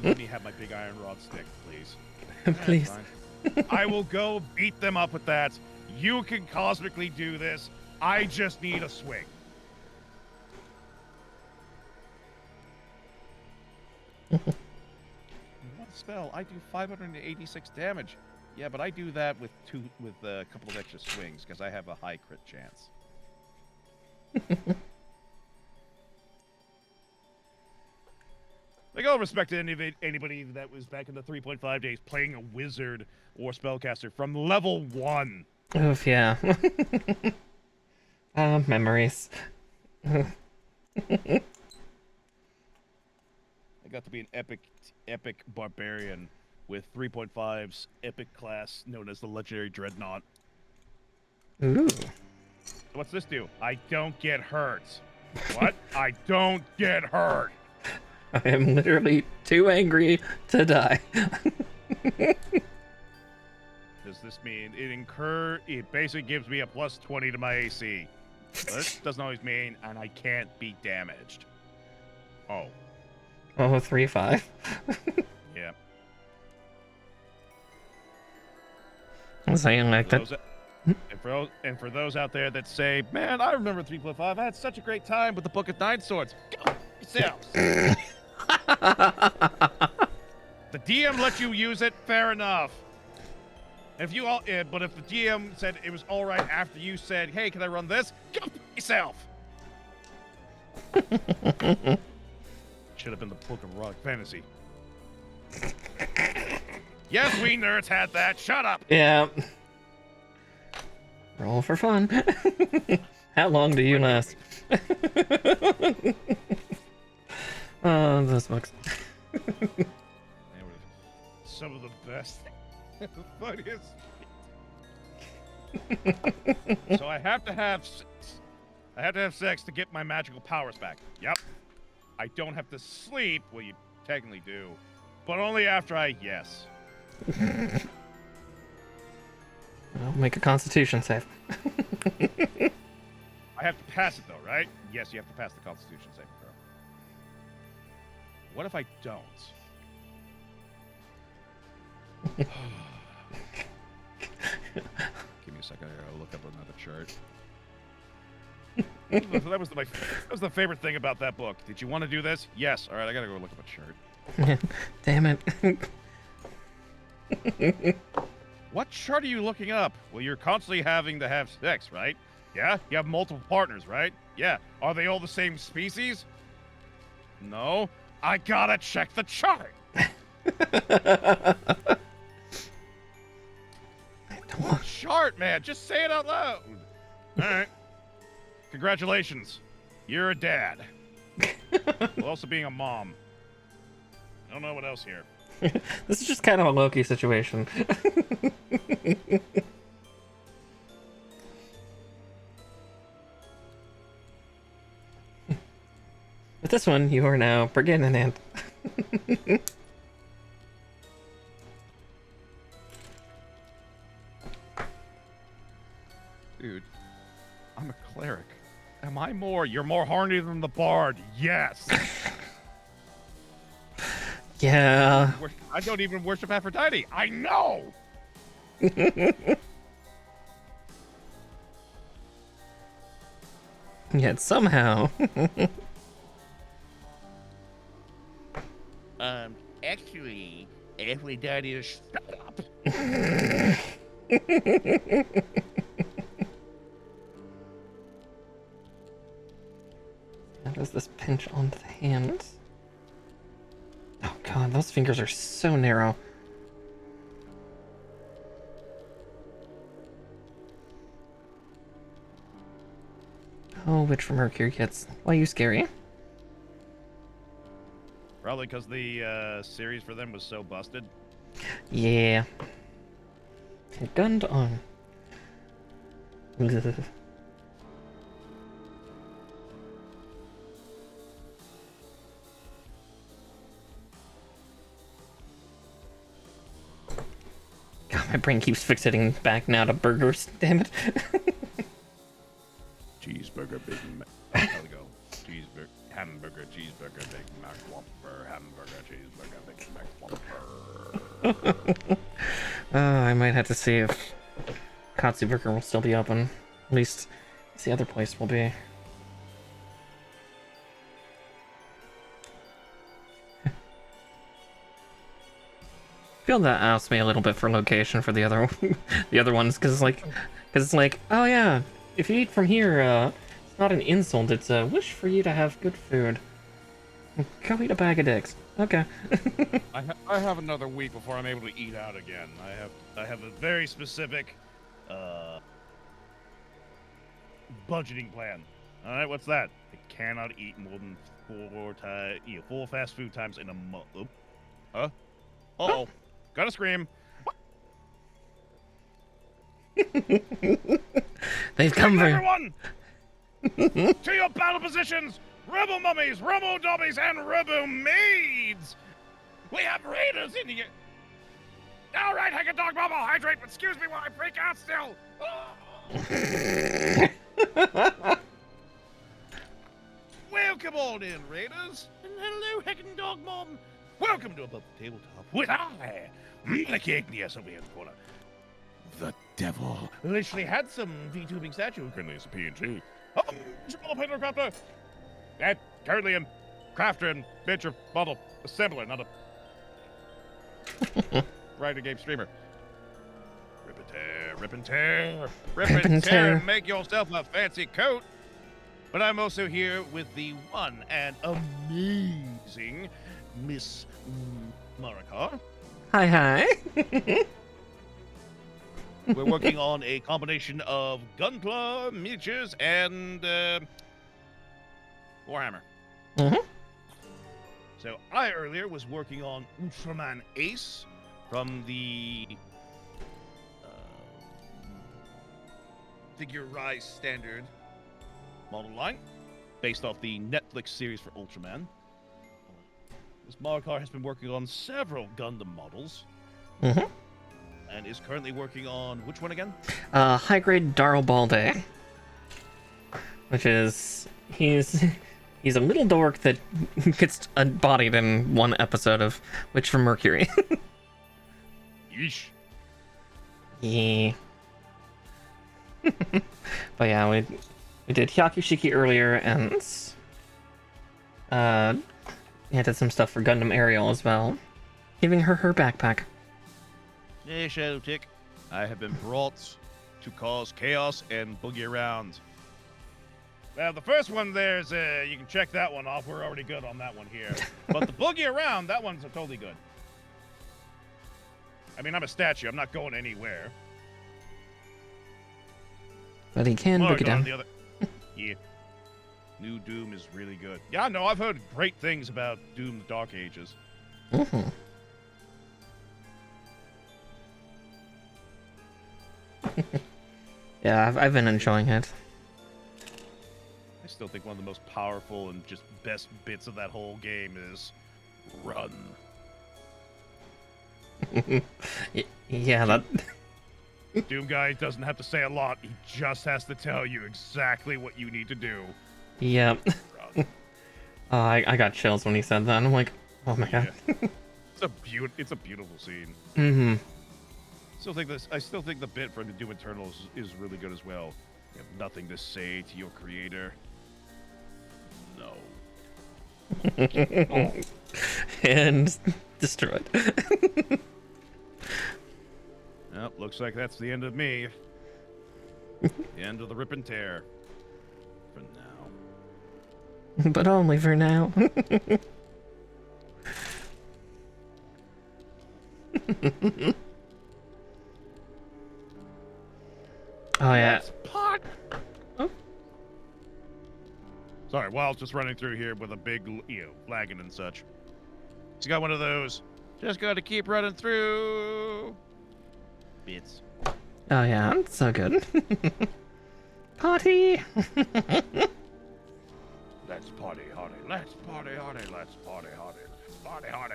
Let me have my big iron rod stick, please. Please. Fine. I will go beat them up with that. You can cosmically do this. I just need a swing. One spell, I do 586 damage. Yeah, but I do that with a couple of extra swings because I have a high crit chance. Like, all respect to anybody that was back in the 3.5 days playing a wizard or spellcaster from level 1. Oof, yeah. Memories. I got to be an epic barbarian with 3.5's epic class known as the Legendary Dreadnought. Ooh. What's this do? I don't get hurt. What? I don't get hurt. I am literally too angry to die. Does this mean it basically gives me a plus 20 to my AC? But this doesn't always mean, and I can't be damaged. Oh. Oh, 3-5. Yeah. I'm saying like that. And for those out there that say, "Man, I remember 3.5. I had such a great time with the Book of Nine Swords." Go yourselves. The DM let you use it. Fair enough. But if the DM said it was all right after you said, "Hey, can I run this?" Go yourself. Should have been the Book of Rock Fantasy. Yes, we nerds had that. Shut up. Yeah. Roll for fun. How long do you last? Oh, those books. They were some of the best, funniest. So I have to have sex to get my magical powers back. Yep. I don't have to sleep. Well, you technically do, but only after yes. I'll make a Constitution save. I have to pass it though, right? Yes, you have to pass the Constitution saving throw. What if I don't? Give me a second. I gotta look up another chart. That was the favorite thing about that book. Did you want to do this? Yes. All right, I gotta go look up a chart. Damn it. What chart are you looking up? Well, you're constantly having to have sex, right? Yeah? You have multiple partners, right? Yeah. Are they all the same species? No. I gotta check the chart. What chart, man? Just say it out loud. All right. Congratulations. You're a dad. While also being a mom. I don't know what else here. This is just kind of a Loki situation. With this one, you are now pregnant. Dude, I'm a cleric. Am I more? You're more horny than the bard. Yes. Yeah. I don't even worship Aphrodite. I know. Yet somehow. Actually, Aphrodite is shut up. How does this pinch onto the hand? Oh god, those fingers are so narrow. Oh, Witch from Mercury gets. Why you scary? Probably because the series for them was so busted. Yeah. Gunned on. Ugh. God, my brain keeps fixating back now to burgers. Damn it. Cheeseburger, Big Mac. There we go. Cheeseburger, hamburger, cheeseburger, Big Mac, Whopper, hamburger, cheeseburger, Big Mac, Whopper. I might have to see if Katsu Burger will still be open. At least the other place will be. Feel that asks me a little bit for location for the other the other ones, because it's like, oh yeah, if you eat from here, it's not an insult, it's a wish for you to have good food. Go eat a bag of dicks. Okay. I have another week before I'm able to eat out again. I have a very specific budgeting plan. All right, what's that? I cannot eat more than four fast food times in a month. Oh. Huh? Uh-oh. Gotta scream. They've come for everyone to your battle positions. Rebel mummies, rebel dummies, and rebel maids. We have raiders in here. All right, Hyaku dog bubble, hydrate, but excuse me while I freak out still. Welcome on in, raiders. And hello, Hyaku dog mom. Welcome to Above the Tabletop with I, MICAIGNEOUS over here in the corner. The devil literally had some VTubing statue. Currently it's a PNG. Oh, small painter crafter. And currently I'm crafter and venture model assembler, not a writer game streamer. Rip and tear, rip and tear, rip and tear, and make yourself a fancy coat. But I'm also here with the one and amazing Miss Marikar. Hi, hi. We're working on a combination of Gunpla, miniatures, and Warhammer. Mm-hmm. So I earlier was working on Ultraman Ace from the Figure Rise Standard model line, based off the Netflix series for Ultraman. Ms. Marikar has been working on several Gundam models. Mm-hmm. And is currently working on which one again? High grade Darl Balde. Which is he's a little dork that gets embodied in one episode of Witch from Mercury. Yeesh. Yeah. But yeah, we did Hyaku Shiki earlier, and yeah, did some stuff for Gundam Ariel as well, giving her backpack. Hey, Shadow Tick. I have been brought to cause chaos and boogie around. Well, the first one there's you can check that one off. We're already good on that one here. But the boogie around, that one's totally good. I mean, I'm a statue. I'm not going anywhere. But he can book it down. Yeah. New Doom is really good. Yeah, no, I've heard great things about Doom the Dark Ages. Mm-hmm. Yeah, I've been enjoying it. I still think one of the most powerful and just best bits of that whole game is run. Yeah, that Doom Guy doesn't have to say a lot. He just has to tell you exactly what you need to do. Yep. Run. I got chills when he said that. I'm like, oh my god. Yeah. It's a beautiful scene. Mm-hmm. I still think the bit from the Doom Eternals is really good as well. You have nothing to say to your creator. No. And destroyed. Well, looks like that's the end of me. The end of the rip and tear. For now. But only for now. Oh yeah. Pot. Oh. Sorry, Wild's just running through here with a big, flagging and such. He's got one of those. Just gotta keep running through. Bits. Oh yeah, it's so good. Party. Let's party hardy. Let's party hardy. Let's party hardy. Let's party hardy.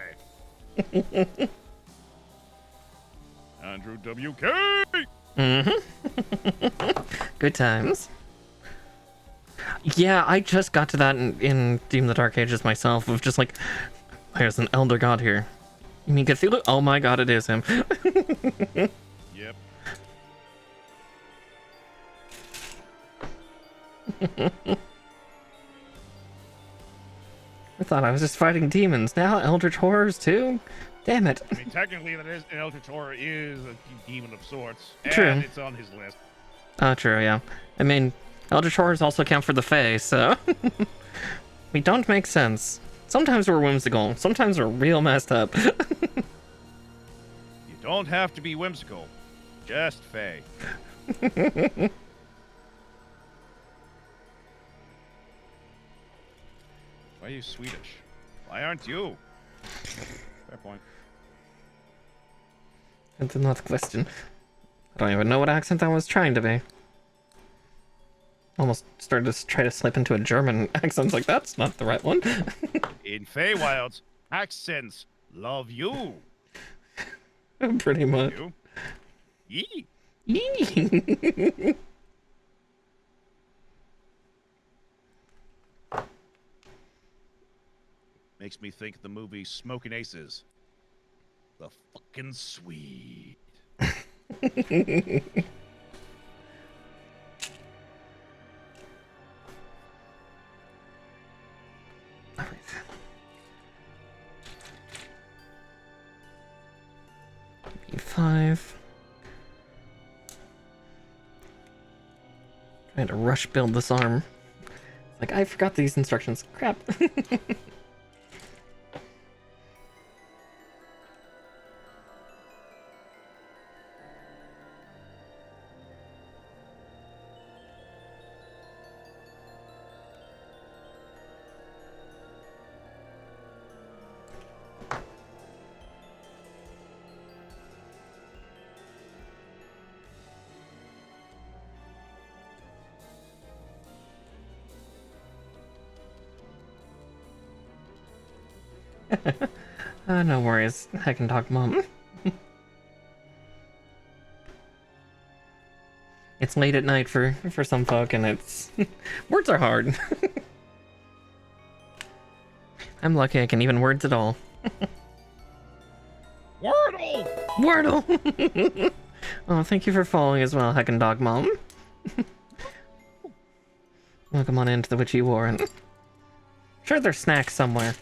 Andrew WK. Mm-hmm. Good times. Yeah, I just got to that in Doom the Dark Ages myself, of just like, there's an elder god here. You mean Cthulhu? Oh my god, it is him. Yep. I thought I was just fighting demons. Now eldritch horrors too? Damn it. I mean, technically, that is an Eldritch Horror is a demon of sorts. True. And it's on his list. Oh, true, yeah. I mean, eldritch horrors also count for the Fae, so... we don't make sense. Sometimes we're whimsical. Sometimes we're real messed up. You don't have to be whimsical. Just Faye. Why are you Swedish? Why aren't you? Fair point. That's another question. I don't even know what accent I was trying to be. Almost started to try to slip into a German accent. Like, that's not the right one. In Feywilds, accents love you. Pretty much. You. Yee. Yee. Makes me think the movie Smoking Aces. The fucking Swede. Five. Trying to rush build this arm. It's like, I forgot these instructions. Crap. No worries. I can talk, Mom. It's late at night for some folk, and it's... words are hard. I'm lucky I can even words at all. Wordle! Wordle! Oh, thank you for following as well, Heckin' Dog Mom. Welcome on into the Witchy Warren. Sure, there's snacks somewhere.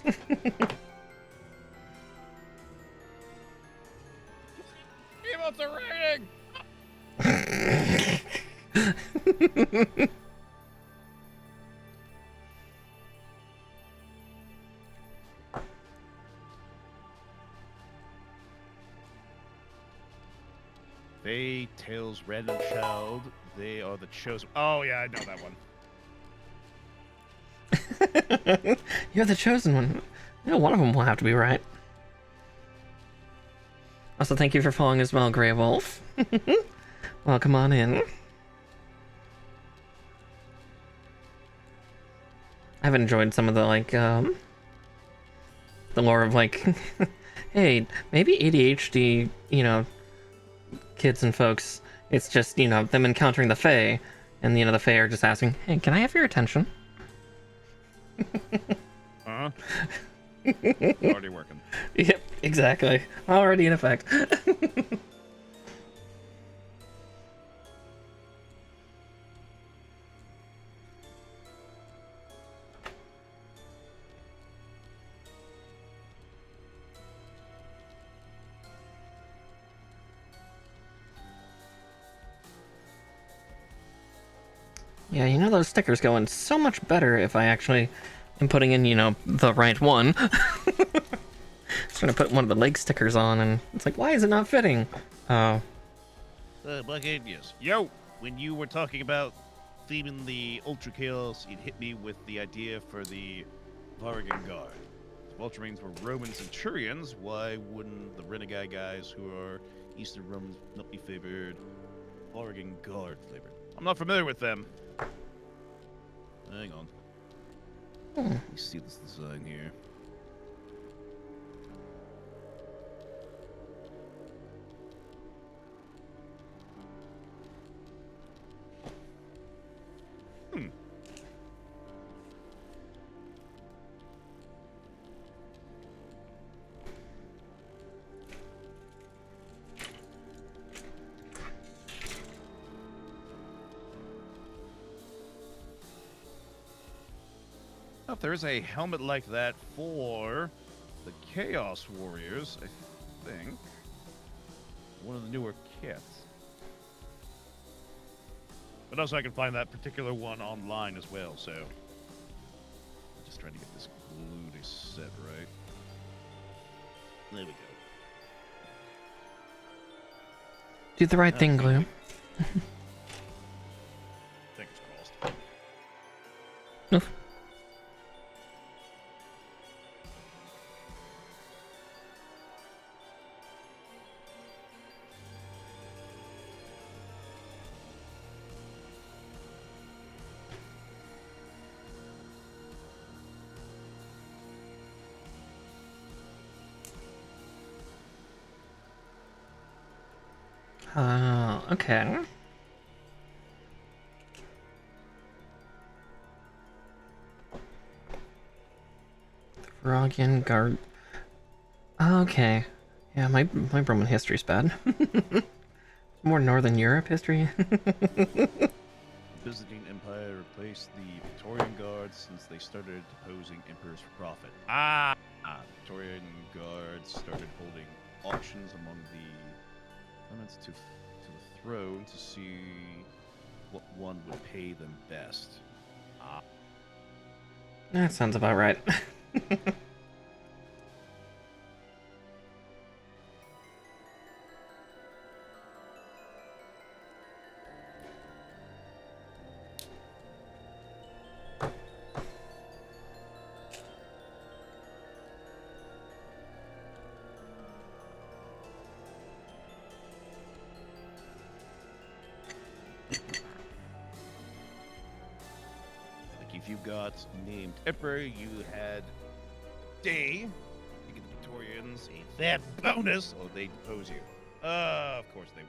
Emotes are raining! Fae, Tails, Red, and Child. They are the chosen. Oh, yeah, I know that one. You're the chosen one. Yeah, one of them will have to be right. Also, thank you for following as well, Grey Wolf. Welcome on in. I've enjoyed some of the, like, the lore of, like, hey, maybe ADHD, you know, kids and folks It's just, them encountering the Fae, and, the Fae are just asking, hey, can I have your attention? Huh? Already working. Yep, exactly. Already in effect. Yeah, those stickers go in so much better if I actually am putting in, the right one. Just trying to put one of the leg stickers on, and it's like, why is it not fitting? Oh. MICAIGNEOUS. Yo! When you were talking about theming the Ultra Chaos, it hit me with the idea for the Vargan Guard. If Ultramarines were Roman centurions, why wouldn't the Renegade guys who are Eastern Romans not be favored Vargan Guard flavored? I'm not familiar with them. Hang on. Let me see this design here. Oh, if there is a helmet like that for the Chaos Warriors, I think. One of the newer kits. But also I can find that particular one online as well, so. I'm just trying to get this glued set right. There we go. Do the right thing, Glue. Fingers crossed. Oof. Okay. Froggen Guard. Okay. Yeah, my Roman history's bad. More Northern Europe history. Byzantine Empire replaced the Victorian Guards since they started deposing emperors for profit. Victorian Guards started holding auctions among the claimants to the throne to see what one would pay them best. That sounds about right. If you got named emperor, you had day to give the Victorians a fat bonus, or they depose you. Of course they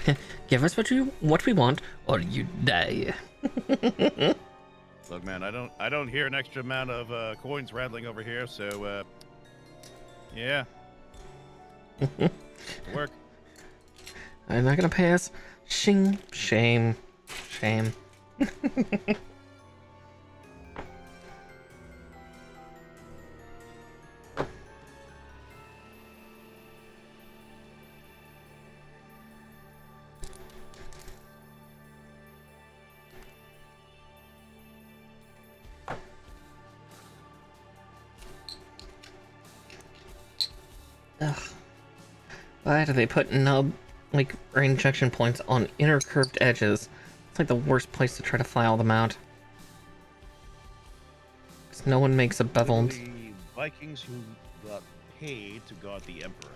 would. Give us what we want, or you die. Look, man, I don't hear an extra amount of coins rattling over here, so yeah, work. I'm not gonna pay us. Shame. Shame. Ugh. Why do they put nub injection points on inner curved edges? It's like the worst place to try to fly all them out. Because no one makes a beveled. The Vikings who got paid to guard the emperor.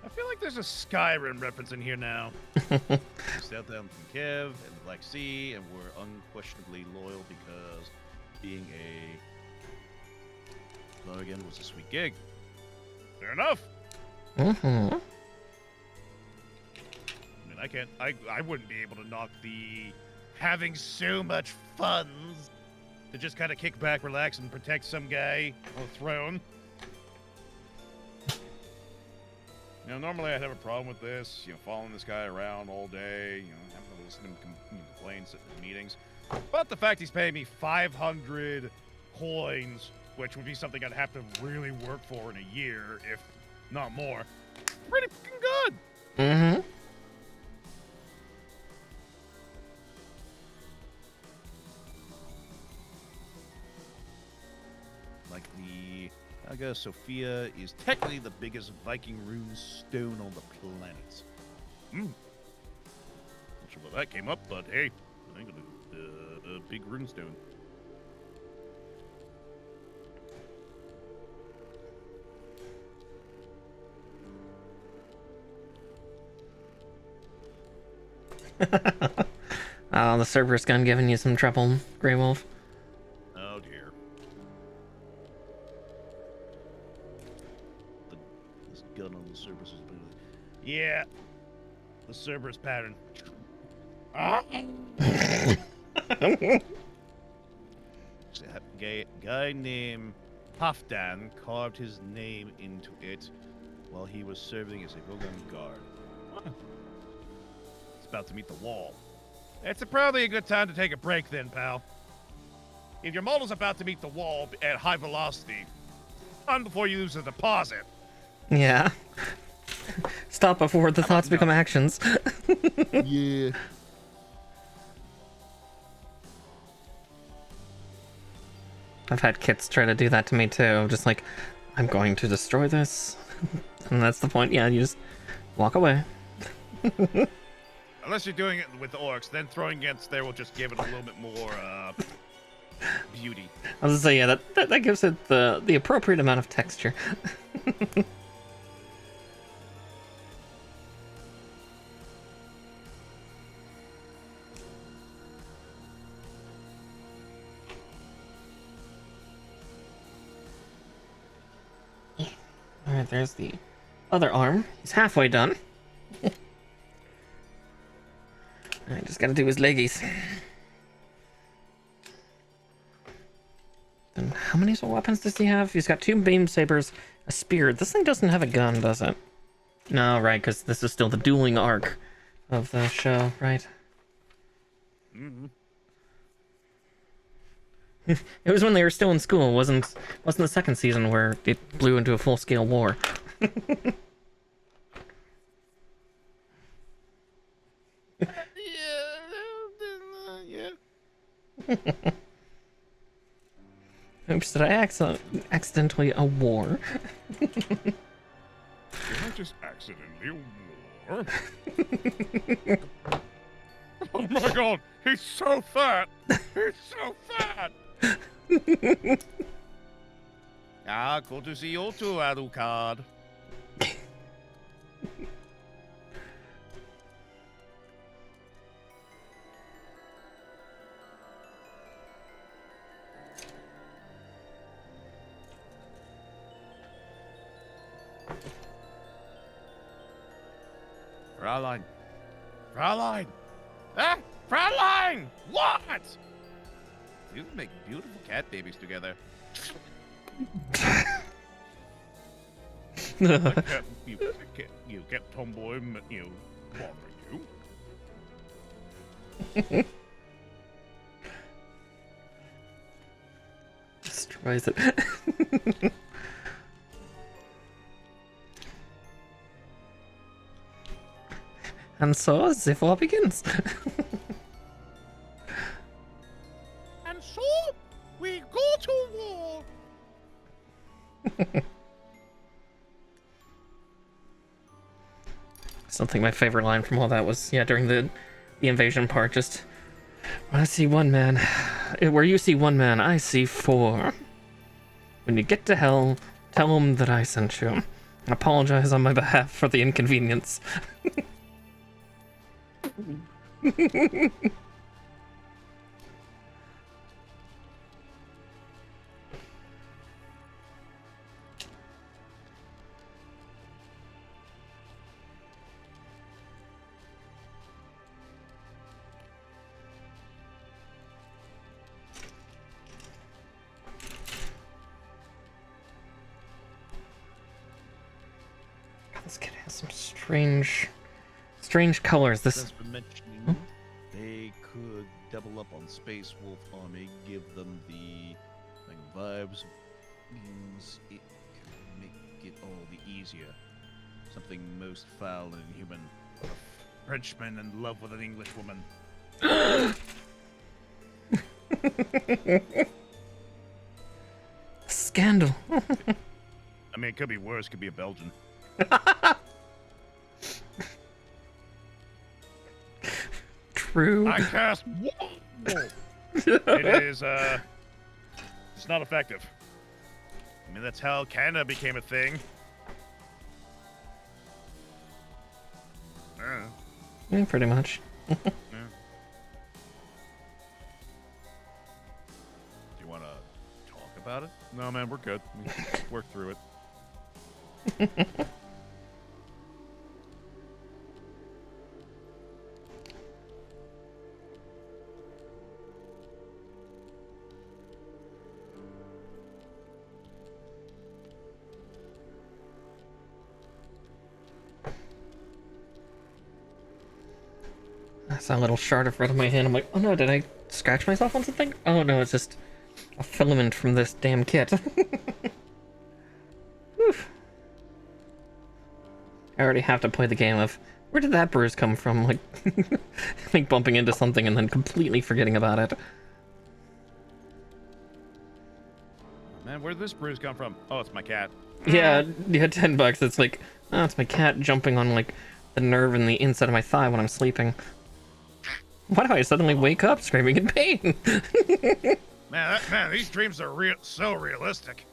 I feel like there's a Skyrim reference in here now. Sailed down from Kiev and the Black Sea and were unquestionably loyal because being a Logan was a sweet gig. Fair enough. Mm-hmm. I mean, I can't. I wouldn't be able to knock the having so much funds to just kind of kick back, relax, and protect some guy on a throne. You know, normally I'd have a problem with this. You know, following this guy around all day. You know, having to listen to him complain at meetings. But the fact he's paying me 500 coins, which would be something I'd have to really work for in a year, if not more, pretty fucking good. Mm-hmm. Like the Haga Sophia is technically the biggest Viking rune stone on the planet. Not sure where that came up, but hey, I think it's a big rune stone. Oh, the Cerberus gun giving you some trouble, Grey Wolf. Oh dear. This gun on the Cerberus is really... Yeah. The Cerberus pattern. Guy named Halfdan carved his name into it while he was serving as a Vogan guard. It's about to meet the wall. It's probably a good time to take a break then, pal. If your model's about to meet the wall at high velocity, run before you lose the deposit. Yeah. Stop before the thoughts become actions. Yeah. I've had kits try to do that to me too. Just like, I'm going to destroy this. And that's the point. Yeah, you just walk away. Unless you're doing it with the orcs, then throwing against there will just give it a little bit more beauty. I was gonna say, yeah, that gives it the appropriate amount of texture. Alright, there's the other arm. He's halfway done. I just gotta do his leggies. Then how many weapons does he have? He's got 2 beam sabers, a spear. This thing doesn't have a gun, does it? No, right, because this is still the dueling arc of the show, right? Mm-hmm. It was when they were still in school. Wasn't the second season where it blew into a full-scale war. Yeah. Oops, did I accidentally a war? Did I just accidentally war? Oh my god, he's so fat! He's so fat! Good to see you too, Alucard. Fraulein. Fraulein! Ah! Fraulein! What? You make beautiful cat babies together. You kept tomboy, bothering you. Destroys it. And so, the war begins. And so, we go to war. Something my favorite line from all that was, yeah, during the invasion part, just, when I see one man, where you see one man, I see 4. When you get to hell, tell him that I sent you. Apologize on my behalf for the inconvenience. This kid has some strange colors. This. Since we're mentioning, they could double up on Space Wolf Army, give them the vibes. Means it can make it all the easier. Something most foul and inhuman. A Frenchman in love with an English woman. Scandal. I mean, it could be worse. It could be a Belgian. True. I cast. It is. It's not effective. I mean, that's how Canada became a thing. Yeah, pretty much. Yeah. Do you want to talk about it? No, man, we're good. We worked through it. I saw a little shard of red on my hand. I'm like, oh no, did I scratch myself on something? Oh no, it's just a filament from this damn kit. Oof. I already have to play the game of where did that bruise come from? Like, like bumping into something and then completely forgetting about it. Man, where did this bruise come from? Oh, it's my cat. Yeah, $10. It's like, oh, it's my cat jumping on like the nerve in the inside of my thigh when I'm sleeping. Why do I suddenly wake up screaming in pain? Man, these dreams are so realistic.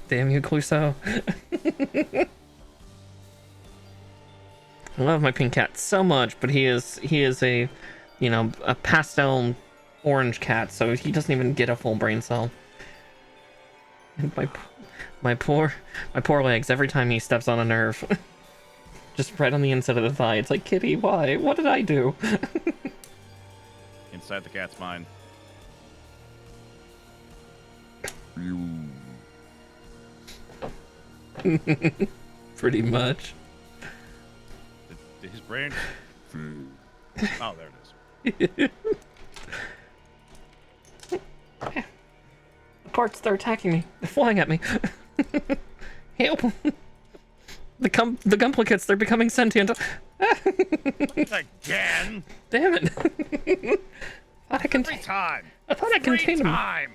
Damn you, Clouseau. I love my pink cat so much, but he is a, you know, a pastel orange cat, so he doesn't even get a full brain cell. And my poor legs, every time he steps on a nerve. Just right on the inside of the thigh. It's like, Kitty, why? What did I do? Inside the cat's mind. Pretty much. Did his brain? Oh, there it is. The parts, they're attacking me. They're flying at me. Help! The gumplicates, they're becoming sentient. Again? Damn it. I Every time. I thought I contained them. Time.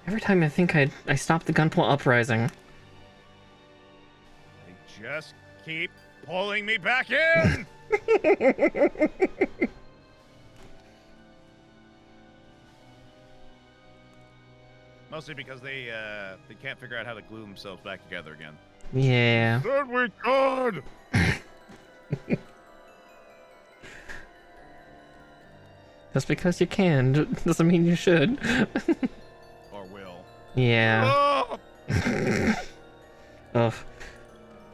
Every time I think I stopped the gunpla uprising. They just keep pulling me back in. Mostly because they can't figure out how to glue themselves back together again. Yeah. That we could. Just because you can doesn't mean you should. Or will. Yeah. Oh! Ugh.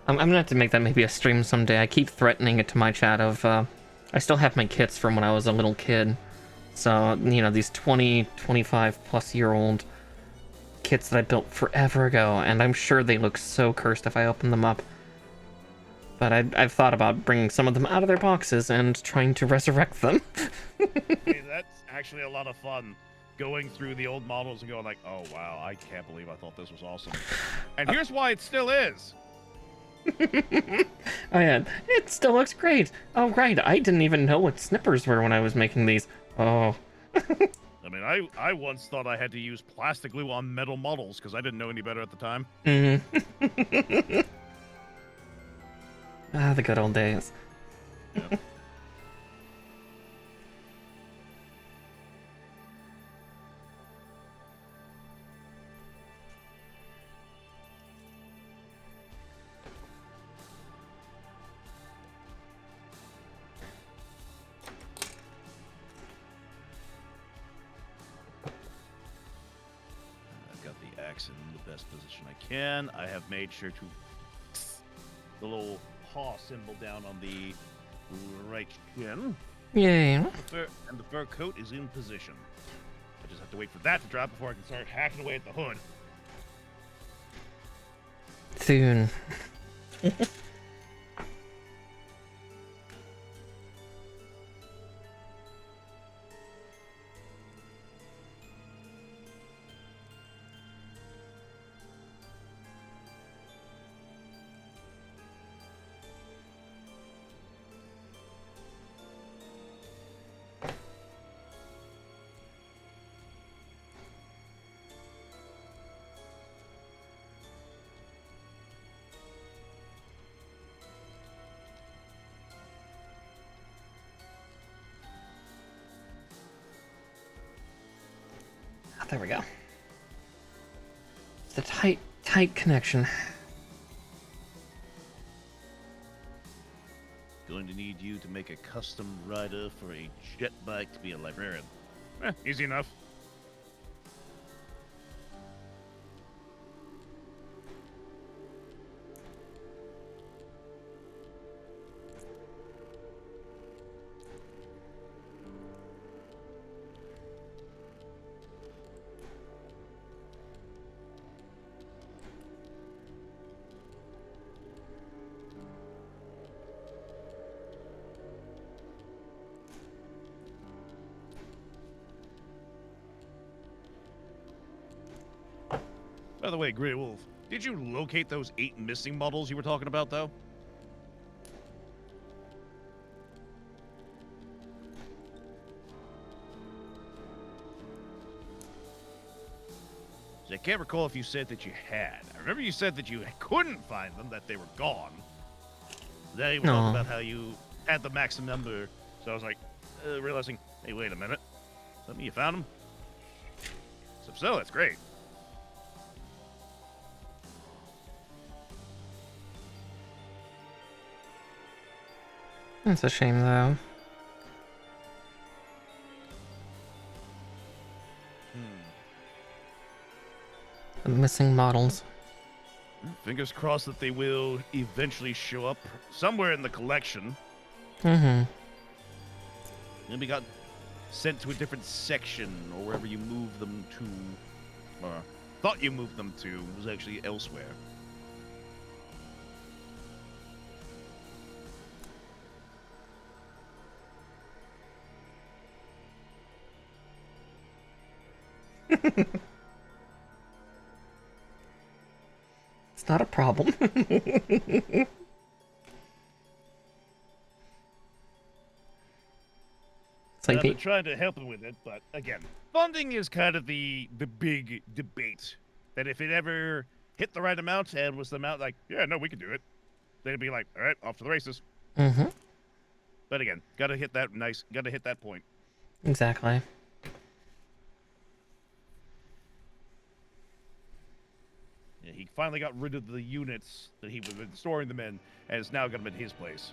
I'm gonna have to make that maybe a stream someday. I keep threatening it to my chat of, I still have my kits from when I was a little kid. So, you know, these 20, 25 plus year old kits that I built forever ago, and I'm sure they look so cursed if I open them up. But I've thought about bringing some of them out of their boxes and trying to resurrect them. Hey, that's actually a lot of fun. Going through the old models and going like, oh wow, I can't believe I thought this was awesome. And here's why it still is. Oh yeah, it still looks great. Oh right, I didn't even know what snippers were when I was making these. Oh. I mean, I once thought I had to use plastic glue on metal models because I didn't know any better at the time. Mm-hmm. Ah, the good old days. Yeah. I've got the axe in the best position I can. I have made sure to the little paw symbol down on the right shin. Yay. And the fur coat is in position. I Just have to wait for that to drop before I can start hacking away at the hood. Soon. There we go. It's a tight connection. Going to need you to make a custom rider for a jet bike to be a librarian. Easy enough. By the way, Grey Wolf, did you locate those 8 missing models you were talking about, though? I can't recall if you said that you had. I remember you said that you couldn't find them, that they were gone. Then you were talking about how you had the maximum number. So I was like, realizing, hey, wait a minute. Tell me you found them? So that's great. It's a shame, though. The missing models. Fingers crossed that they will eventually show up somewhere in the collection. Mm-hmm. Maybe got sent to a different section, or wherever you moved them to, or thought you moved them to, was actually elsewhere. It's not a problem. It's like I've been trying to help him with it, but again, funding is kind of the big debate. That if it ever hit the right amount and was the amount like, yeah, no, we can do it, they'd be like, all right, off to the races. Mm-hmm. But again, gotta hit that point. Exactly. Yeah, he finally got rid of the units that he was been storing them in, and has now got them in his place.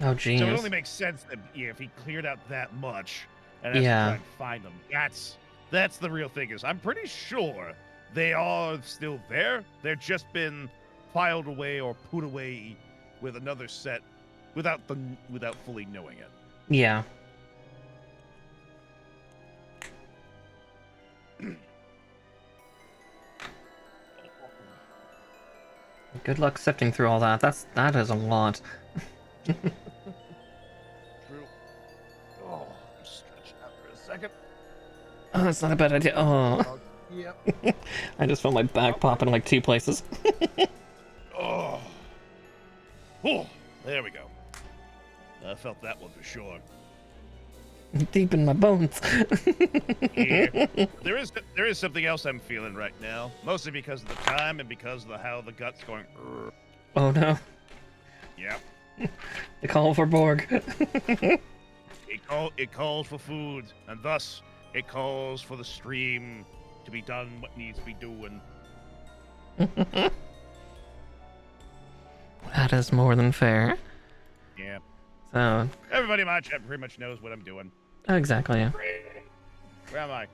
Oh, jeez. So it only makes sense that if he cleared out that much and has to try and find them, that's the real thing. Is I'm pretty sure they are still there. They're just been filed away or put away with another set without fully knowing it. Yeah. Good luck sifting through all that. That is a lot. True. Oh, stretch out for a second. Oh, that's not a bad idea. Oh. Yep. I just felt my back pop in like 2 places. Oh. Oh, there we go. I felt that one for sure. Deep in my bones. Yeah. There is something else I'm feeling right now, mostly because of the time and because of how the gut's going. Oh no. Yep. The call for Borg. It calls for food, and thus it calls for the stream to be done what needs to be doing. That is more than fair. Yeah. So. Everybody in my chat pretty much knows what I'm doing. Exactly. Where am I?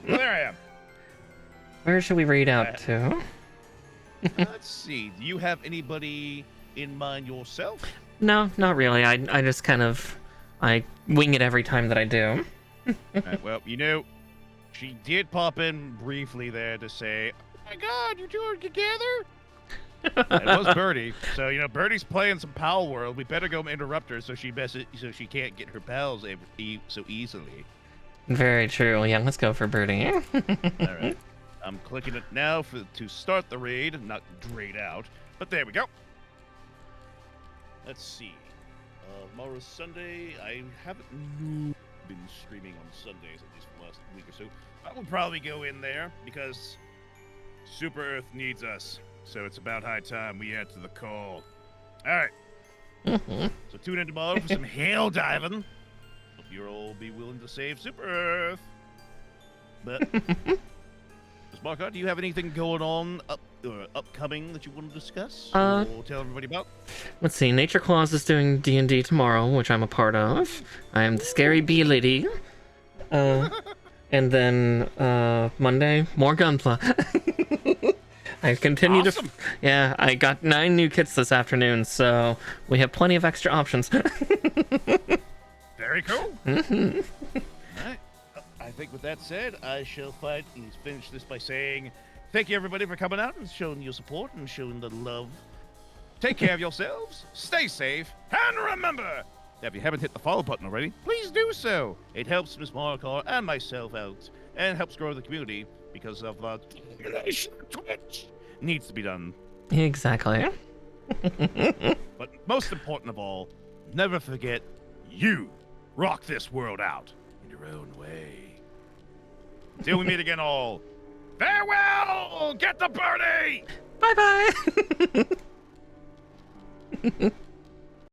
There I am. Where should we read out to? Let's see. Do you have anybody in mind yourself? No, not really. I just kind of I wing it every time that I do. Alright, well, She did pop in briefly there to say, "Oh my God, you two are together." It was Birdie, so Birdie's playing some Pal World. We better go interrupt her so she can't get her pals so easily. Very true. Yeah, let's go for Birdie. All right, I'm clicking it now to start the raid, not grayed out, but there we go. Let's see. Tomorrow's Sunday. I haven't been streaming on Sundays at least for the last week or so. I will probably go in there because Super Earth needs us. So it's about high time we answer the call. All right. So tune in tomorrow for some hail diving. Hope you'll all be willing to save Super Earth. But, Ms. Marco, do you have anything going on upcoming that you want to discuss or tell everybody about? Let's see. Nature Claus is doing D&D tomorrow, which I'm a part of. I am the scary bee lady. And then Monday, more Gunpla. I continue Awesome. Yeah, I got 9 new kits this afternoon, so we have plenty of extra options. Very cool. Mm-hmm. All right. I think with that said, I shall finish this by saying thank you, everybody, for coming out and showing your support and showing the love. Take care of yourselves, stay safe, and remember, if you haven't hit the follow button already, please do so. It helps Miss Marcar and myself out, and helps grow the community because of Twitch needs to be done. Exactly. But most important of all, never forget, you rock this world out in your own way. Till we meet again, all. Farewell! Get the birdie! Bye-bye!